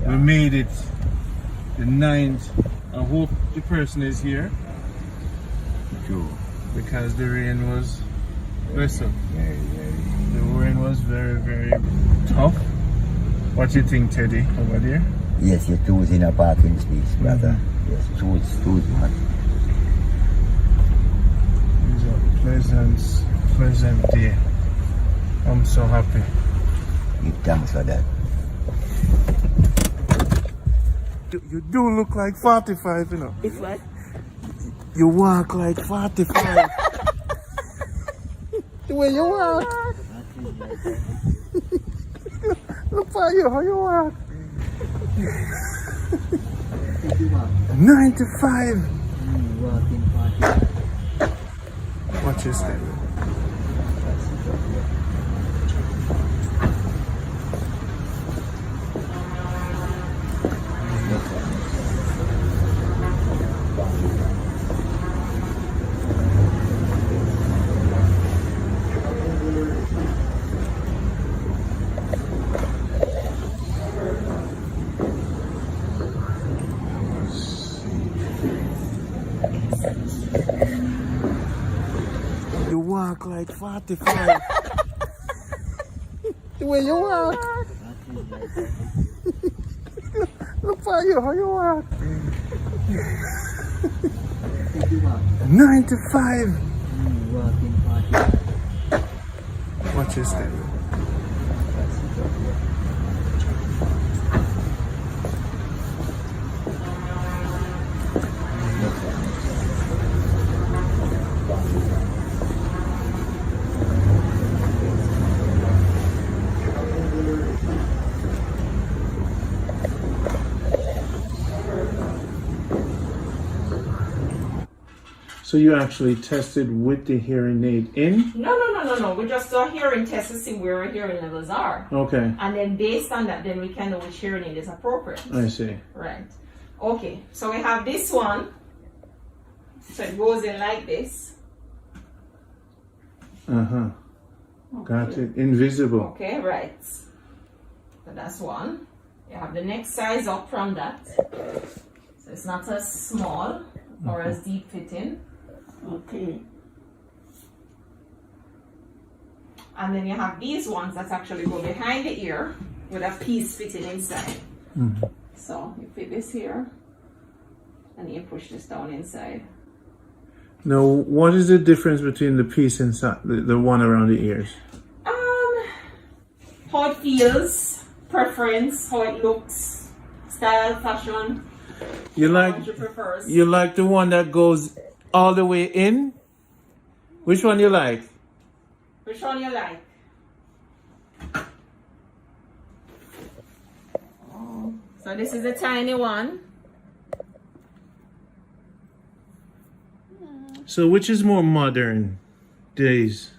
We made it. The 9th. I hope the person is here. True. Because the rain was vessel. Very. The rain was very, very tough. What do you think, Teddy, over there? Yes, your tools in a parking space, brother. Yes, tools, man. It's a pleasant day. I'm so happy. Give thanks for that. You do look like 45, you know. It's what? You walk like 45. The way you walk. Look for you, how you walk. 95. Watch your step. You walk like 45. The way you walk. Look for you, how you walk. 95. Watch your step. So you actually tested with the hearing aid in? No. We just do a hearing test to see where our hearing levels are. Okay. And then based on that, then we can know which hearing aid is appropriate. I see. Right. Okay. So we have this one. So it goes in like this. Uh-huh. Got it. Invisible. Okay, right. So that's one. You have the next size up from that. So it's not as small or as deep fitting. Okay. And then you have these ones that actually go behind the ear with a piece fitting inside. So you fit this here and you push this down inside. Now, what is the difference between the piece inside, the one around the ears? How it feels, preference, how it looks, style, fashion. You like the one that goes all the way in? Which one you like? Which one you like? So this is a tiny one. So which is more modern days?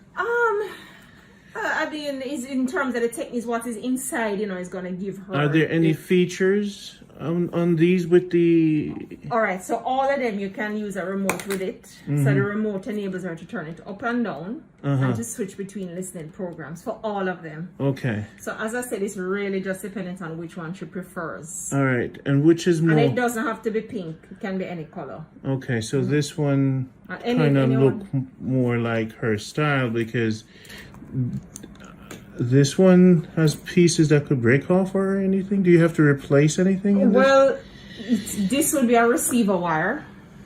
I mean, is in terms of the techniques, what is inside, is going to give her. Are there any features on these with the... All right, so all of them you can use a remote with it. So the remote enables her to turn it up and down and to switch between listening programs for all of them. Okay. So as I said, it's really just dependent on which one she prefers. All right, and which is more... And it doesn't have to be pink. It can be any color. Okay, so this one kind of look more like her style because this one has pieces that could break off or anything. Do you have to replace anything in well, this will be a receiver wire,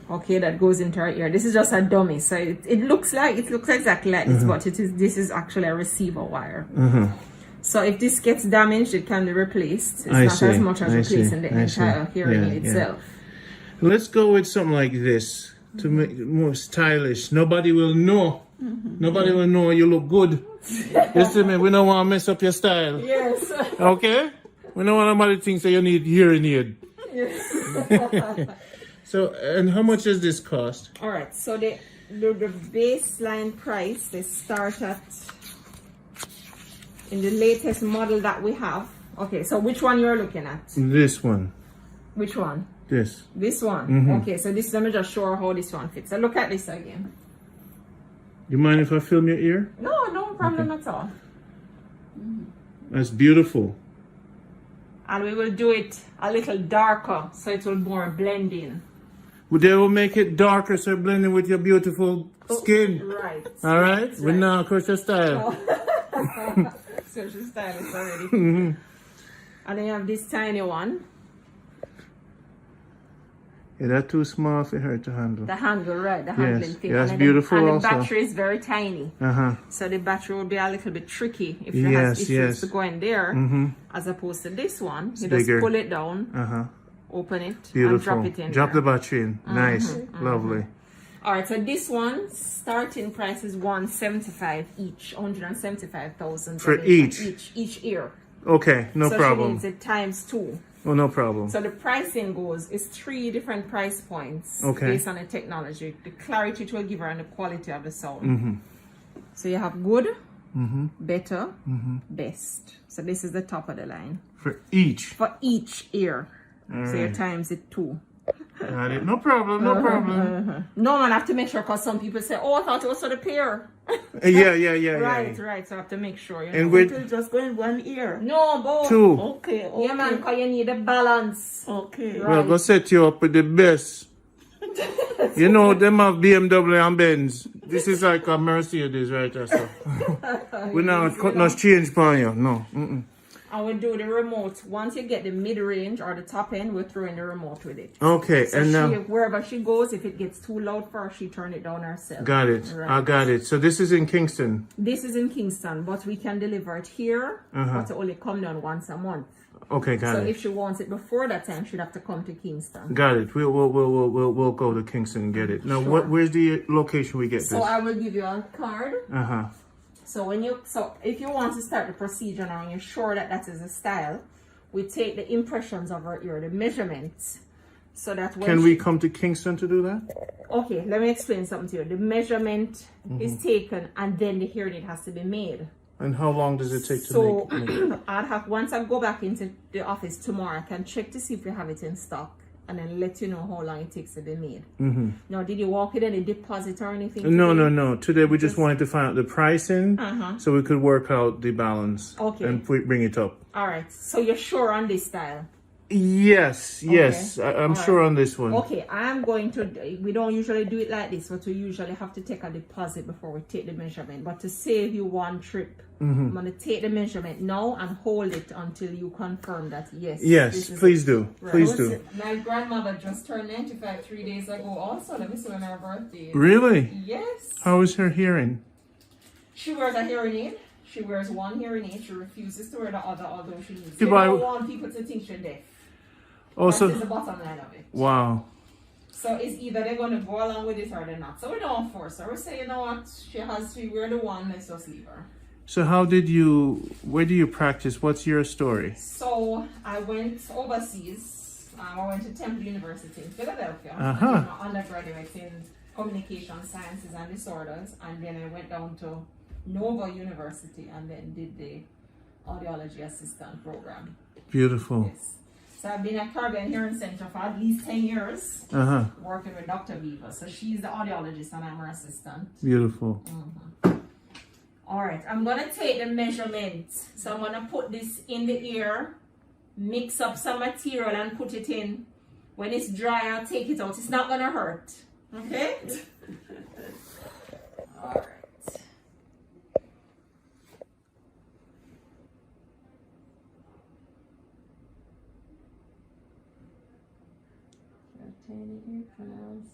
okay, that goes into her ear. This is just a dummy, so it looks exactly like this, but this is actually a receiver wire. So if this gets damaged, it can be replaced. It's not as much as replacing the entire hearing aid itself. Let's go with something like this to make it more stylish. Nobody will know. Nobody will know you look good. You see me? We don't want to mess up your style. Yes. Okay? We don't want nobody to think that you need hearing aid. Yes. So, and how much does this cost? All right. So the baseline price, they start at, in the latest model that we have. Okay. So which one you're looking at? This one. Which one? This. This one. Okay. So this, let me just show her how this one fits. So look at this again. You mind if I film your ear? No problem at all. That's beautiful. And we will do it a little darker so it will more blend in. They will make it darker so it blend in with your beautiful skin. Right. All right? We're now crush your style. So she's stylish already. And then you have this tiny one. Yeah, that's too small for her to handle. The handle, right? The handling thing. Yeah, that's and beautiful and also. the battery is very tiny. So the battery will be a little bit tricky if you have issues to go in there. As opposed to this one, you just pull it down, open it, and Beautiful. drop it in. Drop there. the battery in. Nice. Lovely. All right, so this one starting price is 175 each, 175,000 For each ear. Okay, no so problem. she needs it times 2. Oh, no problem. So the pricing is 3 different price points based on the technology, the clarity it will give her, and the quality of the sound. So you have good, better, best. So this is the top of the line For each. ear. So you times it 2. Got it. No problem. No problem. No, man, I have to make sure, because some people say, oh, I thought it was for the pair. Yeah. Right. So I have to make sure. And We're just going 1 ear. No, both. 2. Okay. Yeah, man, because you need a balance. Okay. Well, go set you up with the best. You know, them have BMW and Benz. This is like a Mercedes right there, so. We're not cutting us change for you. No. And we do the remote. Once you get the mid-range or the top end, we'll throw in the remote with it. Okay, So and wherever she goes, if it gets too loud for her, she turn it down herself. got it. Right. I got it. So this is in Kingston. This is in Kingston, but we can deliver it here, but it only come down once a month. Okay, got So it. if she wants it before that time, she'd have to come to Kingston. Got it. We'll go to Kingston and get it. Now, where's the location we get this? So I will give you a card. Uh-huh. So if you want to start the procedure now and you're sure that is a style, we take the impressions of her ear, the measurements, so that when Can we come to Kingston to do that? Okay, let me explain something to you. The measurement is taken, and then the hearing aid has to be made. And how long does it take to So make? once I go back into the office tomorrow, I can check to see if we have it in stock, and then let you know how long it takes to be made. Now, did you walk in any deposit or anything? No. Today we just wanted to find out the pricing so we could work out the balance and bring it up. All right. So you're sure on this style? Yes. I'm sure on this one. Okay, we don't usually do it like this, but we usually have to take a deposit before we take the measurement. But to save you one trip, I'm going to take the measurement now and hold it until you confirm that Yes, please do. Right. Please do. My grandmother just turned 95 3 days ago also. Let me see when her birthday is. Really? Yes. How is her hearing? She wears a hearing aid. She wears one hearing aid. She refuses to wear the other, although she needs. Yeah, They but don't want people to think she's deaf. Also, That is the bottom line of it. wow. So it's either they're going to go along with it or they're not. So we don't force her. We say, you know what, we're the one, let's just leave her. So where do you practice? What's your story? So I went overseas. I went to Temple University in Philadelphia. I did my undergraduate in communication sciences and disorders. And then I went down to Nova University and then did the audiology assistant program. Beautiful. Yes. So I've been at Caribbean Hearing Center for at least 10 years, working with Dr. Viva. So she's the audiologist and I'm her assistant. Beautiful. All right, I'm going to take the measurements. So I'm going to put this in the ear, mix up some material and put it in. When it's dry, I'll take it out. It's not going to hurt. Okay? All right. Ear canals.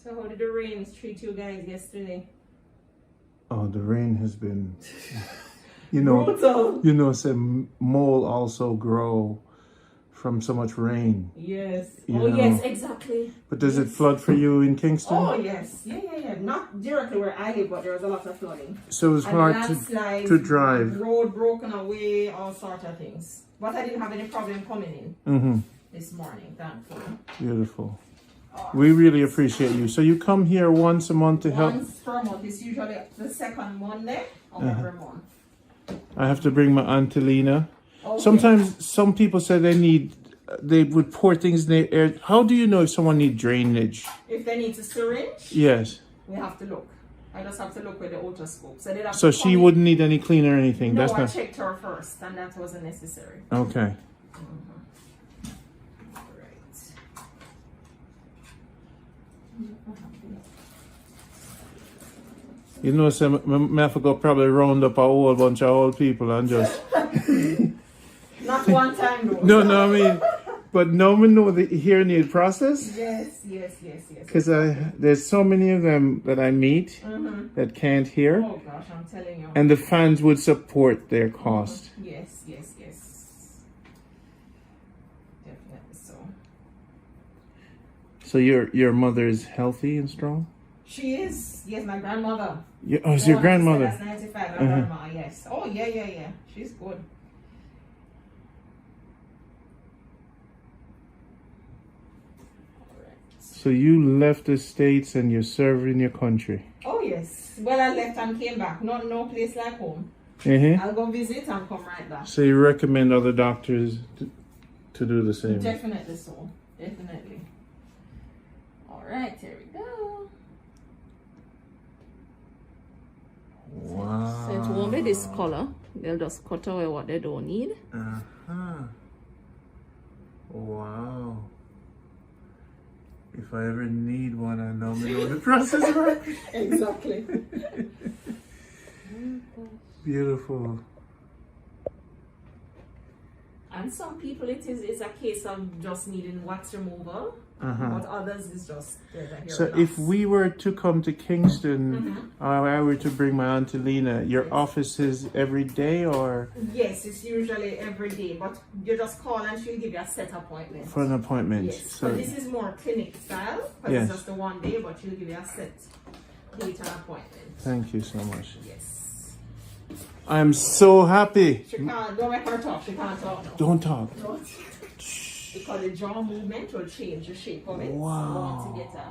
So how did the rains treat you guys yesterday? Oh, the rain has been, some mole also grow from so much rain. Yes. Yes, exactly. But does it flood for you in Kingston? Oh, yes. Yeah. Not directly where I live, but there was a lot of flooding. So it was hard to drive. Road broken away, all sorts of things. But I didn't have any problem coming in this morning, thankfully. Beautiful. We really appreciate you. So you come here once a month to help? Once per month. It's usually the second Monday of every month. I have to bring my Auntie Lena. Okay. Sometimes some people say they would pour things in the air. How do you know if someone needs drainage? If they need a syringe, Yes. we have to look. I just have to look with the otoscope. So she wouldn't need any cleaner or anything? No, That's I not... checked her first, and that wasn't necessary. Okay. You know, so I have to go probably round up a whole bunch of old people and just... Not one time though. No, I mean, but no one know the hearing aid process. Yes. Because there's so many of them that I meet that can't hear, Oh gosh, I'm telling you. and the fans would support their cost. Yes. Definitely so. So your mother is healthy and strong? She is. Yes, my grandmother. Yeah, oh, it's your grandmother. That's 95. My grandma, yes. Oh, yeah. She's good. So you left the States and you're serving your country. Oh, yes. Well, I left and came back. No place like home. I'll go visit and come right back. So you recommend other doctors to do the same? Definitely so. Definitely. All right, here we go. Wow. So it won't be this color. They'll just cut away what they don't need. Wow. If I ever need one, I know the process works. Exactly. Beautiful. And some people it's a case of just needing wax removal. But others is just So if we were to come to Kingston, or I were to bring my Auntie Lena, your office is every day or? Yes, it's usually every day, but you just call and she'll give you a set appointment. For an appointment. Yes, So but this is more clinic style, because it's just the one day, but she'll give you a set date and appointment. Thank you so much. Yes. I'm so happy. She can't, don't make her talk, she can't talk now. Don't talk. Because the jaw movement will change the shape of it. Wow. So I want to get a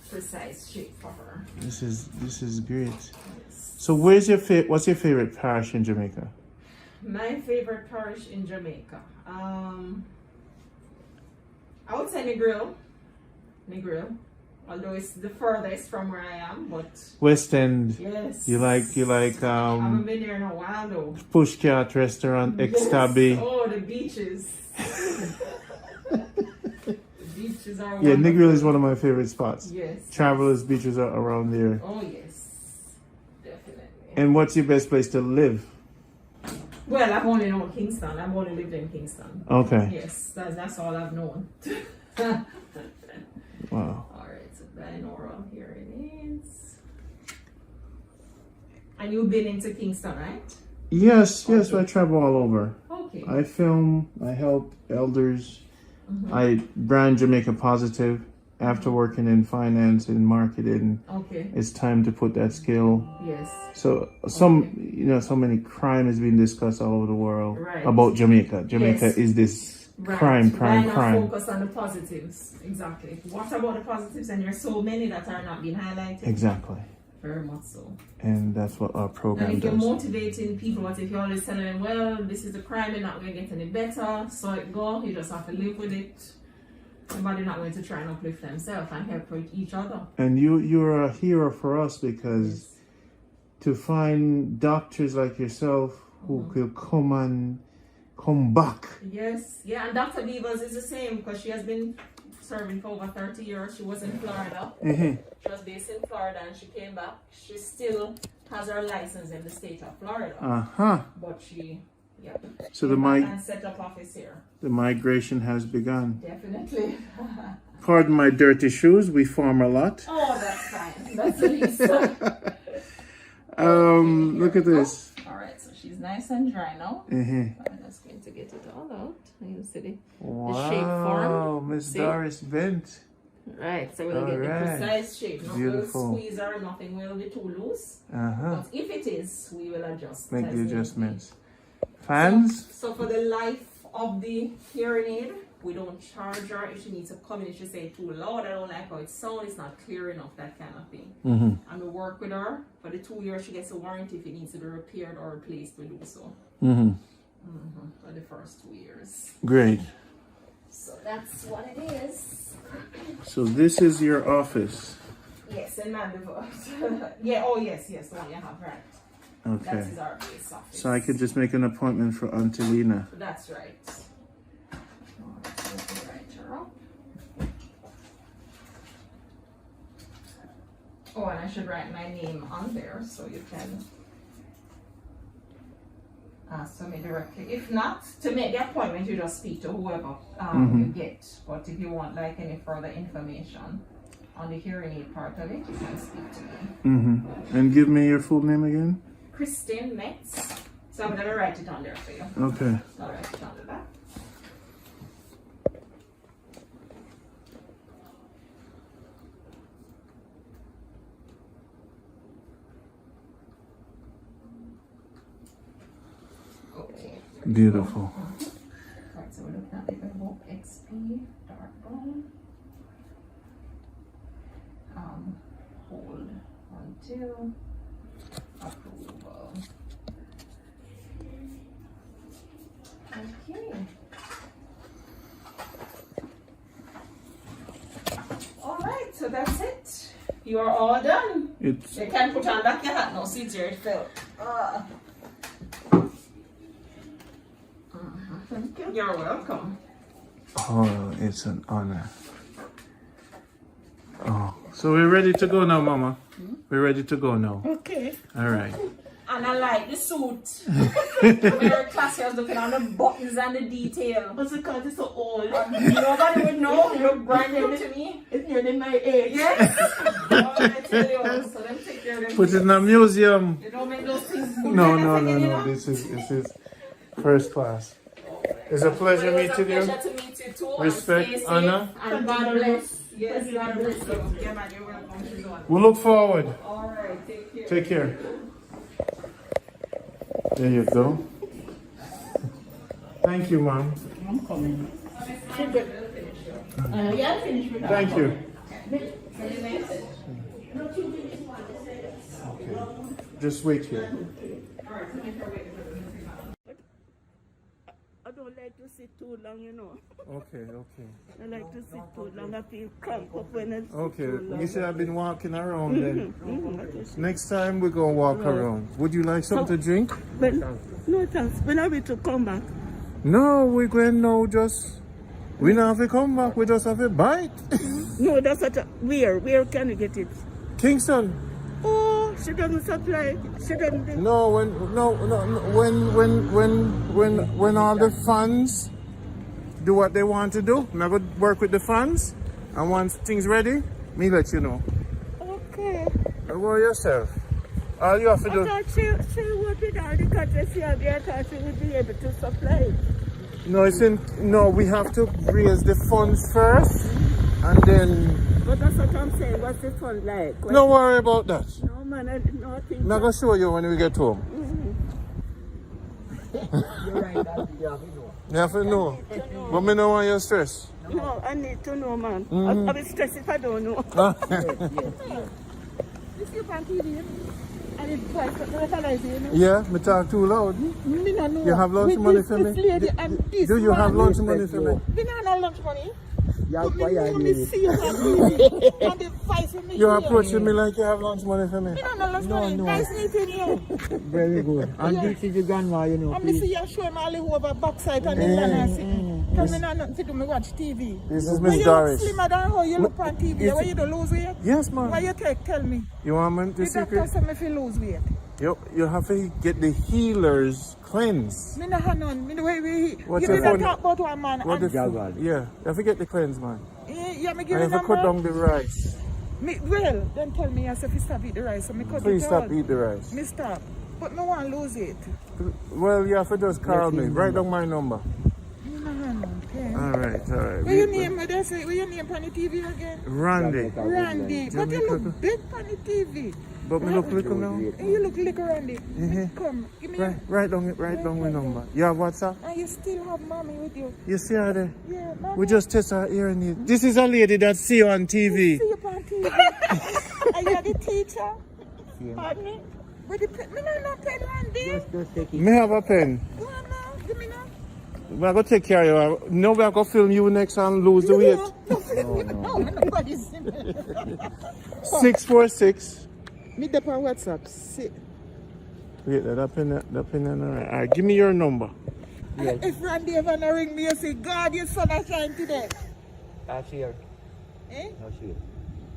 precise shape for her. This is great. So what's your favorite parish in Jamaica? My favorite parish in Jamaica. I would say Negril. Although it's the furthest from where I am, but West End. yes. You like I haven't been there in a while though. Pushcat restaurant, Yes. Extabi. Oh, the beaches. The beaches are Yeah, wonderful. Negril is one of my favorite spots. Yes. Travelers beaches are around there. Oh yes. Definitely. And what's your best place to live? Well, I've only known Kingston. I've only lived in Kingston. Okay. Yes, that's all I've known. Wow. Alright, so binaural hearing aids. And you've been into Kingston, right? Yes, I travel all over. Okay. I film, I help elders. I brand Jamaica Positive. After working in finance and marketing, Okay. it's time to put that skill. Yes. So so many crime is being discussed all over the world Right. about Jamaica. Jamaica Yes. is this Right. crime. Why not focus on the positives? Exactly. What about the positives? And there's so many that are not being highlighted. Exactly. Very much so. And that's what our And program if you're does. motivating people, what if you're always telling them, well, this is the crime, you're not going to get any better, so it go, you just have to live with it. Somebody's not going to try and uplift themselves and help each other. And you're a hero for us because to find doctors like yourself who could come back. Yes, yeah, and Dr. Beavers is the same because she has been serving for over 30 years. She was in Florida. She was based in Florida and she came back. She still has her license in the state of Florida. But she, So and set up office here. the migration has begun. Definitely. Pardon my dirty shoes. We farm a lot. Oh, that's fine. That's the least. Look at this. All right, so she's nice and dry now. I'm just going to get it all out. You see the shape form. Wow, Miss Doris bent. Right, so we'll get the precise shape. Not Beautiful. will squeeze her, nothing will be too loose. But if it is, we will adjust. Make as the need be. adjustments. Fans? So for the life of the hearing aid, we don't charge her if she needs to come in. If she say too loud, I don't like how it sounds, it's not clear enough, that kind of thing. And we work with her. For the 2 years, she gets a warranty if it needs to be repaired or replaced, we do so. For the first 2 years. Great. So that's what it is. So this is your office. Yes, in Mandeville. Yeah, oh yes, the one you have, right. Okay. That is our base office. So I could just make an appointment for Auntie Lena. That's right. Alright, so we can write her up. Oh, and I should write my name on there so you can ask me directly. If not, to make the appointment, you just speak to whoever you get. But if you want like any further information on the hearing aid part of it, you can speak to me. And give me your full name again. Christine Metz. So I'm gonna write it on there for you. Okay. I'll write it on the back. Okay. Beautiful. Right, so we're looking at the Evoke XP dark brown. Hold until approval. Okay. All right, so that's it. You are all done. You can put on back your hat now. See where it fell. Thank you. You're welcome. Oh, it's an honor. Oh, so we're ready to go now, Mama. We're ready to go now. Okay. All right. And I like the suit. Very classy. I was looking at the buttons and the detail. What's it called? It's so old. Nobody would know. You look brand new to me. It's nearly my age. Yes. Oh, I tell you. So let me take care of them. Put it in a museum. You don't make those things. No. This is first class. It's a pleasure meeting you. Pleasure to meet you too. Respect, and stay honor. safe, and God bless. Yes, God bless you. Yeah, man, you're welcome. We look forward. All right, take care. Take care. There you go. Thank you, Mom. I'm coming. Yeah, finish with that. Thank you. Okay. Just wait here. I don't like to sit too long, you know. Okay. I like to sit too long. I feel cramped up when I sit Okay. too long. You should have been walking around then. Next time we're going to walk around. Would you like something to drink? But, no thanks. When are we to come back? No, we're going now just... We don't have to come back. We just have a bite. No, that's what. Where can you get it? Kingston. Oh, she doesn't supply. She doesn't. No, when all the fans do what they want to do, I'm going to work with the fans, and once things ready, me let you know. Okay. About yourself. All you have to do. I thought she would be there because she had there. I thought she would be able to supply it. No, we have to raise the funds first, and then. But that's what I'm saying. What's the fun like? Don't worry about that. No, man, I did not think. I'm going to show you when we get home. You're right, you have to know. You have to know. But me don't want you to stress. No, I need to know, man. I'll be stressed if I don't know. You see on TV? I did twice the fertilizer, you know? Yeah, me talk too loud. Me no know. You have lunch money for me? Do you have lunch money for me? Me no know lunch money. Yeah, Me see you on TV. And the vice with me. You're approaching me like you have lunch money for me. Me no know lunch money. Nice meeting you. Very good. And this is your grandma, you know. And me see you showing me all over backside and the land and sitting. Because me not nothing to do, me watch TV. This is But Miss you Doris. look slimmer than how you look on TV. Why you don't lose weight? Yes, Why ma'am. you tell me? You want me to The doctor secret? said me if you lose weight. You have to get the healers cleanse. Me no have none. Me the way we. What's You your did phone? talk about one man. What And, the yeah, you have to get the cleanse, man. yeah, me And give you you have to cut number. down the rice. Well, then tell me yourself you stop eat the rice. So me cut Please it stop all. eating the rice. Me stop. But no one lose it. Well, you have to just call me. Write down my number. Me no have none. Okay. All right. What your name? What they say? What your name on the TV again? Randy. Randy. But you look big on the TV. But me look little now. You look like Randy. Come, give me. Write down my number. You have WhatsApp? And you still have mommy with you. You see her there? Yeah, mommy. We just test her hearing aid. This is a lady that see you on TV. See you on TV. Are you the teacher? Pardon me? With the pen, me no pen, Randy. Just take it. Me have a pen. Go on now, give me now. We're going to take care of you. No, we're going to film you next and lose the weight. No, nobody's in there. 646. Meet up on WhatsApp. See. Wait, that pen, all right. Give me your number. If Randy ever no ring me, you say, God, your son is trying today. That's here. Eh? No shit.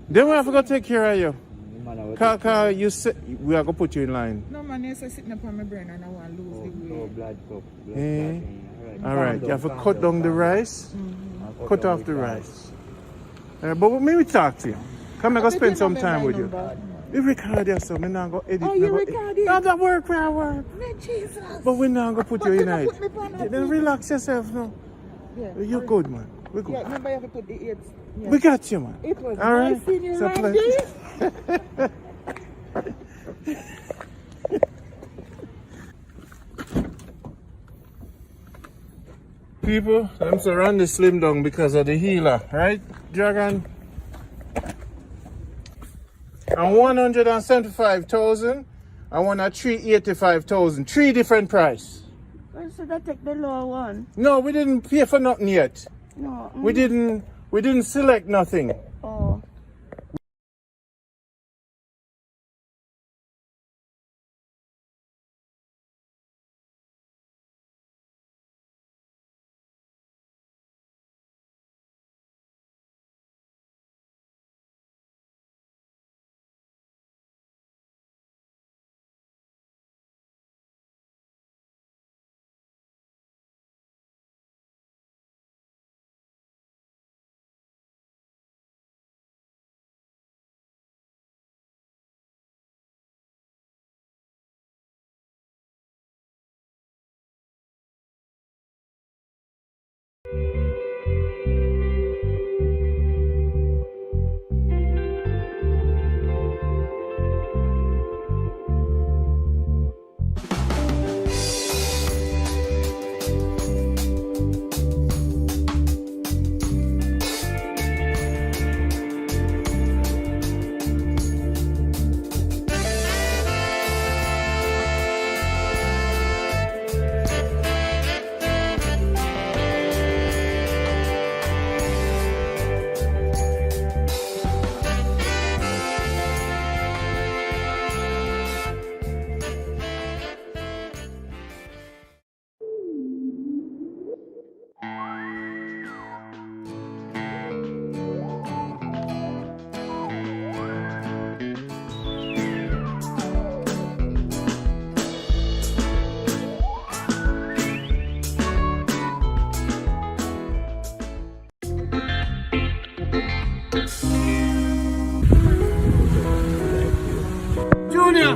Then we have to go take care of you. Man, I will Kaka, you say we are going to put you in line. No, man is sitting up on my brain and I want to lose the weight. blood cup. Alright, you have to cut down the rice. Cut off the rice. But maybe talk to you. Come and go spend some time with you. You record yourself, I'm not going to edit. Oh, you record it? No, that work, man, work. Man, Jesus. But we're not going to put you in it. Put me on that, Then relax yourself now. Yeah. You're good, man. We're good. Yeah, remember you have to put the eight. Yeah. We got you, man. It was all right. nice seeing you It's a like pleasure. this. People, I'm surrounded the slim down because of the healer, right, Dragon? And 175,000. I want a 385,000. 3 different price. Well, should I take the lower one? No, we didn't pay for nothing yet. No. We didn't select nothing. Oh. Junior!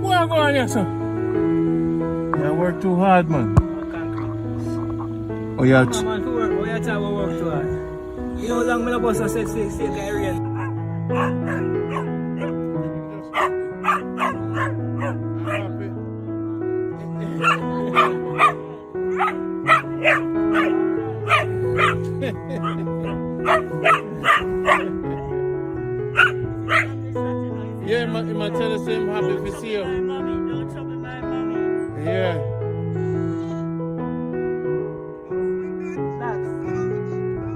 Where are going here, son? You work too hard, man. Oh, yeah. Man, who work? Why you talk about work too hard? You know how long my boss said stay area. Yeah, my tell us I'm happy to see you. My mommy, don't trouble my mommy. Yeah.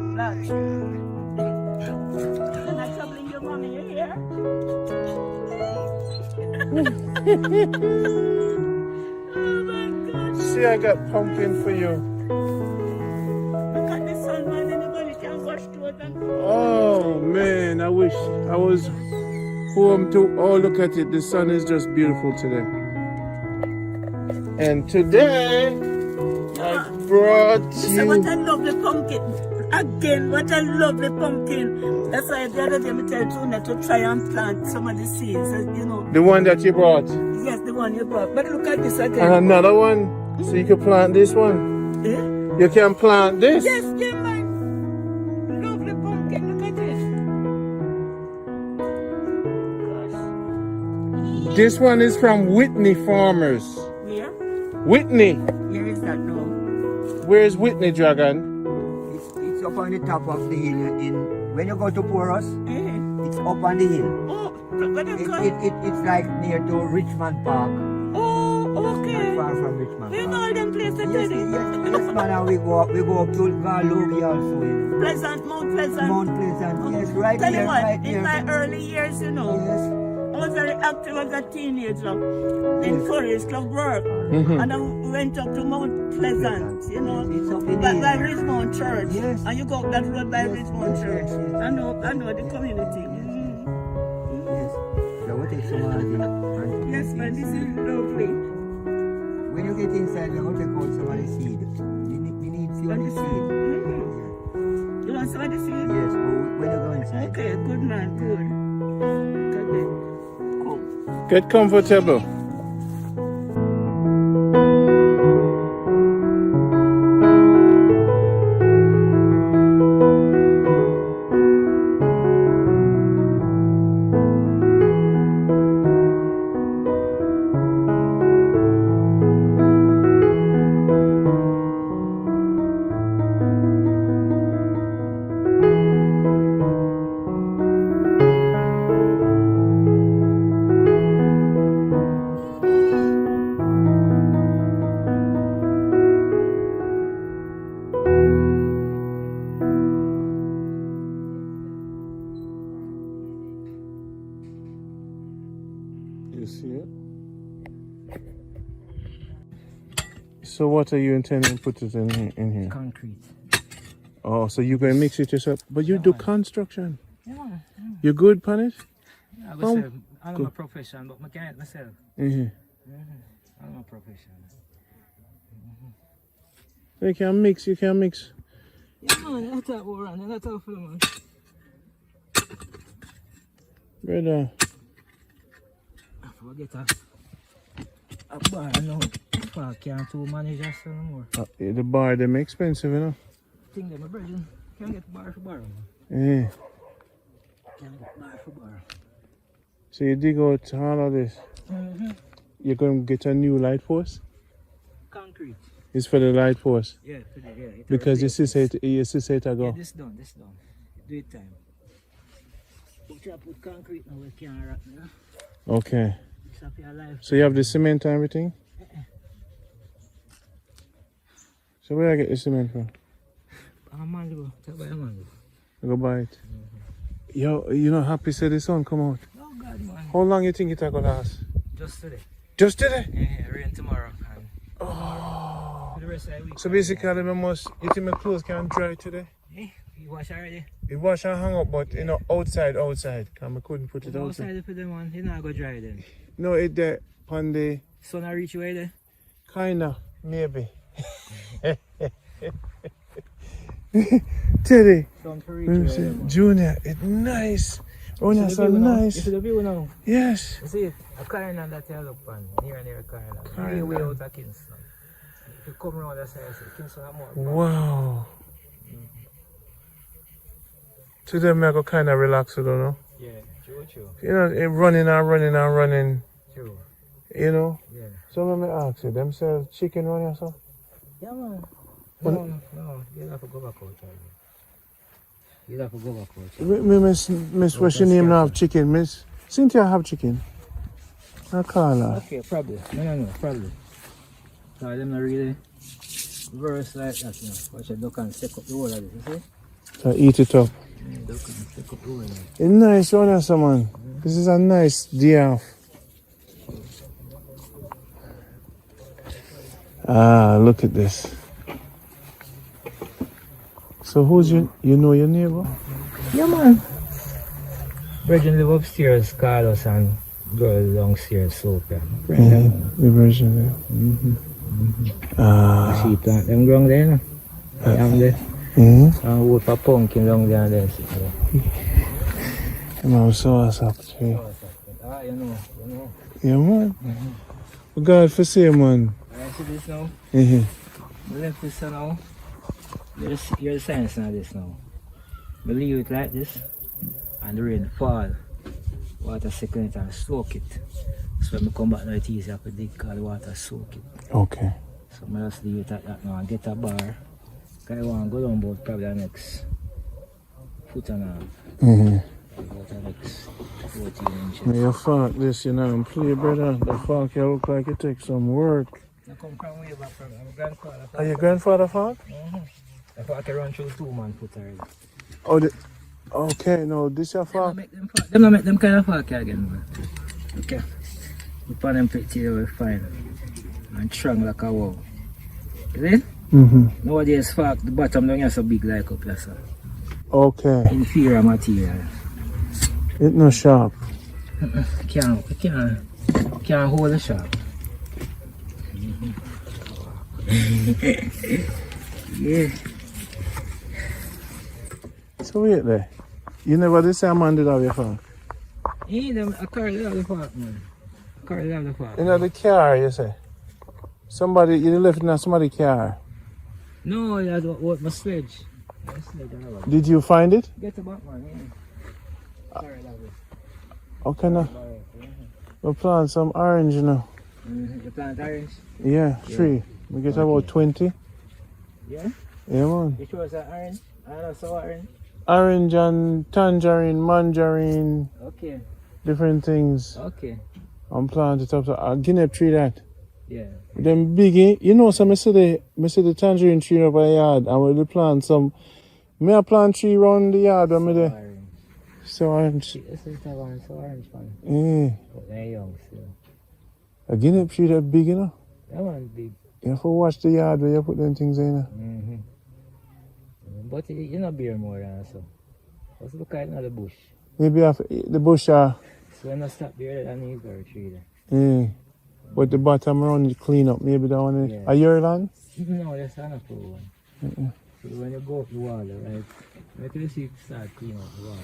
Relax. I'm not troubling your mommy, you hear? Oh my God. See, I got pumpkin for you. Look at the sun, man. Anybody can wash clothes and Oh, man, I wish I was home to. Oh, look at it. The sun is just beautiful today. And today, I brought Listen, you. what a lovely pumpkin. Again, what a lovely pumpkin. That's why the other day I told Tuna to try and plant some of the seeds, you know. The one that you brought. Yes, the one you brought. But look at this And again. another one. So you can plant this one. Eh? You can plant this. Yes, yeah, man. Lovely pumpkin. Look at it. Gosh. This one is from Whitney Farmers. Where? Whitney. Where is that now? Where's Whitney, Dragon? It's up on the top of the hill. When you go to Poros, Eh? it's up on the hill. Oh, look at It's that. like near to Richmond Park. Oh, Not okay. far from Richmond We Park. know all them places, Yes, Teddy. man, and we go up to Gallubi also. Pleasant, Mount Pleasant. Mount Pleasant, yes, right Tell here, you what, right in here. my early years, you know, Yes. I was very active as a teenager in Forest Club work. And I went up to Mount Pleasant, you know, It's up in by there. Richmond Church. Yes. And you go up that road by Yes, Richmond yes, Church. yes, yes. I know the community. Yes. So what is take some of it. And Yes, man, this is lovely. when you get inside, you're going to take out some of the seed. We need few of the seed. You want some of the seed? Yes, but when you go inside. Okay, good man, good. Okay. Cool. Get comfortable. You see it? So what are you intending to put it in here? Concrete. Oh, so you're going to mix it yourself? But you do construction. Yeah. You good, on it? I would say, I'm a profession, but I can't myself. Mm-hmm. I'm a profession. You can mix, you can mix. Yeah, man, that's how we run, that's how we man. Brother. I get a bar now. I can't to manage us no more. The bar, them expensive, you know? I think them a virgin. Can't get bar for bar. Yeah. Can't get bar for bar. So you dig out all of this. You're going to get a new light post? Concrete. It's for the light post? Yeah, today, yeah. Because you see it to go? Yeah, this done. Do it time. But you put concrete now, we can't rock now. Okay. It's up your life. So you have the cement and everything? So where I get the cement from? Mandeville. Tell by Mandeville. I go buy it. Yo, you not happy say the sun come out? Oh God, man. How long you think it will last? Just today. Just today? Yeah, rain tomorrow. Oh. For the rest of the week. So basically, you think my clothes can dry today? Yeah, you wash already. It wash and hang up, but you know, outside, because I couldn't put it outside. Outside for them one, you not go dry then. No, it there, on the... Sun I reach you right there? Kinda, maybe. Teddy, Junior, it's nice. Oh, that's so nice. You see the view now? Yes. You see, a corner that you look on, near a corner. Way out of Kingston. If you come around that side, you see Kingston are more. Wow. Today, I go kind of relax, you know? Yeah, true. You know, running. True. You know? Yeah. So let me ask you, them sell chicken run or so? Yeah, man. No, you have to go back out. You have to go back out. Miss, what's your name now? Chicken, Miss? Cynthia have chicken. I call her. Okay, probably. No, probably. So them not really verse like that, you know. Watch a duck and stick up the whole of this, you see? So eat it up. Duck and stick up the whole of it. It's nice one, man. This is a nice day off. Ah, look at this. So who's you know your neighbor? Yeah, man. Virgin live upstairs, Carlos, and girl downstairs, Sophia. Yeah, the Virgin there. Ah. She plant them ground there, no? I am there. And wood for pumpkin down there and there. I'm also a sap tree. Ah, you know. Yeah, man. God for say, man. I see this now. Mm-hmm. Left this now. You're the science now this now. We leave it like this and the rain fall. Water second it and soak it. So when I come back now it's easy to dig because the water soak it. Okay. So I just leave it like that now and get a bar. Because I want to go down about probably the next foot and a half. About the next 14 inches. You fuck this, you know, and play, brother. The fuck you look like it takes some work. I come from way back from my grandfather. Are your grandfather fuck? I thought I could run through 2 man foot already. Oh, okay, no, this your fuck. Them not make them kind of fuck again, man. Okay. You put them pretty very fine. And strong like a wall. You see? Nowadays fuck, the bottom down here so big like up here, so. Okay. Inferior material. It's no sharp. Can't hold the shot. Yeah. So wait there. You never did say a man did have your phone? A car left the park, man. A car left the park. You know the car, you say? Somebody, you left in somebody's car. No, that's what my sledge. Did you find it? Get the back, man. Yeah. Car left it. Okay, now. We plant some orange, you know. You plant orange? Yeah, tree. We get about 20. Yeah? Yeah, man. You sure it's an orange? I don't know, so orange. Orange and tangerine, mandarin, Okay. different things. Okay. I'm planting it up. So I'll give up tree that. Yeah. Them biggie, you know, so I see the tangerine tree over the yard and we plant some. Me a plant tree around the yard when me there. So orange. This is the one, so orange one. Yeah. But they're young still. A guinea tree that big, you know. That one's big. You have to watch the yard where you put them things in. Mm-hmm. But you not bear more than so. Let's look at another bush. Maybe the bush So when I stop there, I need a tree there. yeah. But the bottom around you clean up. Maybe that one is a your land? No, that's not a full one. So when you go up the water, right? Make you see start clean up the water.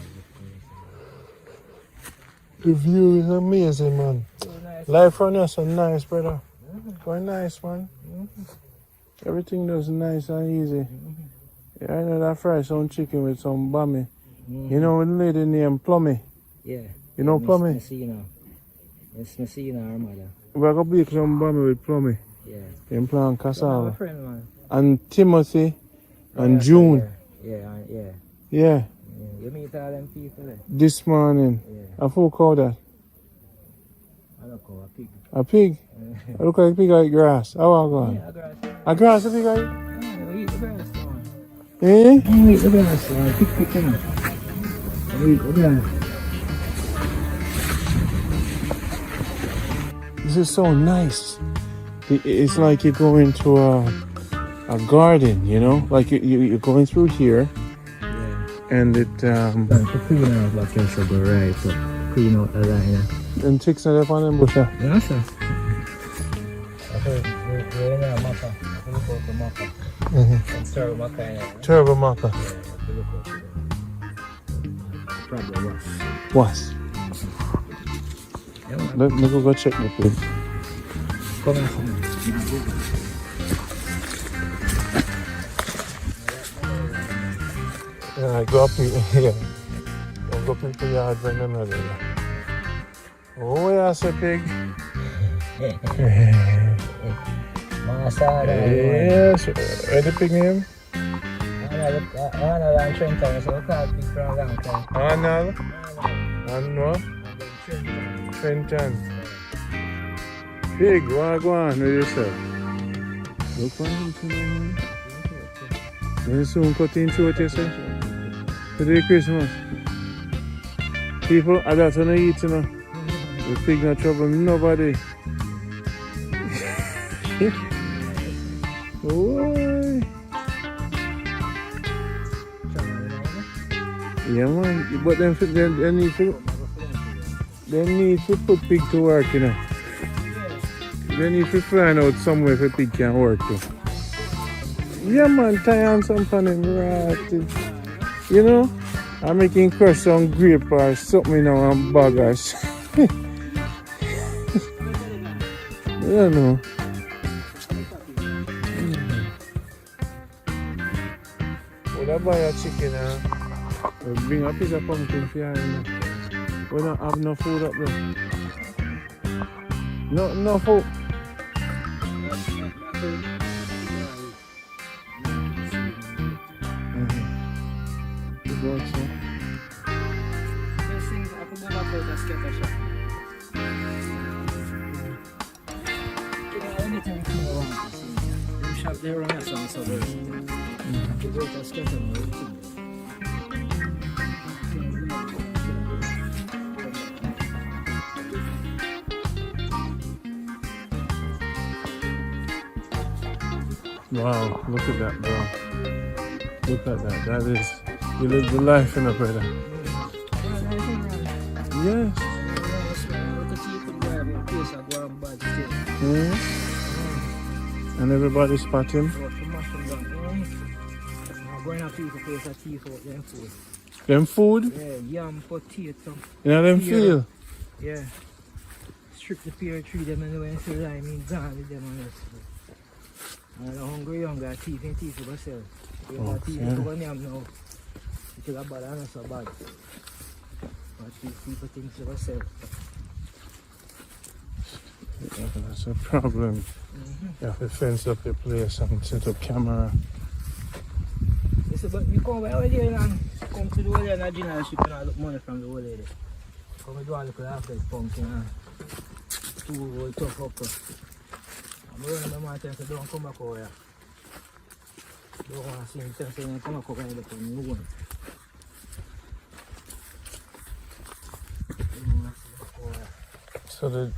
The view is amazing, man. So nice. Life around here so nice, brother. Quite nice, man. Everything does nice and easy. Yeah, I know that fried some chicken with some bammy. You know the lady named Plummy? Yeah. You know Plummy? Messina. It's Messina, our mother. We're going to bake some bammy with Plummy. Yeah. In plant So cassava. my friend, man. And Timothy and June. Yeah. Yeah. You meet all them people there? This morning. Yeah. I full call that. I don't call a pig. A pig? I look like a pig like grass. How are going? Yeah, a grass. A grass a pig like? Yeah, we eat the grass, man. Eh? We eat the grass, man. Pick, you know. We eat the grass. This is so nice. It's like you're going to a garden, you know? Like you're going through here. Yeah. And it To clean out what can so go right, so clean out the line. and ticks it up on them bush. Yeah, sir. Okay, we're in a maca. We look out for maca. And serve maca in it. Turbo maca. Yeah, we look out for them. Probably was. Was. Yeah, man. Let me go check the pig. Come in for me. Yeah, I go up here. Yeah. I'll go up into the yard right another. Oh, yeah, I pig. Yes. Where the pig name? Arnold and Trenton, so we call pig from a long time. Arnold. And what? Trenton. Pig, what go on with yourself? Look what I'm doing. When soon cut into what you say? Today Christmas. People, that's when I eat, you know. The pig not trouble nobody. Boy. Yeah, man. But they need to put pig to work, you know. They need to find out somewhere for pig can work too. Yeah, man. Tie on some kind of right. You know, I'm making crush on grape or something, you know, and baggers. I don't know. Would I buy a chicken or bring a piece of pumpkin for you? We don't have no food up there. No food. Wow, look at that, bro. Look at that. That is, you live the life in a brother. Yes. damn bad still. And everybody spot him. So to mash them down. I'm going to people place a teeth out them food. Them food? Yeah, yam, potato. You know them pear. feel? Yeah. Strip the pear tree them and when you see lime in gone with them and rest. And the hungry young got teeth in teeth for myself. You got teeth for yam now. It's a bad and not so bad. But these people think for myself. Yeah, that's a problem. You have to fence up your place and set up camera. Listen, but you come over there and come to the whole and dinner ship and look money from the whole lady. Come and do a little half like pumpkin and 2 whole tough upper. I'm running my mountain so don't come back over here. Don't want to see him tell saying come back over here for new one. So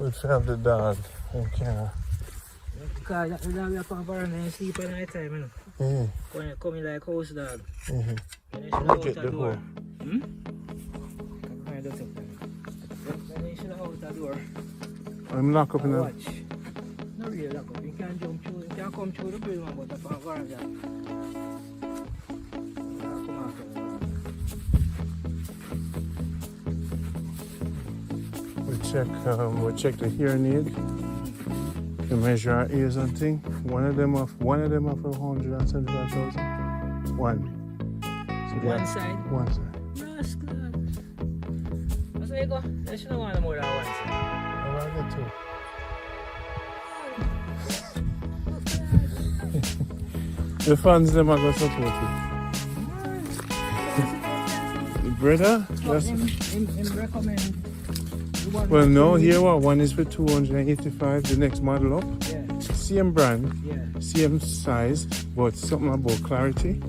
we found the dog in Canada. Because that dog we up on veranda and sleep at night time, you know. When you come in like house dog. And you should out the door. Then you should out the door. I'm locked up in watch. Not really locked up. You can't jump through. You can't come through the building, but up on veranda. Come after we check the hearing aid. To measure our ears and thing. One of them of 175,000. One. So one side? One side. Rascal. That's where you go. They shouldn't want more than one side. I like it too. The fans them are going to support it. Brother? That's him recommend. Well, no, here one is for 285, the next model up. Yeah. Same brand, same size, but something about clarity.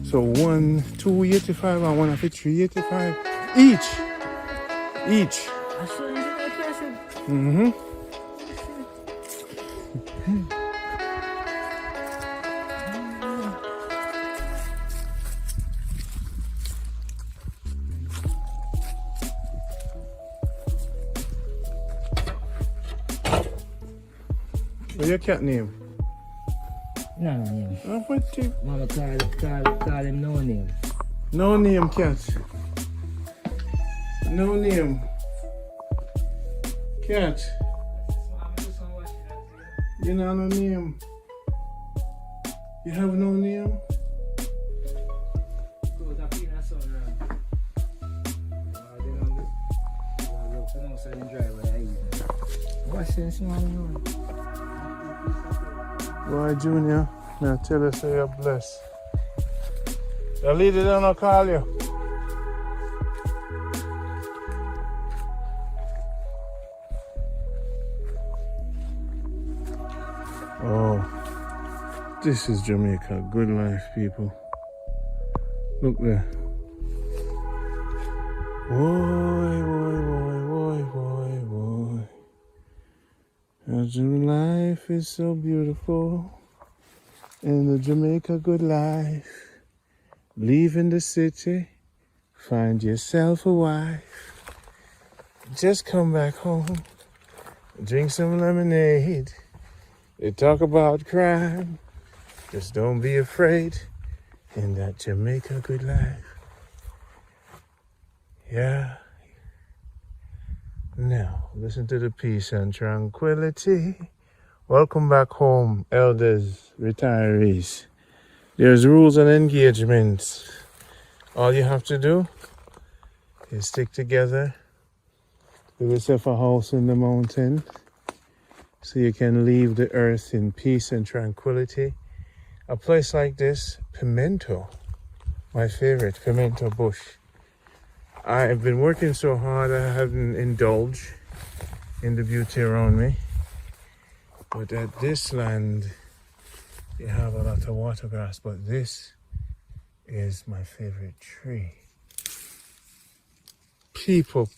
So one 285 and one of it 385 each. That's so impressive. What's your cat name? No name. What you? Mama call him no name. No name cat. No name. Cat. You know no name. You have no name? What sense man? Boy, Junior, may I tell you, say you're blessed. The lady don't call you. Oh, this is Jamaica Good Life, people. Look there. Boy. Life is so beautiful in the Jamaica Good Life. Leaving the city, find yourself a wife. Just come back home, drink some lemonade. They talk about crime, just don't be afraid in that Jamaica Good Life. Yeah. Now, listen to the peace and tranquility. Welcome back home, elders, retirees. There's rules and engagements. All you have to do is stick together, build yourself a house in the mountain so you can leave the earth in peace and tranquility. A place like this, Pimento, my favorite, Pimento bush. I've been working so hard I haven't indulged in the beauty around me. But at this land, you have a lot of water grass, but this is my favorite tree. People.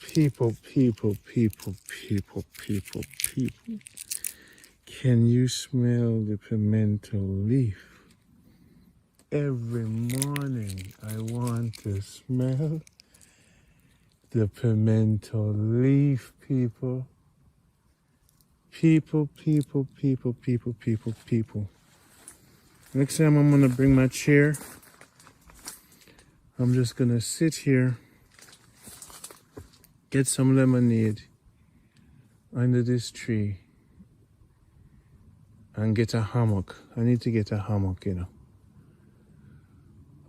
Can you smell the pimento leaf? Every morning I want to smell the pimento leaf, people. People. Next time I'm gonna bring my chair. I'm just gonna sit here, get some lemonade under this tree, and get a hammock. I need to get a hammock, you know.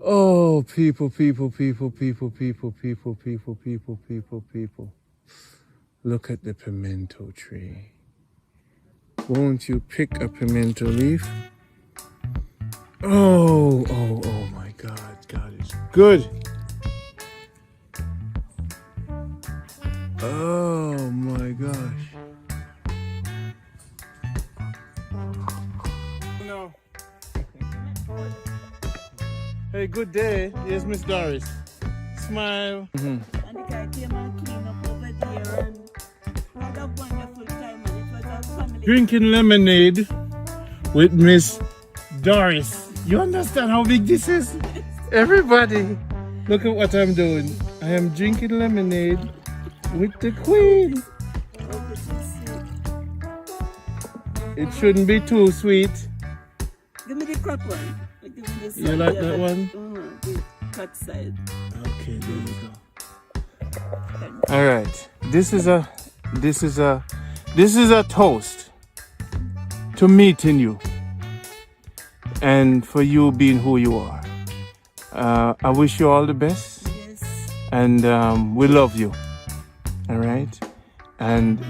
Oh, people. Look at the pimento tree. Won't you pick a pimento leaf? Oh my God. God is good. Oh my gosh. No. Hey, good day. Yes, Miss Doris. Smile. And the guy came and cleaned up over there and had a wonderful time, and it was a family. Drinking lemonade with Miss Doris. You understand how big this is? Everybody, look at what I'm doing. I am drinking lemonade with the Queen. It shouldn't be too sweet. Give me the crack one. Give me this You like that one? The crack side. Okay, there you go. All right. This is a toast to meeting you and for you being who you are. I wish you all the best. Yes. And we love you. All right? And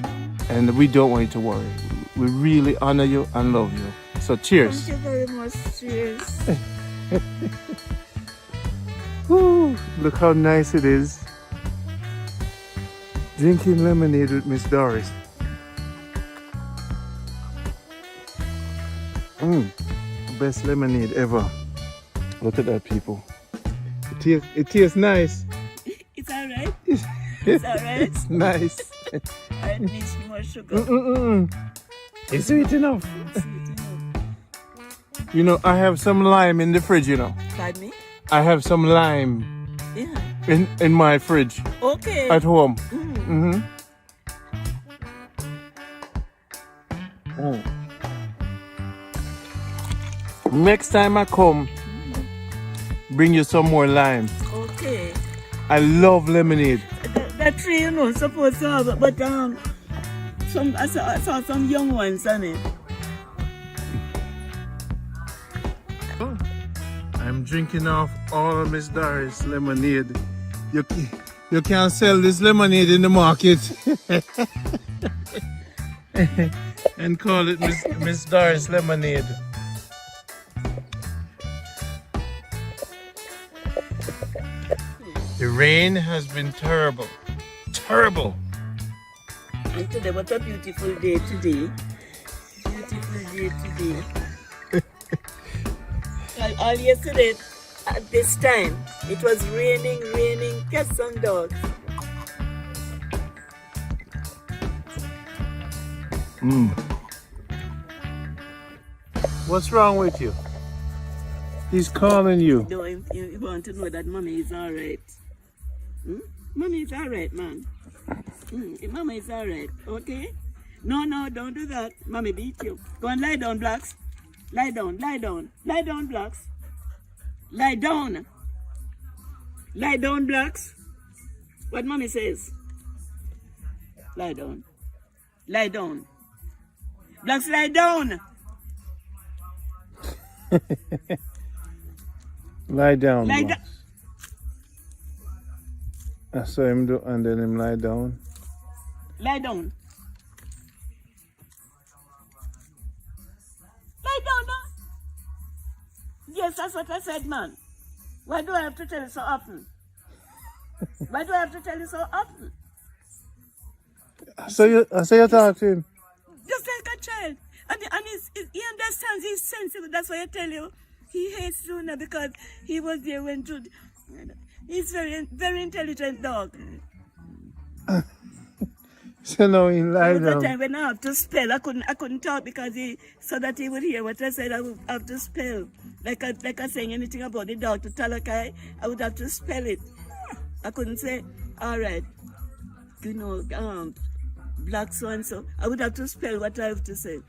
we don't want you to worry. We really honor you and love you. So cheers. Thank you very much. Cheers. Woo, look how nice it is. Drinking lemonade with Miss Doris. Best lemonade ever. Look at that, people. It tastes nice. It's alright. It's alright. It's nice. I need more sugar. It's sweet enough. It's sweet enough. You know, I have some lime in the fridge, you know. Pardon me? I have some lime Yeah. in my fridge Okay. at home. Next time I come, bring you some more lime. Okay. I love lemonade. That tree, you know, supposed to have, but I saw some young ones on it. I'm drinking off all of Miss Doris' lemonade. You can't sell this lemonade in the market and call it Miss Doris lemonade. The rain has been terrible. Terrible. And today, what a beautiful day today. Beautiful day today. All yesterday at this time, it was raining, cats and dogs. What's wrong with you? He's calling you. No, you want to know that mommy is alright. Mommy is alright, man. Mama is alright, okay? No, don't do that. Mommy beat you. Go and lie down, Blacks. Lie down. Lie down, Blacks. Lie down. Lie down, Blacks. What mommy says? Lie down. Lie down. Blacks, lie down. Lie down. Lie down. I saw him do, and then him lie down. Lie down. Lie down now. Yes, that's what I said, man. Why do I have to tell you so often? Why do I have to tell you so often? So you talk to him. Just like a child. And he understands, he's sensible. That's why I tell you. He hates Luna because he was there when Jude. He's very intelligent dog. So now he lie There was down. a time when I have to spell. I couldn't talk because so that he would hear what I said. I would have to spell. Like I saying anything about the dog to Talakai, I would have to spell it. I couldn't say, all right, you know, black so and so. I would have to spell what I have to say.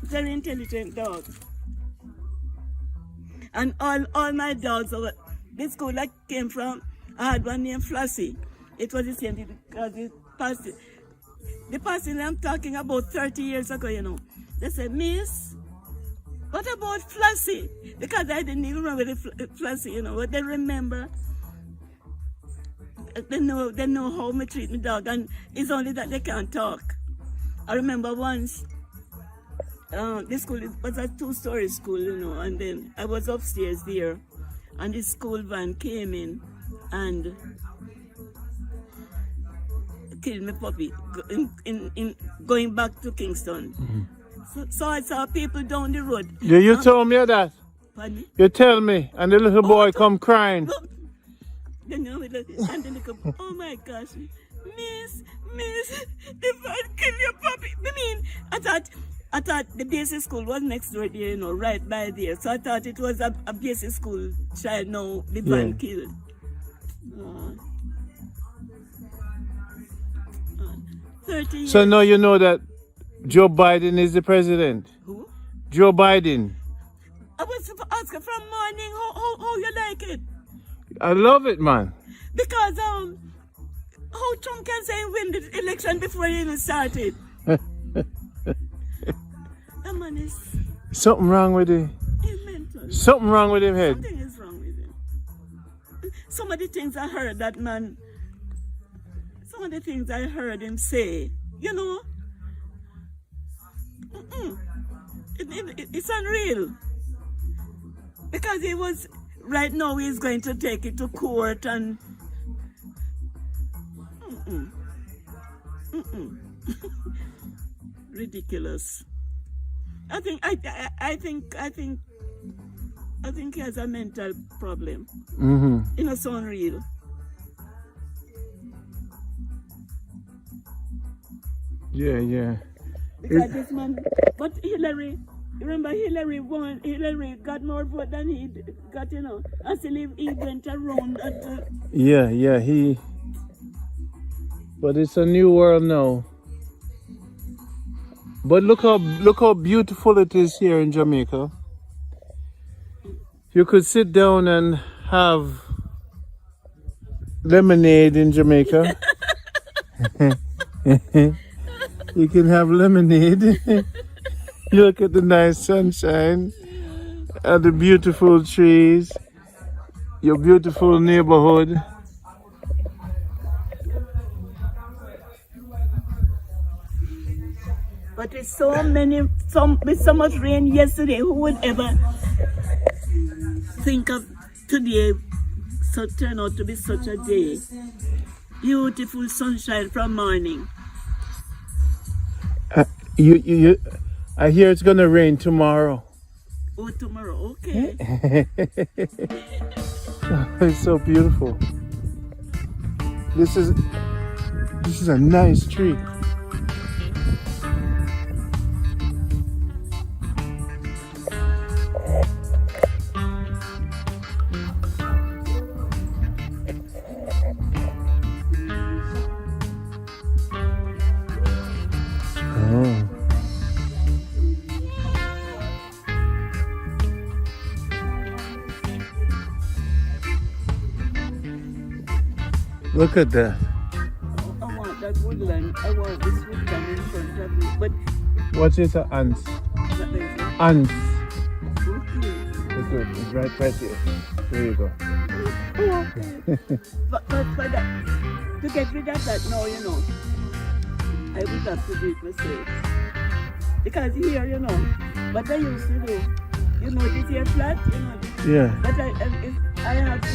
Very intelligent dog. And all my dogs over the school I came from, I had one named Flossie. It was the same thing because the person I'm talking about 30 years ago, you know. They said, Miss, what about Flossie? Because I didn't even remember the Flossie, you know, but they remember. They know how me treat my dog, and it's only that they can't talk. I remember once, this school was a 2-story school, you know, and then I was upstairs there, and the school van came in and killed my puppy in going back to Kingston. Mm-hmm. So I saw people down the road. Yeah, you told me that. Pardon? You tell me, and the little boy come crying. And then they come, oh my gosh, Miss, the van kill your puppy. I mean, I thought the basic school was next door there, you know, right by there. So I thought it was a basic school child now the van killed. 30 years. So now you know that Joe Biden is the president. Who? Joe Biden. I was asking from morning how you like it. I love it, man. Because how Trump can say he win the election before he even started? That man is... Something wrong with him. He's mental. Something wrong with him head. Something is wrong with him. Some of the things I heard that man... Some of the things I heard him say, you know... It's unreal. Because he was... Right now he's going to take it to court and... Ridiculous. I think he has a mental problem. Mm-hmm. You know, so unreal. Yeah. Because this man, but Hillary, remember Hillary won, Hillary got more vote than he got, you know, until he went around at Yeah, but it's a new world now. But look how beautiful it is here in Jamaica. You could sit down and have lemonade in Jamaica. You can have lemonade. Look at the nice sunshine and the beautiful trees, your beautiful neighborhood. But with with so much rain yesterday, who would ever think of today turn out to be such a day? Beautiful sunshine from morning. I hear it's gonna rain tomorrow. Oh, tomorrow, okay. It's so beautiful. This is a nice tree. Look at that. I want that woodland. I want this woodland in front of me. But What is an ants? what is it? Ants. Okay. It's good. It's right here. There you go. Oh, okay. but that, to get rid of that now, you know, I would have to do it myself. Because here, you know, what I used to do, you know, this here flat, you know. Yeah. But I have to,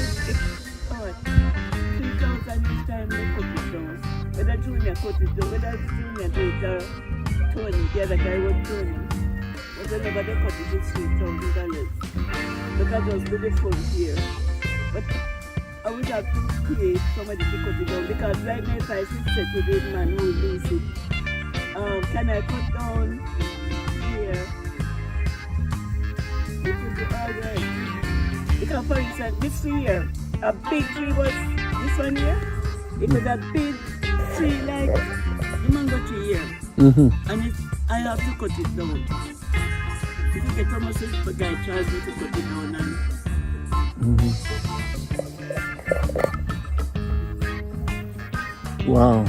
3,000 each time they cut it down. Whether Junior cut it down, whether Junior did it, Tony, the other guy was Tony. But whenever they cut it, it's $3,000. But I just do the front here. But I would have to pay somebody to cut it down because right now if I sit with this man who leaves it, can I cut down here? It would be alright. Because for instance, this tree here, a big tree was this one here. It was a big tree, like the mango tree here. And I have to cut it down. If you get almost a guy charge me to cut it down and Wow.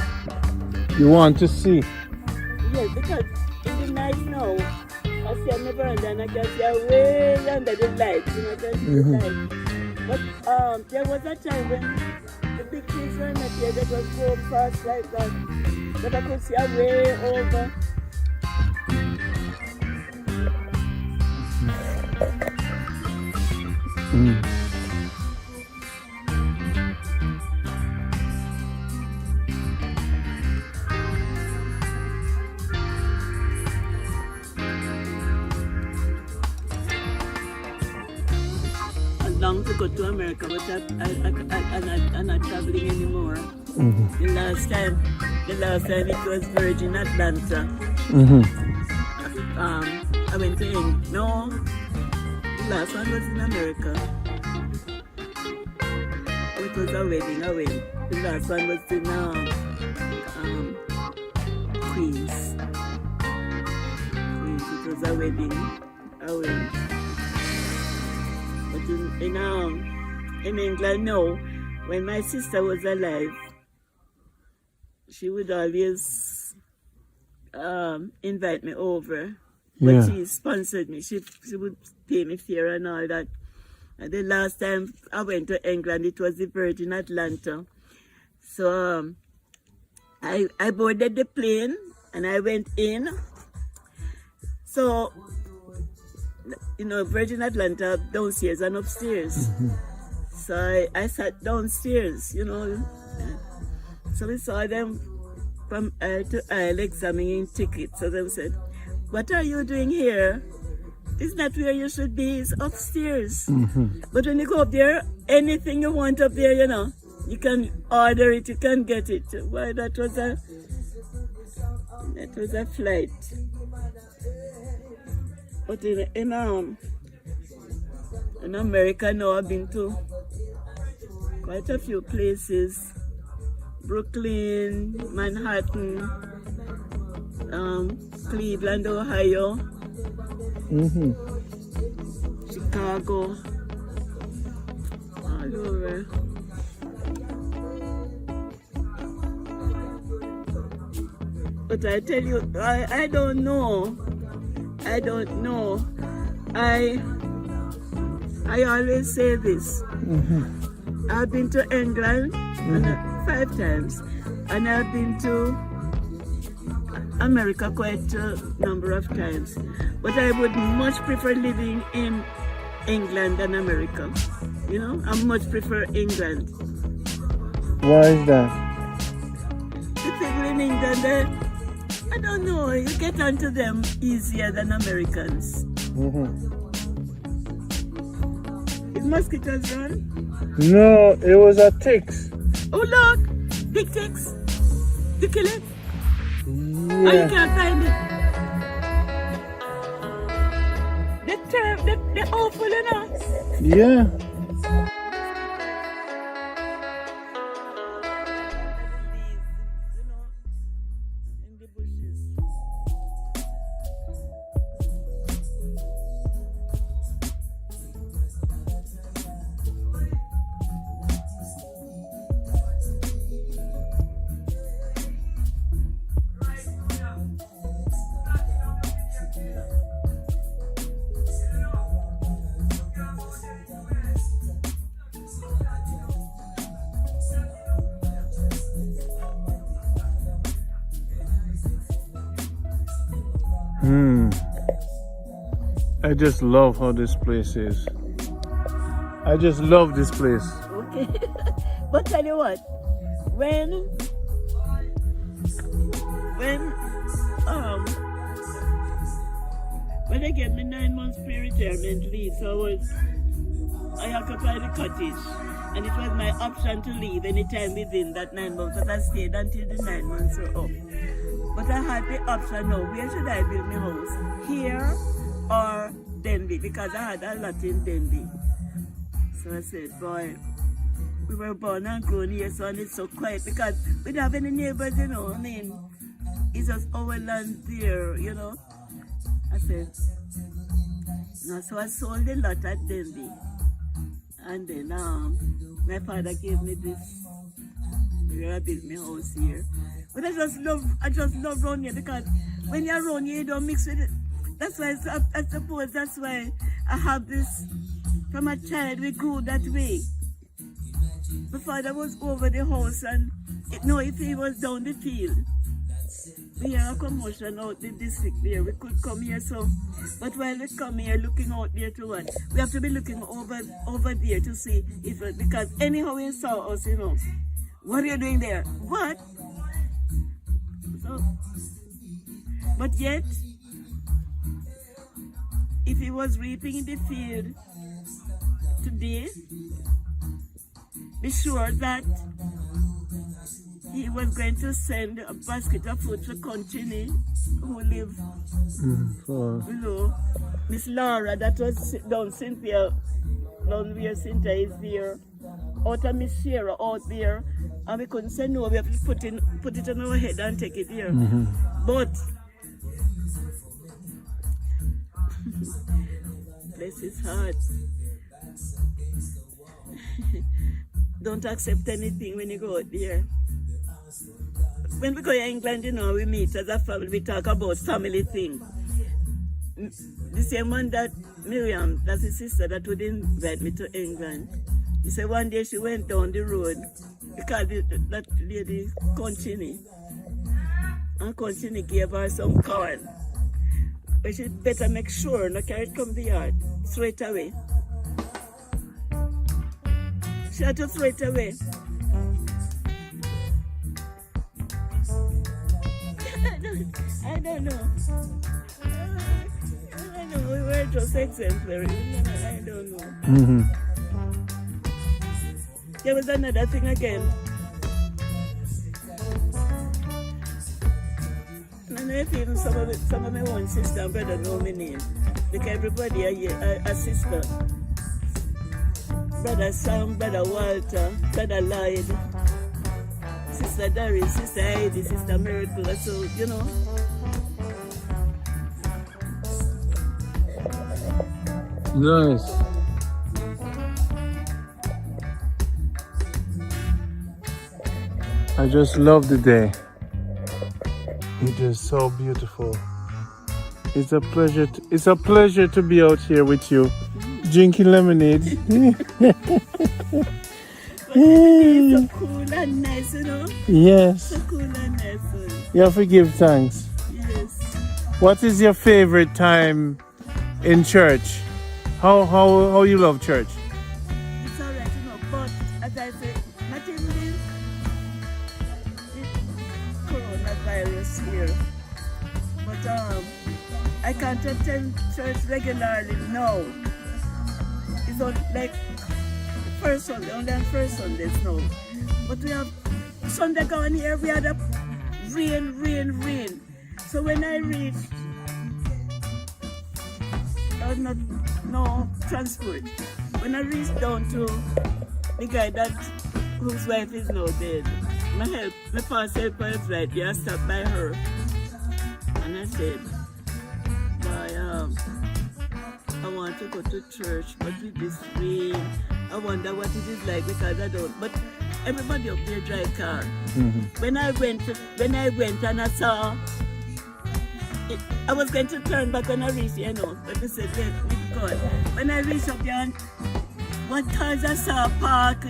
You want to see? yes, because in the night now, I see on the veranda and I can see way under the lights, you know, I can see the lights. But there was a time when the big trees were not here, they just go fast like that. But I could see a way over. Long to go to America, but I'm not traveling anymore. The last time it was Virgin Atlanta. I went to England. No, the last one was in America. It was a wedding. The last one was in Queens. It was a wedding. But in England, no. When my sister was alive, she would always invite me over. But she sponsored me. She would pay me fare and all that. And the last time I went to England, it was the Virgin Atlanta. So I boarded the plane and I went in. So, you know, Virgin Atlanta downstairs and upstairs. So I sat downstairs, you know. So we saw them from aisle to aisle examining tickets. So they said, "What are you doing here? It's not where you should be, it's upstairs." But when you go up there, anything you want up there, you know, you can order it, you can get it. Why, that was a flight. But in America now, I've been to quite a few places. Brooklyn, Manhattan, Cleveland, Ohio, Chicago, all over. But I tell you, I don't know. I always say this. I've been to England 5 times, and I've been to America quite a number of times. But I would much prefer living in England than America. You know, I much prefer England. Why is that? The people in England, I don't know, you get onto them easier than Americans. Is mosquitoes run? No, it was a ticks. Oh look, big ticks. You kill it? Yeah. Oh, you can't find it. They're awful enough. Yeah. I just love how this place is. I just love this place. Okay. But tell you what, when they gave me 9 months pre-retirement leave, so I occupied the cottage, and it was my option to leave anytime within that 9 months, but I stayed until the 9 months were up. But I had the option now, where should I build my house? Here or Denby, because I had a lot in Denby. So I said, boy, we were born and grown here, so and it's so quiet because we don't have any neighbors, you know. I mean, it's just our land there, you know. I said, no, so I sold a lot at Denby. And then my father gave me this, where I built my house here. But I just love around here because when you're around here, you don't mix with it. That's why I suppose that's why I have this. From a child, we grew that way. My father was over the house and if he was down the field, we had a commotion out the district there. We could come here, so but while we come here looking out there to what, we have to be looking over there to see if because anyhow he saw us, you know. What are you doing there? What? So, but yet, if he was reaping in the field today, be sure that he was going to send a basket of food to Conchini, who live below. Miss Laura, that was down Cynthia, down where Cynthia is there. Out of Miss Sierra out there, and we couldn't say no, we have to put it on our head and take it here. But bless his heart. Don't accept anything when you go out there. When we go to England, you know, we meet as a family, we talk about family things. The same one that Miriam, that's his sister, that would invite me to England. He said one day she went down the road because that lady, Conchini, and Conchini gave her some corn. But she better make sure not carry it from the yard straight away. She had to throw it away. I don't know. We were just exemplary. I don't know. There was another thing again. I don't know if even some of my own sister and brother know my name. Because everybody a sister. Brother Sam, Brother Walter, Brother Lloyd, Sister Doris, Sister Heidi, Sister Miracle, so, you know. Nice. I just love the day. It is so beautiful. It's a pleasure to be out here with you, drinking lemonade. It's so cool and nice, you know. Yes. So cool and nice. You have to give thanks. Yes. What is your favorite time in church? How you love church? It's alright, you know, but as I said, not in this coronavirus here. But I can't attend church regularly now. It's on like first Sunday, only on first Sundays now. But we have Sunday going here, we had a rain. So when I reached, there was no transport. When I reached down to the guy whose wife is now dead, my past helper is right there. I stopped by her and I said, I want to go to church, but with this rain, I wonder what it is like because I don't. But everybody up there drive car. When I went and I saw, I was going to turn back when I reached, you know, but they said, let God. When I reached up there, what cars I saw park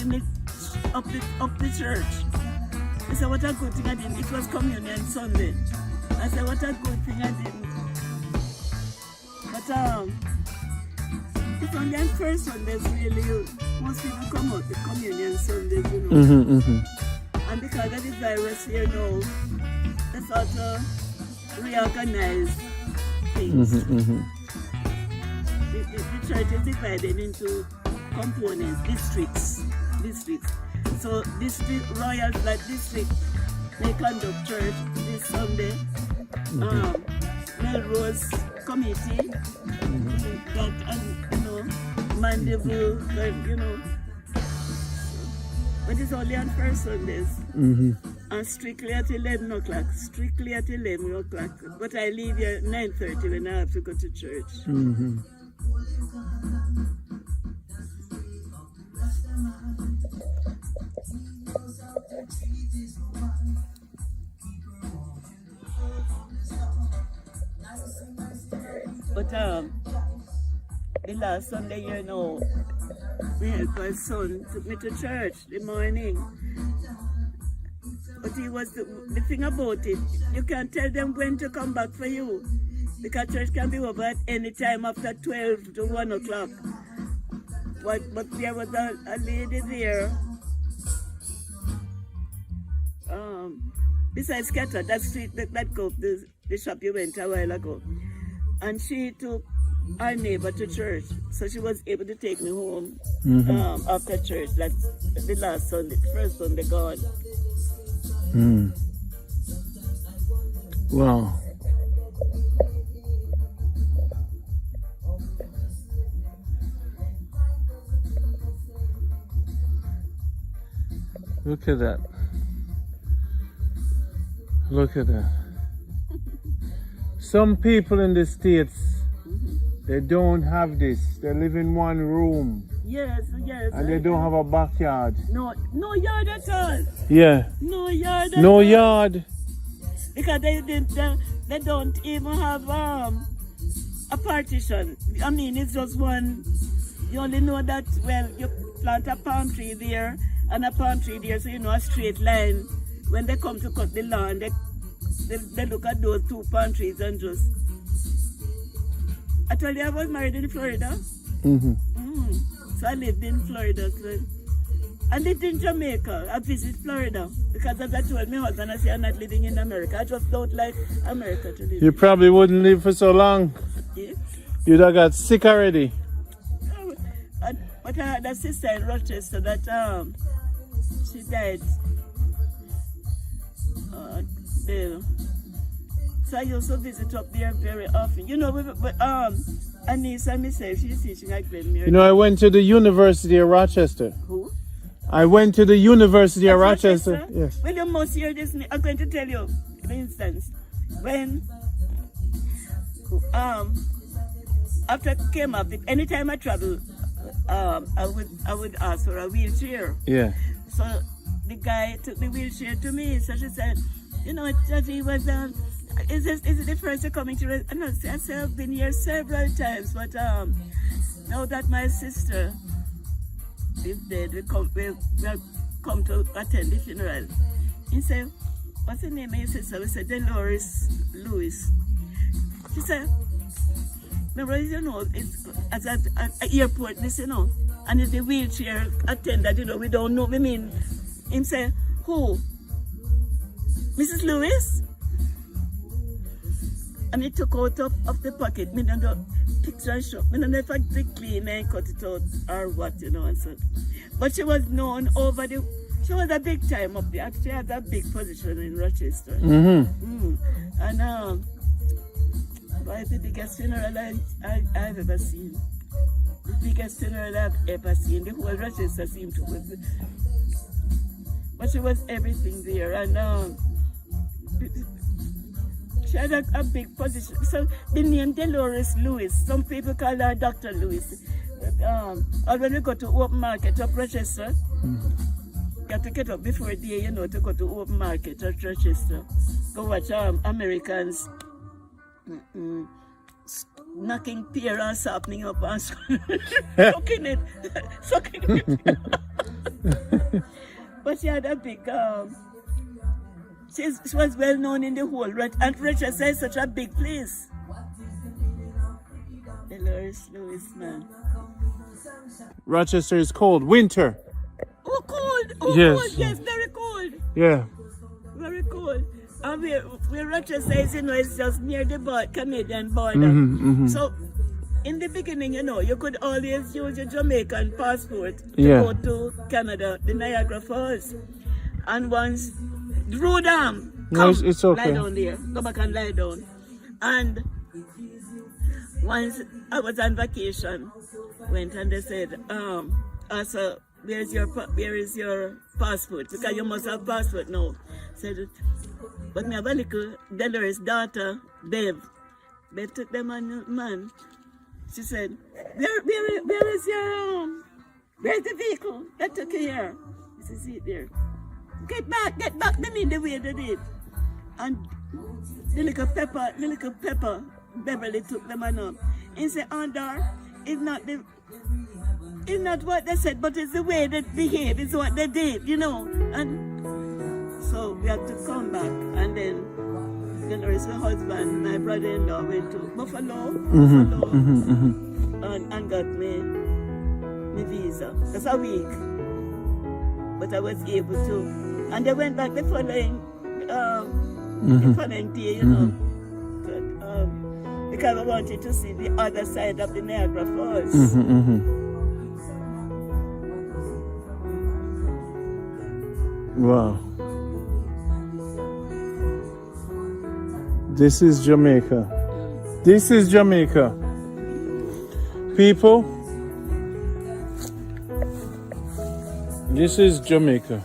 up the church. I said, what a good thing I didn't. It was communion Sunday. I said, what a good thing I didn't. But it's only on first Sundays really, most people come out the communion Sundays, you know. And because of this virus here now, they sort of reorganize things. The church is divided into components, districts. So district, Royal Flat District, they conduct church this Sunday. Melrose Committee, that, and, you know, Mandeville, you know. but it's only on first Sundays. Mm-hmm. And strictly at 11 o'clock. Strictly at 11 o'clock. But I leave here at 9:30 when I have to go to church. Mm-hmm. But the last Sunday, you know, my son took me to church the morning. But he was the thing about it, you can't tell them when to come back for you. Because church can be over at any time after 12 to 1 o'clock. But there was a lady there. Besides Scatter, that street, that go, the shop you went a while ago. And she took our neighbor to church. So she was able to take me home after church. That's the last Sunday, first Sunday gone. Mm. Wow. Look at that. Look at that. Some people in the States, they don't have this. They live in one room. Yes. And they don't have a backyard. No yard at all. Yeah. No yard at No all. yard. Because they don't even have a partition. I mean, it's just one. You only know that, well, you plant a palm tree there and a palm tree there, so you know a straight line. When they come to cut the lawn, they look at those two palm trees and just... I told you I was married in Florida. So I lived in Florida. So I lived in Jamaica. I visited Florida. Because as I told my husband, I said I'm not living in America. I just don't like America to live You in. probably wouldn't live for so long. Yeah. You'd have got sick already. But I had a sister in Rochester that she died. There. So I used to visit up there very often. You know, Anissa and myself, she's teaching at Glenmere. You know, I went to the University of Rochester. Who? I went to the University of At Rochester. Yes. Well, you must hear this. I'm going to tell you, for instance, when after I came up, anytime I travel, I would ask for a wheelchair. Yeah. So the guy took the wheelchair to me. So she said, you know, Judgy was is it the first you're coming to? I know, I said I've been here several times, but now that my sister is dead, we'll come to attend the funeral. He said, what's the name of your sister? We said, Dolores Lewis. She said, remember, you know, it's at an airport, this, you know, and it's the wheelchair attendant, you know, we don't know. I mean, him say, who? Mrs. Lewis? And he took out of the pocket, me don't know, picture and show. Me don't know if I did clean and cut it out or what, you know, and so. But she was known over she was a big time up there. She had a big position in Rochester. And it's the biggest funeral I've ever seen. The biggest funeral I've ever seen. The whole Rochester seemed to be. But she was everything there. And she had a big position. So the name Dolores Lewis, some people call her Dr. Lewis. Or when we go to open market up Rochester, you have to get up before day, you know, to go to open market at Rochester. Go watch Americans knocking pear and sharpening up and sucking it. But she had a big, she was well known in the whole, and Rochester is such a big place. Dolores Lewis, man. Rochester is cold. Winter. Oh, cold. Oh, yes. Cold. Yes, very cold. Yeah. Very cold. And where Rochester is, you know, it's just near the Canadian border. So, in the beginning, you know, you could always use your Jamaican passport to go to Canada, the Niagara Falls. And once, Drew Dam, come, no, it's okay. Lie down there, go back and lie down. And once I was on vacation, went and they said, also where is your passport? Because you must have passport now. Said, but me have a little Dolores' daughter, Bev. Bev took them on man. She said, where is your where's the vehicle that took you here? She said, see it there. Get back, them in the way they did. And the little pepper, Beverly took them on up. And said, Andar, it's not what they said, but it's the way they behave, it's what they did, you know. And so we had to come back, and then Dolores, my husband, my brother-in-law went to Buffalo, and got me visa. That's a week, but I was able to. And they went back the following day, you know, because I wanted to see the other side of the Niagara Falls. Wow. This is Jamaica. This is Jamaica. People, this is Jamaica.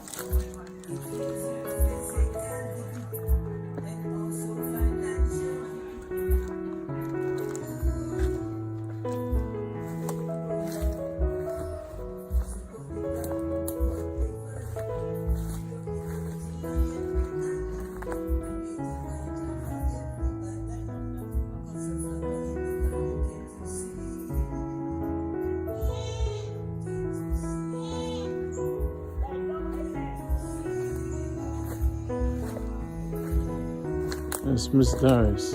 It's Miss Doris.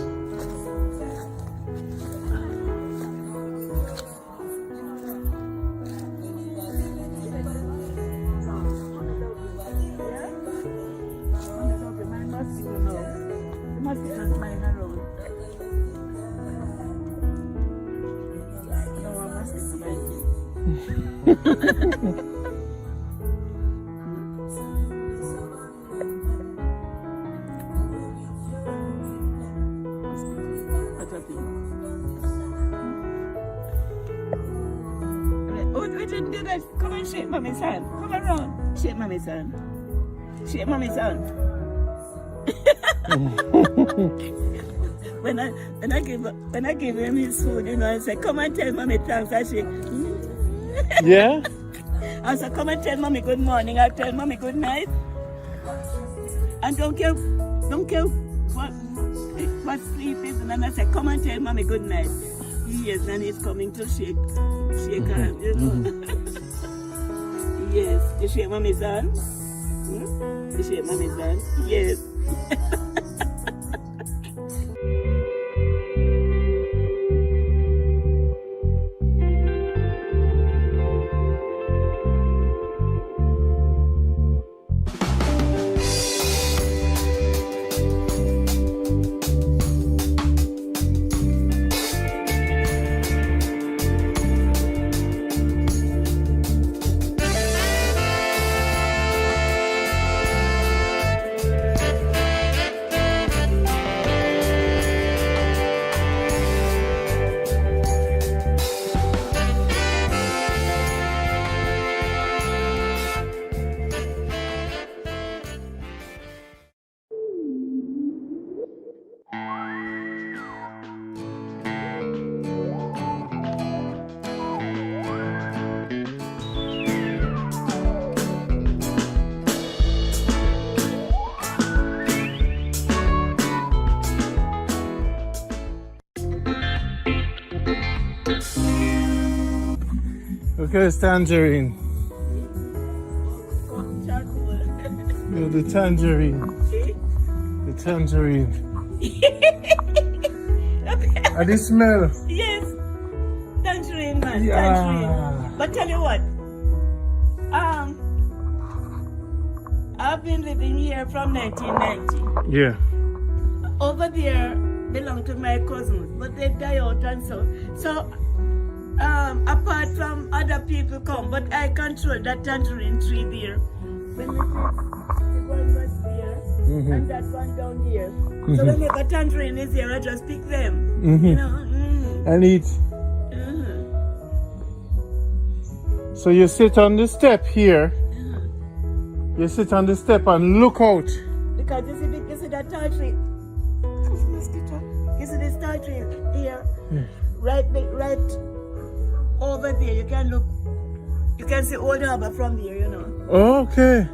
Come and shake mommy's hand. Come around. Shake mommy's hand. Shake mommy's hand. when I give him his food, you know, I say, come and tell mommy thanks. I say, Yeah? I say, come and tell mommy good morning. I tell mommy good night. And don't care what sleep is. And then I say, come and tell mommy good night. Yes, and he's coming to shake her, you know. Yes, you shake mommy's hand? You shake mommy's hand? Yes. Okay, it's tangerine. Yeah, the tangerine. The tangerine. And the smell. Yes. Tangerine, man. Yeah. Tangerine. But tell you what. I've been living here from 1990. Yeah. Over there belong to my cousins, but they die out and so apart from other people come, but I control that tangerine tree there. When the one was there and that one down there. So whenever tangerine is here, I just pick them. You know. And eat. So you sit on the step here. You sit on the step and look out. Because you see that tall tree. You see this tall tree here? Right over there. You can look. You can see Old Harbor from here, you know. Okay.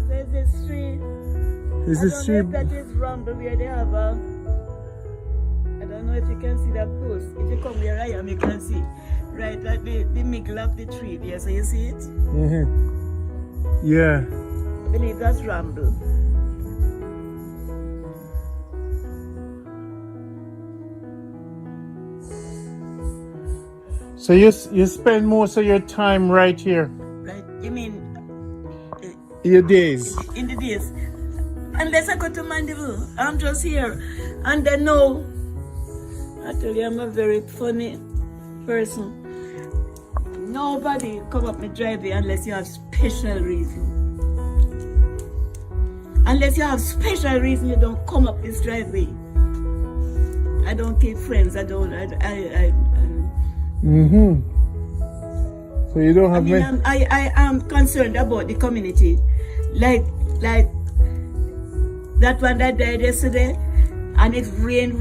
There's this tree. Is this tree? That is rumble where they have a. I don't know if you can see that post. If you come where I am, you can see. Right at the middle of the tree there. So you see it? Yeah. I believe that's rumble. So you spend most of your time right here? Right? You mean? Your days? In the days. Unless I go to Mandeville. I'm just here. And they know. I tell you, I'm a very funny person. Nobody come up my driveway unless you have special reason. Unless you have special reason, you don't come up this driveway. I don't keep friends. I don't. So you don't have I am concerned about the community. Like that one that died yesterday, and it rained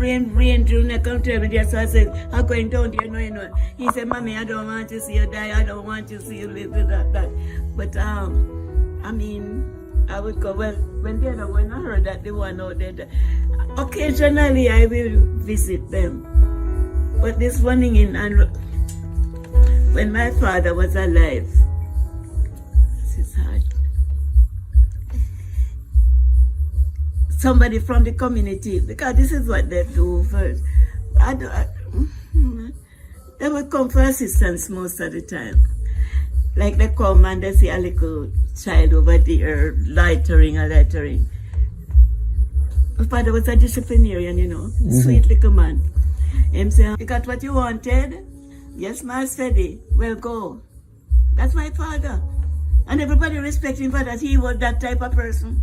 during the come to me there. So I said, I'm going down there, you know. He said, Mommy, I don't want to see you die. I don't want to see you live with that. But I mean, I would go when the other one I heard that they one out there. Occasionally I will visit them. But this running in and when my father was alive, this is hard. Somebody from the community, because this is what they do first. They would come for assistance most of the time. Like they come and they see a little child over there lightering. My father was a disciplinarian, you know, sweet little man. Him say, you got what you wanted? Yes, Master Freddy. Well, go. That's my father. And everybody respects him for that. He was that type of person.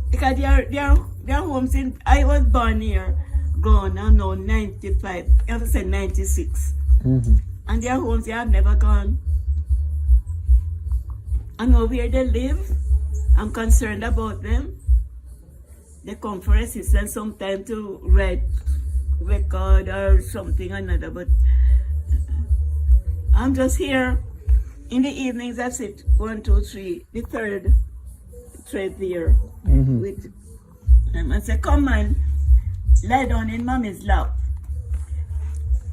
Because their homes in, I was born here, gone, I know, 95, I have to say 96. And their homes, they have never gone. I know where they live. I'm concerned about them. They come for assistance sometimes to write record or something or another, but I'm just here. In the evenings, I sit 1, 2, 3, the third thread there with them. I say, come and lie down in Mommy's lap.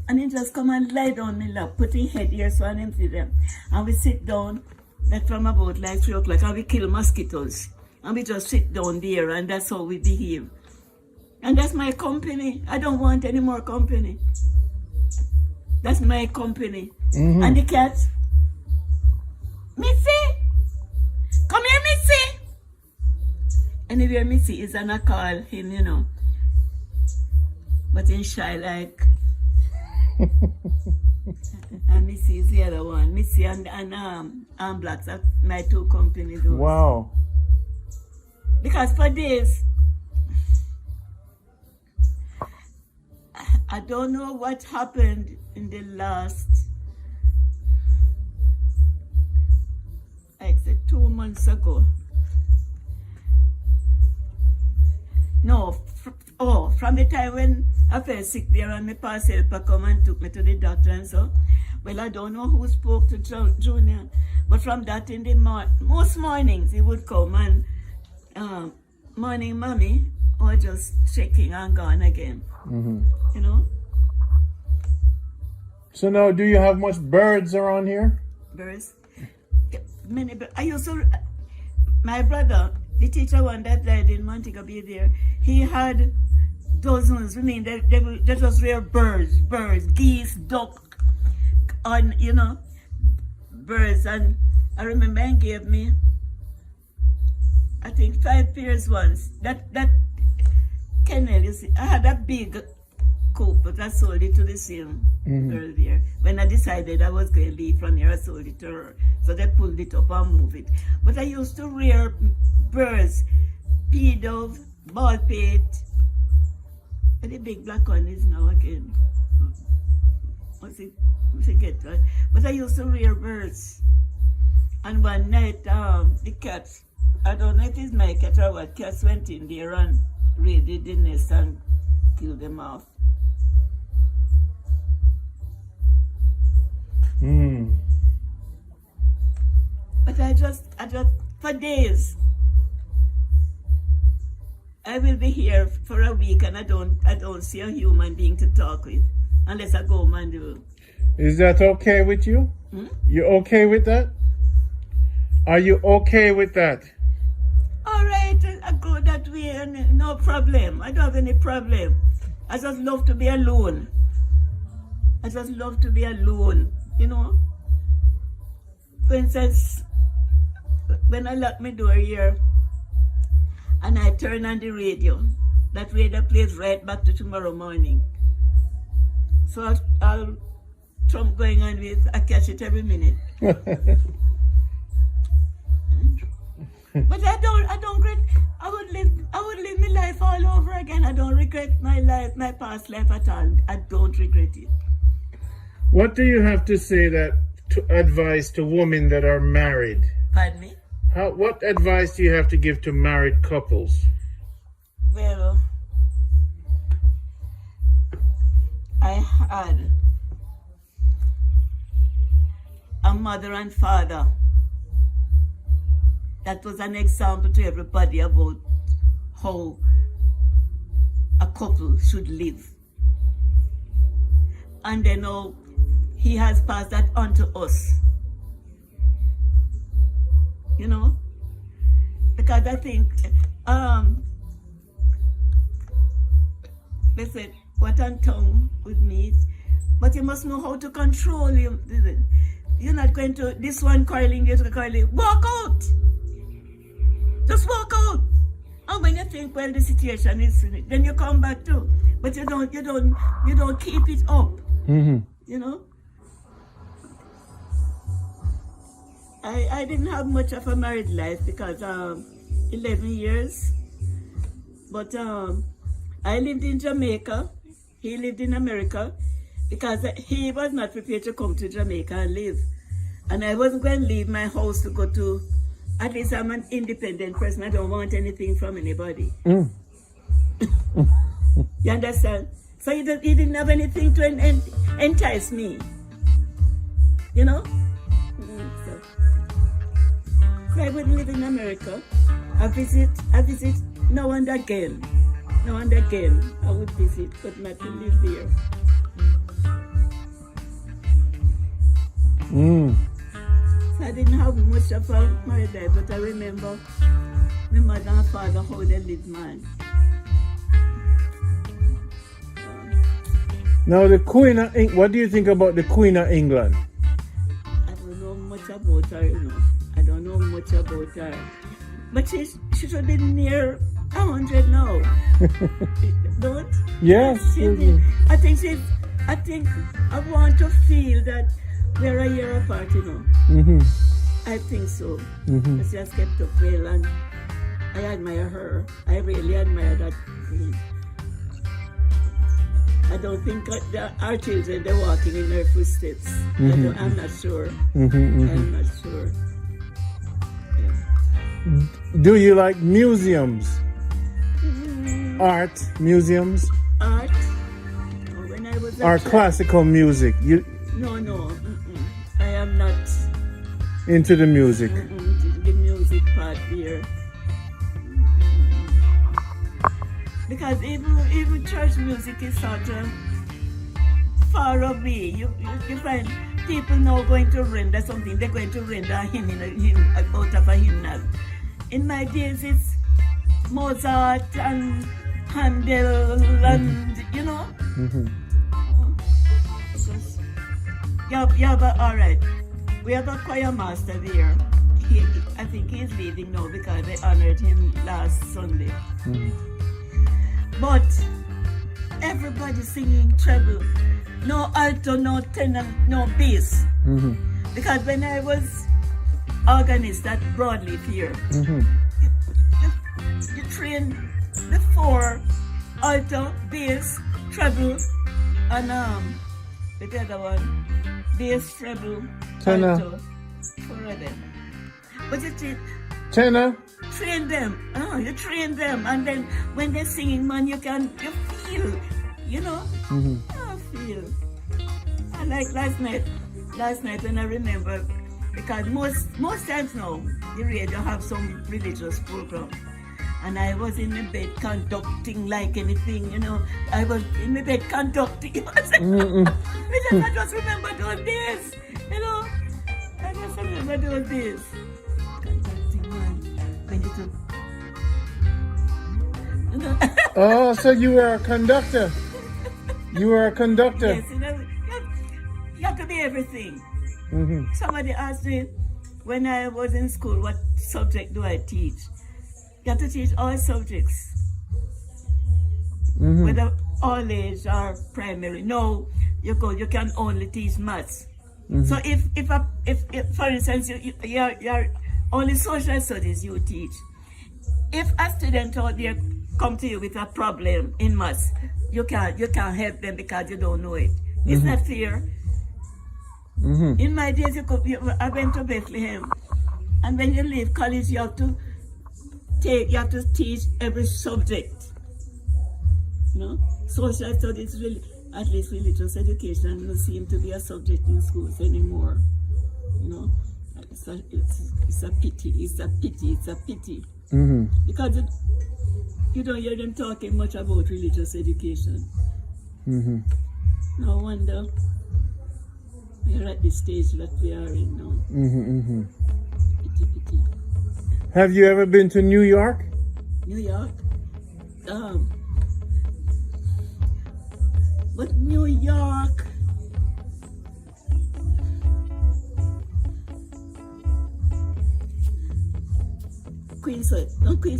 And he just come and lie down in my lap, put his head here so I can see them. And we sit down, like from about like 3 o'clock, and we kill mosquitoes. And we just sit down there, and that's how we behave. And that's my company. I don't want any more company. That's my company. And the cat, Missy! Come here, Missy! Anywhere Missy is, and I call him, you know. But in shy like. And Missy is the other one. Missy and Blacks are my two companies. Wow. Because for days, I don't know what happened in the last, like say 2 months ago. No, from the time when I fell sick there and my past helper come and took me to the doctor and so. Well, I don't know who spoke to Junior, but from that in the most mornings he would come and morning mommy, or just checking and gone again. You know? So now, do you have much birds around here? Birds? Many birds. I used to, my brother, the teacher one that died in Montego Bay there, he had dozens. I mean, that was rare birds, geese, duck, and you know, birds. And I remember he gave me, I think 5 pairs once. That kennel, you see, I had a big coop, but I sold it to the same girl there. When I decided I was going to leave from here, I sold it to her. So they pulled it up and moved it. But I used to rear birds, pea dove, bald pate, And the big black one is now again. What's it? I forget that. But I used to rear birds. And one night, the cats, I don't know if it's my cat or what, cats went in there and raided the nest and killed them off. But I just, for days, I will be here for a week and I don't see a human being to talk with unless I go Mandeville. Is that okay with you? You okay with that? Are you okay with that? All right, I go that way and no problem. I don't have any problem. I just love to be alone. I just love to be alone, you know. For instance, when I lock my door here and I turn on the radio, that radio plays right back to tomorrow morning. So I'll Trump going on with, I catch it every minute. But I don't regret. I would live my life all over again. I don't regret my life, my past life at all. I don't regret it. What do you have to say to advise to women that are married? Pardon me? What advice do you have to give to married couples? Well, I had a mother and father that was an example to everybody about how a couple should live. And then now he has passed that on to us. You know? Because I think, they said, what on tongue would meet, but you must know how to control him. You're not going to, this one quarreling, this one quarreling, walk out! Just walk out. And when you think, well, the situation is finished, then you come back too. But you don't keep it up. You know? I didn't have much of a married life because 11 years. But I lived in Jamaica. He lived in America because he was not prepared to come to Jamaica and live. And I wasn't going to leave my house to go to, at least I'm an independent person. I don't want anything from anybody. You understand? So he didn't have anything to entice me. You know? So I wouldn't live in America. I visit now and again. Now and again I would visit, but not to live there. So I didn't have much of a married life, but I remember my mother and father, how they lived, man. Now the Queen of England, what do you think about the Queen of England? I don't know much about her, you know. I don't know much about her. But she should be near 100 now. Don't? Yes. I think I want to feel that we're a year apart, you know. I think so. She has kept up well and I admire her. I really admire that. I don't think our children, they're walking in her footsteps. I'm not sure. I'm not sure. Yeah. Do you like museums? Art museums? Art? When I was or classical music? No. I am not into the music. The music part here. Because even church music is sort of far away. You find people now going to render something. They're going to render a hymn out of a hymnal. In my days, it's Mozart and Handel and, you know. Yeah, but all right. We have a choir master there. I think he's leaving now because they honored him last Sunday. But everybody singing treble. No alto, no tenor, no bass. Because when I was organist at Broadleaf here, you train the 4 alto, bass, treble, and the other one, bass, treble, Tenor. alto, four of them. But you Tenor. train them. You train them, and then when they're singing, man, you feel, you know. I feel. I like last night when I remember, because most times now the radio have some religious program, and I was in the bed conducting like anything, you know. I was in the bed conducting. I just remember those days, you know. I just remember those days. Conducting, man. When you took. Oh, so you were a conductor. You were a conductor. Yes, you have to be everything. Somebody asked me when I was in school, what subject do I teach? You have to teach all subjects, whether all age or primary. No, you can only teach maths. So if for instance you're only social studies you teach. If a student out there come to you with a problem in maths, you can't help them because you don't know it. It's not fair. In my days, I went to Bethlehem, and when you leave college, you have to teach every subject. You know, social studies, really, at least religious education, doesn't seem to be a subject in schools anymore. You know, it's a pity. It's a pity. Because you don't hear them talking much about religious education. No wonder we're at the stage that we are in now. Pity. Have you ever been to New York? New York? But New York... Queens,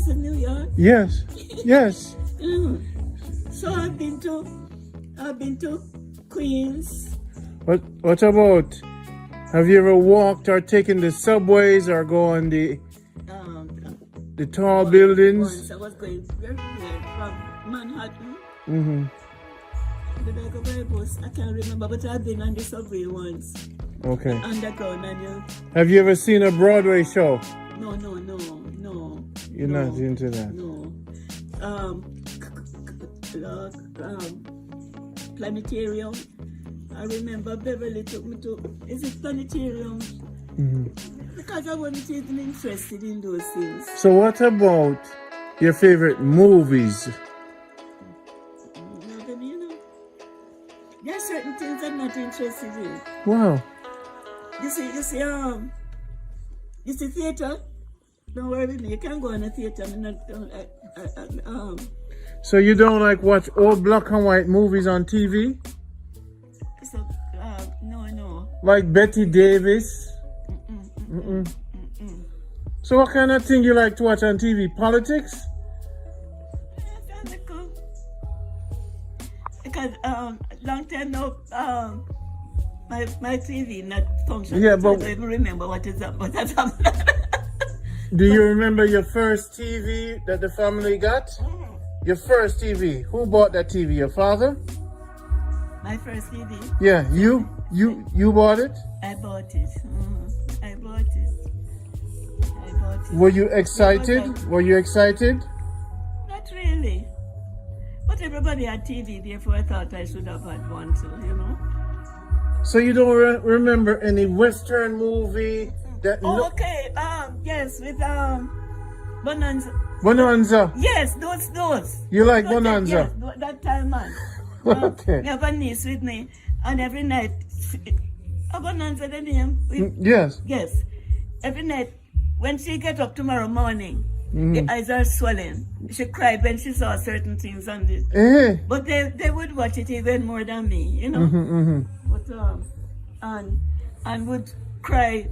New York? Yes. Yes. So I've been to Queens. What about, have you ever walked or taken the subways or go on the tall buildings? Once I was going very from Manhattan. Did I go by bus? I can't remember, but I've been on the subway once. Okay. Underground, and Have you ever seen a Broadway show? No. You're not into that? No. Planetarium. I remember Beverly took me to, is it planetarium? Because I wasn't even interested in those things. So what about your favorite movies? You know, there are certain things I'm not interested in. Wow. You see theater? Don't worry with me. You can't go in a theater. So you don't like watch old black and white movies on TV? So, no. Like Betty Davis? So what kind of thing you like to watch on TV? Politics? Because long time now, my TV not functioning. Yeah, I but don't even remember what has happened. do you remember your first TV that the family got? Your first TV. Who bought that TV? Your father? My first TV? Yeah, you bought it? I bought it. I bought it. Were you excited? Were you excited? Not really. But everybody had TV, therefore I thought I should have had one too, you know. So you don't remember any Western movie that... Okay, yes, with Bonanza. Bonanza. Yes, those. You like Bonanza? Yes, that time, man. Okay. We have a niece with me, and every night, Bonanza the name? Yes. Yes. Every night, when she get up tomorrow morning, the eyes are swollen. She cried when she saw certain things on this. But they would watch it even more than me, you know. But and would cry.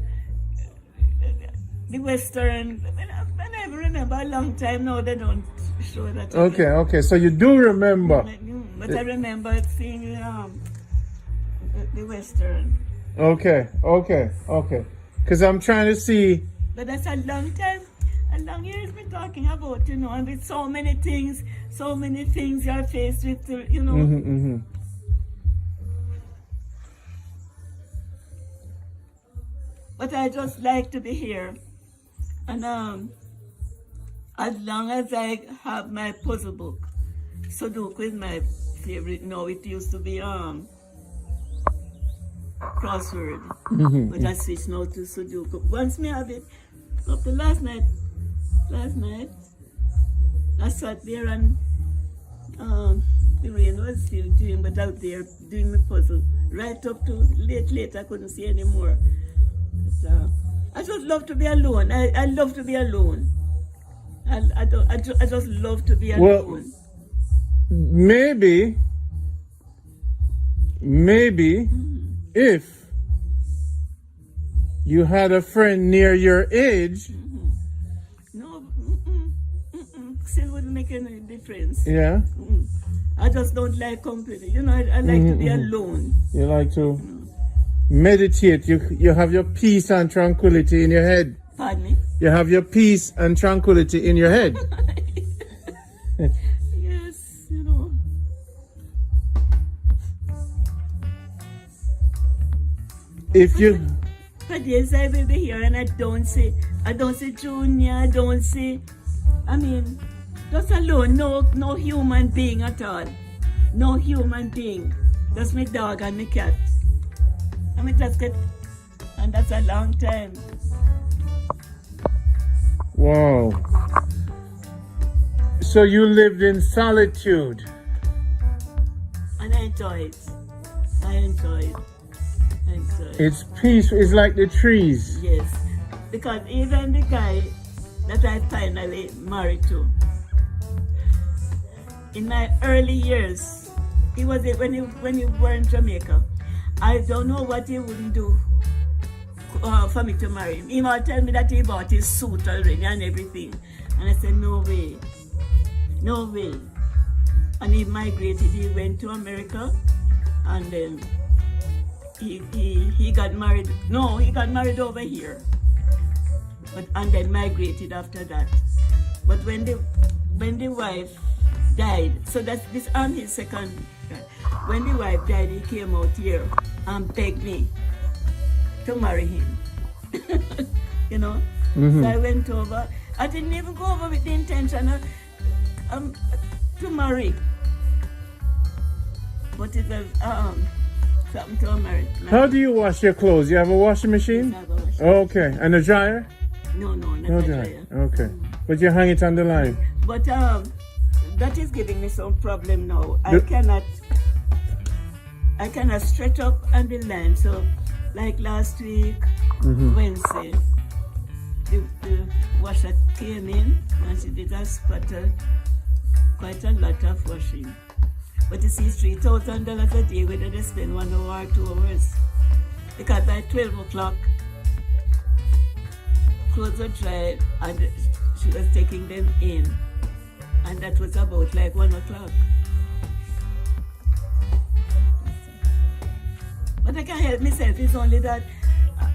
The Western, I never remember a long time now. They don't show that. Okay. So you do remember. But I remember seeing the Western. Okay. Because I'm trying to see. But that's a long time. a long years been talking about, you know, and with so many things you're faced with, you know. But I just like to be here. And as long as I have my puzzle book, Sudoku is my favorite. No, it used to be crossword. But I switched now to Sudoku. Once me have it, up to last night, I sat there and the rain was still doing, but out there doing the puzzle. Right up to late, I couldn't see anymore. But, I just love to be alone. I love to be alone. I just love to be alone. Well, maybe if you had a friend near your age. No, still wouldn't make any difference. Yeah. I just don't like company. You know, I like to be alone. You like to meditate. You have your peace and tranquility in your head. Pardon me? You have your peace and tranquility in your head. Yes, you know. If you... For days I will be here and I don't see Junior, I don't see, I mean, just alone, no human being at all. No human being. Just my dog and my cat. I mean, and that's a long time. Wow. So you lived in solitude. And I enjoy it. It's peaceful. It's like the trees. Yes. Because even the guy that I finally married to, in my early years, he was when he were in Jamaica. I don't know what he wouldn't do for me to marry him. He might tell me that he bought his suit already and everything. And I said, no way. No way. And he migrated. He went to America and then he got married. No, he got married over here. And then migrated after that. But when the wife died, so that's this his second. When the wife died, he came out here and begged me to marry him. You know? So I went over. I didn't even go over with the intention to marry. But it was something to marry. How do you wash your clothes? You have a washing machine? I have a washing machine. Okay. And a dryer? No, not No a dryer. dryer. Okay. But you hang it on the line. But that is giving me some problem now. I cannot stretch up on the line. So, like last week, Wednesday, the washer came in and she did quite a lot of washing. But you see, $3,000 a day, whether they spend 1 hour or 2 hours. Because by 12 o'clock, clothes were dry and she was taking them in. And that was about like 1 o'clock. But I can't help myself. It's only that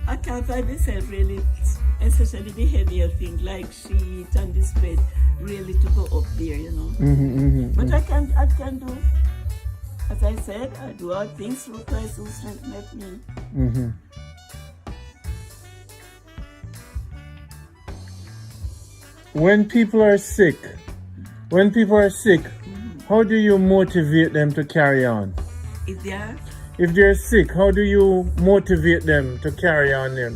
I can't find myself really, especially the heavier things like sheet and the spread, really to go up there, you know. But I can do, as I said, I do all things through Christ who strengthens me. When people are sick, how do you motivate them to carry on? If they're sick, how do you motivate them to carry on their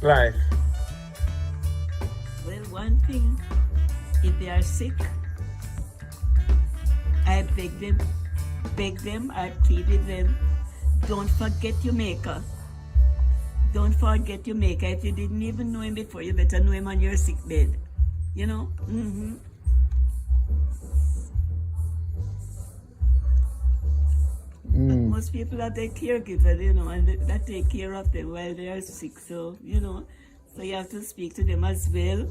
life? Well, one thing, if they are sick, I beg them, I pleaded them, don't forget Jamaica. Don't forget Jamaica. If you didn't even know him before, you better know him on your sick bed. You know? Most people are their caregivers, you know, and that take care of them while they are sick. So, you know, so you have to speak to them as well,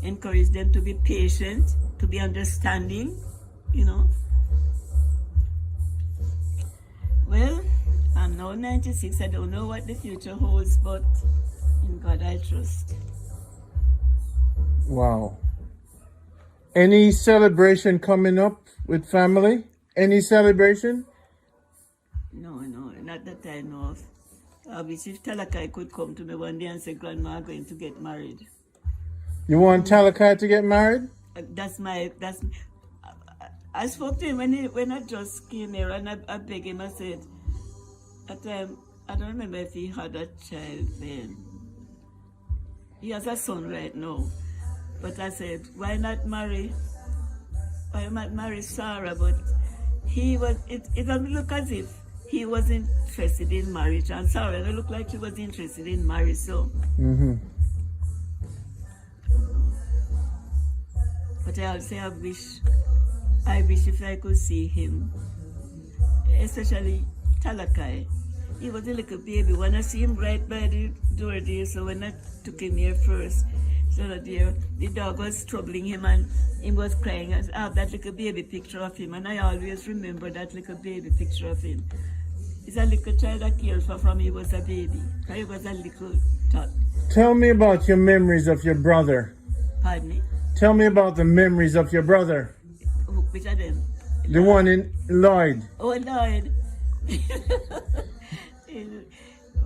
encourage them to be patient, to be understanding, you know. Well, I'm now 96. I don't know what the future holds, but in God I trust. Wow. Any celebration coming up with family? Any celebration? No, not that I know of. I wish if Talakai could come to me one day and say, Grandma, I'm going to get married. You want Talakai to get married? I spoke to him when I just came here, and I begged him. I said, at time, I don't remember if he had a child then. He has a son right now. But I said, why not marry Sarah? But it doesn't look as if he was interested in marriage, and Sarah it looked like she was interested in marriage, so. Mm-hmm. But I also I wish if I could see him, especially Talakai. He was a little baby. When I see him right by the door there, so when I took him here first, so there, the dog was troubling him and he was crying. I have that little baby picture of him, and I always remember that little baby picture of him. He's a little child I cared for from he was a baby. He was a little tot. Tell me about your memories of your brother. Pardon me? Tell me about the memories of your brother. Which of them? The one in Lloyd. Oh, Lloyd.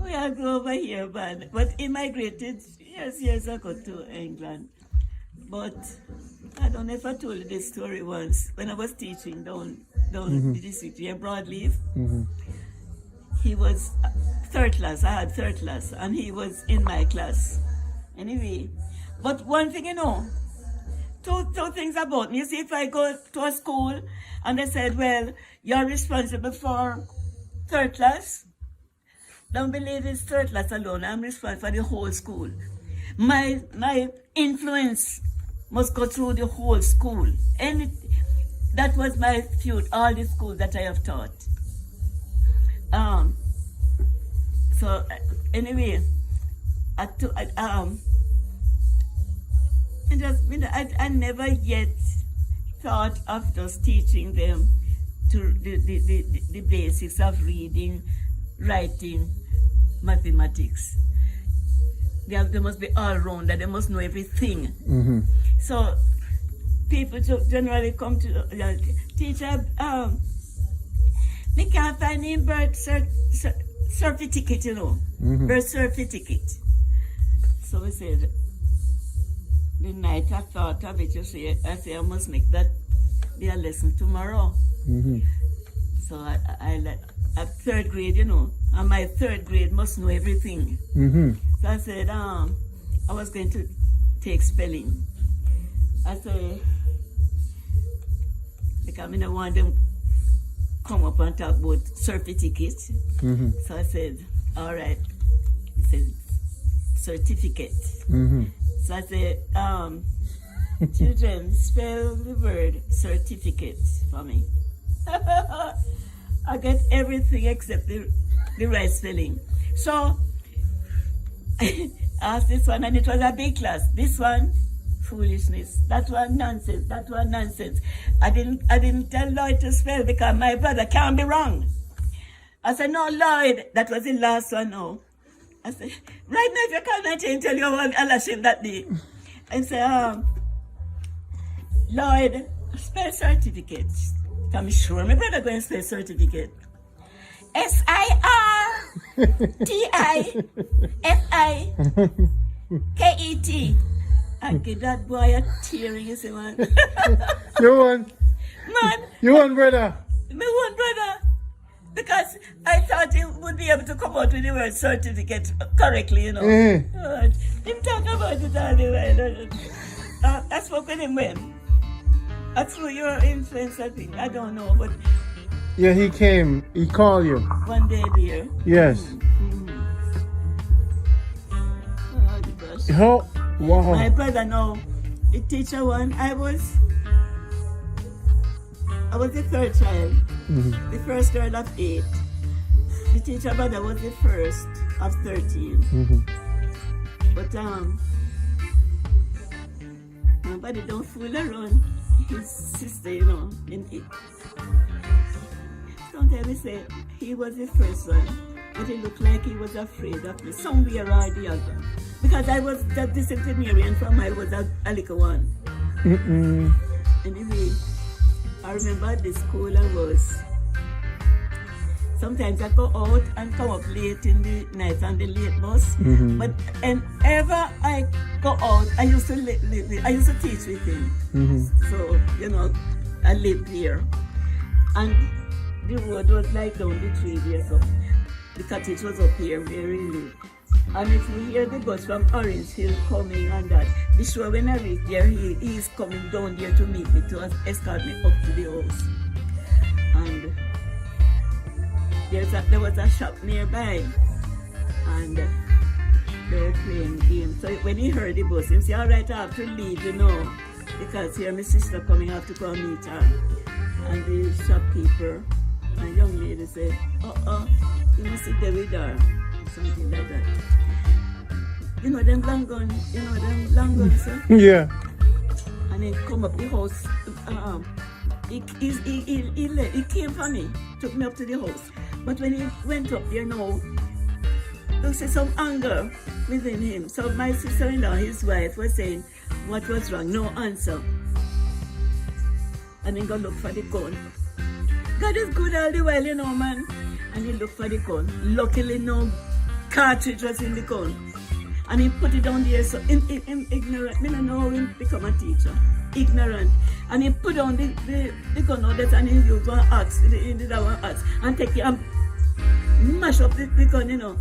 We are over here, man. But he migrated years ago to England. But I don't know if I told you this story once. When I was teaching down the district here, Broadleaf, he was third class. I had third class, and he was in my class. Anyway, but one thing two things about me. You see, if I go to a school and they said, well, you're responsible for third class, don't believe it's third class alone. I'm responsible for the whole school. My influence must go through the whole school. And that was my feud, all the schools that I have taught. So anyway, I never yet thought of just teaching them to the basics of reading, writing, mathematics. They must be all round, that they must know everything. Mm-hmm. So people generally come to teacher. Me can't find him birth certificate, birth certificate. So we said, the night I thought of it, I say I must make that be a lesson tomorrow. Mm-hmm. So I at third grade, and my third grade must know everything. Mm-hmm. So I said, I was going to take spelling. I said, because I don't want them come up and talk about certificate. Mm-hmm. So I said, all right. He said, certificate. Mm-hmm. So I said, children, spell the word certificate for me. I get everything except the right spelling. So I asked this one, and it was a big class. This one, foolishness. That one, nonsense. That one, nonsense. I didn't tell Lloyd to spell because my brother can't be wrong. I said, no, Lloyd. That was the last one, no. I said, right now, if you call my chain, tell you I'll lash him that day. I said, Lloyd, spell certificate. I'm sure my brother going to spell certificate. SIRTIFIKET. I get that boy a tearing, you see, man. You won. Man. You won, brother. Me won, brother. Because I thought he would be able to come out with the word certificate correctly, Mm-hmm. Him talk about it all the way. I spoke with him when? Through your influence, I think. I don't know, but... Yeah, he came. He called you. One day, dear. Yes. Mm-hmm. Oh, gosh. Oh, wow. My brother, no. The teacher one, I was the third child. Mm-hmm. The first girl of 8. The teacher brother was the first of 13. Mm-hmm. But nobody don't fool around his sister, in it. Sometimes we say he was the first one, but it looked like he was afraid of me somewhere or the other. Because I was that disciplinarian from I was a little one. Mm-mm. Anyway, I remember at the school I was. Sometimes I go out and come up late in the night on the late bus. But whenever I go out, I used to teach with him. So, you know, I lived here. And the road was like down the 3 years up. The cottage was up here where we lived. And if you hear the bus from Orange Hill coming and that, be sure when I reach there, he is coming down there to meet me, to escort me up to the house. And there was a shop nearby, and they were playing games. So when he heard the bus, he said, all right, I have to leave, you know, because here my sister coming, I have to go meet her. And the shopkeeper, a young lady said, you must sit there with her, something like that. You know them long guns, sir? Yeah. And he come up the house. He came for me, took me up to the house. But when he went up there now, there was some anger within him. So my sister-in-law, his wife, was saying, what was wrong? No answer. And then go look for the gun. God is good all the while, you know, man. And he looked for the gun. Luckily, no cartridge was in the gun. And he put it down there, so ignorant. I don't know how he become a teacher. Ignorant. And he put down the gun out there and he used one axe, he did one axe, and take it and mash up the gun, you know.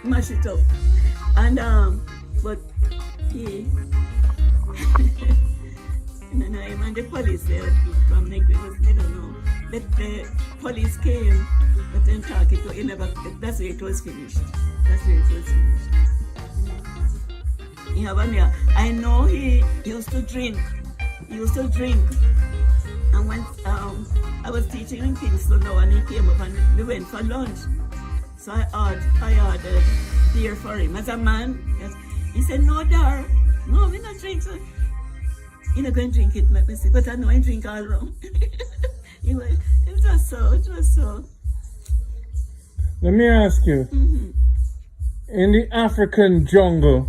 Mash it up. And, but he, and the police there from Negro, they don't know. The police came, but then talk it, he never, that's where it was finished. That's where it was finished. I know he used to drink. He used to drink. And when I was teaching in Kingston now, and he came up and we went for lunch. So I ordered beer for him. As a man, yes. He said, no, Dar, no, we not drink. So you're not going to drink it, let me see. But I know I drink all wrong. It was so. Let me ask you, in the African jungle,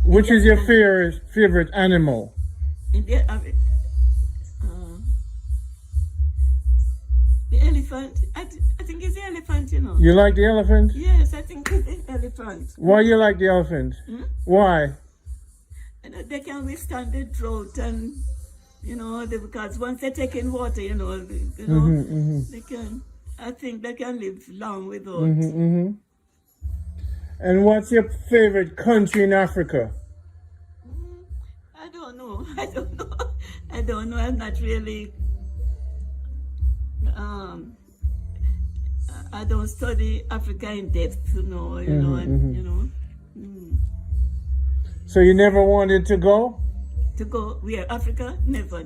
which is your favorite animal? In the elephant. I think it's the elephant, you know. You like the elephant? Yes, I think it's the elephant. Why you like the elephant? Why? And they can withstand the drought, and you know, because once they take in water, you know, they can. I think they can live long without. And what's your favorite country in Africa? I don't know. I'm not really. I don't study Africa in depth, you know. So you never wanted to go? To go where? Africa? Never.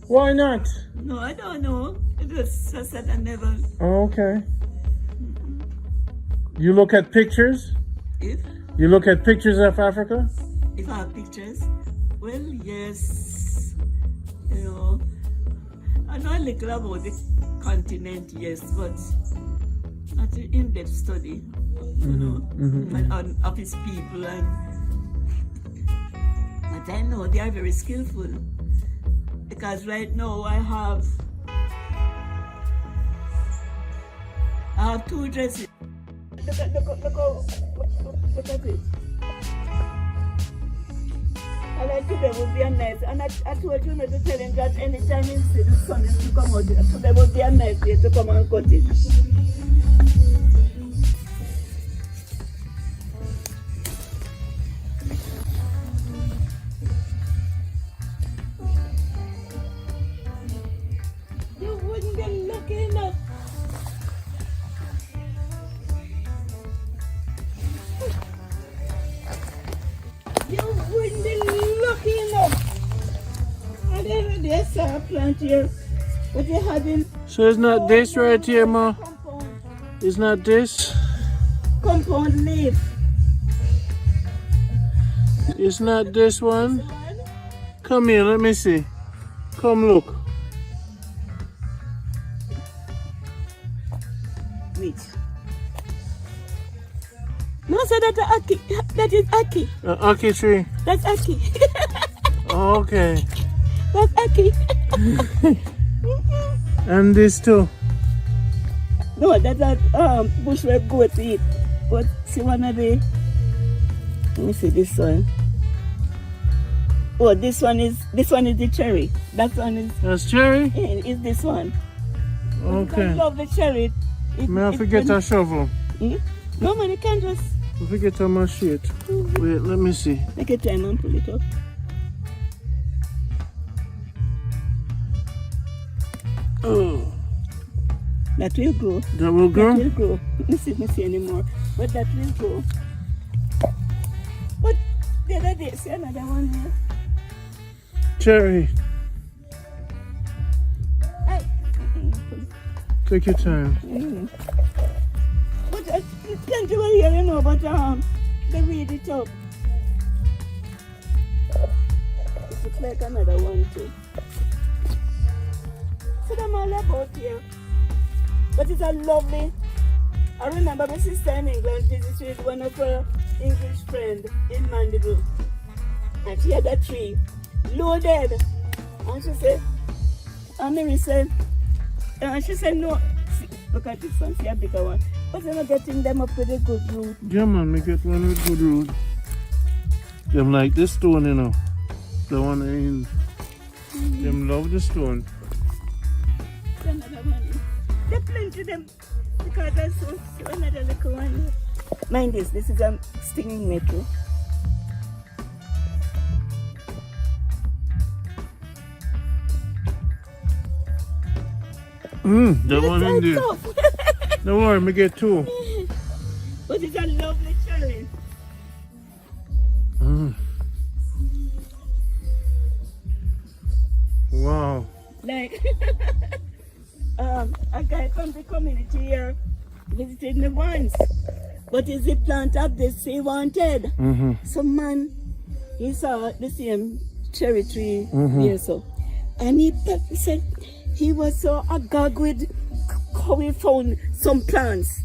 Why not? No, I don't know. I said I never. Oh, okay. You look at pictures? If? You look at pictures of Africa? If I have pictures? Well, yes. You know, I know a little about the continent, yes, but not an in-depth study, and of his people. But I know they are very skillful. Because right now I have 2 dresses. Look at it. And I today would be a night, and I told you not to tell him that anytime he see the sun is to come out, today would be a nice day to come and cut it. You wouldn't be lucky enough. You wouldn't be lucky enough. And then there's a plant here. What you had in. So it's not this right here, Ma? It's not this? Compound leaf. It's not this one? Come here, let me see. Come look. Wait. No, sir, that's Aki. That is Aki. Aki tree. That's Aki. Oh, okay. That's Aki. And this too. No, that's a bush where goats eat. But see one of the. Let me see this one. Oh, this one is the cherry. That one is. That's cherry? Yeah, is this one. Okay. I love the cherry. May I forget a shovel? Hmm? No, man, you can't just. I forget a machete. Wait, let me see. Take your time and pull it up. Oh. That will grow. That will grow? That will grow. Let me see anymore. But that will grow. But the other day, see another one here. Cherry. Hey. Take your time. But plenty over here, you know, but they read it up. It looks like another one too. See them all about here. But it's a lovely. I remember my sister in England visited one of her English friends in Mandeville. And she had a tree loaded. And she said, and Mary said, she said, no, see, look at this one, see a bigger one. But they're not getting them up with a good root. Yeah, man, me get one with good root. Them like this stone, you know. The one in. Them love the stone. Another one. There are plenty of them because I saw another little one. Mind this is a stinging nettle. That one in there. Don't worry, me get two. But it's a lovely cherry. Wow. Like a guy from the community here visited me once, but is the plant up this he wanted. Some man, he saw the same cherry tree here, so, and he said he was so agog with how he found some plants,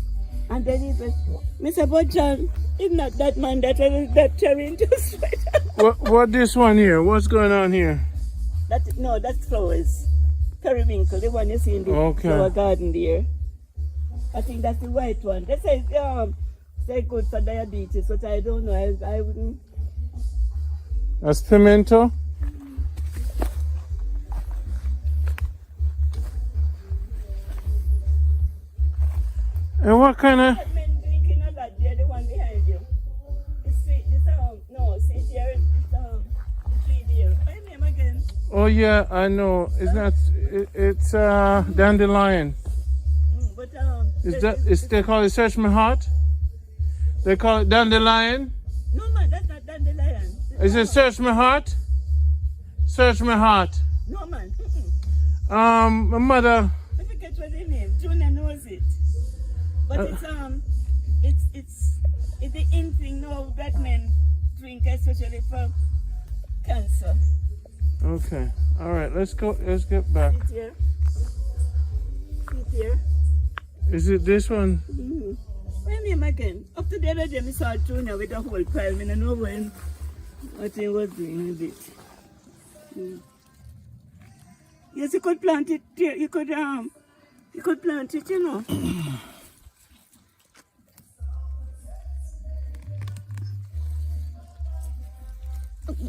and then he said, Mr. But John, it's not that man that cherry just right. What this one here? What's going on here? That's flowers. Periwinkle, the one you see in the flower garden there. I think that's the white one. They say good for diabetes, but I don't know. I wouldn't. That's pimento. And what kind of? Men drinking a lot there, the one behind you. It's sweet. See here, it's the tree there. What's your name again? Oh yeah, I know. It's not. It's dandelion. But They call it Search My Heart. They call it dandelion. No man, that's not dandelion. Is it Search My Heart? Search My Heart. No man. My mother. I forget what the name. Junior knows it. But it's the in thing now that men drink, especially for cancer. Okay. All right. Let's go. Let's get back. Sit here. Sit here. Is it this one? Where name again? Up to the other day, I saw Junior with a whole pile. I don't know what he was doing with it. Yes, you could plant it here. You could plant it, you know.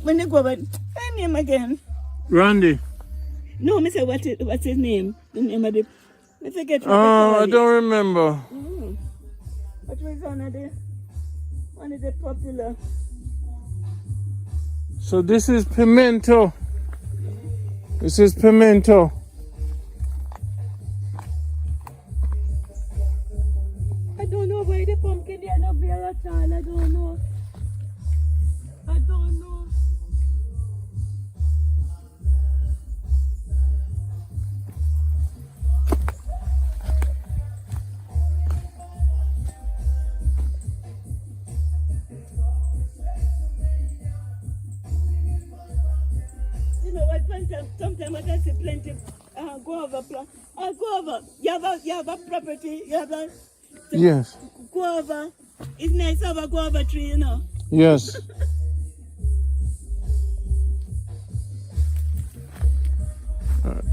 When you go over, what's name again? Randy. No, I say what's his name? The name of the. I forget. I don't remember. What was one of the popular? So this is pimento. This is pimento. I don't know why the pumpkin is not there at all. I don't know. You know what? Sometimes I can see plenty guava plant. Guava. You have a property. You have a Yes. guava It's nice to have a guava tree, you know. Yes.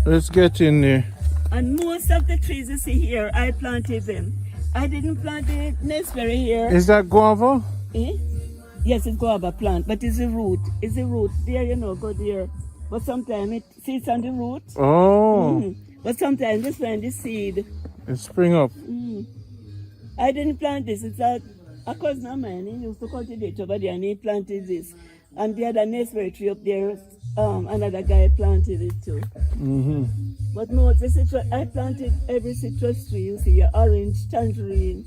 Let's get in there. And most of the trees you see here, I planted them. I didn't plant the nursery here. Is that guava? Eh? Yes, it's guava plant, but it's the root. It's the root. There, you know, go there. But sometimes it sits on the root. Oh. But sometimes this plant the seed. It spring up. I didn't plant this. It's a cousin of mine. He used to cultivate over there and he planted this. And the other nursery tree up there, another guy planted it too. But no, the citrus, I planted every citrus tree. You see, orange, tangerine.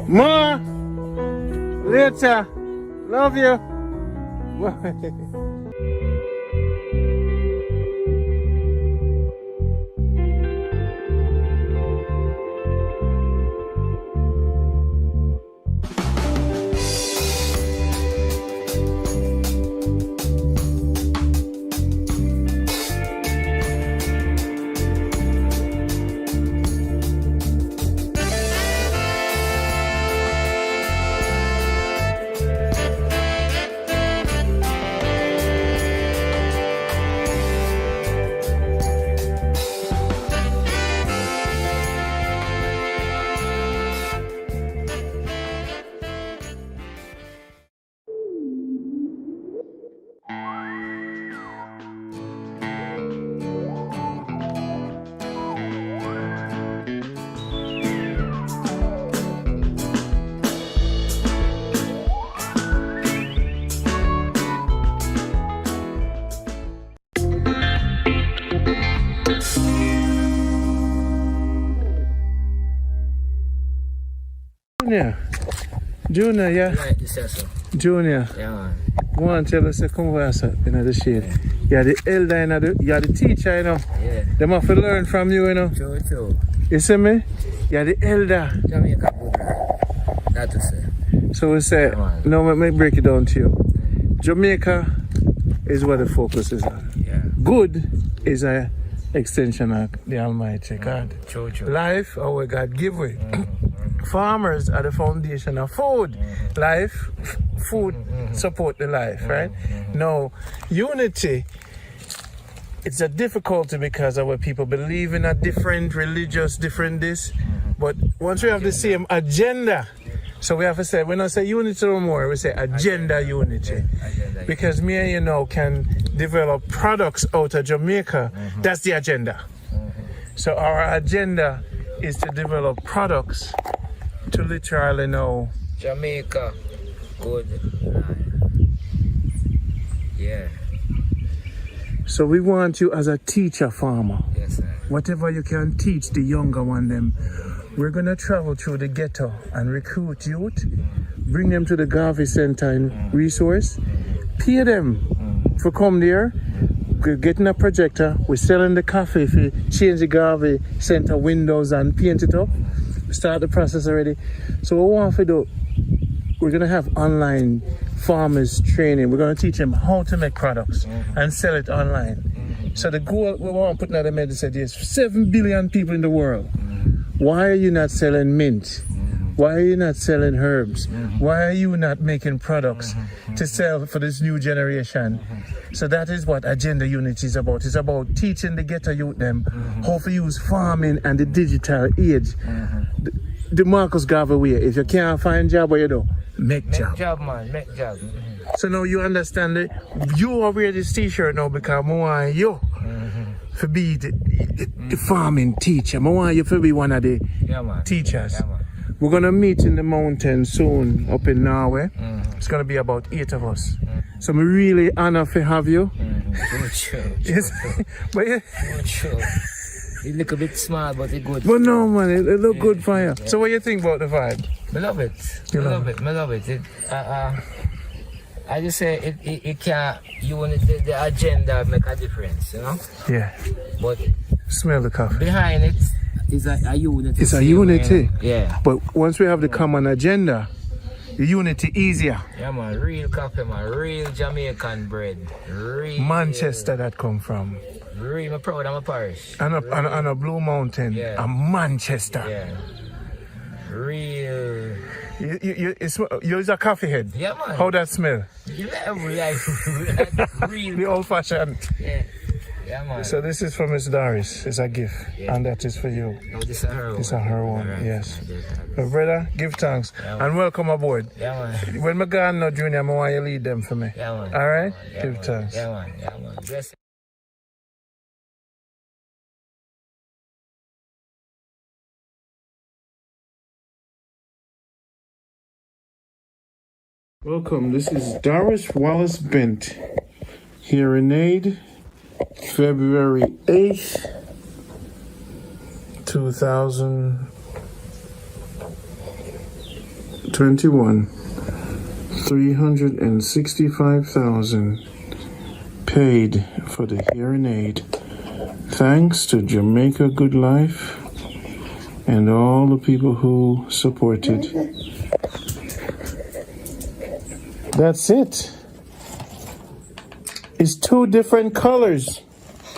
Ma! Later! Love you! Bye. Junior, yeah? Like this, also. Junior. Yeah, man. Go on, tell us, come over here, in the shade. You're the elder, you're the teacher, you know. Yeah. They must learn from you, you know. True. You see me? You're the elder. Jamaica Good Life. That to say. So we say, now let me break it down to you. Jamaica is what the focus is on. Yeah. Good is a extension of the Almighty God. True. Life, our God give way. Farmers are the foundation of food. Life, food support the life, right? Now, unity, it's a difficulty because our people believe in a different religious, different this. But once we have the same agenda, so we have to say, we don't say unity no more, we say agenda unity. Because me and you now can develop products out of Jamaica. That's the agenda. So our agenda is to develop products to literally know Jamaica Good Life. Yeah. So we want you as a teacher farmer. Yes, sir. Whatever you can teach the younger one them. We're gonna travel through the ghetto and recruit youth, bring them to the Garvey Center and resource, pay them for come there, we're getting a projector, we're selling the coffee if you change the Garvey Center windows and paint it up. Start the process already. So what we want to do, we're going to have online farmers training. We're going to teach them how to make products and sell it online. So the goal we want to put in the medicine is 7 billion people in the world. Why are you not selling mint? Why are you not selling herbs? Why are you not making products to sell for this new generation? So that is what Agenda Unity is about. It's about teaching the ghetto youth them how to use farming and the digital age. The Marcus Garvey way. If you can't find job, what you do? Make job. Make job, man. Make job. So now you understand it. You are wear this t-shirt now because I want you to be the farming teacher. I want you to be one of the teachers. Yeah, man. We're going to meet in the mountain soon up in Norway. It's going to be about 8 of us. So I'm really honored to have you. Yes. But yeah. It look a bit small, but it's good. But no, man, it look good for you. So what do you think about the vibe? I love it. I love it. I just say it can't, the agenda make a difference, you know? Yeah. But smell the coffee. Behind it is a unity. It's a unity. Yeah. But once we have the common agenda, the unity easier. Yeah, man. Real coffee, man. Real Jamaican bread. Real. Manchester that come from. Real. I'm proud of my parish. And a Blue Mountain. Yeah. A Manchester. Yeah. Real. You're a coffee head. Yeah, man. How that smell? Real. The old fashioned. Yeah. Yeah, man. So this is for Miss Doris. It's a gift. Yeah. And that is for you. No, this is her one. This is her one, Right. yes. But brother, give thanks. Yeah, and welcome aboard. Yeah, man. When I go now, Junior, I want you to lead them for me. Yeah, man. All right? Yeah, Give man. thanks. Yeah, man. Yeah, man. Bless. Welcome. This is Doris Wallace Bent. Here in Aid, February 8th, 2021. 365,000 paid for the hearing aid. Thanks to Jamaica Good Life and all the people who supported. That's it. It's 2 different colors.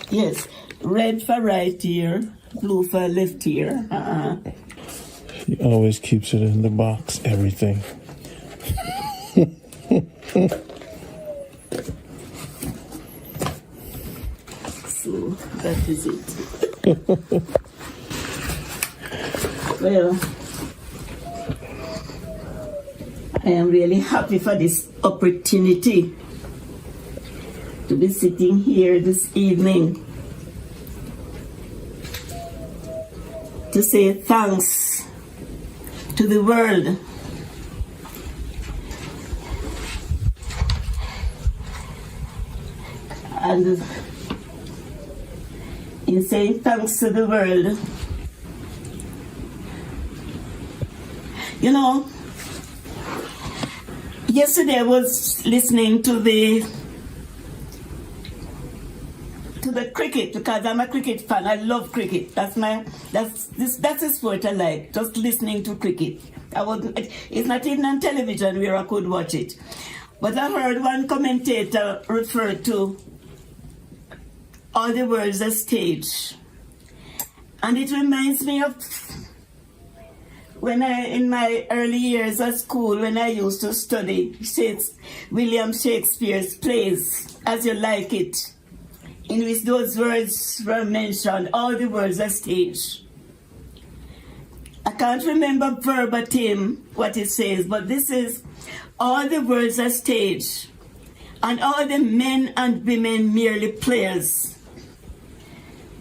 Yes, red for right ear, blue for left ear. He always keeps it in the box, everything. So that is it. Well, I am really happy for this opportunity to be sitting here this evening to say thanks to the world. And in saying thanks to the world, you know, yesterday I was listening to the cricket because I'm a cricket fan. I love cricket. That's a sport I like. Just listening to cricket. It's not even on television where I could watch it. But I heard one commentator refer to all the world's a stage. And it reminds me of when in my early years at school, when I used to study William Shakespeare's plays, As You Like It, in which those words were mentioned, all the words are stage. I can't remember verbatim what it says, but this is, all the words are stage, and all the men and women merely players.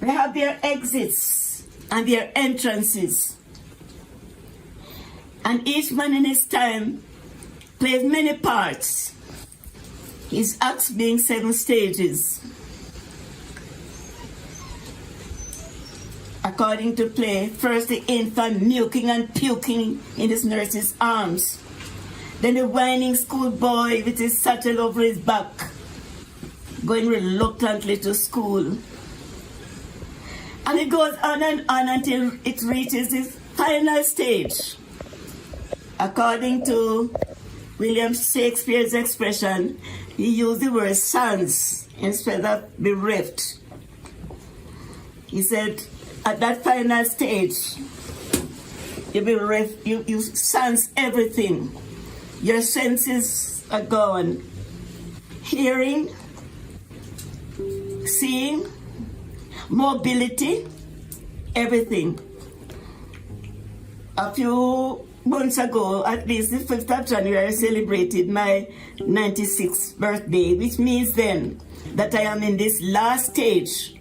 They have their exits and their entrances. And each man in his time plays many parts, his acts being 7 stages. According to play, first the infant milking and puking in his nurse's arms, then the whining schoolboy with his satchel over his back, going reluctantly to school. And it goes on and on until it reaches its final stage. According to William Shakespeare's expression, he used the word sons instead of bereft. He said, at that final stage, you sense everything. Your senses are gone. Hearing, seeing, mobility, everything. A few months ago, at least the 5th of January, I celebrated my 96th birthday, which means then that I am in this last stage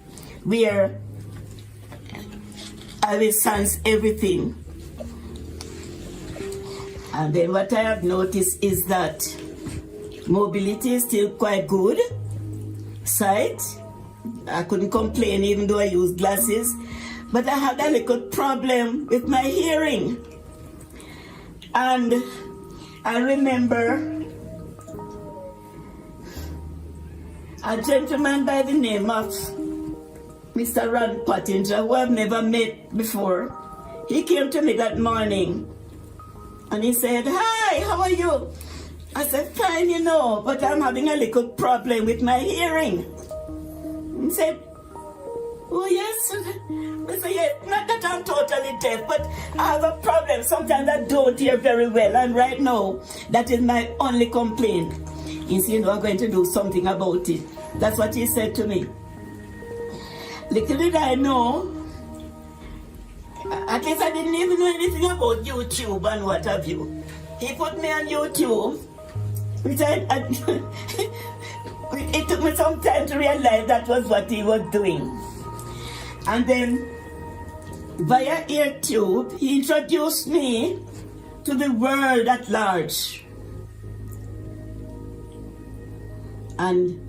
where I will sense everything. And then what I have noticed is that mobility is still quite good. Sight, I couldn't complain even though I used glasses. But I had a little problem with my hearing. And I remember a gentleman by the name of Mr. Ron Pottinger, who I've never met before. He came to me that morning and he said, "Hi, how are you?" I said, "Fine, you know, but I'm having a little problem with my hearing." He said, "Oh, yes." I said, "Yeah, not that I'm totally deaf, but I have a problem. Sometimes I don't hear very well, and right now, that is my only complaint." He said, "You know, I'm going to do something about it." That's what he said to me. Little did I know, at least I didn't even know anything about YouTube and what have you. He put me on YouTube, which it took me some time to realize that was what he was doing. And then, via YouTube, he introduced me to the world at large. And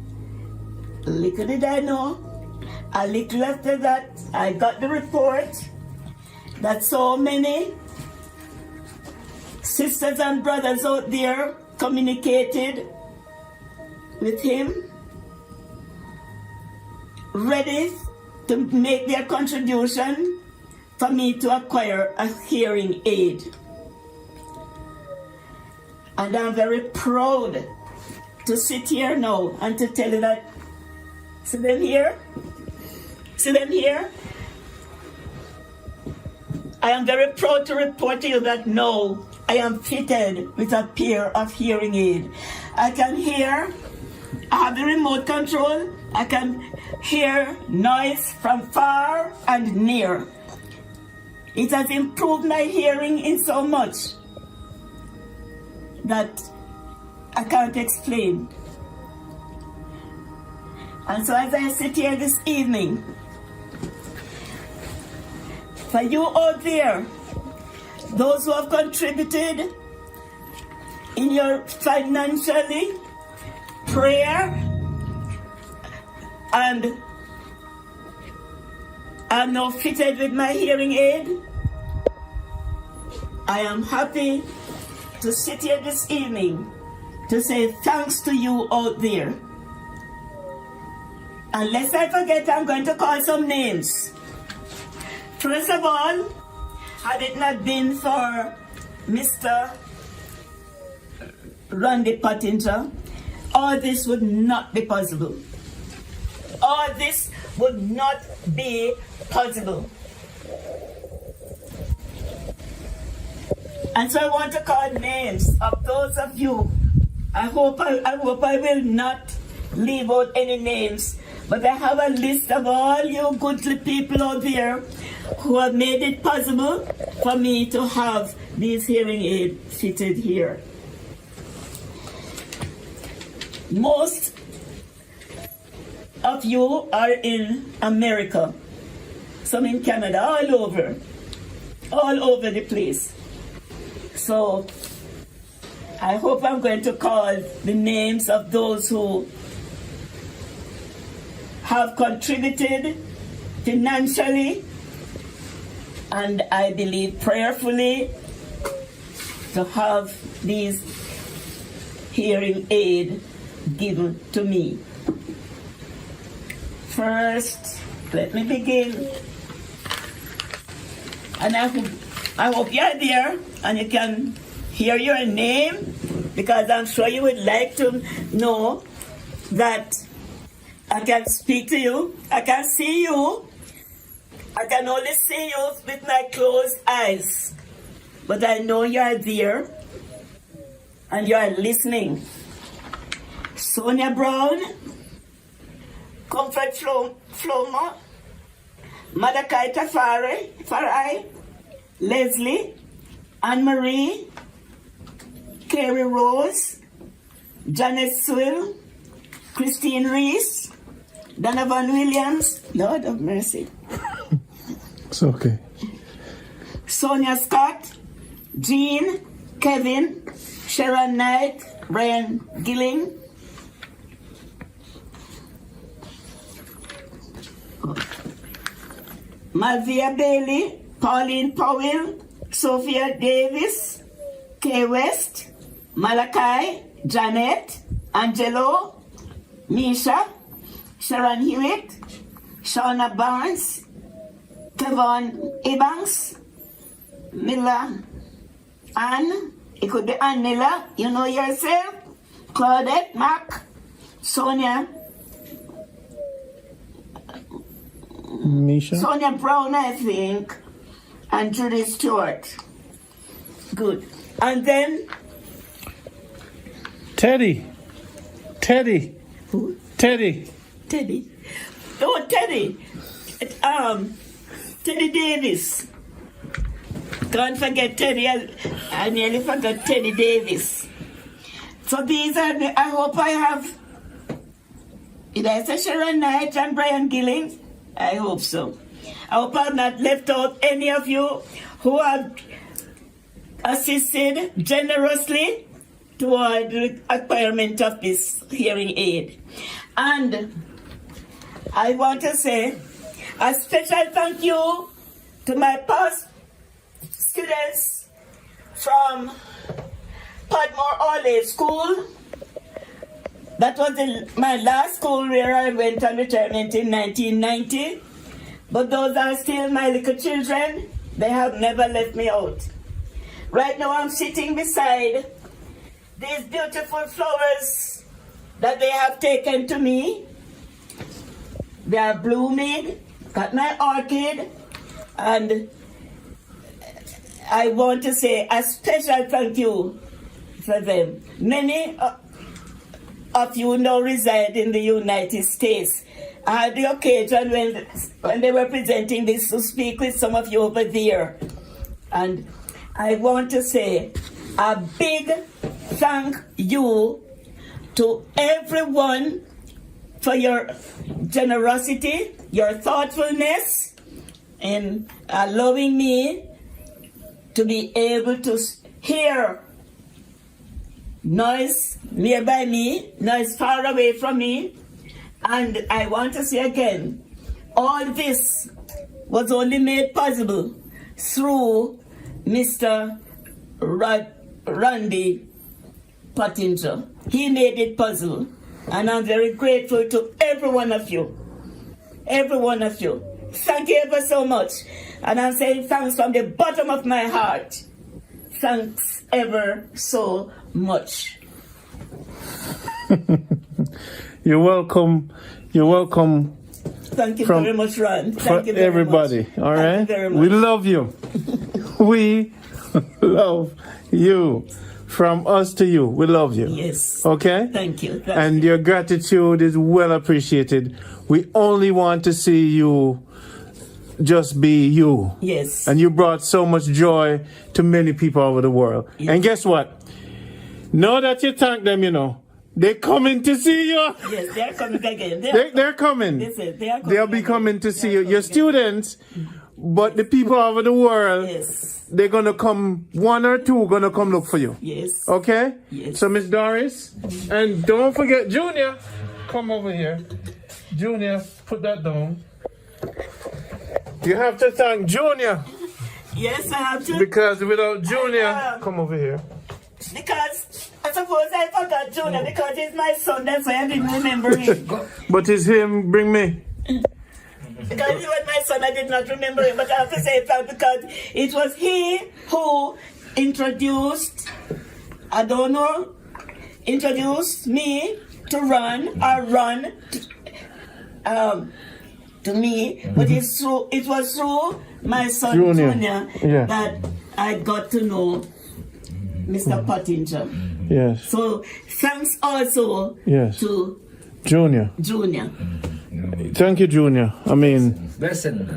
little did I know, a little after that, I got the report that so many sisters and brothers out there communicated with him, ready to make their contribution for me to acquire a hearing aid. And I'm very proud to sit here now and to tell you that, see them here? See them here? I am very proud to report to you that now I am fitted with a pair of hearing aid. I can hear, I have the remote control, I can hear noise from far and near. It has improved my hearing in so much that I can't explain. And so as I sit here this evening, for you out there, those who have contributed in your financially, prayer, and I'm now fitted with my hearing aid, I am happy to sit here this evening to say thanks to you out there. And lest I forget, I'm going to call some names. First of all, had it not been for Mr. Randy Pottinger, all this would not be possible. All this would not be possible. And so I want to call names of those of you. I hope I will not leave out any names, but I have a list of all you goodly people out there who have made it possible for me to have these hearing aids fitted here. Most of you are in America, some in Canada, all over the place. So I hope I'm going to call the names of those who have contributed financially and I believe prayerfully to have these hearing aid given to me. First, let me begin. And I hope you're there and you can hear your name, because I'm sure you would like to know that I can speak to you, I can see you, I can only see you with my closed eyes, but I know you are there and you are listening. Sonia Brown, Comfort Floma, Madakai Farai, Leslie, Anne-Marie, Carrie Rose, Janet Swill, Christine Reese, Donovan Williams, Lord of mercy. It's okay. Sonia Scott, Jean, Kevin, Sharon Knight, Brian Gilling, Malvia Bailey, Pauline Powell, Sophia Davis, Kay West, Malachi, Janet, Angelo, Misha, Sharon Hewitt, Shauna Barnes, Kevon Ebanks, Miller, Anne, it could be Anne Miller, you know yourself, Claudette Mack, Sonia, Misha? Sonia Brown, I think, and Judy Stewart. Good. And then Teddy. who? Teddy. Teddy. Oh, Teddy. Teddy Davis. Can't forget Teddy. I nearly forgot Teddy Davis. So these are, I hope I have, did I say Sharon Knight and Brian Gilling? I hope so. I hope I've not left out any of you who have assisted generously toward the acquirement of this hearing aid. And I want to say a special thank you to my past students from Padmore Ole School. That was my last school where I went on retirement in 1990. But those are still my little children. They have never left me out. Right now I'm sitting beside these beautiful flowers that they have taken to me. They are blooming, got my orchid, and I want to say a special thank you for them. Many of you now reside in the United States. I had the occasion when they were presenting this to speak with some of you over there. And I want to say a big thank you to everyone for your generosity, your thoughtfulness, in allowing me to be able to hear noise nearby me, noise far away from me. And I want to say again, all this was only made possible through Mr. Randy Pottinger. He made it possible. And I'm very grateful to every one of you. Every one of you. Thank you ever so much. And I'm saying thanks from the bottom of my heart. Thanks ever so much. You're welcome. You're welcome. Thank you very much, Ron. Thank you for very everybody. much. All right. Thank you very much. We love you. We love you. From us to you, we love you. Yes. Okay? Thank you. And your gratitude is well appreciated. We only want to see you just be you. Yes. And you brought so much joy to many people over the world. Yes. And guess what? Now that you thank them, you know, they're coming to see you. Yes, they're coming again. They're coming. They'll be coming to see you. Your students, but the people over the world, yes, they're going to come, one or two going to come look for you. Yes. Okay? Yes. So, Miss Doris, and don't forget, Junior, come over here. Junior, put that down. You have to thank Junior. Yes, I have to. Because without Junior, come over here. Because I suppose I forgot Junior because he's my son, that's why I didn't remember him. But it's him, bring me. Because he was my son, I did not remember him, but I have to say that because it was he who introduced introduced me to run to me, but it was through my son Junior. Junior Yeah. that I got to know Mr. Pottinger. Yes. So thanks also Yes. to Junior. Junior. Thank you, Junior. I mean, Blessing,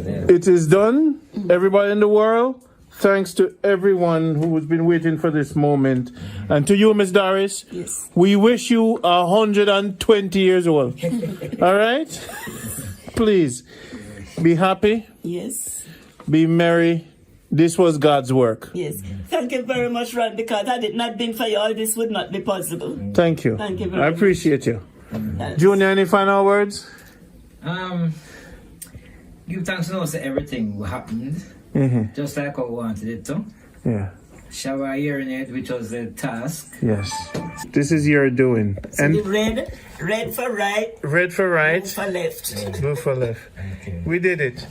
yeah. it is done. Everybody in the world, thanks to everyone who has been waiting for this moment. And to you, Miss Doris, Yes. we wish you 120 years old. All right? Please, be happy, Yes. be merry. This was God's work. Yes. Thank you very much, Ron, because had it not been for you, all this would not be possible. Thank you. Thank you very I much. appreciate you. Yes. Junior, any final words? Give thanks now to everything what happened. Just like how we wanted it to. Yeah. Shower hearing it, which was the task. Yes. This is your doing. So the red for right, Red for right, for left. blue for left. We did it.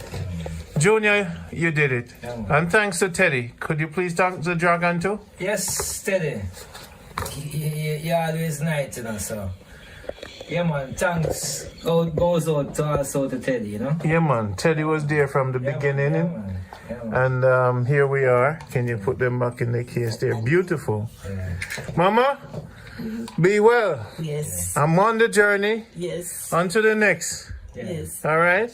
Junior, you did it. And thanks to Teddy. Could you please talk to the dragon too? Yes, steady. You always nice, you know, so. Yeah, man, thanks goes out to also to Teddy, you know? Yeah, man. Teddy was there from the beginning. Man. Yeah, man. And here we are. Can you put them back in the case? They're beautiful. Mama, be well. Yes. I'm on the journey. Yes. On to the next. Yes. All right?